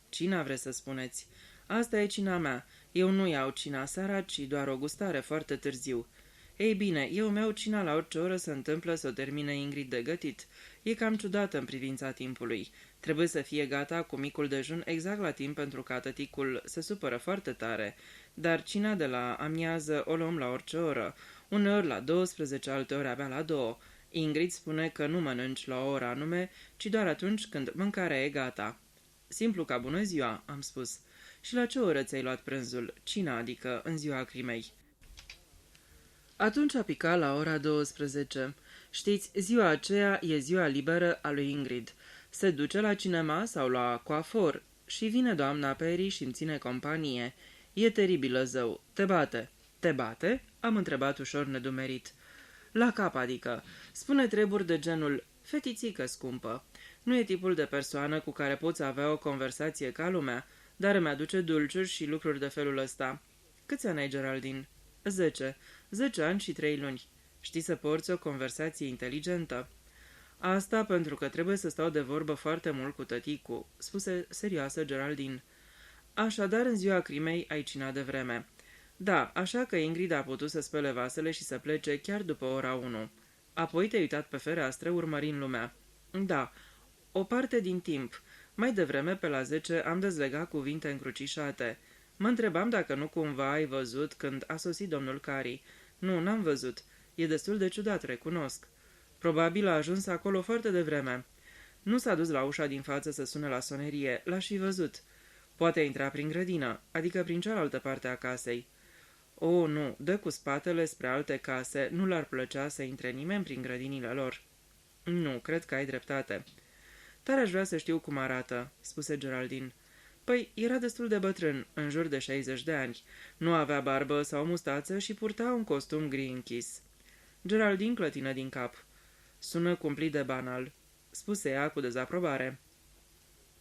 Cina, vreți să spuneți? Asta e cina mea. Eu nu iau cina seara, ci doar o gustare foarte târziu. Ei bine, eu mi-au cina la orice oră se întâmplă să o termine Ingrid de gătit. E cam ciudată în privința timpului. Trebuie să fie gata cu micul dejun exact la timp pentru ca tăticul se supără foarte tare. Dar cina de la amiază o luăm la orice oră. Uneori la 12, alteori abia la 2. Ingrid spune că nu mănânci la o oră anume, ci doar atunci când mâncarea e gata. Simplu ca bună ziua, am spus. Și la ce oră ți-ai luat prânzul? Cina, adică în ziua crimei. Atunci a picat la ora 12. Știți, ziua aceea e ziua liberă a lui Ingrid. Se duce la cinema sau la coafor și vine doamna Perry și îmi ține companie. E teribilă, zău. Te bate. Te bate? Am întrebat ușor nedumerit. La cap, adică. Spune treburi de genul, fetițică scumpă. Nu e tipul de persoană cu care poți avea o conversație ca lumea, dar îmi aduce dulciuri și lucruri de felul ăsta. Câți ani ai, Geraldine? 10. 10 ani și 3 luni. Știi să porți o conversație inteligentă? Asta pentru că trebuie să stau de vorbă foarte mult cu tăticu, spuse serioasă Geraldine. Așadar, în ziua crimei ai cinat de vreme. Da, așa că Ingrid a putut să spele vasele și să plece chiar după ora 1. Apoi te-ai uitat pe fereastră urmărind lumea. Da, o parte din timp. Mai devreme, pe la 10, am dezlegat cuvinte încrucișate. Mă întrebam dacă nu cumva ai văzut când a sosit domnul Cary. Nu, n-am văzut. E destul de ciudat, recunosc. Probabil a ajuns acolo foarte devreme. Nu s-a dus la ușa din față să sune la sonerie, l-aș fi văzut. Poate intra prin grădină, adică prin cealaltă parte a casei. O, nu, dă cu spatele spre alte case, nu l-ar plăcea să intre nimeni prin grădinile lor. Nu, cred că ai dreptate. Tare aș vrea să știu cum arată, spuse Geraldine. Păi, era destul de bătrân, în jur de 60 de ani. Nu avea barbă sau mustață și purta un costum gri închis. Geraldine clătină din cap. Sună cumplit de banal, spuse ea cu dezaprobare.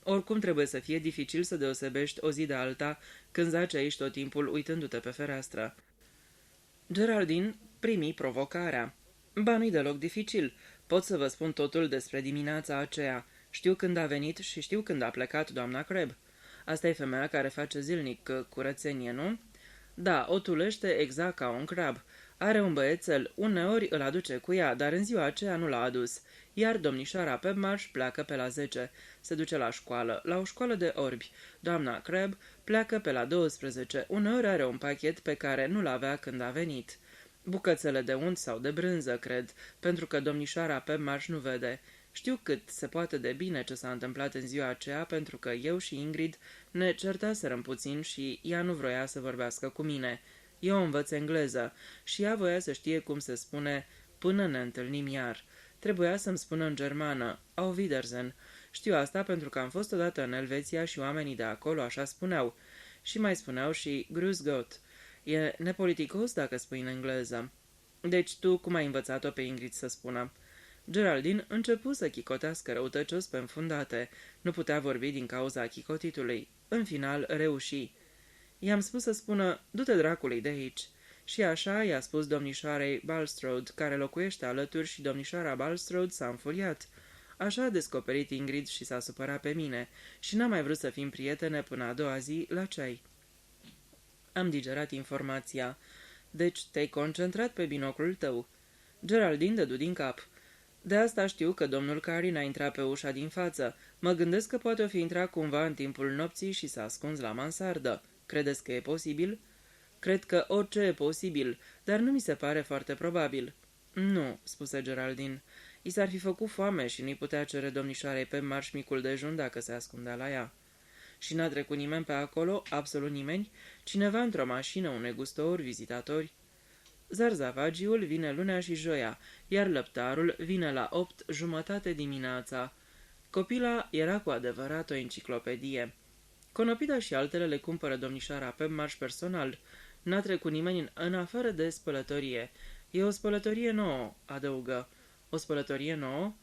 Oricum trebuie să fie dificil să deosebești o zi de alta când zaci aici tot timpul uitându-te pe fereastră. Geraldine primi provocarea. Ba, nu-i deloc dificil. Pot să vă spun totul despre dimineața aceea. Știu când a venit și știu când a plecat doamna Crabbe. Asta e femeia care face zilnic curățenie, nu? Da, o tulește exact ca un crab. Are un băiețel, uneori îl aduce cu ea, dar în ziua aceea nu l-a adus. Iar domnișoara Pebmarsh pleacă pe la 10. Se duce la școală, la o școală de orbi. Doamna Crabbe pleacă pe la 12. Uneori are un pachet pe care nu l-avea când a venit. Bucățele de unt sau de brânză, cred, pentru că domnișoara Pebmarsh nu vede. Știu cât se poate de bine ce s-a întâmplat în ziua aceea, pentru că eu și Ingrid ne certaserăm puțin și ea nu vroia să vorbească cu mine. Eu învăț engleză și ea voia să știe cum se spune până ne întâlnim iar. Trebuia să-mi spună în germană, Auf Wiedersehen. Știu asta pentru că am fost odată în Elveția și oamenii de acolo așa spuneau. Și mai spuneau și Grüß Gott. E nepoliticos dacă spui în engleză. Deci tu cum ai învățat-o pe Ingrid să spună? Geraldine începu să chicotească răutăcios pe înfundate. Nu putea vorbi din cauza chicotitului. În final reuși. I-am spus să spună, du-te dracului de aici. Și așa i-a spus domnișoarei Bulstrode, care locuiește alături, și domnișoara Bulstrode s-a înfuriat. Așa a descoperit Ingrid și s-a supărat pe mine și n-am mai vrut să fim prietene până a doua zi la ceai. Am digerat informația. Deci te-ai concentrat pe binoclul tău. Geraldine dădu din cap. De asta știu că domnul Cary n-a intrat pe ușa din față. Mă gândesc că poate o fi intrat cumva în timpul nopții și s-a ascuns la mansardă. Credeți că e posibil? Cred că orice e posibil, dar nu mi se pare foarte probabil. Nu, spuse Geraldine. I s-ar fi făcut foame și nu-i putea cere domnișoarei Pebmarsh micul dejun dacă se ascundea la ea. Și n-a trecut nimeni pe acolo, absolut nimeni, cineva într-o mașină, un negustor, vizitatori. Zarzavagiul vine lunea și joia, iar lăptarul vine la 8:30 dimineața. Copila era cu adevărat o enciclopedie. Conopida și altele le cumpără domnișoara pe marș personal. N-a trecut nimeni în afară de spălătorie. E o spălătorie nouă, adăugă. O spălătorie nouă?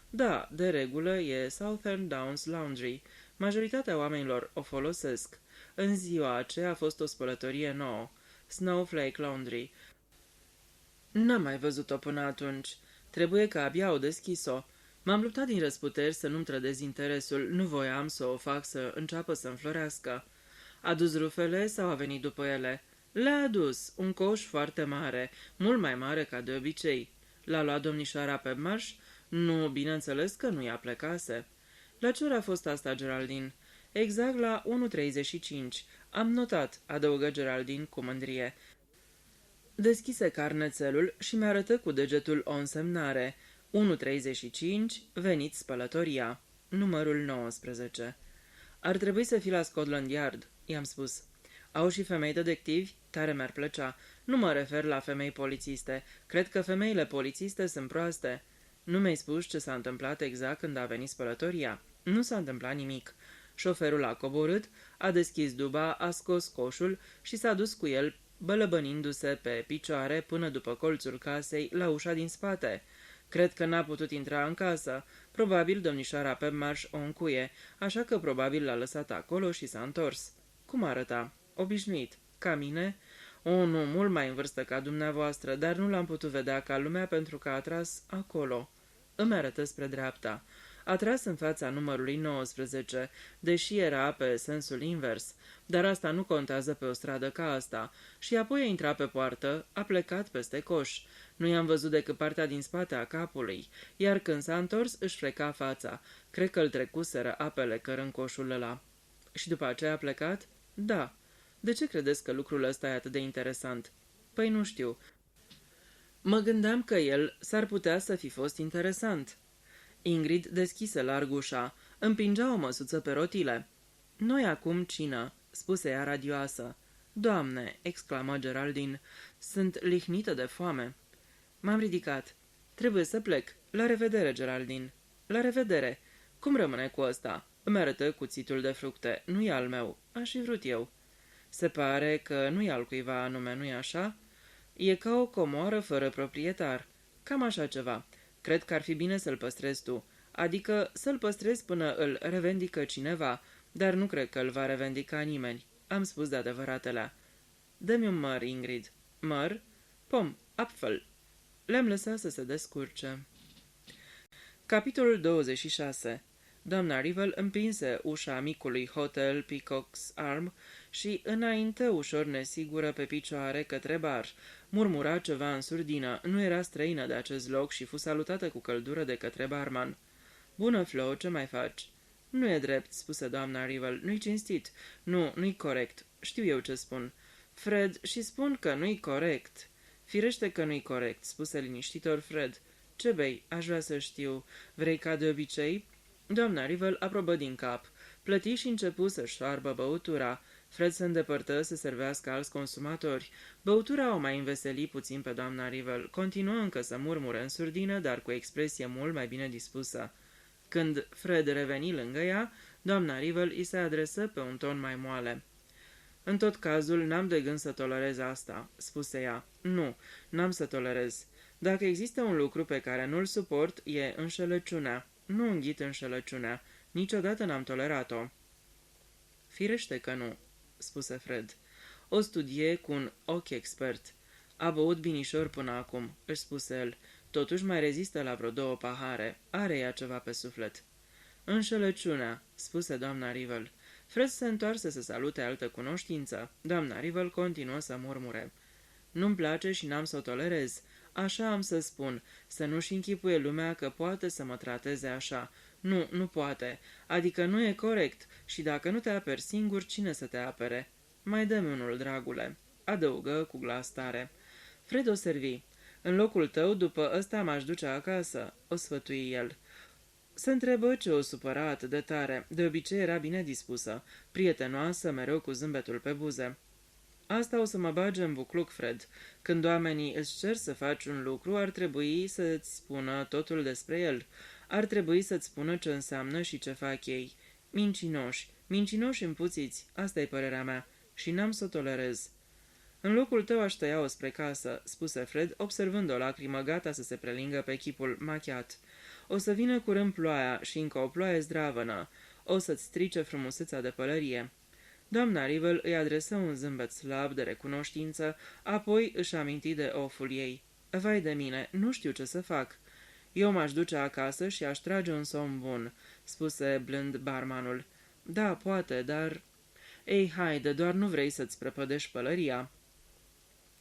Da, de regulă e Southern Downs Laundry. Majoritatea oamenilor o folosesc. În ziua aceea a fost o spălătorie nouă, Snowflake Laundry. N-am mai văzut-o până atunci. Trebuie că abia au deschis-o. M-am luptat din răsputeri să nu-mi trădez interesul, nu voiam să o fac să înceapă să înflorească. A dus rufele sau a venit după ele? Le-a adus, un coș foarte mare, mult mai mare ca de obicei. L-a luat domnișoara pe marș? Nu, bineînțeles că nu i-a plecase. La ce oră a fost asta, Geraldine? Exact la 1:35. Am notat, adăugă Geraldine cu mândrie. Deschise carnețelul și mi arătă cu degetul o însemnare. 1:35, venit spălătoria. Numărul 19. Ar trebui să fii la Scotland Yard, i-am spus. Au și femei detectivi? Tare mi-ar plăcea. Nu mă refer la femei polițiste. Cred că femeile polițiste sunt proaste. Nu mi-ai spus ce s-a întâmplat exact când a venit spălătoria? Nu s-a întâmplat nimic. Șoferul a coborât, a deschis duba, a scos coșul și s-a dus cu el, bălăbănindu-se pe picioare până după colțul casei, la ușa din spate. Cred că n-a putut intra în casă. Probabil domnișoara pe marș o încuie, așa că probabil l-a lăsat acolo și s-a întors. Cum arăta? Obișnuit. Ca mine? O, nu, mult mai în vârstă ca dumneavoastră, dar nu l-am putut vedea ca lumea pentru că a tras acolo. Îmi arătă spre dreapta. A tras în fața numărului 19, deși era pe sensul invers, dar asta nu contează pe o stradă ca asta, și apoi a intrat pe poartă, a plecat peste coș. Nu i-am văzut decât partea din spate a capului, iar când s-a întors își freca fața. Cred că îl trecuseră apele cărând coșul ăla. Și după aceea a plecat? Da. De ce credeți că lucrul ăsta e atât de interesant? Păi nu știu. Mă gândeam că el s-ar putea să fi fost interesant. Ingrid deschise larg ușa. Împingea o măsuță pe rotile. Noi acum cină, spuse ea radioasă. Doamne, exclamă Geraldine, sunt lihnită de foame. M-am ridicat. Trebuie să plec. La revedere, Geraldine. La revedere. Cum rămâne cu ăsta? Îmi arătă cuțitul de fructe. Nu-i al meu. Aș fi vrut eu. Se pare că nu-i al cuiva anume, nu-i așa? E ca o comoară fără proprietar. Cam așa ceva. Cred că ar fi bine să-l păstrezi tu. Adică să-l păstrezi până îl revendică cineva, dar nu cred că îl va revendica nimeni. Am spus de adevăratele. Dă-mi un măr, Ingrid. Măr? Pom, apfel. Le-am lăsat să se descurce. Capitolul 26. Doamna Rivel împinse ușa micului hotel Peacock's Arm și înainte ușor nesigură pe picioare către bar. Murmura ceva în surdină, nu era străină de acest loc și fu salutată cu căldură de către barman. Bună, Flo, ce mai faci? Nu e drept, spuse doamna Rivel, nu-i cinstit. Nu-i corect. Știu eu ce spun. Fred, și spun că nu-i corect. Firește că nu-i corect, spuse liniștitor Fred. Ce bei? Aș vrea să știu. Vrei ca de obicei? Doamna Rivel aprobă din cap. Plăti și începu să-și soarbă băutura. Fred se îndepărtă să servească alți consumatori. Băutura o mai înveseli puțin pe doamna Rivel. Continuă încă să murmure în surdină, dar cu expresie mult mai bine dispusă. Când Fred reveni lângă ea, doamna Rivel îi se adresă pe un ton mai moale. În tot cazul, n-am de gând să tolerez asta, spuse ea. Nu, n-am să tolerez. Dacă există un lucru pe care nu-l suport, e înșelăciunea. Nu înghit înșelăciunea. Niciodată n-am tolerat-o. Firește că nu, spuse Fred. O studie cu un ochi expert. A băut binișor până acum, își spuse el. Totuși mai rezistă la vreo 2 pahare. Are ea ceva pe suflet. Înșelăciunea, spuse doamna Rivel. Fred se întoarse să salute altă cunoștință. Doamna Rivel continuă să murmure. Nu-mi place și n-am să o tolerez. Așa am să spun, să nu-și închipuie lumea că poate să mă trateze așa. Nu, nu poate. Adică nu e corect și dacă nu te aperi singur, cine să te apere? Mai dă-mi unul, dragule, adăugă cu glas tare. Fred o servi. În locul tău, după ăsta m-aș duce acasă, o sfătui el. Se întrebă ce o supăra atât de tare. De obicei era bine dispusă, prietenoasă, mereu cu zâmbetul pe buze. Asta o să mă bage în bucluc, Fred. Când oamenii îți cer să faci un lucru, ar trebui să-ți spună totul despre el. Ar trebui să-ți spună ce înseamnă și ce fac ei. Mincinoși împuțiți, asta e părerea mea, și n-am să o tolerez. În locul tău aș tăia-o spre casă, spuse Fred, observând o lacrimă gata să se prelingă pe chipul machiat. O să vină curând ploaia și încă o ploaie zdravănă. O să-ți strice frumusețea de pălărie. Doamna Rivel îi adresă un zâmbet slab de recunoștință, apoi își aminti de oful ei. Vai de mine, nu știu ce să fac. Eu m-aș duce acasă și aș trage un somn bun, spuse blând barmanul. Da, poate, dar... Ei, haide, doar nu vrei să-ți prăpădești pălăria.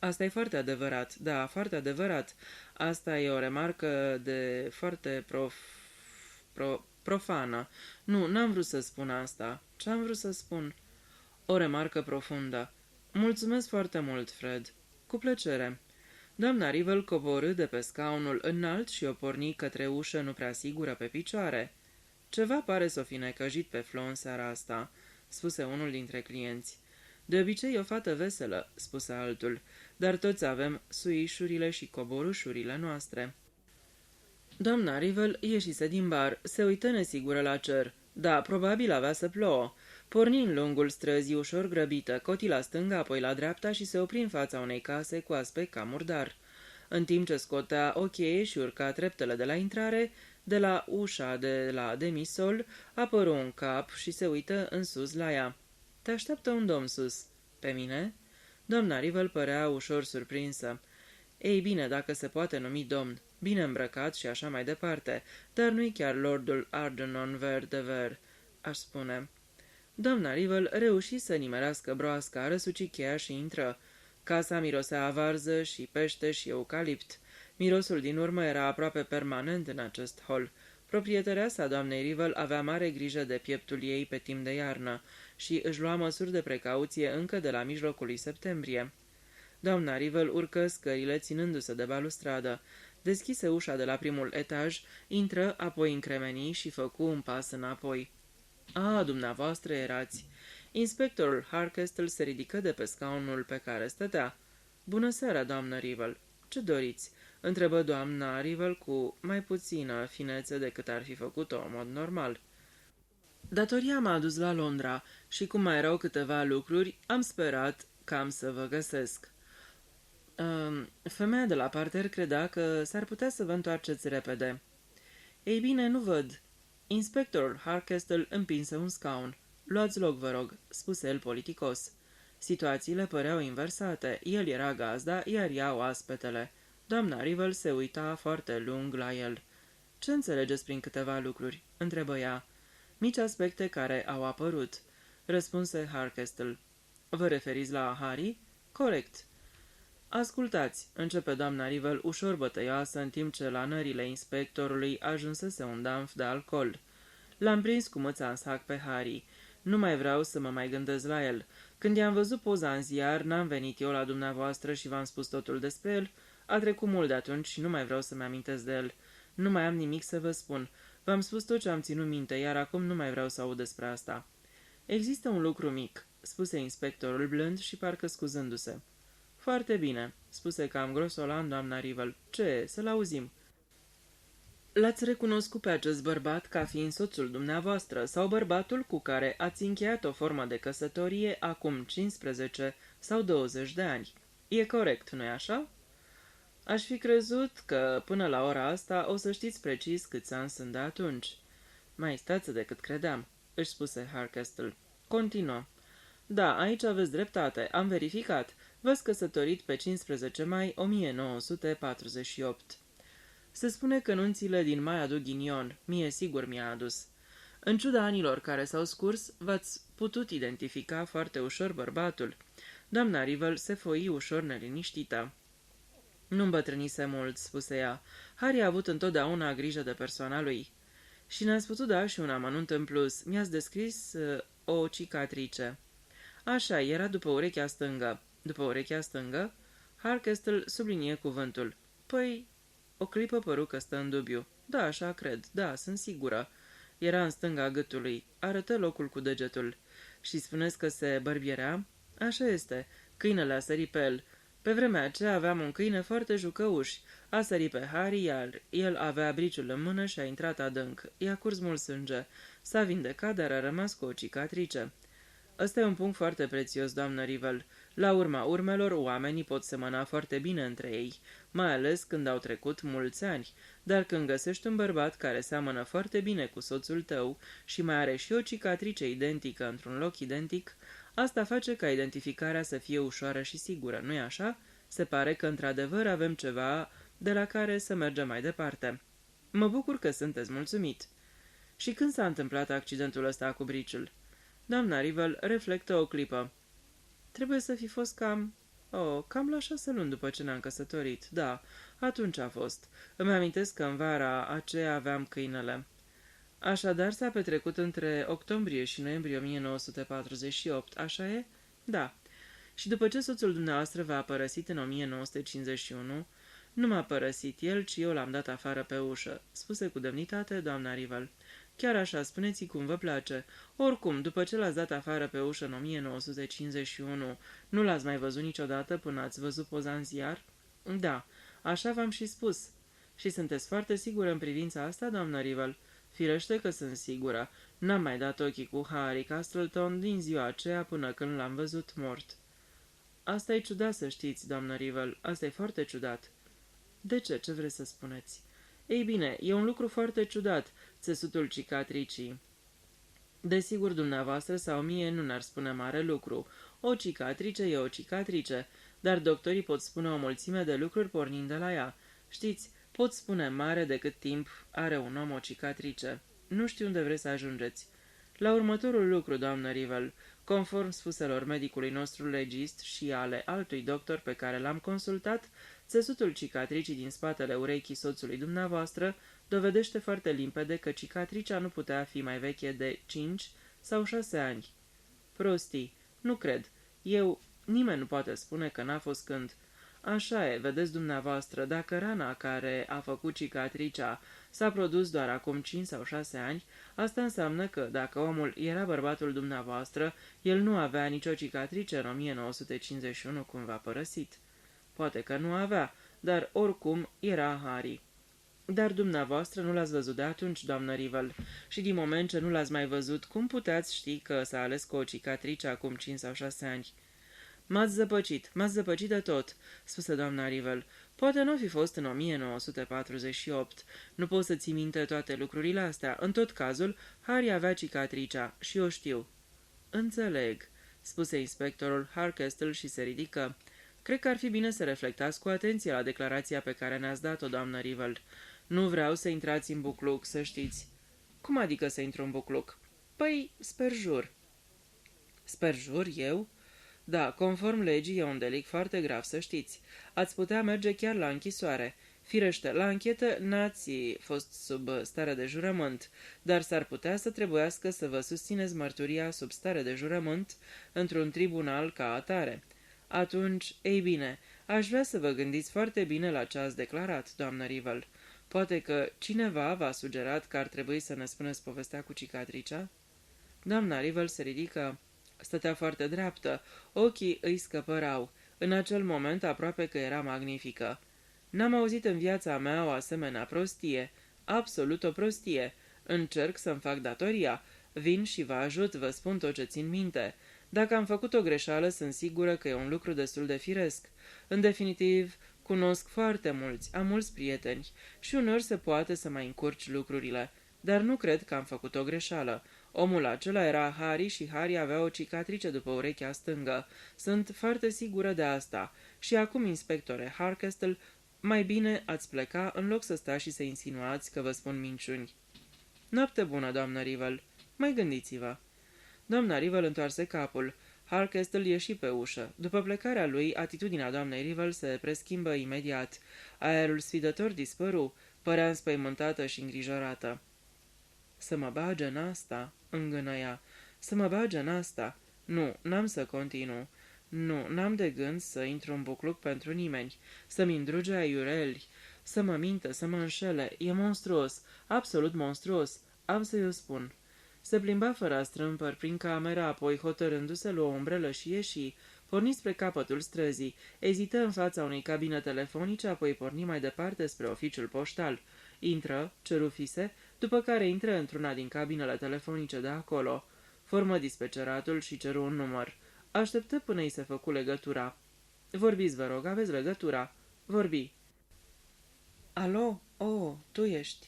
Asta e foarte adevărat, da, foarte adevărat. Asta e o remarcă de foarte profană. Nu, n-am vrut să spun asta. Ce-am vrut să spun? O remarcă profundă. Mulțumesc foarte mult, Fred. Cu plăcere. Doamna Rivel coborâ de pe scaunul înalt și o porni către ușă nu prea sigură pe picioare. Ceva pare să o fi necăjit pe Flo în seara asta, spuse unul dintre clienți. De obicei o fată veselă, spuse altul, dar toți avem suișurile și coborușurile noastre. Doamna Rivel ieșise din bar, se uită nesigură la cer. Da, probabil avea să plouă. Porni în lungul străzii ușor grăbită, coti la stânga, apoi la dreapta și se opri în fața unei case cu aspect cam murdar. În timp ce scotea o cheie și urca treptele de la intrare, de la ușa de la demisol, apăru un cap și se uită în sus la ea. Te așteaptă un domn sus. Pe mine? Doamna Rivel părea ușor surprinsă. Ei bine, dacă se poate numi domn, bine îmbrăcat și așa mai departe, dar nu-i chiar lordul Ardenon Ver, aș spune. Doamna Rivel reuși să nimerească broasca, răsuci cheia și intră. Casa mirosea a varză și pește și eucalipt. Mirosul din urmă era aproape permanent în acest hol. Proprietăreasa doamnei Rivel avea mare grijă de pieptul ei pe timp de iarnă și își lua măsuri de precauție încă de la mijlocul lui septembrie. Doamna Rivel urcă scările ținându-se de balustradă. Deschise ușa de la primul etaj, intră, apoi încremeni și făcu un pas înapoi. A, dumneavoastră erați. Inspectorul Harkestle se ridică de pe scaunul pe care stătea. Bună seara, doamnă Rivel. Ce doriți? Întrebă doamna Rivel cu mai puțină finețe decât ar fi făcut-o în mod normal. Datoria m-a adus la Londra și cum mai erau câteva lucruri, am sperat cam să vă găsesc. Femeia de la parter credea că s-ar putea să vă întoarceți repede. Ei bine, nu văd. Inspectorul Harkestle împinse un scaun. Luați loc, vă rog, spuse el politicos. Situațiile păreau inversate. El era gazda, iar ea oaspetele. Doamna Rivel se uita foarte lung la el. Ce înțelegeți prin câteva lucruri? Întrebă ea. Mici aspecte care au apărut, răspunse Harkestle. Vă referiți la Harry? Corect. Ascultați, începe doamna Rivel ușor bătăioasă în timp ce la nările inspectorului ajunsese un damf de alcool. L-am prins cu mâța în sac pe Harry. Nu mai vreau să mă mai gândesc la el. Când i-am văzut poza în ziar, n-am venit eu la dumneavoastră și v-am spus totul despre el. A trecut mult de atunci și nu mai vreau să-mi amintesc de el. Nu mai am nimic să vă spun. V-am spus tot ce am ținut minte, iar acum nu mai vreau să aud despre asta. Există un lucru mic, spuse inspectorul blând și parcă scuzându-se. Foarte bine, spuse cam grosolan doamna Rivel. Ce, să-l auzim. L-ați recunoscut pe acest bărbat ca fiind soțul dumneavoastră sau bărbatul cu care ați încheiat o formă de căsătorie acum 15 sau 20 de ani. E corect, nu-i așa? Aș fi crezut că până la ora asta o să știți precis câți ani sunt de atunci. Mai stați decât credeam, își spuse Harkestle. Continuă. Da, aici aveți dreptate, am verificat. V-ați căsătorit pe 15 mai 1948. Se spune că nunțile din mai aduc ghinion, mie sigur mi-a adus. În ciuda anilor care s-au scurs, v-ați putut identifica foarte ușor bărbatul. Doamna Rivel se foi ușor neliniștită. Nu îmbătrânise mult, spuse ea. Harry a avut întotdeauna grijă de persoana lui. Și ne-ați putut da și un amănunt în plus. Mi-ați descris o cicatrice. Așa, era după urechea stângă. După urechea stângă? Harkestle sublinie cuvântul. Păi, o clipă păru că stă în dubiu. Da, așa cred. Da, sunt sigură. Era în stânga gâtului. Arătă locul cu degetul. Și spuneți că se bărbierea? Așa este. Câinele a sărit pe el. Pe vremea aceea aveam un câine foarte jucăuș. A sărit pe Harry, iar el avea briciul în mână și a intrat adânc. I-a curs mult sânge. S-a vindecat, dar a rămas cu o cicatrice. Ăsta e un punct foarte prețios, doamnă Rivel. La urma urmelor, oamenii pot semăna foarte bine între ei, mai ales când au trecut mulți ani, dar când găsești un bărbat care seamănă foarte bine cu soțul tău și mai are și o cicatrice identică într-un loc identic, asta face ca identificarea să fie ușoară și sigură, nu-i așa? Se pare că într-adevăr avem ceva de la care să mergem mai departe. Mă bucur că sunteți mulțumit. Și când s-a întâmplat accidentul ăsta cu briciul? Doamna Rivel reflectă o clipă. Trebuie să fi fost cam la 6 luni după ce ne-am căsătorit. Da, atunci a fost. Îmi amintesc că în vara aceea aveam câinele. Așadar s-a petrecut între octombrie și noiembrie 1948, așa e? Da. Și după ce soțul dumneavoastră v-a părăsit în 1951, nu m-a părăsit el, ci eu l-am dat afară pe ușă, spuse cu demnitate doamna Rivel. Chiar așa, spuneți-i cum vă place. Oricum, după ce l-ați dat afară pe ușă în 1951, nu l-ați mai văzut niciodată până ați văzut poza în ziar? Da, așa v-am și spus. Și sunteți foarte sigură în privința asta, doamnă Rivel? Firește că sunt sigură. N-am mai dat ochii cu Harry Castleton din ziua aceea până când l-am văzut mort. Asta e ciudat să știți, doamnă Rivel. Asta e foarte ciudat. De ce? Ce vreți să spuneți? Ei bine, e un lucru foarte ciudat, țesutul cicatricii. Desigur, dumneavoastră sau mie nu ne-ar spune mare lucru. O cicatrice e o cicatrice, dar doctorii pot spune o mulțime de lucruri pornind de la ea. Știți, pot spune mare de cât timp are un om o cicatrice. Nu știu unde vreți să ajungeți. La următorul lucru, doamnă Rivel, conform spuselor medicului nostru legist și ale altui doctor pe care l-am consultat, țesutul cicatricii din spatele urechii soțului dumneavoastră dovedește foarte limpede că cicatricea nu putea fi mai veche de 5 sau 6 ani. Prostii, nu cred. Nimeni nu poate spune că n-a fost când. Așa e, vedeți dumneavoastră, dacă rana care a făcut cicatricea s-a produs doar acum 5 sau 6 ani, asta înseamnă că, dacă omul era bărbatul dumneavoastră, el nu avea nicio cicatrice în 1951 când v-a părăsit. Poate că nu avea, dar oricum era Harry. Dar dumneavoastră nu l-ați văzut de atunci, doamnă Rivel, și din moment ce nu l-ați mai văzut, cum puteți ști că s-a ales cu o cicatrice acum 5 sau 6 ani? M-ați zăpăcit de tot, spuse doamna Rivel. Poate nu fi fost în 1948. Nu pot să ții minte toate lucrurile astea. În tot cazul, Harry avea cicatricea și o știu. Înțeleg, spuse inspectorul Harkestle și se ridică. Cred că ar fi bine să reflectați cu atenție la declarația pe care ne-ați dat-o, doamnă Rivel. Nu vreau să intrați în bucluc, să știți. Cum adică să intru în bucluc? Păi, sperjur. Sperjur, eu? Da, conform legii e un delict foarte grav, să știți. Ați putea merge chiar la închisoare. Firește, la anchetă n-ați fost sub stare de jurământ, dar s-ar putea să trebuiască să vă susțineți mărturia sub stare de jurământ într-un tribunal ca atare. Atunci, ei bine, aș vrea să vă gândiți foarte bine la ce ați declarat, doamnă Rivel. Poate că cineva v-a sugerat că ar trebui să ne spuneți povestea cu cicatricea? Doamna Rivel se ridică. Stătea foarte dreaptă, ochii îi scăpărau. În acel moment aproape că era magnifică. N-am auzit în viața mea o asemenea prostie. Absolut o prostie. Încerc să-mi fac datoria. Vin și vă ajut, vă spun tot ce țin minte. Dacă am făcut o greșeală, sunt sigură că e un lucru destul de firesc. În definitiv, cunosc foarte mulți, am mulți prieteni și uneori se poate să mai încurci lucrurile. Dar nu cred că am făcut o greșeală. Omul acela era Harry și Harry avea o cicatrice după urechea stângă. Sunt foarte sigură de asta. Și acum, inspectore Harkestle, mai bine ați pleca în loc să stați și să insinuați că vă spun minciuni. Noapte bună, doamnă Rivel. Mai gândiți-vă. Doamna Rivel întoarse capul. Harkestle ieși pe ușă. După plecarea lui, atitudinea doamnei Rivel se preschimbă imediat. Aerul sfidător dispăru, părea înspăimântată și îngrijorată. Să mă bage în asta, îngânăia. Să mă bage în asta. Nu, n-am să continu. Nu, n-am de gând să intru în bucluc pentru nimeni, să-mi îndruge aiureli. Să mă mintă, să mă înșele, e monstruos, absolut monstruos, am să-i o spun. Se plimba fără strâmpări prin camera, apoi, hotărându-se, luă o umbrelă și ieși. Porni spre capătul străzii, ezită în fața unei cabine telefonice, apoi porni mai departe spre oficiul poștal. Intră, ceru fise, după care intră într-una din cabinele telefonice de acolo. Formă dispeceratul și ceru un număr. Așteptă până îi se făcu legătura. Vorbiți, vă rog, aveți legătura. Vorbi. Alo? Oh, tu ești.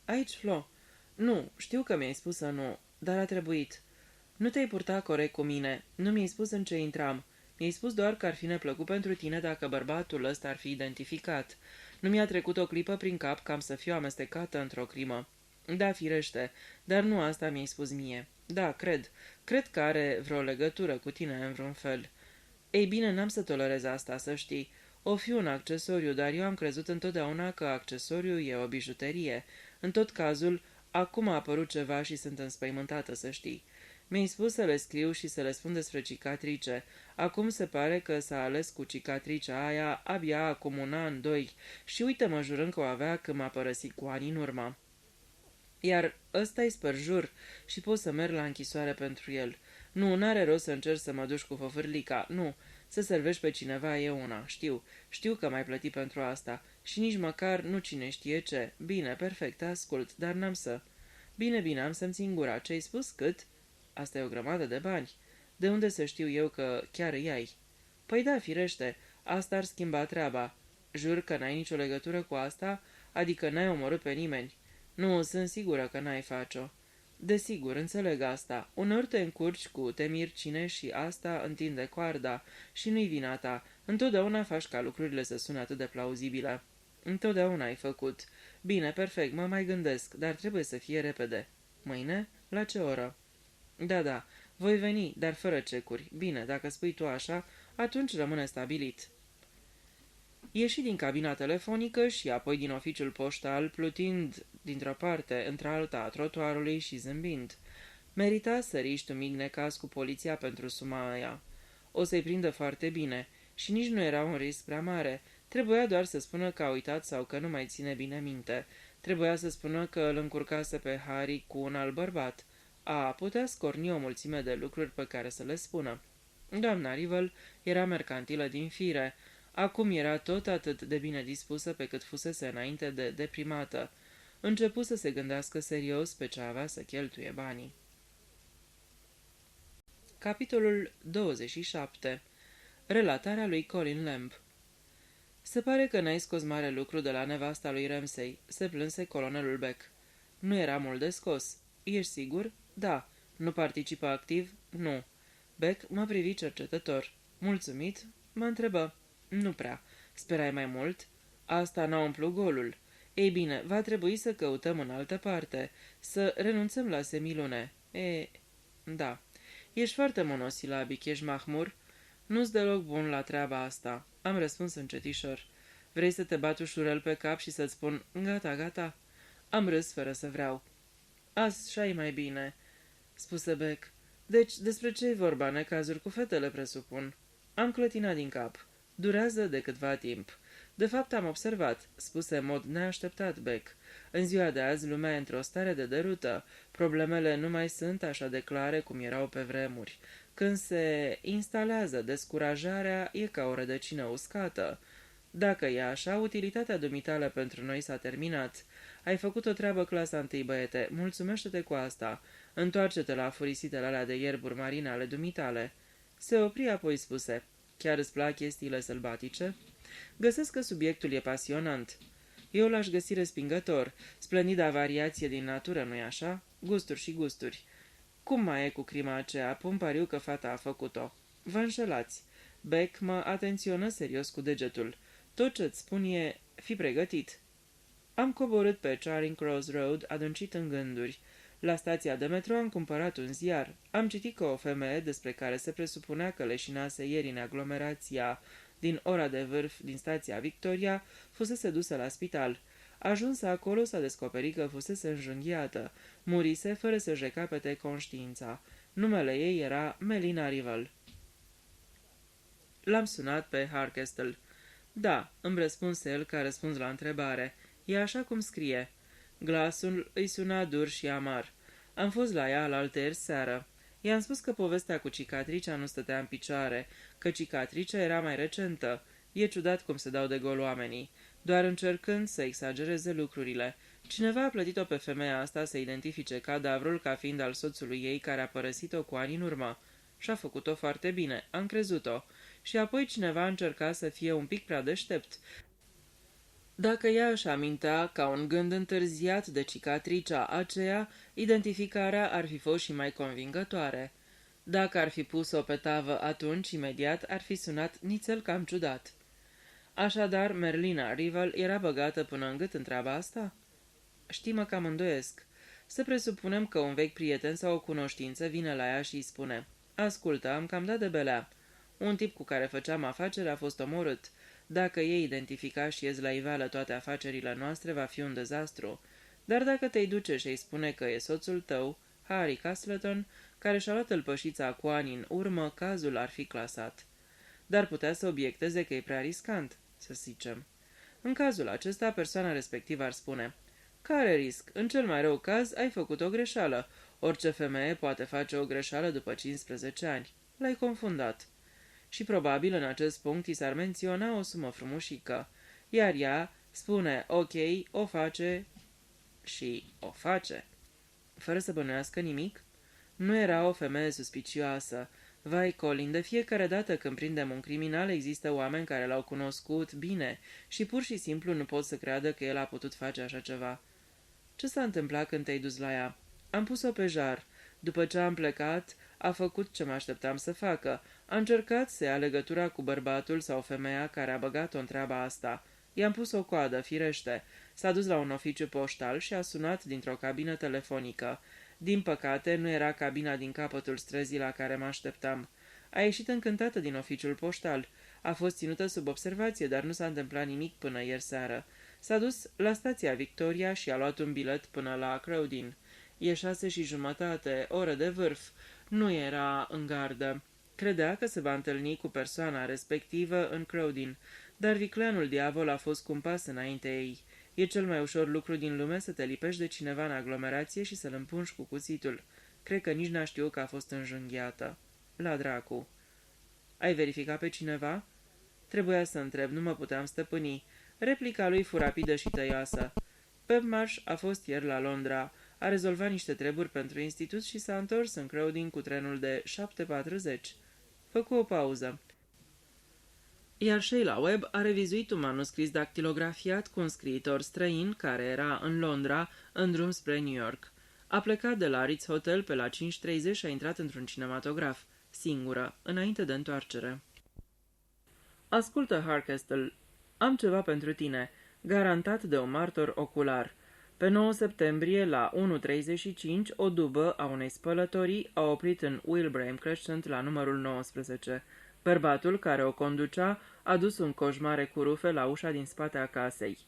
Aici, Flo. Nu, știu că mi-ai spus să nu, dar a trebuit. Nu te-ai purtat corect cu mine. Nu mi-ai spus în ce intram. Mi-ai spus doar că ar fi neplăcut pentru tine dacă bărbatul ăsta ar fi identificat. Nu mi-a trecut o clipă prin cap că am să fiu amestecată într-o crimă. Da, firește, dar nu asta mi-ai spus mie. Da, cred. Cred că are vreo legătură cu tine în vreun fel. Ei bine, n-am să tolerez asta, să știi. O fi un accesoriu, dar eu am crezut întotdeauna că accesoriu e o bijuterie. În tot cazul, acum a apărut ceva și sunt înspăimântată, să știi. Mi-ai spus să le scriu și să le spun despre cicatrice. Acum se pare că s-a ales cu cicatricea aia abia acum un an, doi, și uite-mă jurând că o avea când m-a părăsit cu ani în urmă. Iar ăsta-i spărjur și pot să merg la închisoare pentru el. Nu, n-are rost să încerci să mă duci cu făfârlica, nu. Să servești pe cineva e una, știu că m-ai plătit pentru asta și nici măcar nu cine știe ce. Bine, perfect, ascult, dar n-am să... Bine, am să-mi țin gura. Ce-ai spus? Cât? Asta e o grămadă de bani. De unde să știu eu că chiar îi ai? Păi da, firește, asta ar schimba treaba. Jur că n-ai nicio legătură cu asta? Adică n-ai omorât pe nimeni? Nu, sunt sigură că n-ai face-o. Desigur, înțeleg asta. Uneori te încurci cu temiri cine și asta întinde coarda. Și nu-i vina ta. Întotdeauna faci ca lucrurile să sune atât de plauzibile. Întotdeauna ai făcut. Bine, perfect, mă mai gândesc, dar trebuie să fie repede. Mâine? La ce oră? Da, voi veni, dar fără cecuri. Bine, dacă spui tu așa, atunci rămâne stabilit. Ieși din cabina telefonică și apoi din oficiul poștal, plutind dintr-o parte într-alta a trotuarului și zâmbind. Merita să riști un mic necaz cu poliția pentru suma aia. O să-i prindă foarte bine și nici nu era un risc prea mare. Trebuia doar să spună că a uitat sau că nu mai ține bine minte. Trebuia să spună că îl încurcase pe Harry cu un alt bărbat. Putea scorni o mulțime de lucruri pe care să le spună. Doamna Rivel era mercantilă din fire. Acum era tot atât de bine dispusă pe cât fusese înainte de deprimată. Începu să se gândească serios pe ce avea să cheltuie banii. Capitolul 27. Relatarea lui Colin Lamb. Se pare că n-ai scos mare lucru de la nevasta lui Ramsay, se plânse colonelul Beck. Nu era mult de scos. Ești sigur? Da. Nu participă activ? Nu. Beck mă privi cercetător. Mulțumit? Mă întrebă. Nu prea. Sperai mai mult? Asta n-a umplut golul. Ei bine, va trebui să căutăm în altă parte. Să renunțăm la semilune. Da. Ești foarte monosilabic, ești mahmur? Nu-s deloc bun la treaba asta. Am răspuns încetișor. Vrei să te bat ușurel pe cap și să-ți spun, gata? Am râs fără să vreau. Așa-i mai bine, spuse Beck. Deci, despre ce-i vorba, necazuri cu fetele, presupun? Am clătinat din cap. Durează de câtva timp. De fapt, am observat, spuse în mod neașteptat Beck. În ziua de azi, lumea e într-o stare de derută. Problemele nu mai sunt așa de clare cum erau pe vremuri. Când se instalează descurajarea, e ca o rădăcină uscată. Dacă e așa, utilitatea dumitale pentru noi s-a terminat. Ai făcut o treabă clasa întâi, băiete. Mulțumește-te cu asta. Întoarce-te la furisitele alea de ierburi marine ale dumitale. Se opri, apoi spuse. Chiar îți plac chestiile sălbatice? Găsesc că subiectul e pasionant. Eu l-aș găsi respingător. Splendida variație din natură, nu-i așa? Gusturi și gusturi. Cum mai e cu crima aceea? Pun pariu că fata a făcut-o. Vă înșelați. Beck mă atenționă serios cu degetul. Tot ce-ți spun e, fi pregătit. Am coborât pe Charing Cross Road, adâncit în gânduri. La stația de metro am cumpărat un ziar. Am citit că o femeie, despre care se presupunea că leșinase ieri în aglomerația din ora de vârf din stația Victoria, fusese dusă la spital. Ajunsă acolo, s-a descoperit că fusese înjunghiată. Murise fără să-și recapete conștiința. Numele ei era Melina Rivel. L-am sunat pe Harkestel. Da, îmi răspunse el ca răspuns la întrebare. E așa cum scrie. Glasul îi suna dur și amar. Am fost la ea alaltăieri seară. I-am spus că povestea cu cicatricea nu stătea în picioare, că cicatricea era mai recentă. E ciudat cum se dau de gol oamenii, doar încercând să exagereze lucrurile. Cineva a plătit-o pe femeia asta să identifice cadavrul ca fiind al soțului ei care a părăsit-o cu ani în urmă. Și-a făcut-o foarte bine, am crezut-o. Și apoi cineva a încercat să fie un pic prea deștept. Dacă ea își amintea ca un gând întârziat de cicatricea aceea, identificarea ar fi fost și mai convingătoare. Dacă ar fi pus-o pe tavă atunci, imediat, ar fi sunat nițel cam ciudat. Așadar, Merlina Rival era băgată până în gât în treaba asta? Știi-mă că mă îndoiesc. Să presupunem că un vechi prieten sau o cunoștință vine la ea și îi spune: ascultă, am cam dat de belea. Un tip cu care făceam afaceri a fost omorât. Dacă ei identifica și ies la iveală toate afacerile noastre, va fi un dezastru. Dar dacă te-i duce și îi spune că e soțul tău, Harry Castleton, care și-a luat tălpășița cu ani în urmă, cazul ar fi clasat. Dar putea să obiecteze că e prea riscant, să zicem. În cazul acesta, persoana respectivă ar spune: care risc? În cel mai rău caz, ai făcut o greșeală. Orice femeie poate face o greșeală după 15 ani. L-ai confundat. Și probabil în acest punct i s-ar menționa o sumă frumușică. Iar ea spune ok, o face și o face. Fără să bănuiască nimic? Nu era o femeie suspicioasă. Vai, Colin, de fiecare dată când prindem un criminal există oameni care l-au cunoscut bine și pur și simplu nu pot să creadă că el a putut face așa ceva. Ce s-a întâmplat când te-ai dus la ea? Am pus-o pe jar. După ce am plecat, a făcut ce mă așteptam să facă. A încercat să ia legătura cu bărbatul sau femeia care a băgat-o în treaba asta. I-am pus o coadă, firește. S-a dus la un oficiu poștal și a sunat dintr-o cabină telefonică. Din păcate, nu era cabina din capătul străzii la care mă așteptam. A ieșit încântată din oficiul poștal. A fost ținută sub observație, dar nu s-a întâmplat nimic până ieri seară. S-a dus la stația Victoria și a luat un bilet până la Crowdin. E 6:30, oră de vârf. Nu era în gardă. Credea că se va întâlni cu persoana respectivă în Crowdin, dar vicleanul diavol a fost cu un pas înainte ei. E cel mai ușor lucru din lume să te lipești de cineva în aglomerație și să-l împungi cu cuțitul. Cred că nici n-a știut că a fost înjunghiată. La dracu. Ai verificat pe cineva? Trebuia să întreb, nu mă puteam stăpâni. Replica lui fu rapidă și tăioasă. Pep Marsh a fost ieri la Londra, a rezolvat niște treburi pentru institut și s-a întors în Crowdin cu trenul de 7:40. Făcu o pauză. Iar Sheila Webb a revizuit un manuscris dactilografiat cu un scriitor străin care era în Londra, în drum spre New York. A plecat de la Ritz Hotel pe la 5:30 și a intrat într-un cinematograf, singură, înainte de întoarcere. Ascultă, Harkestel, am ceva pentru tine, garantat de un martor ocular. Pe 9 septembrie, la 1:35, o dubă a unei spălătorii a oprit în Wilbraham Crescent la numărul 19. Bărbatul care o conducea a dus un coș mare cu rufe la ușa din spate a casei.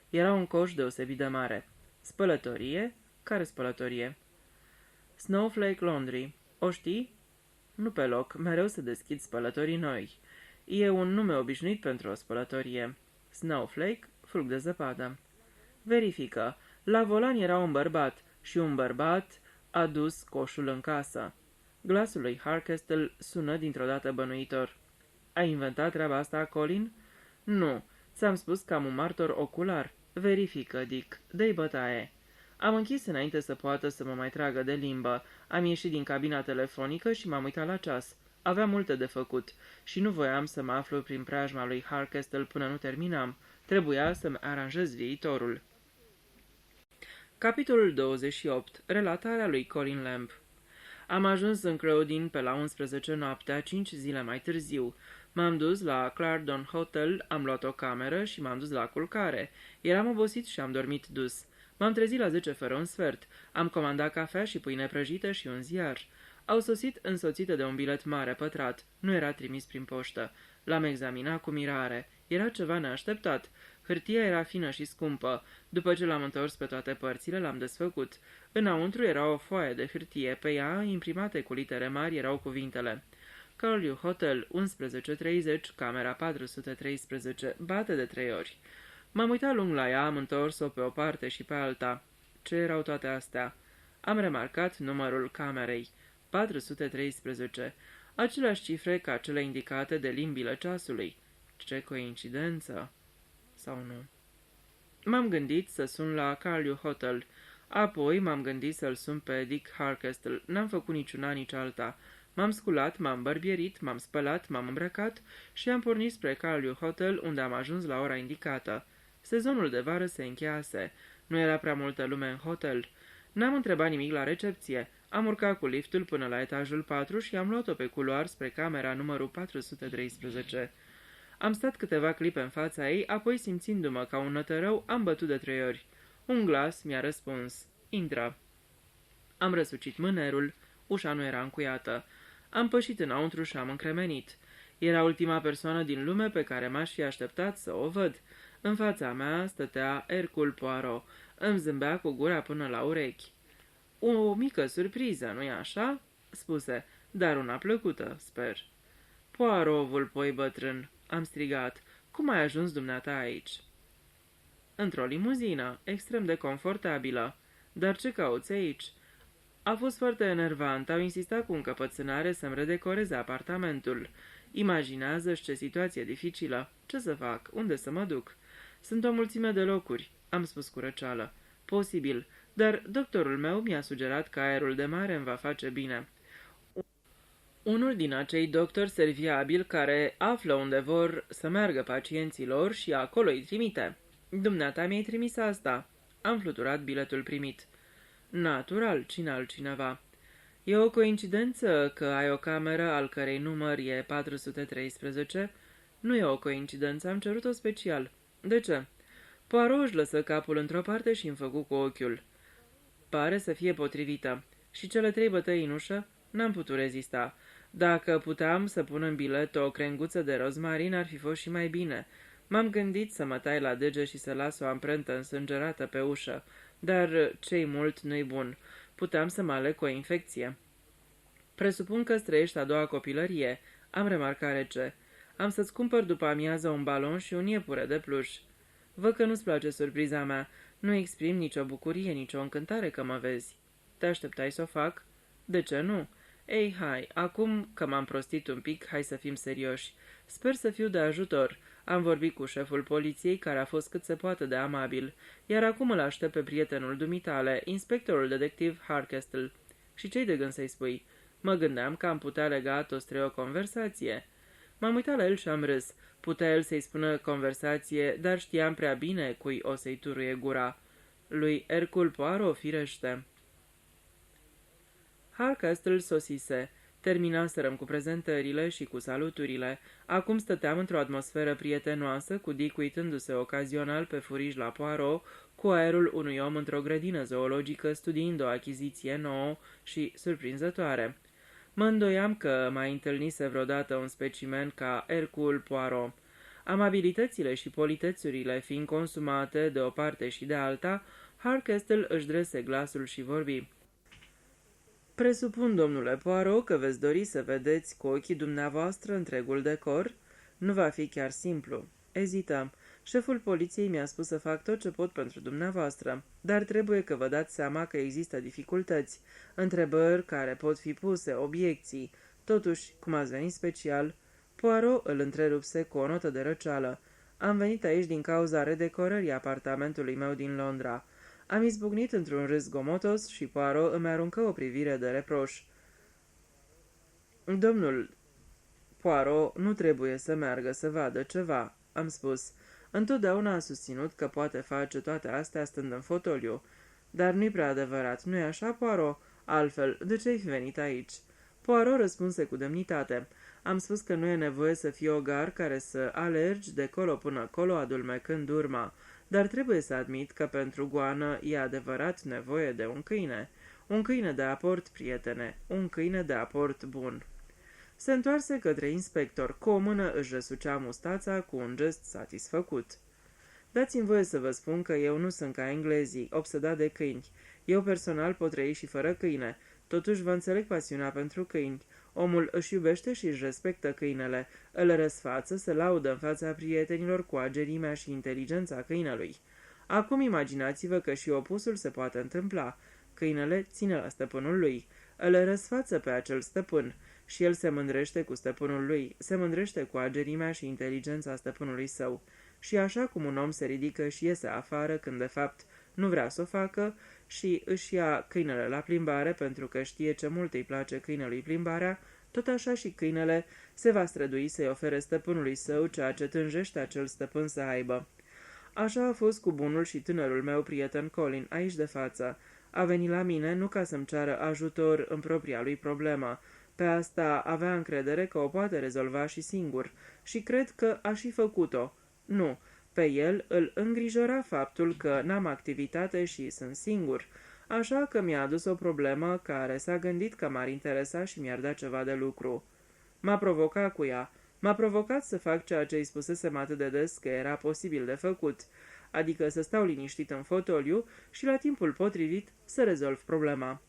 Era un coș deosebit de mare. Spălătorie? Care spălătorie? Snowflake Laundry. O știi? Nu pe loc, mereu se deschid spălătorii noi. E un nume obișnuit pentru o spălătorie. Snowflake, fulg de zăpadă. Verifică. La volan era un bărbat și un bărbat a dus coșul în casă. Glasul lui Harkestel sună dintr-o dată bănuitor. Ai inventat treaba asta, Colin? Nu. Ți-am spus că am un martor ocular. Verifică, Dick. Dă-i bătaie. Am închis înainte să poată să mă mai tragă de limbă. Am ieșit din cabina telefonică și m-am uitat la ceas. Aveam multe de făcut și nu voiam să mă aflu prin preajma lui Harkestel până nu terminam. Trebuia să-mi aranjez viitorul. Capitolul 28. Relatarea lui Colin Lamb. Am ajuns în Crowdin pe la 11 noaptea, 5 zile mai târziu. M-am dus la Clarendon Hotel, am luat o cameră și m-am dus la culcare. Eram obosit și am dormit dus. M-am trezit la 10 fără un sfert. Am comandat cafea și pâine prăjită și un ziar. Au sosit însoțite de un bilet mare pătrat. Nu era trimis prin poștă. L-am examinat cu mirare. Era ceva neașteptat. Hârtia era fină și scumpă. După ce l-am întors pe toate părțile, l-am desfăcut. Înăuntru era o foaie de hârtie. Pe ea, imprimate cu litere mari, erau cuvintele: Curlew Hotel, 11:30, camera 413, bate de 3 ori. M-am uitat lung la ea, am întors-o pe o parte și pe alta. Ce erau toate astea? Am remarcat numărul camerei. 413. Aceleași cifre ca cele indicate de limbile ceasului. Ce coincidență! Sau nu? M-am gândit să sun la Curlew Hotel. Apoi m-am gândit să-l sun pe Dick Hardcastle. N-am făcut niciuna, nici alta. M-am sculat, m-am bărbierit, m-am spălat, m-am îmbrăcat și am pornit spre Curlew Hotel, unde am ajuns la ora indicată. Sezonul de vară se încheiase. Nu era prea multă lume în hotel. N-am întrebat nimic la recepție. Am urcat cu liftul până la etajul 4 și am luat-o pe culoar spre camera numărul 413. Am stat câteva clipe în fața ei, apoi simțindu-mă ca un nătărău, am bătut de 3 ori. Un glas mi-a răspuns. Intră. Am răsucit mânerul. Ușa nu era încuiată. Am pășit înăuntru și am încremenit. Era ultima persoană din lume pe care m-aș fi așteptat să o văd. În fața mea stătea Hercule Poirot. Îmi zâmbea cu gura până la urechi. O mică surpriză, nu-i așa?" spuse, dar una plăcută, sper." Poirot, vulpoi bătrân," am strigat, cum ai ajuns dumneata aici?" Într-o limuzină, extrem de confortabilă. Dar ce cauți aici?" A fost foarte enervant, au insistat cu încăpățânare să-mi redecoreze apartamentul. Imaginează-și ce situație dificilă. Ce să fac? Unde să mă duc? Sunt o mulțime de locuri," am spus cu răceală. Posibil, dar doctorul meu mi-a sugerat că aerul de mare îmi va face bine. Unul din acei doctori serviabili care află unde vor să meargă pacienții lor și acolo îi trimite. Dumneata mi-ai trimis asta." Am fluturat biletul primit. Natural, cine altcineva. E o coincidență că ai o cameră al cărei număr e 413? Nu e o coincidență, am cerut-o special. De ce? Poirot își lăsă capul într-o parte și îmi făcu cu ochiul. Pare să fie potrivită. Și cele 3 bătăi în ușă? N-am putut rezista. Dacă puteam să pun în bilet o crenguță de rozmarin, ar fi fost și mai bine. M-am gândit să mă tai la dege și să las o amprentă însângerată pe ușă, dar ce-i mult nu-i bun. Puteam să mă aleg cu o infecție. Presupun că străiești a doua copilărie. Am remarcat rece. Am să-ți cumpăr după amiază un balon și un iepure de pluș. Văd că nu-ți place surpriza mea. Nu exprim nicio bucurie, nicio încântare că mă vezi. Te așteptai să o fac? De ce nu? Ei, hai, acum că m-am prostit un pic, hai să fim serioși. Sper să fiu de ajutor. Am vorbit cu șeful poliției, care a fost cât se poate de amabil, iar acum îl aștept pe prietenul dumitale, inspectorul detectiv Hardcastle. Și ce-i de gând să-i spui? Mă gândeam că am putea lega toți 3 o conversație. M-am uitat la el și am râs. Putea el să-i spună conversație, dar știam prea bine cui o să-i turuie gura. Lui Hercule Poirot, firește. Hardcastle sosise. Terminaserăm cu prezentările și cu saluturile. Acum stăteam într-o atmosferă prietenoasă, cu Dick uitându-se ocazional pe furiș la Poirot, cu aerul unui om într-o grădină zoologică studiind o achiziție nouă și surprinzătoare. Mă îndoiam că mai întâlnise vreodată un specimen ca Hercule Poirot. Amabilitățile și politețurile fiind consumate de o parte și de alta, Hardcastle își drese glasul și vorbi. Presupun, domnule Poirot, că veți dori să vedeți cu ochii dumneavoastră întregul decor? Nu va fi chiar simplu. Ezităm. Șeful poliției mi-a spus să fac tot ce pot pentru dumneavoastră, dar trebuie că vă dați seama că există dificultăți, întrebări care pot fi puse, obiecții. Totuși, cum ați venit special? Poirot îl întrerupse cu o notă de răceală. Am venit aici din cauza redecorării apartamentului meu din Londra. Am izbucnit într-un râs zgomotos și Poirot îmi aruncă o privire de reproș. Domnul Poirot nu trebuie să meargă să vadă ceva, am spus. Întotdeauna a susținut că poate face toate astea stând în fotoliu. Dar nu-i prea adevărat, nu-i așa, Poirot? Altfel, de ce ai fi venit aici? Poirot răspunse cu demnitate. Am spus că nu e nevoie să fii ogar care să alergi de colo până colo adulmecând urma, dar trebuie să admit că pentru goană e adevărat nevoie de un câine. Un câine de aport, prietene, un câine de aport bun. Se întoarse către inspector, cu o mână își răsucea mustața cu un gest satisfăcut. Dați-mi voie să vă spun că eu nu sunt ca englezii, obsedat de câini. Eu personal pot trăi și fără câine. Totuși vă înțeleg pasiunea pentru câini. Omul își iubește și își respectă câinele, îl răsfață, se laudă în fața prietenilor cu agerimea și inteligența câinelui. Acum imaginați-vă că și opusul se poate întâmpla. Câinele ține la stăpânul lui, îl răsfață pe acel stăpân și el se mândrește cu stăpânul lui, se mândrește cu agerimea și inteligența stăpânului său. Și așa cum un om se ridică și iese afară când de fapt nu vrea să o facă și își ia câinele la plimbare pentru că știe ce mult îi place câinelui plimbarea, tot așa și câinele se va strădui să-i ofere stăpânului său ceea ce tânjește acel stăpân să aibă. Așa a fost cu bunul și tânărul meu prieten Colin, aici de față. A venit la mine nu ca să-mi ceară ajutor în propria lui problemă. Pe asta avea încredere că o poate rezolva și singur și cred că a și făcut-o. Nu, pe el îl îngrijora faptul că n-am activitate și sunt singur, așa că mi-a adus o problemă care s-a gândit că m-ar interesa și mi-ar da ceva de lucru. M-a provocat cu ea. M-a provocat să fac ceea ce îi spusesem atât de des că era posibil de făcut, adică să stau liniștit în fotoliu și la timpul potrivit să rezolv problema.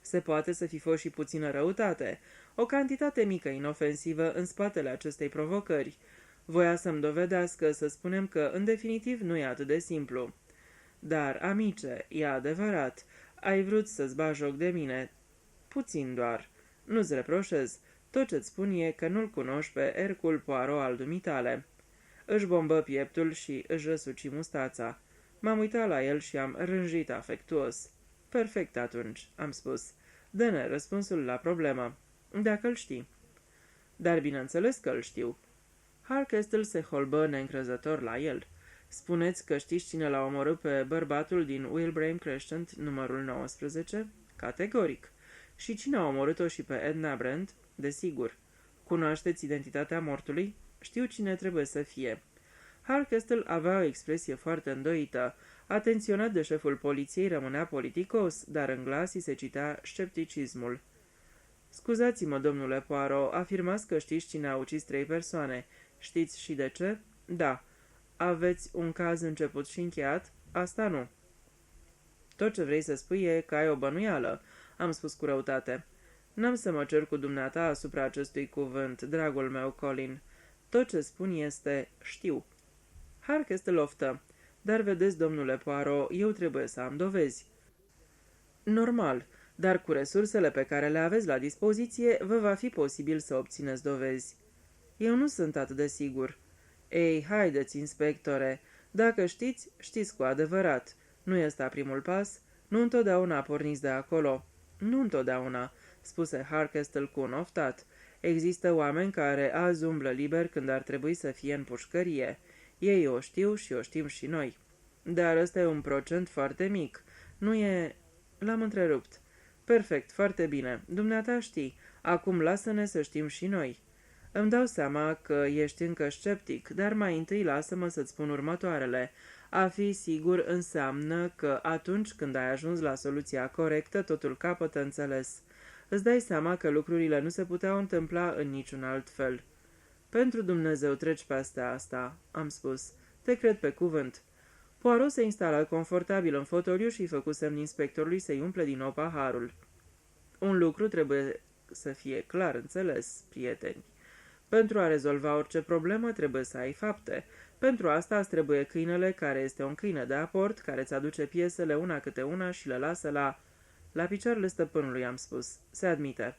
Se poate să fi fost și puțină răutate, o cantitate mică inofensivă în spatele acestei provocări. Voia să-mi dovedească, să spunem că, în definitiv, nu e atât de simplu. Dar, amice, e adevărat, ai vrut să-ți bagi joc de mine. Puțin doar. Nu-ți reproșez. Tot ce-ți spun e că nu-l cunoști pe Hercule Poirot al dumitale. Își bombă pieptul și își răsuci mustața. M-am uitat la el și am rânjit afectuos. Perfect atunci, am spus. Dă-ne răspunsul la problemă. Dacă îl știi. Dar bineînțeles că îl știu. Harkestel se holbă neîncrezător la el. Spuneți că știți cine l-a omorât pe bărbatul din Wilbraham Crescent, numărul 19? Categoric. Și cine a omorât-o și pe Edna Brent? Desigur. Cunoașteți identitatea mortului? Știu cine trebuie să fie. Harkestel avea o expresie foarte îndoită. Atenționat de șeful poliției, rămânea politicos, dar în glas îi se citea scepticismul. Scuzați-mă, domnule Poirot, afirmați că știți cine a ucis 3 persoane. Știți și de ce? Da. Aveți un caz început și încheiat? Asta nu. Tot ce vrei să spui e că ai o bănuială, am spus cu răutate. N-am să mă cer cu dumneata asupra acestui cuvânt, dragul meu Colin. Tot ce spun este știu. Harkestel oftă. Dar vedeți, domnule Poirot, eu trebuie să am dovezi. Normal, dar cu resursele pe care le aveți la dispoziție, vă va fi posibil să obțineți dovezi. Eu nu sunt atât de sigur. Ei, haideți, inspectore, dacă știți, știți cu adevărat. Nu este primul pas? Nu întotdeauna porniți de acolo. Nu întotdeauna, spuse Harkestel cu un oftat. Există oameni care azi umblă liber când ar trebui să fie în pușcărie. Ei o știu și o știm și noi. Dar ăsta e un procent foarte mic. Nu e... L-am întrerupt. Perfect, foarte bine. Dumneata știi. Acum lasă-ne să știm și noi. Îmi dau seama că ești încă sceptic, dar mai întâi lasă-mă să-ți spun următoarele. A fi sigur înseamnă că atunci când ai ajuns la soluția corectă, totul capătă înțeles. Îți dai seama că lucrurile nu se puteau întâmpla în niciun alt fel. Pentru Dumnezeu treci peste asta, am spus. Te cred pe cuvânt. Poirot se instală confortabil în fotoliu și îi făcu semn inspectorului să-i umple din nou paharul. Un lucru trebuie să fie clar înțeles, prieteni. Pentru a rezolva orice problemă trebuie să ai fapte. Pentru asta îți trebuie câinele care este un câine de aport, care îți aduce piesele una câte una și le lasă la picioarele stăpânului, am spus. Se admite.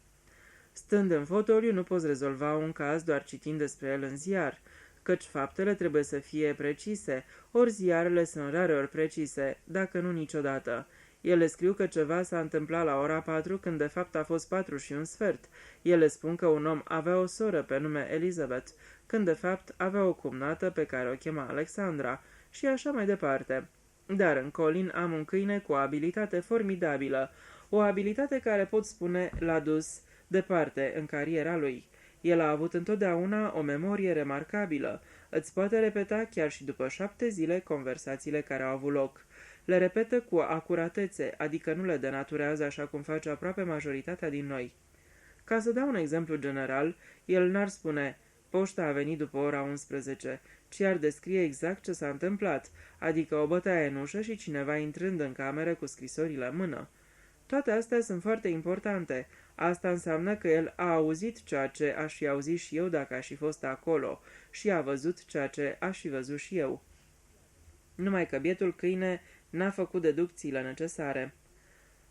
Stând în fotoliu nu poți rezolva un caz doar citind despre el în ziar, căci faptele trebuie să fie precise, ori ziarele sunt rareori precise, dacă nu niciodată. Ele scriu că ceva s-a întâmplat la ora 4, când de fapt a fost 4:15. Ele spun că un om avea o soră pe nume Elizabeth, când de fapt avea o cumnată pe care o chema Alexandra, și așa mai departe. Dar în Colin am un câine cu o abilitate formidabilă, o abilitate care pot spune l-a dus departe în cariera lui. El a avut întotdeauna o memorie remarcabilă. Îți poate repeta chiar și după 7 zile conversațiile care au avut loc. Le repetă cu acuratețe, adică nu le denaturează așa cum face aproape majoritatea din noi. Ca să dau un exemplu general, el n-ar spune, poșta a venit după ora 11, ci ar descrie exact ce s-a întâmplat, adică o bătaie în ușă și cineva intrând în cameră cu scrisorile în mână. Toate astea sunt foarte importante. Asta înseamnă că el a auzit ceea ce aș fi auzit și eu dacă aș fi fost acolo și a văzut ceea ce aș fi văzut și eu. Numai că bietul câine n-a făcut deducțiile necesare.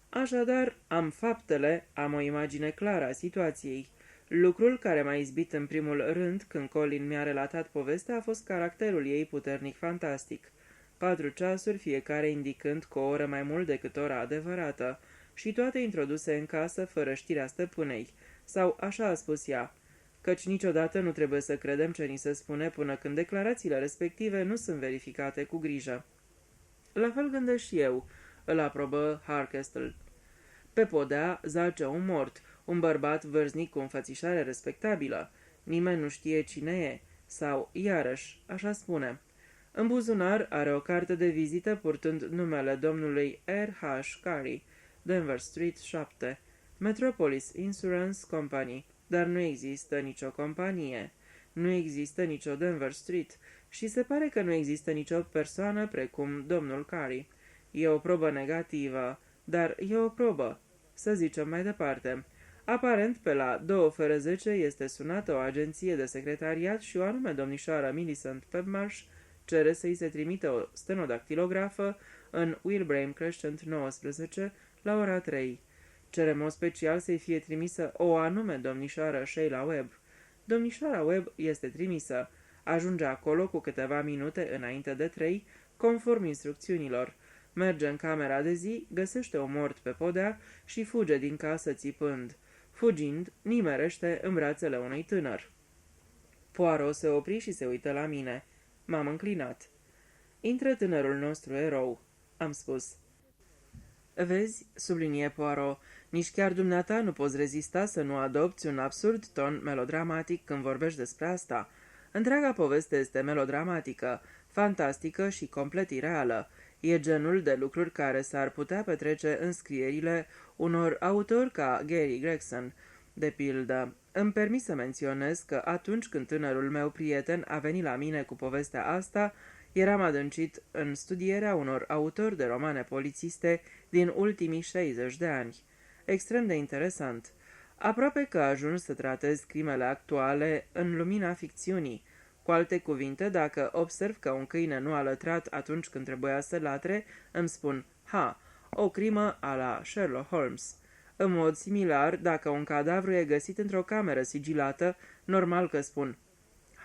Așadar, am faptele, am o imagine clară a situației. Lucrul care m-a izbit în primul rând când Colin mi-a relatat povestea a fost caracterul ei puternic fantastic. 4 ceasuri, fiecare indicând cu o oră mai mult decât ora adevărată, și toate introduse în casă fără știrea stăpânei, sau așa a spus ea, căci niciodată nu trebuie să credem ce ni se spune până când declarațiile respective nu sunt verificate cu grijă. La fel gândesc și eu, îl aprobă Harkestel. Pe podea zace un mort, un bărbat vârstnic cu înfățișare respectabilă. Nimeni nu știe cine e, sau, iarăși, așa spune. În buzunar are o carte de vizită purtând numele domnului R.H. Carey, Denver Street 7, Metropolis Insurance Company, dar nu există nicio companie. Nu există nicio Denver Street și se pare că nu există nicio persoană precum domnul Carey. E o probă negativă, dar e o probă. Să zicem mai departe. Aparent, pe la 2:10 este sunată o agenție de secretariat și o anume domnișoară Millicent Pebmarsh cere să-i se trimită o stenodactilografă în Wilbraham Crescent 19 la ora 3. Cerem o special să-i fie trimisă o anume domnișoară Sheila Webb. Domnișoara Webb este trimisă. Ajunge acolo cu câteva minute înainte de 3, conform instrucțiunilor. Merge în camera de zi, găsește un mort pe podea și fuge din casă țipând. Fugind, nimerește în brațele unui tânăr. Poirot se opri și se uită la mine. M-am înclinat. Intră tânărul nostru erou, am spus. Vezi, sublinie Poirot, nici chiar dumneata nu poți rezista să nu adopți un absurd ton melodramatic când vorbești despre asta. Întreaga poveste este melodramatică, fantastică și complet ireală. E genul de lucruri care s-ar putea petrece în scrierile unor autori ca Gary Gregson. De pildă, îmi permis să menționez că atunci când tânărul meu prieten a venit la mine cu povestea asta, eram adâncit în studierea unor autori de romane polițiste din ultimii 60 de ani. Extrem de interesant. Aproape că ajuns să tratez crimele actuale în lumina ficțiunii. Cu alte cuvinte, dacă observ că un câine nu a lătrat atunci când trebuia să latre, îmi spun, ha, o crimă a la Sherlock Holmes. În mod similar, dacă un cadavru e găsit într-o cameră sigilată, normal că spun,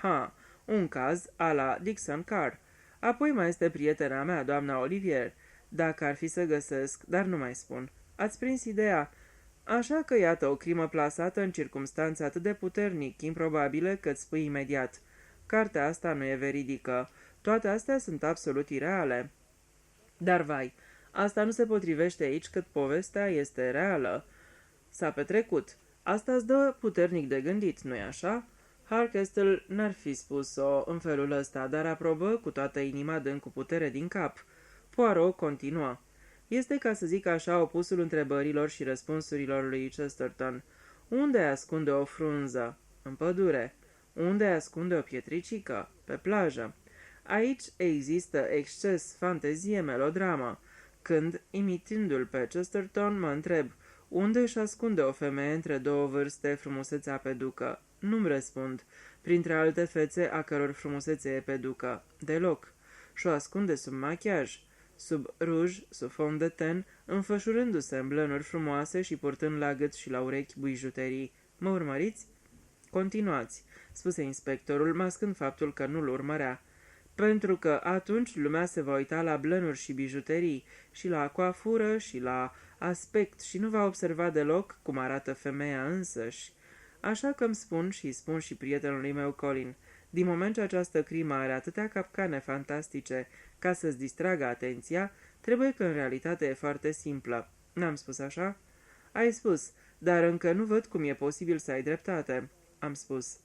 ha, un caz a la Dixon Carr. Apoi mai este prietena mea, doamna Olivier, dacă ar fi să găsesc, dar nu mai spun. Ați prins ideea? Așa că iată o crimă plasată în circumstanțe atât de puternic, improbabile, că îți spui imediat. Cartea asta nu e veridică. Toate astea sunt absolut ireale. Dar vai, asta nu se potrivește aici cât povestea este reală. S-a petrecut. Asta îți dă puternic de gândit, nu-i așa? Harkestel n-ar fi spus-o în felul ăsta, dar aprobă cu toată inima dând cu putere din cap. Poirot continua. Este, ca să zic așa, opusul întrebărilor și răspunsurilor lui Chesterton. Unde ascunde o frunză? În pădure. Unde ascunde o pietricică? Pe plajă. Aici există exces, fantezie, melodramă. Când, imitându-l pe Chesterton, mă întreb, unde își ascunde o femeie între două vârste frumusețea peducă? Nu-mi răspund. Printre alte fețe a căror frumusețe e peducă. Deloc. Și-o ascunde sub machiaj, sub ruj, sub fond de ten, înfășurându-se în blănuri frumoase și purtând la gât și la urechi bijuterii. Mă urmăriți? Continuați, spuse inspectorul, mascând faptul că nu-l urmărea. Pentru că atunci lumea se va uita la blănuri și bijuterii, și la coafură, și la aspect, și nu va observa deloc cum arată femeia însăși. Așa că îmi spun și îi spun și prietenului meu Colin, din moment ce această crimă are atâtea capcane fantastice ca să-ți distragă atenția, trebuie că în realitate e foarte simplă. N-am spus așa? Ai spus, dar încă nu văd cum e posibil să ai dreptate. Am spus.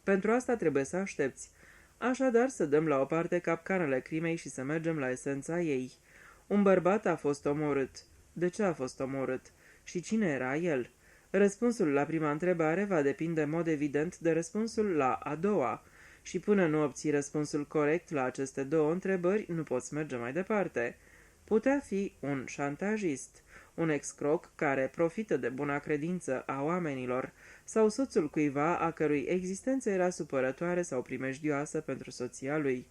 Pentru asta trebuie să aștepți. Așadar să dăm la o parte capcanele crimei și să mergem la esența ei. Un bărbat a fost omorât. De ce a fost omorât? Și cine era el? Răspunsul la prima întrebare va depinde în mod evident de răspunsul la a doua. Și până nu obții răspunsul corect la aceste două întrebări, nu poți merge mai departe. Putea fi un șantajist, un excroc care profită de buna credință a oamenilor, sau soțul cuiva a cărui existență era supărătoare sau primejdioasă pentru soția lui.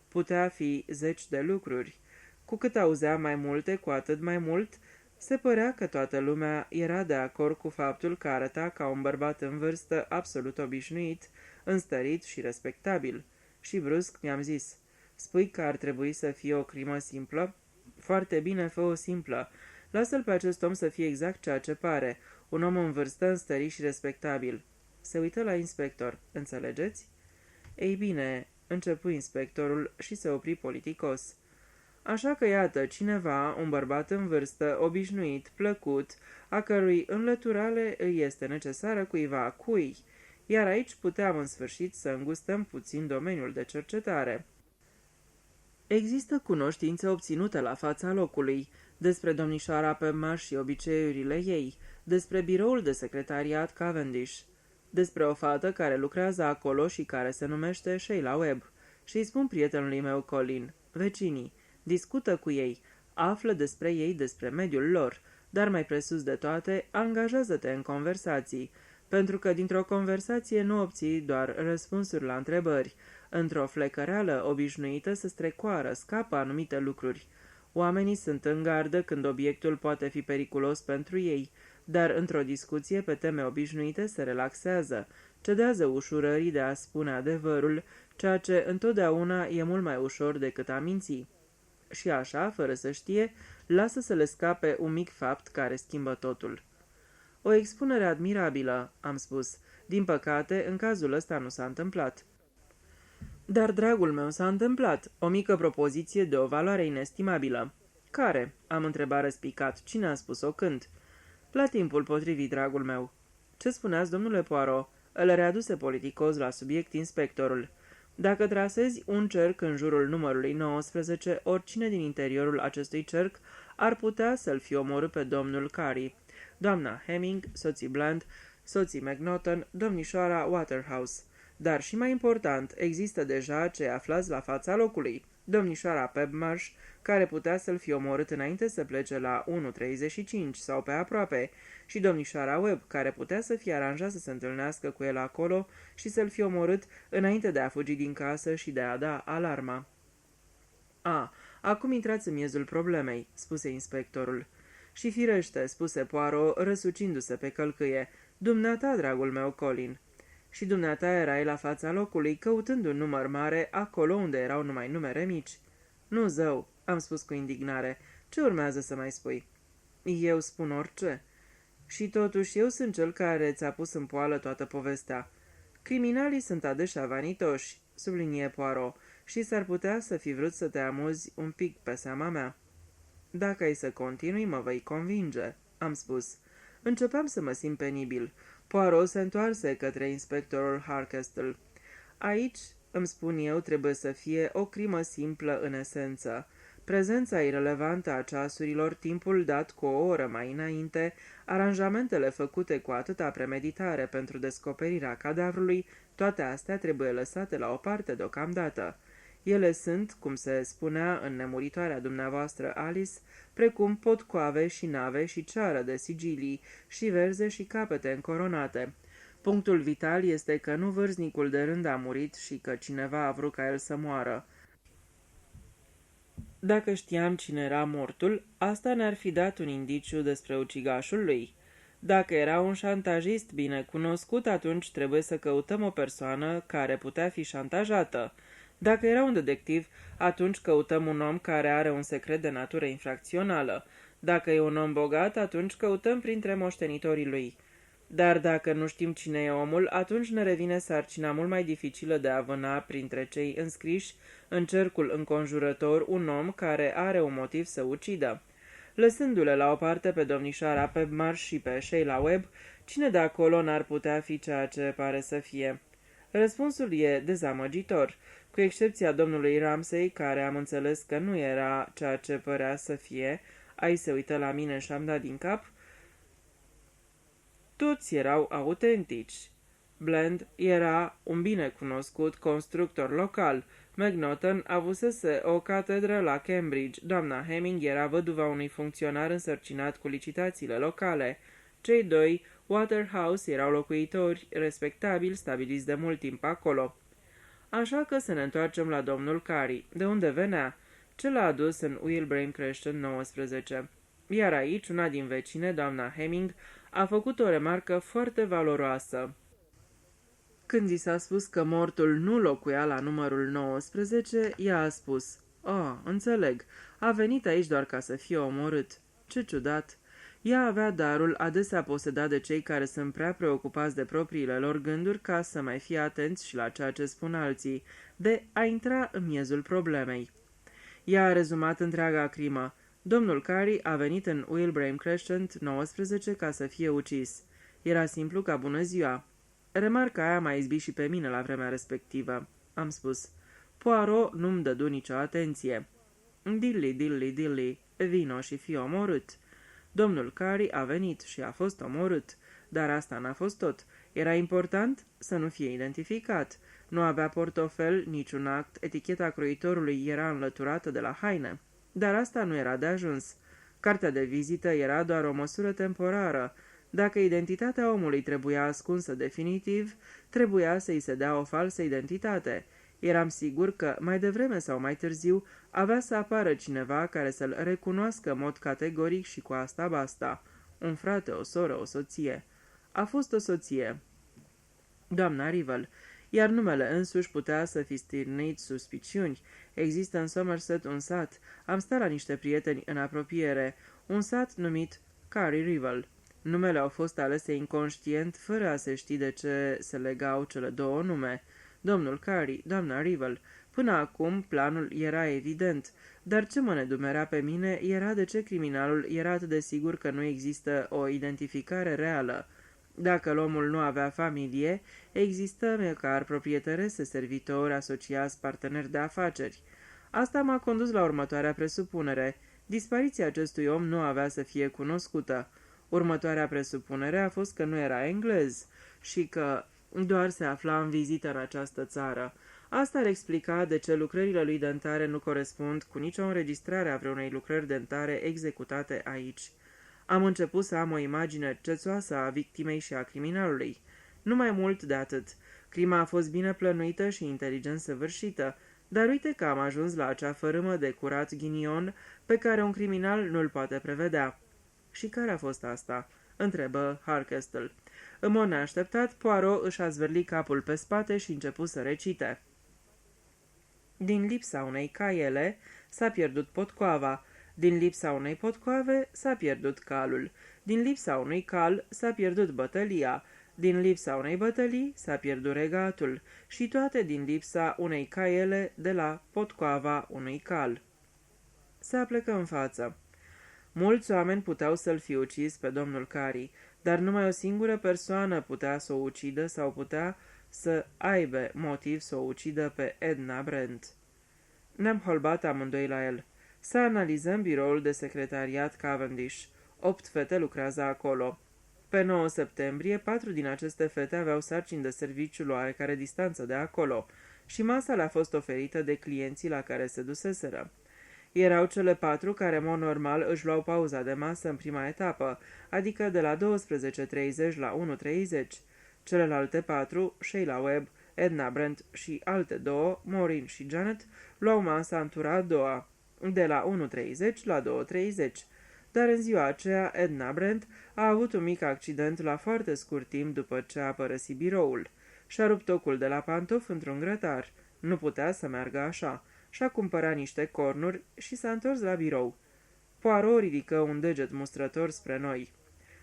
Putea fi zeci de lucruri. Cu cât auzea mai multe, cu atât mai mult, se părea că toată lumea era de acord cu faptul că arăta ca un bărbat în vârstă absolut obișnuit, înstărit și respectabil. Și brusc mi-am zis, spui că ar trebui să fie o crimă simplă? Foarte bine, fă-o simplă. Lasă-l pe acest om să fie exact ceea ce pare, un om în vârstă, înstărit și respectabil. Se uită la inspector. Înțelegeți? Ei bine, începu inspectorul și se opri politicos. Așa că iată, cineva, un bărbat în vârstă, obișnuit, plăcut, a cărui înlăturare îi este necesară cuiva, cui, iar aici puteam în sfârșit să îngustăm puțin domeniul de cercetare. Există cunoștințe obținute la fața locului, despre domnișoara Pebmarsh și obiceiurile ei, despre biroul de secretariat Cavendish, despre o fată care lucrează acolo și care se numește Sheila Webb. Și îi spun prietenului meu Colin, vecinii, discută cu ei, află despre ei, despre mediul lor, dar mai presus de toate, angajează-te în conversații, pentru că dintr-o conversație nu obții doar răspunsuri la întrebări. Într-o flecăreală obișnuită se strecoară, scapă anumite lucruri. Oamenii sunt în gardă când obiectul poate fi periculos pentru ei, dar într-o discuție pe teme obișnuite se relaxează, cedează ușurării de a spune adevărul, ceea ce întotdeauna e mult mai ușor decât a minți. Și așa, fără să știe, lasă să le scape un mic fapt care schimbă totul. O expunere admirabilă, am spus. Din păcate, în cazul ăsta nu s-a întâmplat. Dar, dragul meu, s-a întâmplat. O mică propoziție de o valoare inestimabilă. Care? Am întrebat răspicat. Cine a spus-o când? La timpul potrivit, dragul meu. Ce spuneați, domnule Poirot? Îl readuse politicos la subiect inspectorul. Dacă trasezi un cerc în jurul numărului 19, oricine din interiorul acestui cerc ar putea să-l fi omorât pe domnul Carey, doamna Hemming, soții Bland, soții McNaughton, domnișoara Waterhouse. Dar și mai important, există deja cei aflați la fața locului, domnișoara Pebmarsh, care putea să-l fi omorât înainte să plece la 1:35 sau pe aproape, și domnișoara Webb, care putea să fie aranjat să se întâlnească cu el acolo și să-l fi omorât înainte de a fugi din casă și de a da alarma. Acum intrați în miezul problemei, spuse inspectorul. Și firește, spuse Poirot, răsucindu-se pe călcâie, dumneata, dragul meu, Colin. Și dumneata erai la fața locului, căutând un număr mare, acolo unde erau numai numere mici. Nu, zău, am spus cu indignare. Ce urmează să mai spui? Eu spun orice. Și totuși eu sunt cel care ți-a pus în poală toată povestea. Criminalii sunt adesea vanitoși, sublinie Poirot, și s-ar putea să fi vrut să te amuzi un pic pe seama mea. Dacă ai să continui, mă vei convinge, am spus. Începeam să mă simt penibil. Poirot se întoarse către inspectorul Harkestle. Aici, îmi spun eu, trebuie să fie o crimă simplă în esență. Prezența irelevantă a ceasurilor, timpul dat cu o oră mai înainte, aranjamentele făcute cu atâta premeditare pentru descoperirea cadavrului, toate astea trebuie lăsate la o parte deocamdată. Ele sunt, cum se spunea în nemuritoarea dumneavoastră Alice, precum potcoave și nave și ceară de sigilii, și verze și capete încoronate. Punctul vital este că nu vârstnicul de rând a murit și că cineva a vrut ca el să moară. Dacă știam cine era mortul, asta ne-ar fi dat un indiciu despre ucigașul lui. Dacă era un șantajist bine cunoscut, atunci trebuie să căutăm o persoană care putea fi șantajată. Dacă era un detectiv, atunci căutăm un om care are un secret de natură infracțională. Dacă e un om bogat, atunci căutăm printre moștenitorii lui. Dar dacă nu știm cine e omul, atunci ne revine sarcina mult mai dificilă de a vâna printre cei înscriși în cercul înconjurător un om care are un motiv să ucidă. Lăsându-le la o parte pe domnișoara Pebmarsh și pe Sheila Webb, cine de acolo n-ar putea fi ceea ce pare să fie? Răspunsul e dezamăgitor, cu excepția domnului Ramsay, care am înțeles că nu era ceea ce părea să fie. Ai se uită la mine și am dat din cap. Toți erau autentici. Bland era un binecunoscut constructor local. McNaughton avusese o catedră la Cambridge. Doamna Hemming era văduva unui funcționar însărcinat cu licitațiile locale. Cei doi, Waterhouse, erau locuitori respectabili stabiliți de mult timp acolo. Așa că să ne întoarcem la domnul Carey. De unde venea? Ce l-a adus în Wilbraham Crescent 19? Iar aici, una din vecine, doamna Hemming, a făcut o remarcă foarte valoroasă. Când i s-a spus că mortul nu locuia la numărul 19, ea a spus: înțeleg, a venit aici doar ca să fie omorât. Ce ciudat! Ea avea darul adesea posedat de cei care sunt prea preocupați de propriile lor gânduri ca să mai fie atenți și la ceea ce spun alții, de a intra în miezul problemei. Ea a rezumat întreaga crimă. Domnul Carey a venit în Wilbraham Crescent 19 ca să fie ucis. Era simplu ca bună ziua. Remarca aia m-a izbit și pe mine la vremea respectivă. Am spus: Poirot nu-mi dădu nicio atenție. Dilly, dilly, dilly, vino și fii omorât. Domnul Carey a venit și a fost omorât, dar asta n-a fost tot. Era important să nu fie identificat. Nu avea portofel, niciun act, eticheta croitorului era înlăturată de la haine. Dar asta nu era de ajuns. Cartea de vizită era doar o măsură temporară. Dacă identitatea omului trebuia ascunsă definitiv, trebuia să-i se dea o falsă identitate. Eram sigur că, mai devreme sau mai târziu, avea să apară cineva care să-l recunoască în mod categoric și cu asta basta. Un frate, o soră, o soție. A fost o soție. Doamna Rivel. Iar numele însuși putea să fi stirnit suspiciuni. Există în Somerset un sat. Am stat la niște prieteni în apropiere. Un sat numit Carey Rivel. Numele au fost alese inconștient, fără a se ști de ce se legau cele două nume. Domnul Carey, doamna Rivel. Până acum planul era evident, dar ce mă nedumerea pe mine era de ce criminalul era atât de sigur că nu există o identificare reală. Dacă omul nu avea familie, există măcar proprietarese, servitori, asociați, parteneri de afaceri. Asta m-a condus la următoarea presupunere. Dispariția acestui om nu avea să fie cunoscută. Următoarea presupunere a fost că nu era englez și că doar se afla în vizită în această țară. Asta ar explica de ce lucrările lui dentare nu corespund cu nicio înregistrare a vreunei lucrări dentare executate aici. Am început să am o imagine cețoasă a victimei și a criminalului. Nu mai mult de atât. Crima a fost bine plănuită și inteligent săvârșită, dar uite că am ajuns la acea fărâmă de curat ghinion pe care un criminal nu-l poate prevedea. Și care a fost asta? Întrebă Harkestle. În mod neașteptat, Poirot își a zvârlit capul pe spate și începu să recite. Din lipsa unei caiele s-a pierdut potcoava. Din lipsa unei potcoave s-a pierdut calul. Din lipsa unui cal s-a pierdut bătălia. Din lipsa unei bătălii s-a pierdut regatul. Și toate din lipsa unei caiele de la potcoava unui cal. Se aplecă în față. Mulți oameni puteau să-l fi ucis pe domnul Carey, dar numai o singură persoană putea să o ucidă sau putea să aibă motiv să o ucidă pe Edna Brent. Ne-am holbat amândoi la el. Să analizăm biroul de secretariat Cavendish. 8 fete lucrează acolo. Pe 9 septembrie, 4 din aceste fete aveau sarcini de serviciu la oarecare distanță de acolo și masa le-a fost oferită de clienții la care se duseseră. Erau cele 4 care, în mod normal, își luau pauza de masă în prima etapă, adică de la 12:30 la 1:30. Celelalte 4, Sheila Webb, Edna Brent și alte 2, Maureen și Janet, luau masa în tura a doua, de la 1:30 la 2:30. Dar în ziua aceea, Edna Brent a avut un mic accident la foarte scurt timp după ce a părăsit biroul. Și-a rupt ocul de la pantof într-un grătar. Nu putea să meargă așa. Și-a cumpărat niște cornuri și s-a întors la birou. Poirot ridică un deget mustrător spre noi.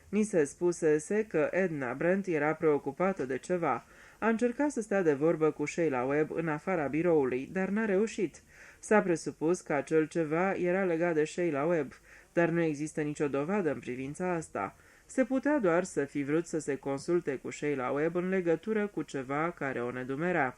Ni se spusese că Edna Brent era preocupată de ceva. A încercat să stea de vorbă cu Sheila Webb în afara biroului, dar n-a reușit. S-a presupus că acel ceva era legat de Sheila Webb, dar nu există nicio dovadă în privința asta. Se putea doar să fi vrut să se consulte cu Sheila Webb în legătură cu ceva care o nedumerea.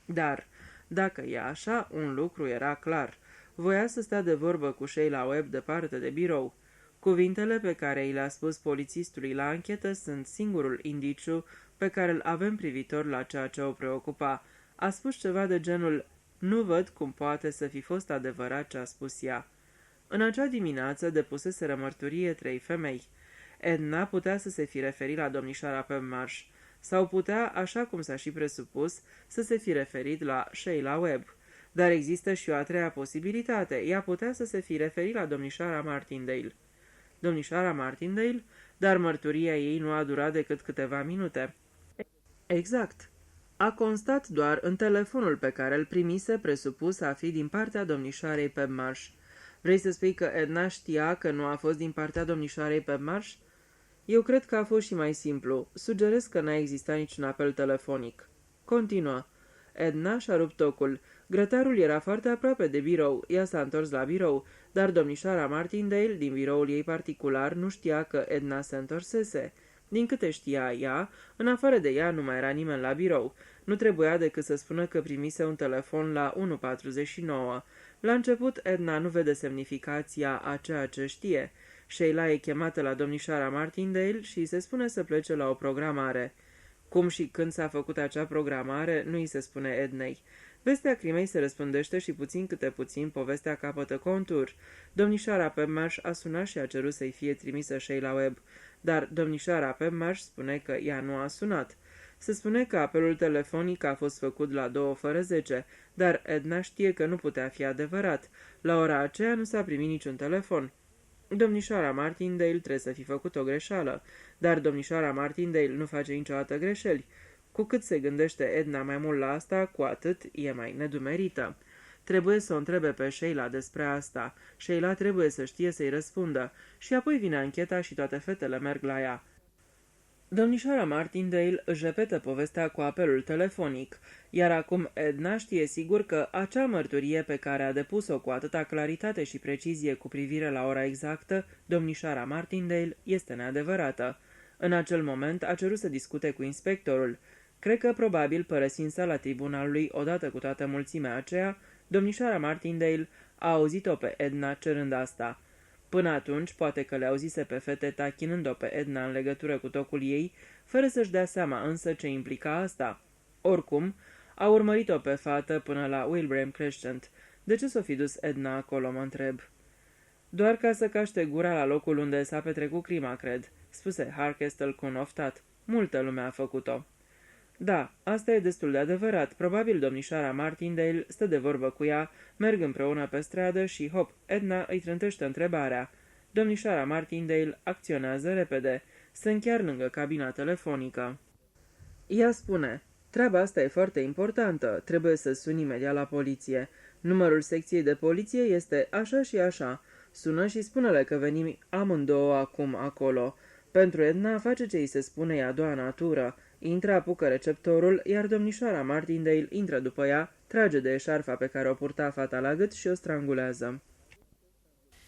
Dar, dacă e așa, un lucru era clar. Voia să stea de vorbă cu Sheila Webb departe de birou. Cuvintele pe care i le-a spus polițistului la anchetă sunt singurul indiciu pe care îl avem privitor la ceea ce o preocupa. A spus ceva de genul: "Nu văd cum poate să fi fost adevărat ce a spus ea." În acea dimineață depuseseră mărturie 3 femei. Edna putea să se fi referit la domnișoara Penmarsh, sau putea, așa cum s-a și presupus, să se fi referit la Sheila Webb. Dar există și o a treia posibilitate. Ea putea să se fi referit la domnișoara Martindale. Domnișoara Martindale? Dar mărturia ei nu a durat decât câteva minute. Exact. A constat doar în telefonul pe care îl primise, presupus a fi din partea domnișoarei Penmarsh. Vrei să spui că Edna știa că nu a fost din partea domnișoarei Penmarsh? Eu cred că a fost și mai simplu. Sugerez că n-a existat niciun apel telefonic. Continuă. Edna și-a rupt tocul. Grătarul era foarte aproape de birou. Ea s-a întors la birou, dar domnișoara Martindale, din biroul ei particular, nu știa că Edna se întorsese. Din câte știa ea, în afară de ea nu mai era nimeni la birou. Nu trebuia decât să spună că primise un telefon la 1:49. La început, Edna nu vede semnificația a ceea ce știe. Sheila e chemată la domnișoara Martindale și îi se spune să plece la o programare. Cum și când s-a făcut acea programare, nu îi se spune Ednei. Vestea crimei se răspândește și puțin câte puțin povestea capătă contur. Domnișoara Penmarsh a sunat și a cerut să-i fie trimisă Sheila Webb, dar domnișoara Penmarsh spune că ea nu a sunat. Se spune că apelul telefonic a fost făcut la 2:10, dar Edna știe că nu putea fi adevărat. La ora aceea nu s-a primit niciun telefon. Domnișoara Martindale trebuie să fi făcut o greșeală, dar domnișoara Martindale nu face niciodată greșeli. Cu cât se gândește Edna mai mult la asta, cu atât e mai nedumerită. Trebuie să o întrebe pe Sheila despre asta. Sheila trebuie să știe să-i răspundă. Și apoi vine ancheta și toate fetele merg la ea. Domnișoara Martindale își repetă povestea cu apelul telefonic, iar acum Edna știe sigur că acea mărturie pe care a depus-o cu atâta claritate și precizie cu privire la ora exactă, domnișoara Martindale, este neadevărată. În acel moment a cerut să discute cu inspectorul. Cred că, probabil, părăsind sala tribunalului odată cu toată mulțimea aceea, domnișoara Martindale a auzit-o pe Edna cerând asta. Până atunci, poate că le auzise pe fete tachinând-o pe Edna în legătură cu tocul ei, fără să-și dea seama însă ce implica asta. Oricum, a urmărit-o pe fată până la Wilbraham Crescent. De ce s-o fi dus Edna acolo, mă întreb? Doar ca să caște gura la locul unde s-a petrecut crima, cred, spuse Harkestel cu un oftat. Multă lume a făcut-o. Da, asta e destul de adevărat. Probabil domnișoara Martindale stă de vorbă cu ea, merg împreună pe stradă și, hop, Edna îi trântește întrebarea. Domnișoara Martindale acționează repede. Se închiar lângă cabina telefonică. Ea spune: "Treaba asta e foarte importantă. Trebuie să suni imediat la poliție. Numărul secției de poliție este așa și așa. Sună și spune-le că venim amândouă acum acolo." Pentru Edna face ce îi se spune ea a doua natură. Intră, apucă receptorul, iar domnișoara Martindale intră după ea, trage de eșarfa pe care o purta fata la gât și o strangulează.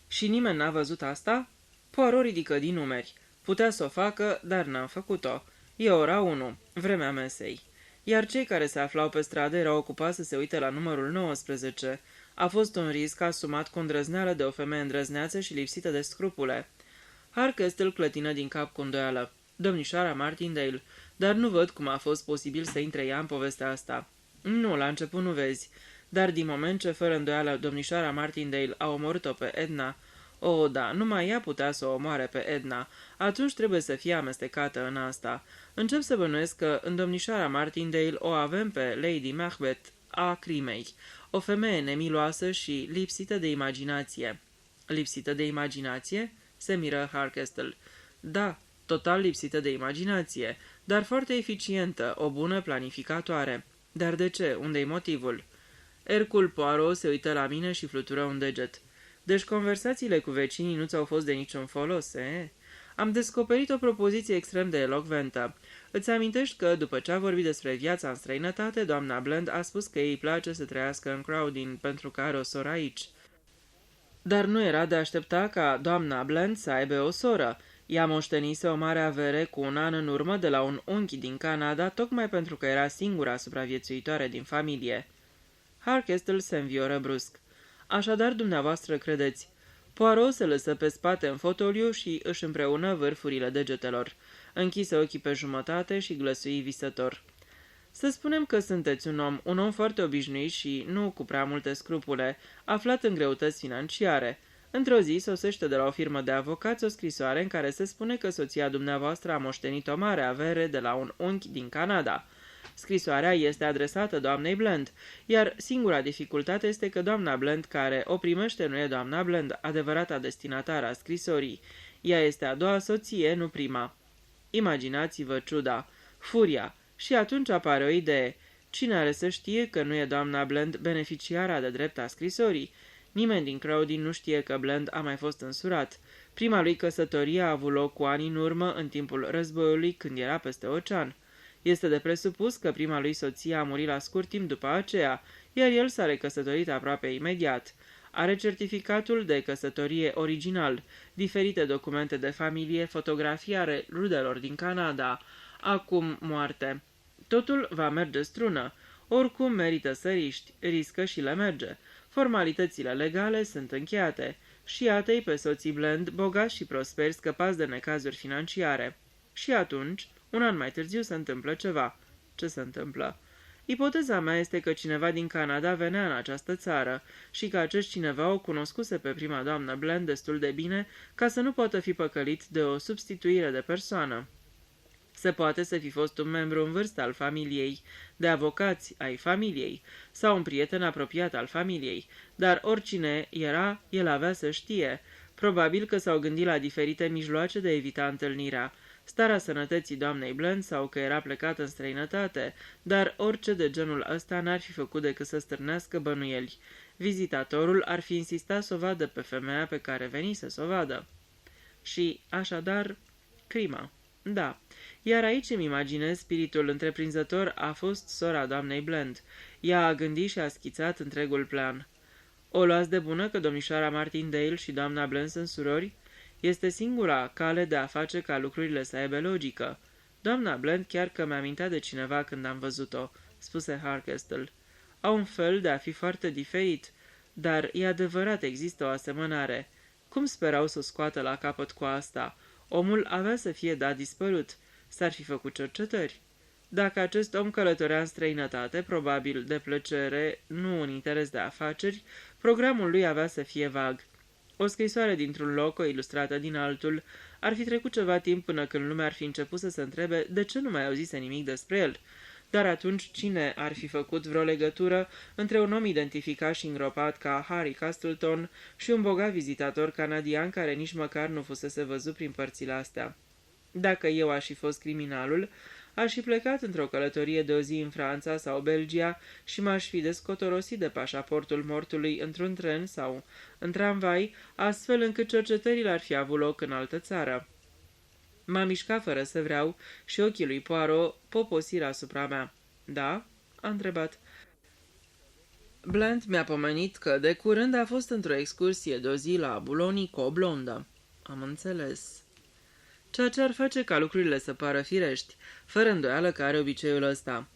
Și nimeni n-a văzut asta? Poirot ridică din numeri. Putea să o facă, dar n-a făcut-o. E ora 1, vremea mesei. Iar cei care se aflau pe stradă erau ocupați să se uite la numărul 19. A fost un risc asumat cu îndrăzneală de o femeie îndrăzneață și lipsită de scrupule. Harkestel clătină din cap cu îndoială. Domnișoara Martindale, dar nu văd cum a fost posibil să intre ea în povestea asta. Nu, la început nu vezi, dar din moment ce fără îndoială domnișoara Martindale a omorât-o pe Edna, da, numai ea putea să o omoare pe Edna, atunci trebuie să fie amestecată în asta. Încep să bănuiesc că în domnișoara Martindale o avem pe Lady Macbeth a crimei, o femeie nemiloasă și lipsită de imaginație. Lipsită de imaginație? Se miră Harkestel. Da, total lipsită de imaginație, dar foarte eficientă, o bună planificatoare. Dar de ce? Unde-i motivul? Hercule Poirot se uită la mine și flutură un deget. Deci conversațiile cu vecinii nu ți-au fost de niciun folos, eh? Am descoperit o propoziție extrem de elocventă. Îți amintești că, după ce a vorbit despre viața în străinătate, doamna Bland a spus că ei place să trăiască în Crowding pentru că are o soră aici. Dar nu era de aștepta ca doamna Bland să aibă o soră. Ea moștenise o mare avere cu un an în urmă de la un unchi din Canada, tocmai pentru că era singura supraviețuitoare din familie. Harkestel se învioră brusc. Așadar, dumneavoastră credeți. Poirot se lăsă pe spate în fotoliu și își împreună vârfurile degetelor. Închise ochii pe jumătate și glăsui visător. Să spunem că sunteți un om foarte obișnuit și nu cu prea multe scrupule, aflat în greutăți financiare. Într-o zi sosește de la o firmă de avocați o scrisoare în care se spune că soția dumneavoastră a moștenit o mare avere de la un unchi din Canada. Scrisoarea este adresată doamnei Bland, iar singura dificultate este că doamna Bland care o primește nu e doamna Bland, adevărata destinatară a scrisorii. Ea este a doua soție, nu prima. Imaginați-vă ciuda, furia, și atunci apare o idee. Cine are să știe că nu e doamna Bland beneficiara de drept a scrisorii? Nimeni din Crowdie nu știe că Bland a mai fost însurat. Prima lui căsătorie a avut loc cu ani în urmă, în timpul războiului, când era peste ocean. Este de presupus că prima lui soție a murit la scurt timp după aceea, iar el s-a recăsătorit aproape imediat. Are certificatul de căsătorie original, diferite documente de familie, fotografii ale rudelor din Canada. Acum moarte. Totul va merge strună. Oricum merită să riști, riscă și le merge. Formalitățile legale sunt încheiate. Și iată-i pe soții Bland, bogați și prosperi, scăpați de necazuri financiare. Și atunci, un an mai târziu, se întâmplă ceva. Ce se întâmplă? Ipoteza mea este că cineva din Canada venea în această țară și că acest cineva o cunoscuse pe prima doamnă Bland destul de bine ca să nu poată fi păcălit de o substituire de persoană. Se poate să fi fost un membru în vârstă al familiei, de avocați ai familiei, sau un prieten apropiat al familiei, dar oricine era, el avea să știe. Probabil că s-au gândit la diferite mijloace de a evita întâlnirea, starea sănătății doamnei Bland sau că era plecată în străinătate, dar orice de genul ăsta n-ar fi făcut decât să stârnească bănuieli. Vizitatorul ar fi insistat să o vadă pe femeia pe care venise să o vadă. Și, așadar, crima. Da, iar aici îmi imaginez spiritul întreprinzător a fost sora doamnei Bland. Ea a gândit și a schițat întregul plan. O luați de bună că domnișoara Martindale și doamna Bland sunt surori? Este singura cale de a face ca lucrurile să aibă logică. Doamna Bland chiar că mi-a amintit de cineva când am văzut-o, spuse Harkestle. Au un fel de a fi foarte diferit, dar e adevărat, există o asemănare. Cum sperau să o scoată la capăt cu asta? Omul avea să fie dat dispărut. S-ar fi făcut cercetări. Dacă acest om călătorea în străinătate, probabil de plăcere, nu în interes de afaceri, programul lui avea să fie vag. O scrisoare dintr-un loc, o ilustrată din altul, ar fi trecut ceva timp până când lumea ar fi început să se întrebe de ce nu mai auzise nimic despre el. Dar atunci cine ar fi făcut vreo legătură între un om identificat și îngropat ca Harry Castleton și un bogat vizitator canadian care nici măcar nu fusese văzut prin părțile astea? Dacă eu aș fi fost criminalul, aș fi plecat într-o călătorie de o zi în Franța sau Belgia și m-aș fi descotorosit de pașaportul mortului într-un tren sau în tramvai, astfel încât cercetările ar fi avut loc în altă țară. M-a mișcat fără să vreau și ochii lui Poirot poposiră asupra mea. Da?" a întrebat. Bland mi-a pomenit că de curând a fost într-o excursie de o zi la Boulogne cu o blondă. Am înțeles. Ceea ce ar face ca lucrurile să pară firești, fără îndoială că are obiceiul ăsta.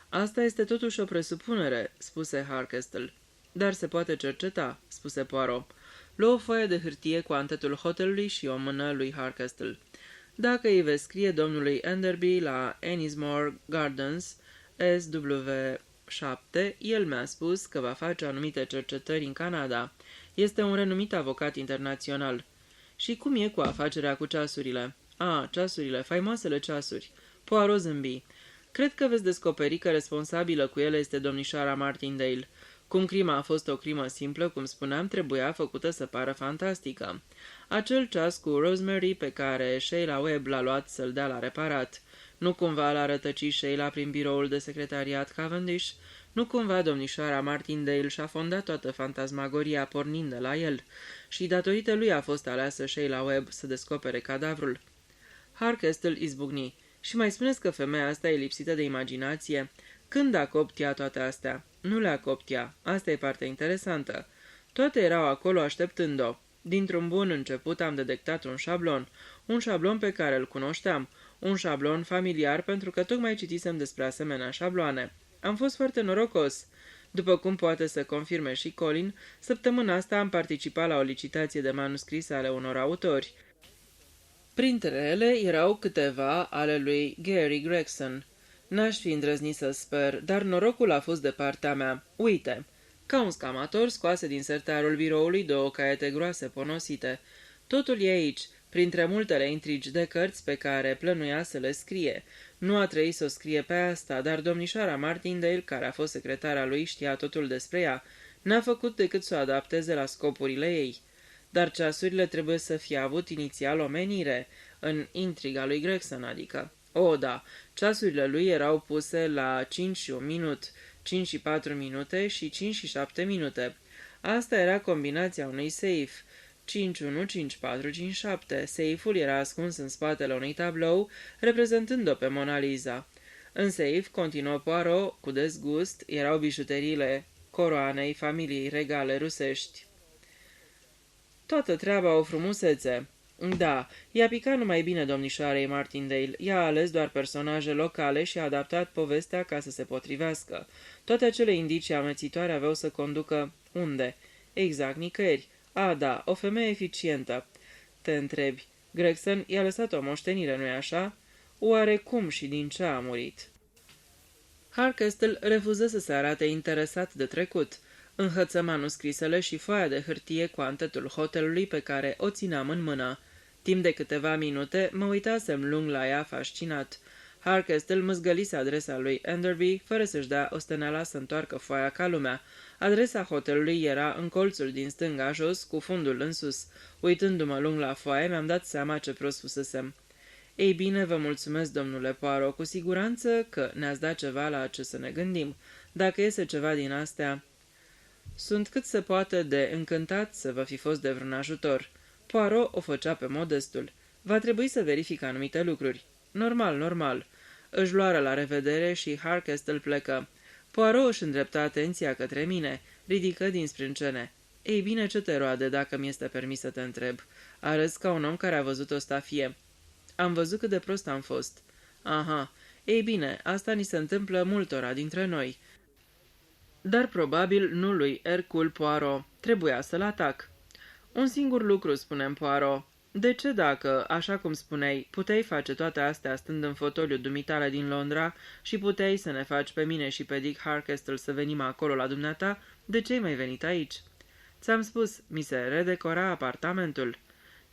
Asta este totuși o presupunere, spuse Harkestle. Dar se poate cerceta, spuse Poirot. Luă o foaie de hârtie cu antetul hotelului și o mână lui Harkestle. Dacă îi vei scrie domnului Enderby la Ennismore Gardens, SW7, el mi-a spus că va face anumite cercetări în Canada. Este un renumit avocat internațional. Și cum e cu afacerea cu ceasurile? Ceasurile, faimoasele ceasuri. Poirot zâmbi. Cred că veți descoperi că responsabilă cu ele este domnișoara Martindale. Cum crima a fost o crimă simplă, cum spuneam, trebuia făcută să pară fantastică. Acel ceas cu Rosemary pe care Sheila Webb l-a luat să-l dea la reparat. Nu cumva l-a rătăcit Sheila prin biroul de secretariat Cavendish? Nu cumva domnișoara Martindale și-a fondat toată fantasmagoria pornind de la el? Și datorită lui a fost aleasă Sheila Webb să descopere cadavrul? Harkestle izbucni. Și mai spuneți că femeia asta e lipsită de imaginație? Când a copt ea toate astea? Nu le-a copt ea. Asta e partea interesantă. Toate erau acolo așteptând-o. Dintr-un bun început am detectat un șablon pe care îl cunoșteam, un șablon familiar pentru că tocmai citisem despre asemenea șabloane. Am fost foarte norocos. După cum poate să confirme și Colin, săptămâna asta am participat la o licitație de manuscrise ale unor autori. Printre ele erau câteva ale lui Gary Gregson. N-aș fi îndrăznit să sper, dar norocul a fost de partea mea. Uite! Ca un scamator scoase din sertarul biroului 2 caiete groase ponosite. Totul e aici, printre multele intrigi de cărți pe care plănuia să le scrie. Nu a trăit să o scrie pe asta, dar domnișoara Martindale, care a fost secretara lui, știa totul despre ea. N-a făcut decât să o adapteze la scopurile ei. Dar ceasurile trebuie să fie avut inițial o menire, în intriga lui Gregson, adică. O, da, ceasurile lui erau puse la 5 și 1 minut, 5 și 4 minute și 5 și 7 minute. Asta era combinația unui safe. 5-1, 5-4, 5-7. Seiful era ascuns în spatele unui tablou, reprezentând-o pe Mona Lisa. În safe, continuă Poirot, cu dezgust, erau bijuteriile coroanei familiei regale rusești. Toată treaba o frumusețe. Da, i-a picat numai bine domnișoarei Martindale. I-a ales doar personaje locale și a adaptat povestea ca să se potrivească. Toate acele indicii amețitoare aveau să conducă unde? Exact nicăieri. A, da, o femeie eficientă. Te întrebi, Gregson i-a lăsat o moștenire, nu-i așa? Oare cum și din ce a murit? Hardcastle refuză să se arate interesat de trecut. Înhăță manuscrisele și foaia de hârtie cu antetul hotelului pe care o țineam în mână. Timp de câteva minute mă uitasem lung la ea fascinat. Hardcastle mâzgălise adresa lui Enderby, fără să-și dea osteneala să întoarcă foaia ca lumea. Adresa hotelului era în colțul din stânga jos, cu fundul în sus. Uitându-mă lung la foaie, mi-am dat seama ce prost fusesem. Ei bine, vă mulțumesc, domnule Poirot, cu siguranță că ne-ați dat ceva la ce să ne gândim. Dacă iese ceva din astea... Sunt cât se poate de încântat să vă fi fost de vreun ajutor. Poirot o făcea pe modestul. Va trebui să verific anumite lucruri. Normal, normal. Își luară la revedere și Hardcastle plecă. Poirot își îndreptă atenția către mine, ridică din sprâncene. Ei bine, ce te roade, dacă mi-este permis să te întreb? Arăți ca un om care a văzut o stafie. Am văzut cât de prost am fost. Aha, ei bine, asta ni se întâmplă multora dintre noi. Dar probabil nu lui Hercule Poirot. Trebuia să-l atac. Un singur lucru, spune Poirot. De ce dacă, așa cum spuneai, puteai face toate astea stând în fotoliu dumitale din Londra și puteai să ne faci pe mine și pe Dick Hardcastle să venim acolo la dumneata, de ce ai mai venit aici? Ți-am spus, mi se redecora apartamentul.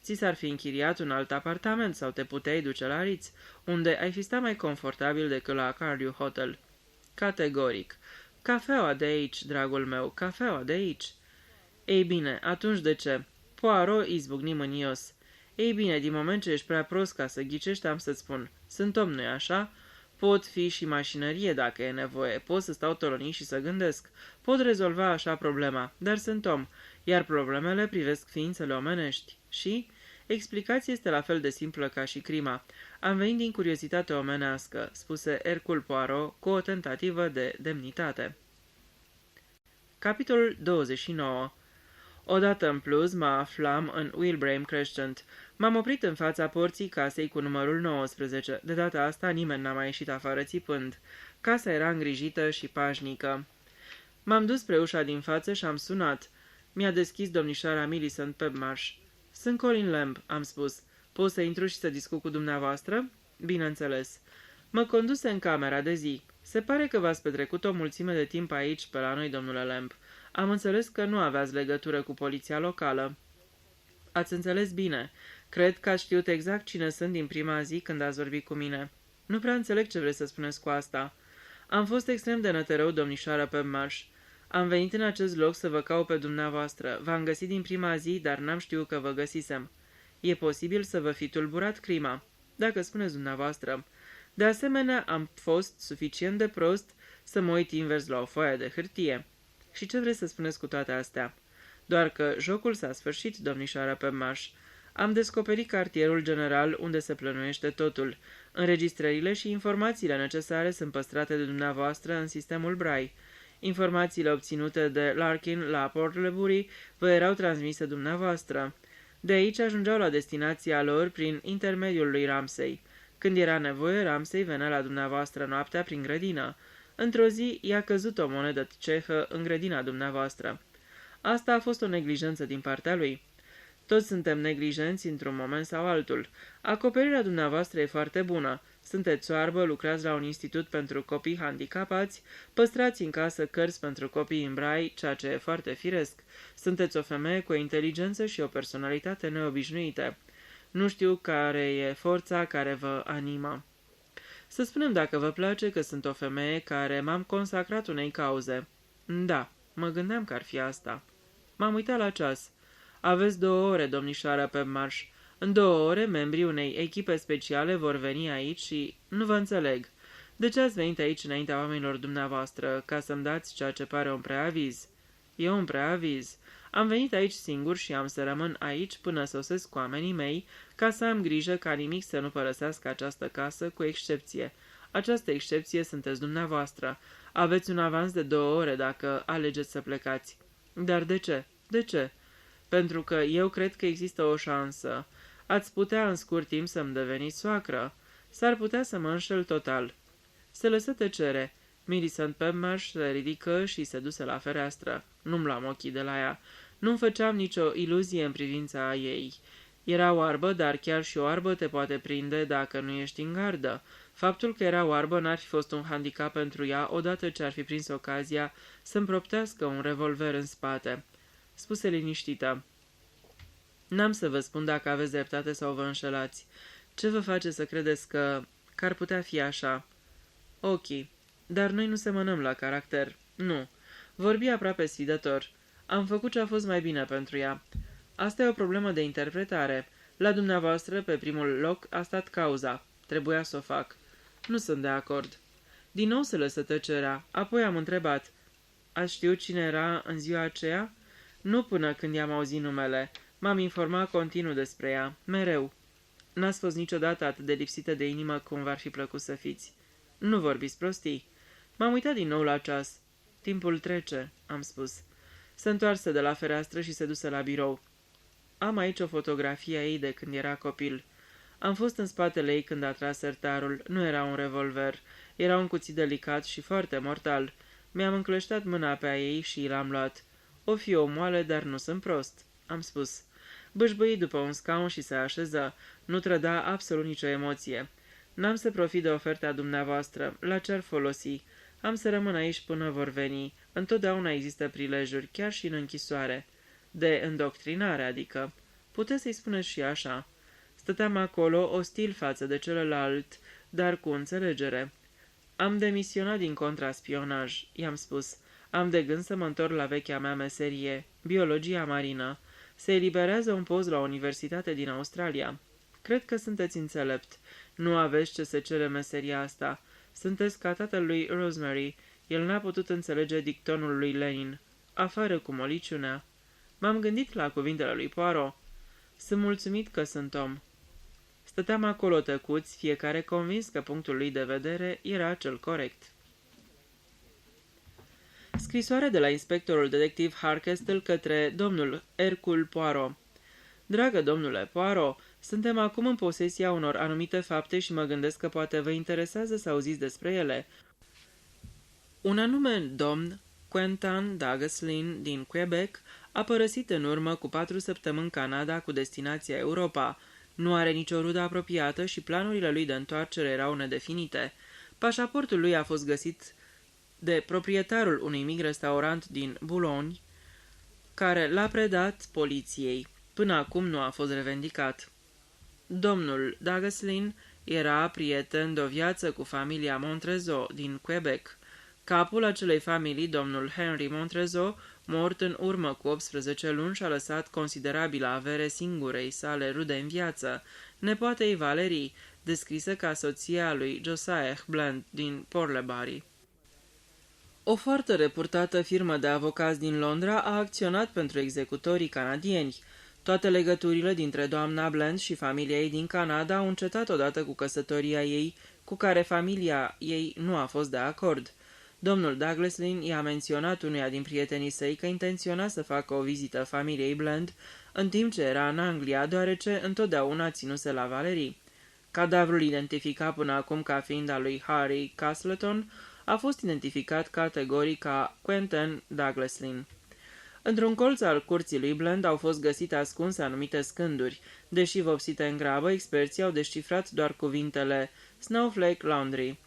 Ți s-ar fi închiriat un alt apartament sau te puteai duce la Ritz, unde ai fi stat mai confortabil decât la Cardew Hotel. Categoric. Cafeaua de aici, dragul meu, cafeaua de aici. Ei bine, atunci de ce? Poirot izbucni mânios. Ei bine, din moment ce ești prea prost ca să ghicești, am să-ți spun. Sunt om, nu-i așa? Pot fi și mașinărie dacă e nevoie, pot să stau tolonit și să gândesc. Pot rezolva așa problema, dar sunt om, iar problemele privesc ființele omenești. Și? Explicația este la fel de simplă ca și crima. Am venit din curiozitate omenească, spuse Hercule Poirot cu o tentativă de demnitate. Capitolul 29. Odată în plus mă aflam în Wilbraham Crescent. M-am oprit în fața porții casei cu numărul 19. De data asta nimeni n-a mai ieșit afară țipând. Casa era îngrijită și pașnică. M-am dus spre ușa din față și am sunat. Mi-a deschis domnișoara Millicent Pebmarsh. Sunt Colin Lamb, am spus. Pot să intru și să discut cu dumneavoastră? Bineînțeles. Mă conduse în camera de zi. Se pare că v-ați petrecut o mulțime de timp aici pe la noi, domnule Lamb. Am înțeles că nu aveați legătură cu poliția locală. Ați înțeles bine. Cred că ați știut exact cine sunt din prima zi când ați vorbit cu mine. Nu prea înțeleg ce vreți să spuneți cu asta. Am fost extrem de nătărău, domnișoară Pebmarsh. Am venit în acest loc să vă caut pe dumneavoastră. V-am găsit din prima zi, dar n-am știut că vă găsisem. E posibil să vă fi tulburat crima, dacă spuneți dumneavoastră. De asemenea, am fost suficient de prost să mă uit invers la o foaie de hârtie. Și ce vreți să spuneți cu toate astea? Doar că jocul s-a sfârșit, domnișoară Pebmarsh. Am descoperit cartierul general unde se plănuiește totul. Înregistrările și informațiile necesare sunt păstrate de dumneavoastră în sistemul Braille. Informațiile obținute de Larkin la Port Lebury vă erau transmise dumneavoastră. De aici ajungeau la destinația lor prin intermediul lui Ramsay. Când era nevoie, Ramsay venea la dumneavoastră noaptea prin grădină. Într-o zi i-a căzut o monedă cehă în grădina dumneavoastră. Asta a fost o neglijență din partea lui. Toți suntem neglijenți într-un moment sau altul. Acoperirea dumneavoastră e foarte bună. Sunteți oarbă, lucrați la un institut pentru copii handicapați, păstrați în casă cărți pentru copii în brai, ceea ce e foarte firesc. Sunteți o femeie cu o inteligență și o personalitate neobișnuite. Nu știu care e forța care vă animă. Să spunem dacă vă place că sunt o femeie care m-am consacrat unei cauze. Da, mă gândeam că ar fi asta. M-am uitat la ceas. Aveți 2 ore, domnișoară Pebmarsh. În 2 ore, membrii unei echipe speciale vor veni aici și nu vă înțeleg. De ce ați venit aici înaintea oamenilor dumneavoastră, ca să-mi dați ceea ce pare un preaviz? E un preaviz. Am venit aici singur și am să rămân aici până sosesc oamenii mei, ca să am grijă ca nimic să nu părăsească această casă, cu excepție. Această excepție sunteți dumneavoastră. Aveți un avans de 2 ore dacă alegeți să plecați. Dar de ce? De ce? Pentru că eu cred că există o șansă. Ați putea în scurt timp să-mi deveniți soacră. S-ar putea să mă înșel total. Se lăsă tăcere. Millicent Pebmarsh se ridică și se duse la fereastră. Nu-mi luam ochii de la ea. Nu-mi făceam nicio iluzie în privința ei. Era oarbă, dar chiar și oarbă te poate prinde dacă nu ești în gardă. Faptul că era oarbă n-ar fi fost un handicap pentru ea odată ce ar fi prins ocazia să-mi proptească un revolver în spate. Spuse liniștită. N-am să vă spun dacă aveți dreptate sau vă înșelați. Ce vă face să credeți că ar putea fi așa? Ochii. Dar noi nu semănăm la caracter. Nu. Vorbi aproape sfidător. Am făcut ce a fost mai bine pentru ea. Asta e o problemă de interpretare. La dumneavoastră, pe primul loc, a stat cauza. Trebuia să o fac. Nu sunt de acord. Din nou se lăsă tăcerea. Apoi am întrebat. Ați știut cine era în ziua aceea? Nu până când i-am auzit numele. M-am informat continuu despre ea. Mereu. N-ați fost niciodată atât de lipsită de inimă cum v-ar fi plăcut să fiți. Nu vorbiți prostii. M-am uitat din nou la ceas. Timpul trece, am spus. Se întoarse de la fereastră și se duse la birou. Am aici o fotografie a ei de când era copil. Am fost în spatele ei când a tras sertarul. Nu era un revolver. Era un cuțit delicat și foarte mortal. Mi-am încleștat mâna pe a ei și l-am luat. O fi o moale, dar nu sunt prost, am spus. Bâșbâi după un scaun și se așeză. Nu trăda absolut nicio emoție. N-am să profit de oferta dumneavoastră. La ce ar folosi? Am să rămân aici până vor veni. Întotdeauna există prilejuri, chiar și în închisoare. De îndoctrinare, adică. Puteți să-i spuneți și așa. Stăteam acolo, ostil față de celălalt, dar cu înțelegere. Am demisionat din contraspionaj, i-am spus. Am de gând să mă întorc la vechea mea meserie, biologia marină. Se eliberează un post la o universitate din Australia. Cred că sunteți înțelept. Nu aveți ce să cere meseria asta. Sunteți ca tatăl lui Rosemary. El n-a putut înțelege dictonul lui Lenin. Afară cu moliciunea. M-am gândit la cuvintele lui Poirot. Sunt mulțumit că sunt om. Stăteam acolo tăcuți, fiecare convins că punctul lui de vedere era cel corect. Scrisoare de la inspectorul detectiv Harkestel către domnul Hercule Poirot. Dragă domnule Poirot, suntem acum în posesia unor anumite fapte și mă gândesc că poate vă interesează să auziți despre ele. Un anume domn, Quentin Duguesclin, din Quebec, a părăsit în urmă cu 4 săptămâni Canada cu destinația Europa. Nu are nicio rudă apropiată și planurile lui de întoarcere erau nedefinite. Pașaportul lui a fost găsit de proprietarul unui mic restaurant din Boulogne, care l-a predat poliției. Până acum nu a fost revendicat. Domnul Duguesclin era prieten de o viață cu familia Montrezo din Quebec. Capul acelei familii, domnul Henry Montrezo, mort în urmă cu 18 luni, și-a lăsat considerabilă avere singurei sale rude în viață, nepoatei Valerie, descrisă ca soția lui Josiah Bland din Porlebury. O foarte reputată firmă de avocați din Londra a acționat pentru executorii canadieni. Toate legăturile dintre doamna Bland și familia ei din Canada au încetat odată cu căsătoria ei, cu care familia ei nu a fost de acord. Domnul Duguesclin i-a menționat unuia din prietenii săi că intenționa să facă o vizită familiei Bland în timp ce era în Anglia, deoarece întotdeauna ținuse la Valerie. Cadavrul identificat până acum ca fiind al lui Harry Castleton a fost identificat categoric ca Quentin Douglas Lynn. Într-un colț al curții lui Bland au fost găsite ascunse anumite scânduri. Deși vopsite în grabă, experții au descifrat doar cuvintele Snowflake Laundry.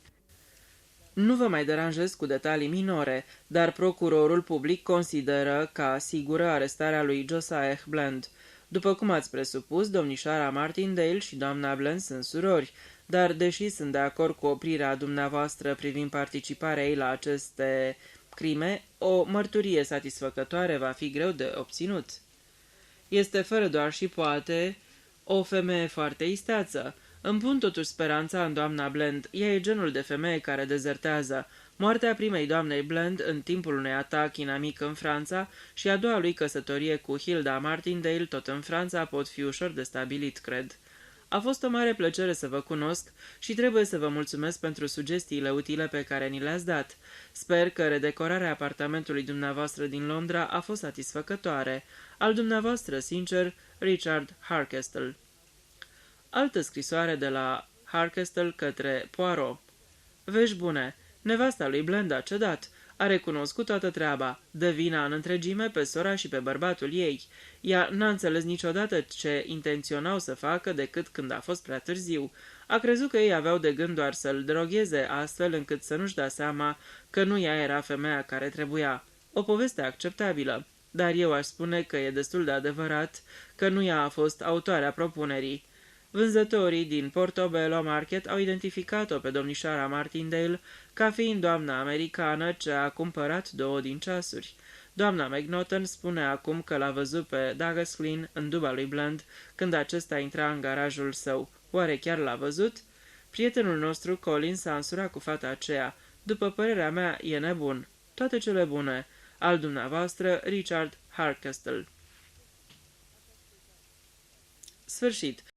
Nu vă mai deranjez cu detalii minore, dar procurorul public consideră ca sigură arestarea lui Josiah Bland. După cum ați presupus, domnișoara Martindale și doamna Bland sunt surori, dar deși sunt de acord cu oprirea dumneavoastră privind participarea ei la aceste crime, o mărturie satisfăcătoare va fi greu de obținut. Este fără doar și poate o femeie foarte isteață. Îmi pun totuși speranța în doamna Bland. Ea e genul de femeie care dezertează. Moartea primei doamnei Bland în timpul unui atac inamic în Franța și a doua lui căsătorie cu Hilda Martindale, tot în Franța, pot fi ușor de stabilit, cred. A fost o mare plăcere să vă cunosc și trebuie să vă mulțumesc pentru sugestiile utile pe care ni le-ați dat. Sper că redecorarea apartamentului dumneavoastră din Londra a fost satisfăcătoare. Al dumneavoastră, sincer, Richard Harkestle. Altă scrisoare de la Harkestle către Poirot. Vești bune. Nevasta lui Bland a cedat. A recunoscut toată treaba. Dă vina în întregime pe sora și pe bărbatul ei. Ea n-a înțeles niciodată ce intenționau să facă decât când a fost prea târziu. A crezut că ei aveau de gând doar să-l drogheze astfel încât să nu-și dea seama că nu ea era femeia care trebuia. O poveste acceptabilă, dar eu aș spune că e destul de adevărat că nu ea a fost autoarea propunerii. Vânzătorii din Portobello Market au identificat-o pe domnișoara Martindale ca fiind doamna americană ce a cumpărat 2 din ceasuri. Doamna McNaughton spune acum că l-a văzut pe Douglas Lynn în duba lui Bland când acesta intra în garajul său. Oare chiar l-a văzut? Prietenul nostru, Colin, s-a însurat cu fata aceea. După părerea mea, e nebun. Toate cele bune. Al dumneavoastră, Richard Harkestle. Sfârșit.